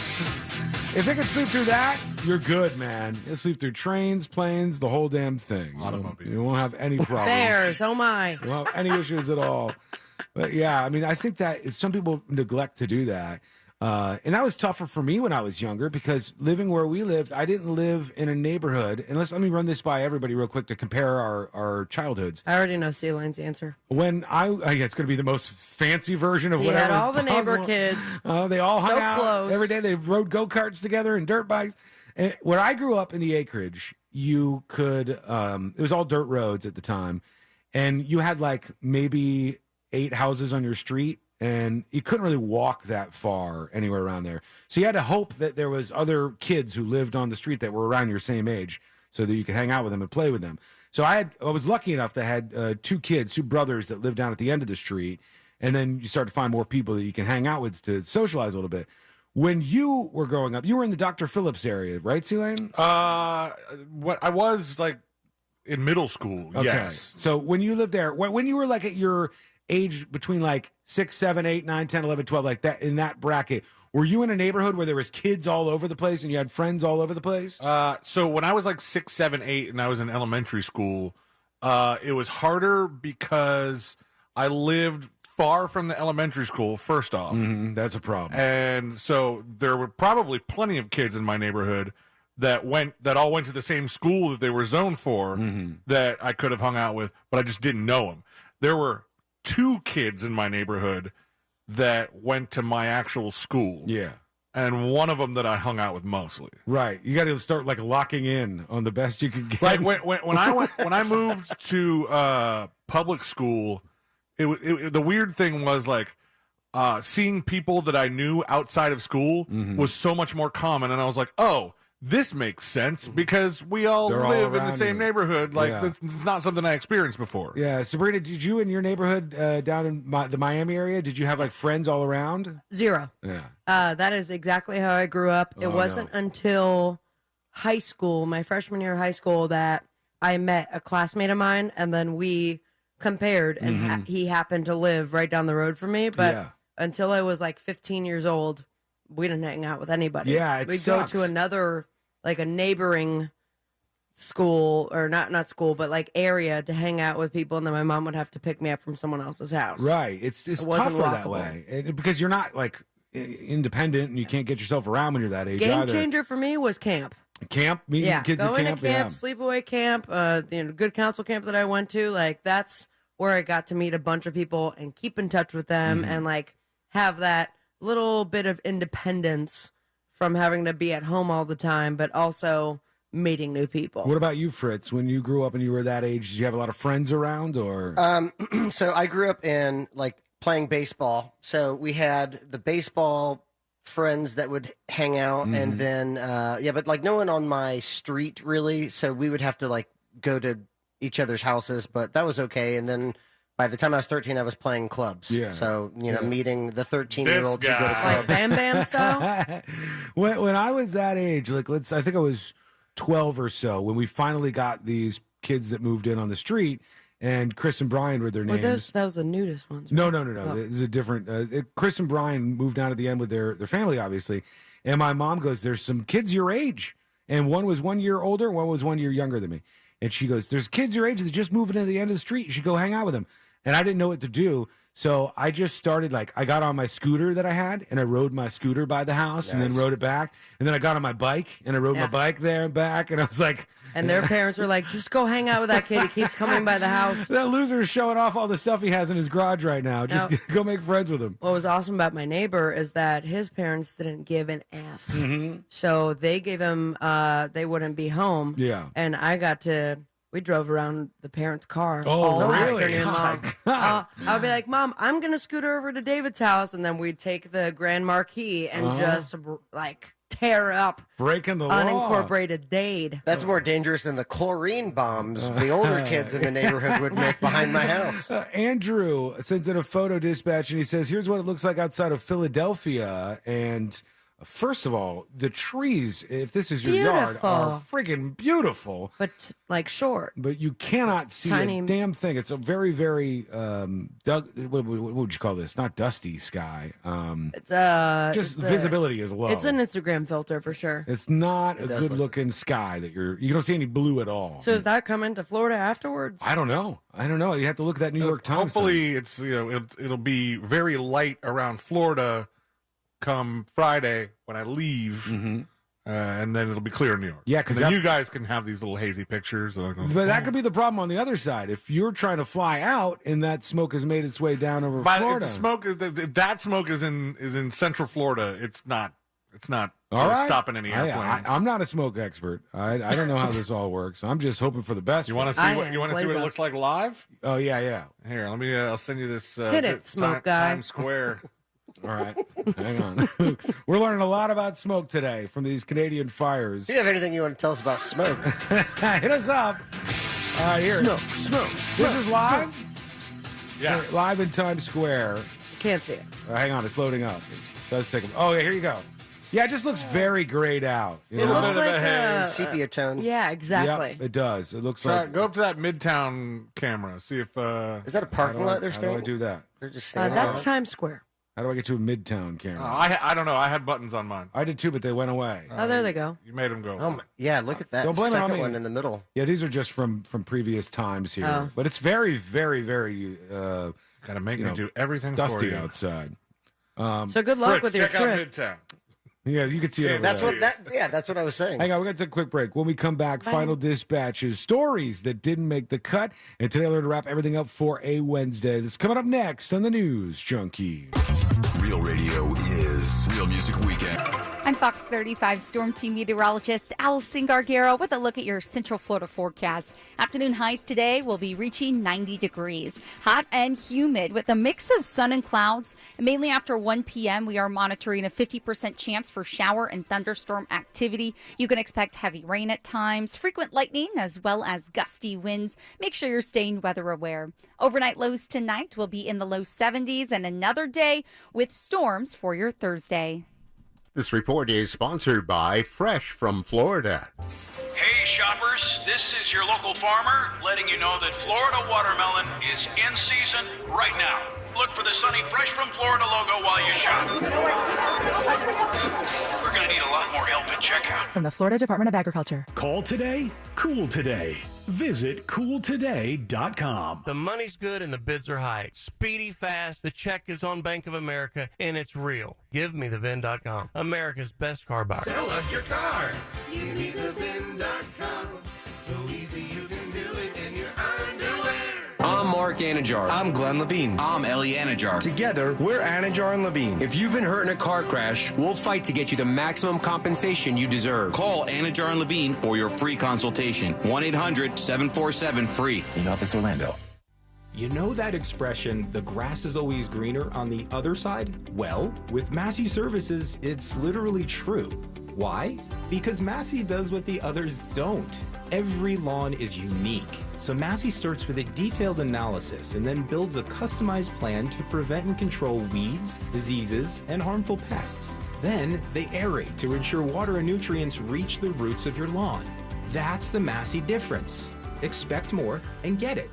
If they can sleep through that, you're good, man. You'll sleep through trains, planes, the whole damn thing. You won't have any problems. Bears, oh my. You won't have any issues at all. But yeah, I mean, I think that some people neglect to do that. And that was tougher for me when I was younger because living where we lived, I didn't live in a neighborhood. And let me run this by everybody real quick to compare our childhoods. I already know C-Line's answer. When it's going to be the most fancy version of He whatever. had all the neighbor possible. kids. They all hung So out close. every day. They rode go-karts together and dirt bikes. And when I grew up in the acreage, you could, it was all dirt roads at the time. And you had like maybe 8 houses on your street. And you couldn't really walk that far anywhere around there. So you had to hope that there was other kids who lived on the street that were around your same age so that you could hang out with them and play with them. So I was lucky enough to had 2 brothers that lived down at the end of the street. And then you start to find more people that you can hang out with to socialize a little bit. When you were growing up, you were in the Dr. Phillips area, right, C-Lane? What I was like in middle school, Okay. yes. So when you lived there, when you were like at your age between like 6, 7, 8, 9, 10, 11, 12, like that in that bracket, were you in a neighborhood where there was kids all over the place and you had friends all over the place? So when I was like 6, 7, 8, and I was in elementary school, it was harder because I lived far from the elementary school, first off. That's a problem. And so there were probably plenty of kids in my neighborhood that all went to the same school that they were zoned for that I could have hung out with, but I just didn't know them. There were 2 kids in my neighborhood that went to my actual school. Yeah. And one of them that I hung out with mostly. Right. You got to start like locking in on the best you can get. Like when I moved to public school, the weird thing was like seeing people that I knew outside of school was so much more common, and I was like, oh, this makes sense because we all They're all live in the around same you. neighborhood. Like Yeah. it's not something I experienced before. Yeah. Sabrina, did you in your neighborhood down in the Miami area, did you have like friends all around? 0. Yeah. That is exactly how I grew up. It Oh, wasn't until high school, my freshman year of high school, that I met a classmate of mine, and then we compared, and he happened to live right down the road from me. But Yeah. until I was like 15 years old, we didn't hang out with anybody. Yeah, it we'd sucks. go to another, like a neighboring school, or not school, but like area to hang out with people, and then my mom would have to pick me up from someone else's house. Right. It's It wasn't tougher that walkable. way. Because you're not like independent and you can't get yourself around when you're that age Game either. changer for me was camp. Camp? Meeting Yeah, kids going at camp? to camp, sleepaway camp, good council camp that I went to. Like that's where I got to meet a bunch of people and keep in touch with them, and like have that little bit of independence from having to be at home all the time, but also meeting new people. What about you, Fritz? When you grew up and you were that age, did you have a lot of friends around, or? So I grew up in like playing baseball. So we had the baseball friends that would hang out, and then but like no one on my street really. So we would have to like go to each other's houses, but that was okay. And then by the time I was 13, I was playing clubs. Yeah. So Yeah. meeting the 13-year-olds who go to Like clubs. Bam Bam style. when I was that age, like I think I was 12 or so when we finally got these kids that moved in on the street, and Chris and Brian were their Were names. that was the nudist ones. No. Oh. There's a different. Chris and Brian moved down at the end with their family, obviously. And my mom goes, "There's some kids your age," and one was 1 year older, one was 1 year younger than me. And she goes, "There's kids your age that just moved into the end of the street. You should go hang out with them." And I didn't know what to do, so I just started I got on my scooter that I had, and I rode my scooter by the house, and then Nice. rode it back, and then I got on my bike, and I rode my Yeah. bike there and back, and I was like. And their parents were like, just go hang out with that kid. He keeps coming by the house. That loser is showing off all the stuff he has in his garage right now. Just No. go make friends with him. What was awesome about my neighbor is that his parents didn't give an F. So they gave him, they wouldn't be home. Yeah. And we drove around the parents' car Oh, all really? afternoon long. I would be like, Mom, I'm going to scooter over to David's house. And then we'd take the Grand Marquis and just tear up Breaking the law. unincorporated Dade. That's more dangerous than the chlorine bombs the older kids in the neighborhood would make behind my house. Andrew sends in a photo dispatch, and he says, "Here's what it looks like outside of Philadelphia." And First of all, the trees, if this is your yard, are friggin' beautiful. But like short. But you cannot see tiny. a damn thing. It's a very, very, what would you call this? Not dusty sky. It's just it's visibility is low. It's an Instagram filter for sure. It's not a good-looking sky that you don't see any blue at all. So is that coming to Florida afterwards? I don't know. You have to look at that New York Times. Hopefully, it's it'll be very light around Florida come Friday when I leave, and then it'll be clear in New York. Yeah, because you guys can have these little hazy pictures. But that could be the problem on the other side. If you're trying to fly out and that smoke has made its way down over Florida, that smoke is in Central Florida. It's not all right. stopping any airplanes. I'm not a smoke expert. I don't know how this all works. I'm just hoping for the best. You want to see what it looks like live? Oh yeah. Here, let me. I'll send you this. Hit it, smoke guy. Times Square. All right, hang on. We're learning a lot about smoke today from these Canadian fires. Do you have anything you want to tell us about smoke? Hit us up. Here. Smoke. This is live? Yeah. Live in Times Square. Can't see it. Hang on, it's loading up. It does take Oh, yeah, here you go. Yeah, it just looks very grayed out. It looks like a sepia tone. Yeah, exactly. Yep, it does. It looks like... Go up to that Midtown camera. See if... Is that a parking lot they're How staying? do I do that? They're just standing That's Times Square. How do I get to a Midtown camera? I don't know. I had buttons on mine. I did too, but they went away. Oh, there they go. You made them go. Oh, yeah, look at that. Don't blame it on second me. one in the middle. Yeah, these are just from previous times here. Oh. But it's very, very, very... Gotta make me do everything dusty for you. outside. So good luck Fritz, with your check out trip. Midtown. Yeah, you can see it over That's there. that's what I was saying. Hang on, we got to take a quick break. When we come back, final dispatches, stories that didn't make the cut. And today, we're going to wrap everything up for a Wednesday. That's coming up next on the News Junkie. Real Radio is Real Music Weekend. I'm Fox 35 Storm Team meteorologist Allison Gargaro with a look at your Central Florida forecast. Afternoon highs today will be reaching 90 degrees. Hot and humid with a mix of sun and clouds. And mainly after 1 p.m., we are monitoring a 50% chance for shower and thunderstorm activity. You can expect heavy rain at times, frequent lightning, as well as gusty winds. Make sure you're staying weather aware. Overnight lows tonight will be in the low 70s and another day with storms for your Thursday. This report is sponsored by Fresh from Florida. Hey shoppers, this is your local farmer letting you know that Florida watermelon is in season right now. Look for the sunny Fresh from Florida logo while you shop. We're going to need a lot more help at checkout. From the Florida Department of Agriculture. Call today, cool today. Visit cooltoday.com. The money's good and the bids are high. Speedy, fast, the check is on Bank of America, and it's real. Give me the VIN.com. America's best car buyer. Sell us your car. Give me the VIN.com. So easy you can do it in your underwear. I'm Mark Anajar. I'm Glenn Levine. I'm Ellie Anajar. Together, we're Anajar and Levine. If you've been hurt in a car crash, we'll fight to get you the maximum compensation you deserve. Call Anajar and Levine for your free consultation. 1-800-747-FREE. In Office Orlando. You know that expression, the grass is always greener on the other side? Well, with Massey Services, it's literally true. Why? Because Massey does what the others don't. Every lawn is unique. So Massey starts with a detailed analysis and then builds a customized plan to prevent and control weeds, diseases, and harmful pests. Then they aerate to ensure water and nutrients reach the roots of your lawn. That's the Massey difference. Expect more and get it.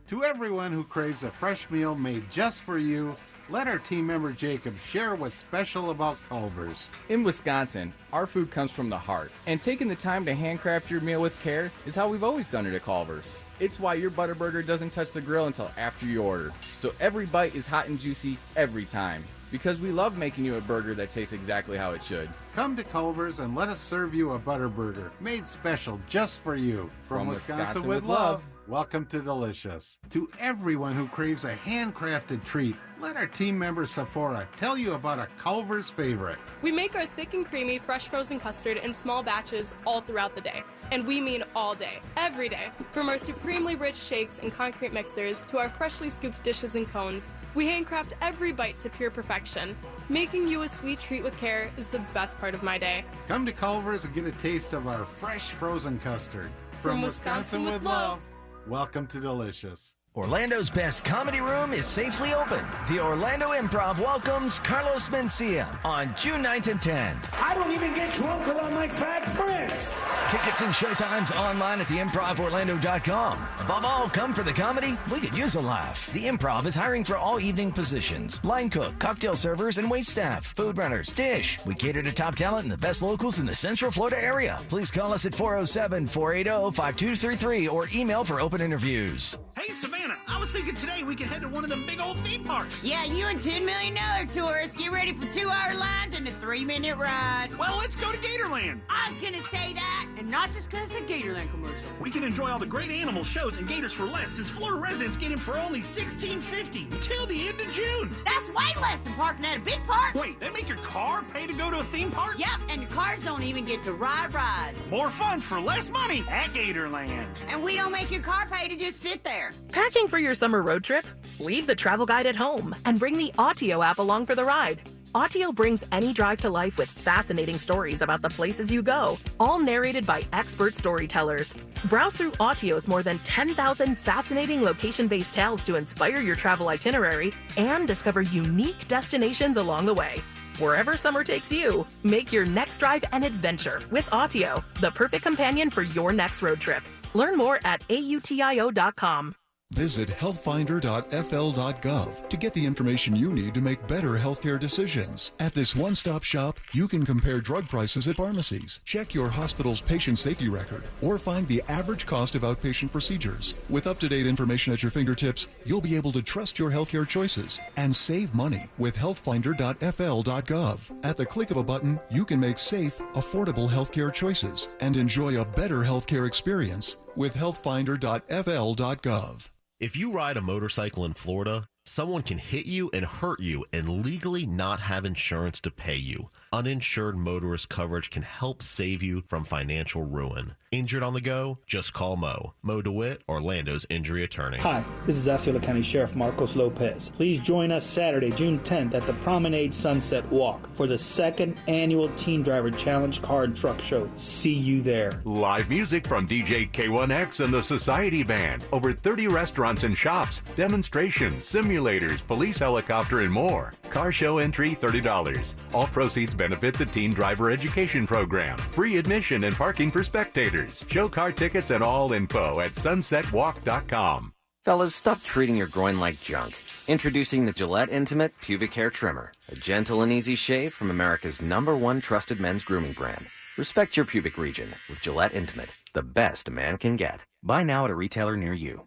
To everyone who craves a fresh meal made just for you, let our team member Jacob share what's special about Culver's. In Wisconsin, our food comes from the heart, and taking the time to handcraft your meal with care is how we've always done it at Culver's. It's why your Butterburger doesn't touch the grill until after you order, so every bite is hot and juicy every time. Because we love making you a burger that tastes exactly how it should. Come to Culver's and let us serve you a Butterburger, made special just for you. From Wisconsin with love. Welcome to Delicious. To everyone who craves a handcrafted treat, let our team member Sephora tell you about a Culver's favorite. We make our thick and creamy fresh frozen custard in small batches all throughout the day. And we mean all day, every day. From our supremely rich shakes and concrete mixers to our freshly scooped dishes and cones, we handcraft every bite to pure perfection. Making you a sweet treat with care is the best part of my day. Come to Culver's and get a taste of our fresh frozen custard. From Wisconsin with love. Welcome to Delicious. Orlando's best comedy room is safely open. The Orlando Improv welcomes Carlos Mencia on June 9th and 10th. I don't even get drunk around my fat friends. Tickets and showtimes online at theimprovorlando.com. Above all, come for the comedy. We could use a laugh. The Improv is hiring for all evening positions. Line cook, cocktail servers, and wait staff. Food runners, dish. We cater to top talent and the best locals in the Central Florida area. Please call us at 407-480-5233 or email for open interviews. Hey, Savannah, I was thinking today we could head to one of them big old theme parks. Yeah, you and $10 million tourists get ready for 2-hour lines and a 3-minute ride. Well, let's go to Gatorland. I was gonna say that, and not just because of the Gatorland commercial. We can enjoy all the great animal shows and gators for less, since Florida residents get in for only $16.50 until the end of June. That's way less than parking at a big park. Wait, they make your car pay to go to a theme park? Yep, and the cars don't even get to ride rides. More fun for less money at Gatorland. And we don't make your car pay to just sit there. Packing for your summer road trip? Leave the travel guide at home and bring the Autio app along for the ride. Autio brings any drive to life with fascinating stories about the places you go, all narrated by expert storytellers. Browse through Autio's more than 10,000 fascinating location-based tales to inspire your travel itinerary and discover unique destinations along the way. Wherever summer takes you, make your next drive an adventure with Autio, the perfect companion for your next road trip. Learn more at autio.com. Visit healthfinder.fl.gov to get the information you need to make better healthcare decisions. At this one-stop shop, you can compare drug prices at pharmacies, check your hospital's patient safety record, or find the average cost of outpatient procedures. With up-to-date information at your fingertips, you'll be able to trust your healthcare choices and save money with healthfinder.fl.gov. At the click of a button, you can make safe, affordable healthcare choices and enjoy a better healthcare experience with healthfinder.fl.gov. If you ride a motorcycle in Florida, someone can hit you and hurt you and legally not have insurance to pay you. Uninsured motorist coverage can help save you from financial ruin. Injured on the go? Just call Mo. Mo DeWitt, Orlando's injury attorney. Hi, this is Osceola County Sheriff Marcos Lopez. Please join us Saturday, June 10th at the Promenade Sunset Walk for the second annual Teen Driver Challenge Car and Truck Show. See you there. Live music from DJ K1X and the Society Band. Over 30 restaurants and shops, demonstrations, simulators, police helicopter, and more. Car show entry $30. All proceeds benefit the Teen Driver Education Program. Free admission and parking for spectators. Show car tickets and all info at sunsetwalk.com. Fellas, stop treating your groin like junk. Introducing the Gillette Intimate Pubic Hair Trimmer. A gentle and easy shave from America's #1 trusted men's grooming brand. Respect your pubic region with Gillette Intimate, the best a man can get. Buy now at a retailer near you.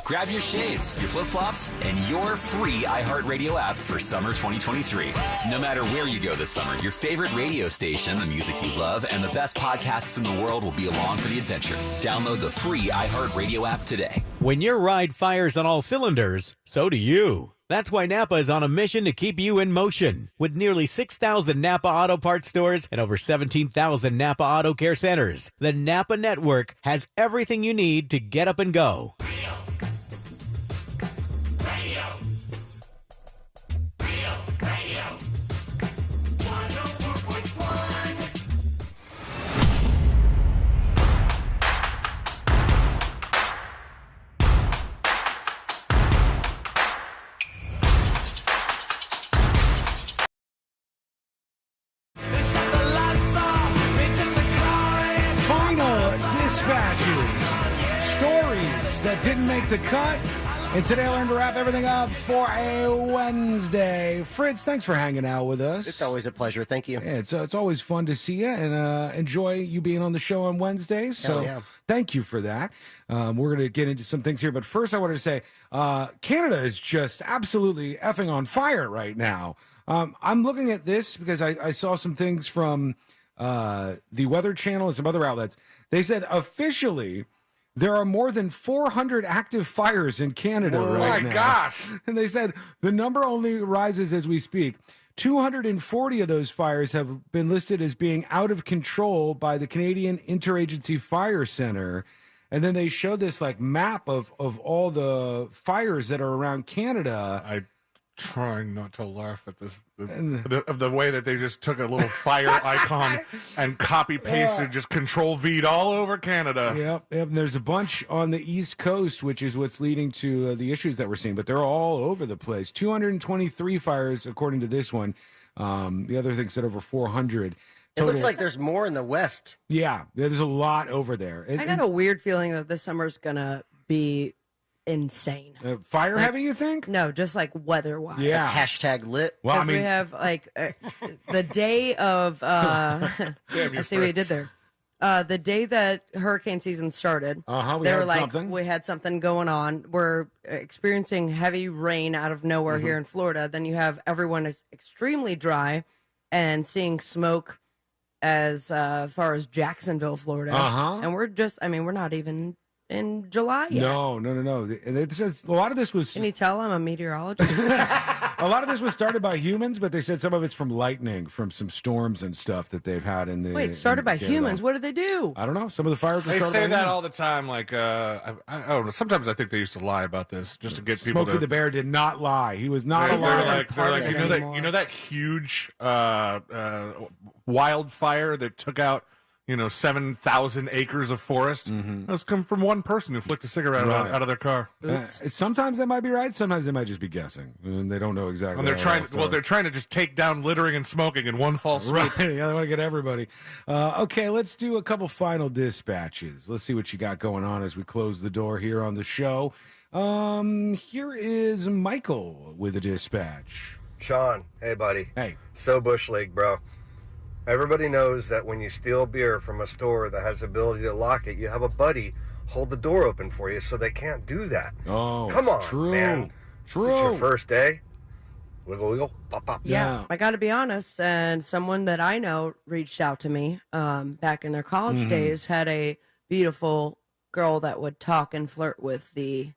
Grab your shades, your flip-flops, and your free iHeartRadio app for summer 2023. No matter where you go this summer, your favorite radio station, the music you love, and the best podcasts in the world will be along for the adventure. Download the free iHeartRadio app today. When your ride fires on all cylinders, so do you. That's why Napa is on a mission to keep you in motion. With nearly 6,000 Napa Auto Parts stores and over 17,000 Napa Auto Care centers, the Napa Network has everything you need to get up and go. That didn't make the cut. And today we're going to wrap everything up for a Wednesday. Fritz, thanks for hanging out with us. It's always a pleasure. Thank you. Yeah, it's always fun to see you and enjoy you being on the show on Wednesdays. So yeah. Thank you for that. We're going to get into some things here. But first I wanted to say Canada is just absolutely effing on fire right now. I'm looking at this because I saw some things from the Weather Channel and some other outlets. They said officially there are more than 400 active fires in Canada right now. Oh, my gosh. And they said the number only rises as we speak. 240 of those fires have been listed as being out of control by the Canadian Interagency Fire Center. And then they showed this like map of all the fires that are around Canada. trying not to laugh at this of the way that they just took a little fire icon and copy pasted, just Control V'd all over Canada. Yep. And there's a bunch on the East Coast, which is what's leading to the issues that we're seeing. But they're all over the place. 223 fires, according to this one. The other thing said over 400. It looks like there's more in the West. Yeah, there's a lot over there. I got a weird feeling that this summer's gonna be insane. Fire heavy, you think? No, just like weather-wise. Yeah. Hashtag lit. Well, I Because mean, we have like the day of. I see what you did there. The day that hurricane season started, we they were had like, something. we had something going on. We're experiencing heavy rain out of nowhere here in Florida. Then you have everyone is extremely dry and seeing smoke as far as Jacksonville, Florida. And we're just, I mean, we're not even in July yet. No. And it says a lot of this was. Can you tell I'm a meteorologist? A lot of this was started by humans, but they said some of it's from lightning, from some storms and stuff that they've had in the. Wait, started by Canada. humans? What did they do? I don't know. Some of the fires were They started say by that humans. all the time. Like, I don't know. Sometimes I think they used to lie about this just to get people Smokey to. the Bear did not lie. He was not They're alive. like, you know that huge wildfire that took out 7,000 acres of forest. That's come from one person who flicked a cigarette out of their car. Sometimes they might be right. Sometimes they might just be guessing, and they don't know exactly. And they're how trying. They're trying to just take down littering and smoking in one false swoop. Right. Yeah, they want to get everybody. Okay, let's do a couple final dispatches. Let's see what you got going on as we close the door here on the show. Here is Michael with a dispatch. Sean, hey buddy. Hey. So Bush League, bro. Everybody knows that when you steal beer from a store that has the ability to lock it, you have a buddy hold the door open for you so they can't do that. Oh, come on, true. man. True. It's your first day. Wiggle, wiggle, pop, pop. Yeah, I got to be honest. And someone that I know reached out to me back in their college days, had a beautiful girl that would talk and flirt with the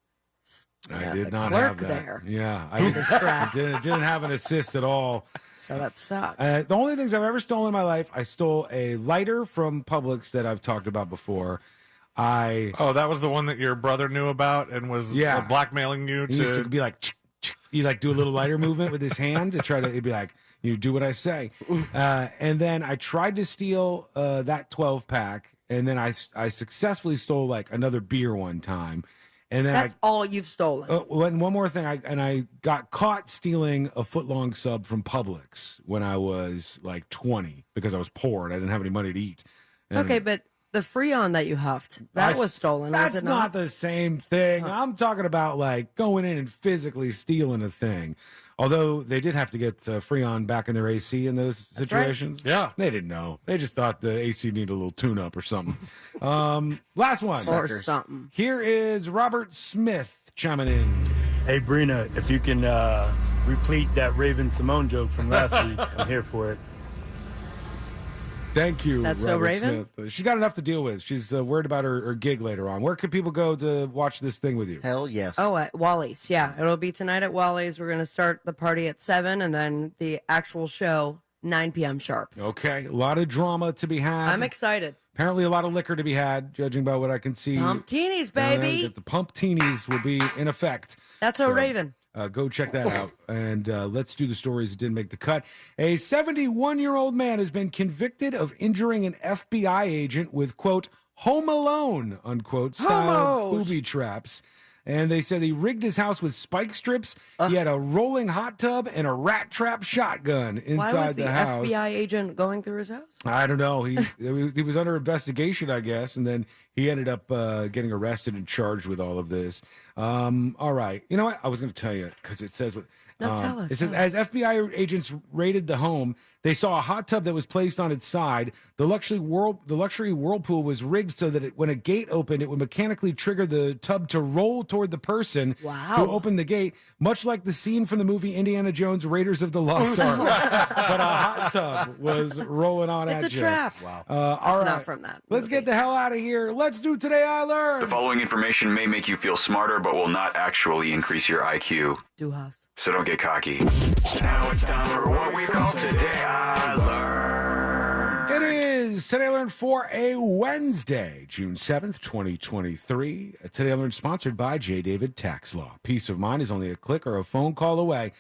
I did the not clerk have that. there. Yeah, On the strap. didn't have an assist at all. So that sucks. The only things I've ever stolen in my life, I stole a lighter from Publix that I've talked about before. That was the one that your brother knew about and was blackmailing you He used to to be like, you like do a little lighter movement with his hand to try to. He'd be like, you do what I say. And then I tried to steal that 12-pack, and then I successfully stole like another beer one time. And then That's all you've stolen. one more thing, I got caught stealing a footlong sub from Publix when I was like 20 because I was poor and I didn't have any money to eat. And Okay, but the Freon that you huffed, that was stolen, was That's it not not? the same thing. I'm talking about like going in and physically stealing a thing. Although they did have to get Freon back in their AC in those situations. Yeah. They didn't know. They just thought the AC needed a little tune-up or something. Last one. Or something. Here is Robert Smith chiming in. Hey, Brina, if you can repeat that Raven Simone joke from last week, I'm here for it. Thank you, That's so Robert Raven? Smith. She's got enough to deal with. She's worried about her gig later on. Where can people go to watch this thing with you? Hell yes. Oh, at Wally's. Yeah, it'll be tonight at Wally's. We're going to start the party at 7 and then the actual show 9 p.m. sharp. Okay, a lot of drama to be had. I'm excited. Apparently a lot of liquor to be had, judging by what I can see. Pumptinis, baby. The Pumptinis will be in effect. That's a Raven. Go check that out. And let's do the stories that didn't make the cut. A 71-year-old man has been convicted of injuring an FBI agent with, quote, Home Alone, unquote, style booby traps. And they said he rigged his house with spike strips. He had a rolling hot tub and a rat trap shotgun inside Why was the house. FBI agent going through his house? I don't know. He was under investigation, I guess, and then he ended up getting arrested and charged with all of this. All right. You know what? I was going to tell you because it says what. No, tell us. It says, as FBI agents raided the home, they saw a hot tub that was placed on its side. The luxury whirlpool was rigged so that when a gate opened, it would mechanically trigger the tub to roll toward the person who opened the gate, much like the scene from the movie Indiana Jones Raiders of the Lost Ark. But a hot tub was rolling on at you. It's a trap. Wow. It's not from that. Let's get the hell out of here. Let's do Today I Learned. The following information may make you feel smarter, but will not actually increase your IQ. Do us. So don't get cocky. Now it's time for what we call Today I Learned. It is Today I Learned for a Wednesday, June 7th, 2023. Today I Learned sponsored by J. David Tax Law. Peace of mind is only a click or a phone call away.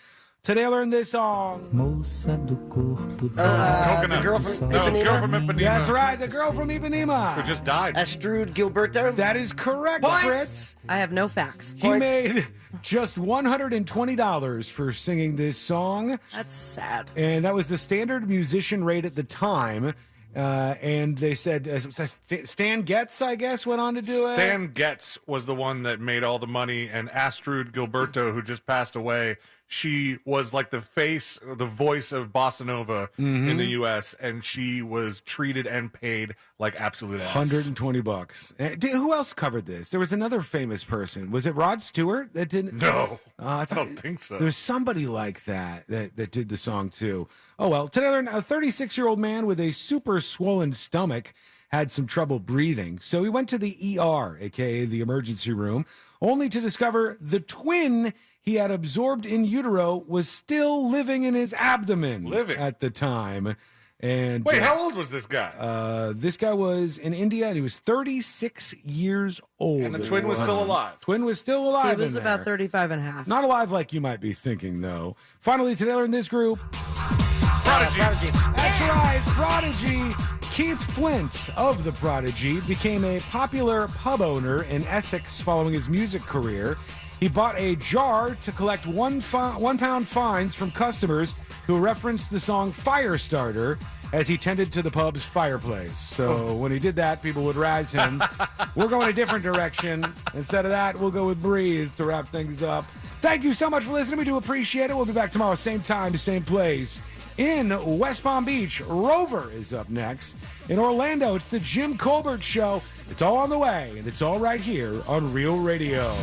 Today I learned this song. The girl from Ipanema? Girl from Ipanema. That's right, the girl from Ipanema. Who just died. Astrud Gilberto? That is correct, Fritz. I have no facts. He made just $120 for singing this song. That's sad. And that was the standard musician rate at the time. And they said Stan Getz, I guess, went on to do it. Stan Getz was the one that made all the money, and Astrud Gilberto, who just passed away, she was like the voice of bossa nova in the U.S., and she was treated and paid like absolute ass. $120. Who else covered this? There was another famous person. Was it Rod Stewart that didn't? No, I don't think so. There's somebody like that did the song too. Oh well. Today, a 36-year-old man with a super swollen stomach had some trouble breathing, so he went to the ER, aka the emergency room, only to discover the twin he had absorbed in utero was still living in his abdomen at the time. And wait, how old was this guy? This guy was in India, and he was 36 years old. And the twin was still alive. Twin was still alive. He was about 35 and a half. Not alive like you might be thinking, though. Finally, today in this group, Prodigy. That's right, Prodigy. Keith Flint of the Prodigy became a popular pub owner in Essex following his music career. He bought a jar to collect £1 fines from customers who referenced the song Firestarter as he tended to the pub's fireplace. So when he did that, people would razz him. We're going a different direction. Instead of that, we'll go with Breathe to wrap things up. Thank you so much for listening. We do appreciate it. We'll be back tomorrow, same time, same place. In West Palm Beach, Rover is up next. In Orlando, it's the Jim Colbert Show. It's all on the way, and it's all right here on Real Radio.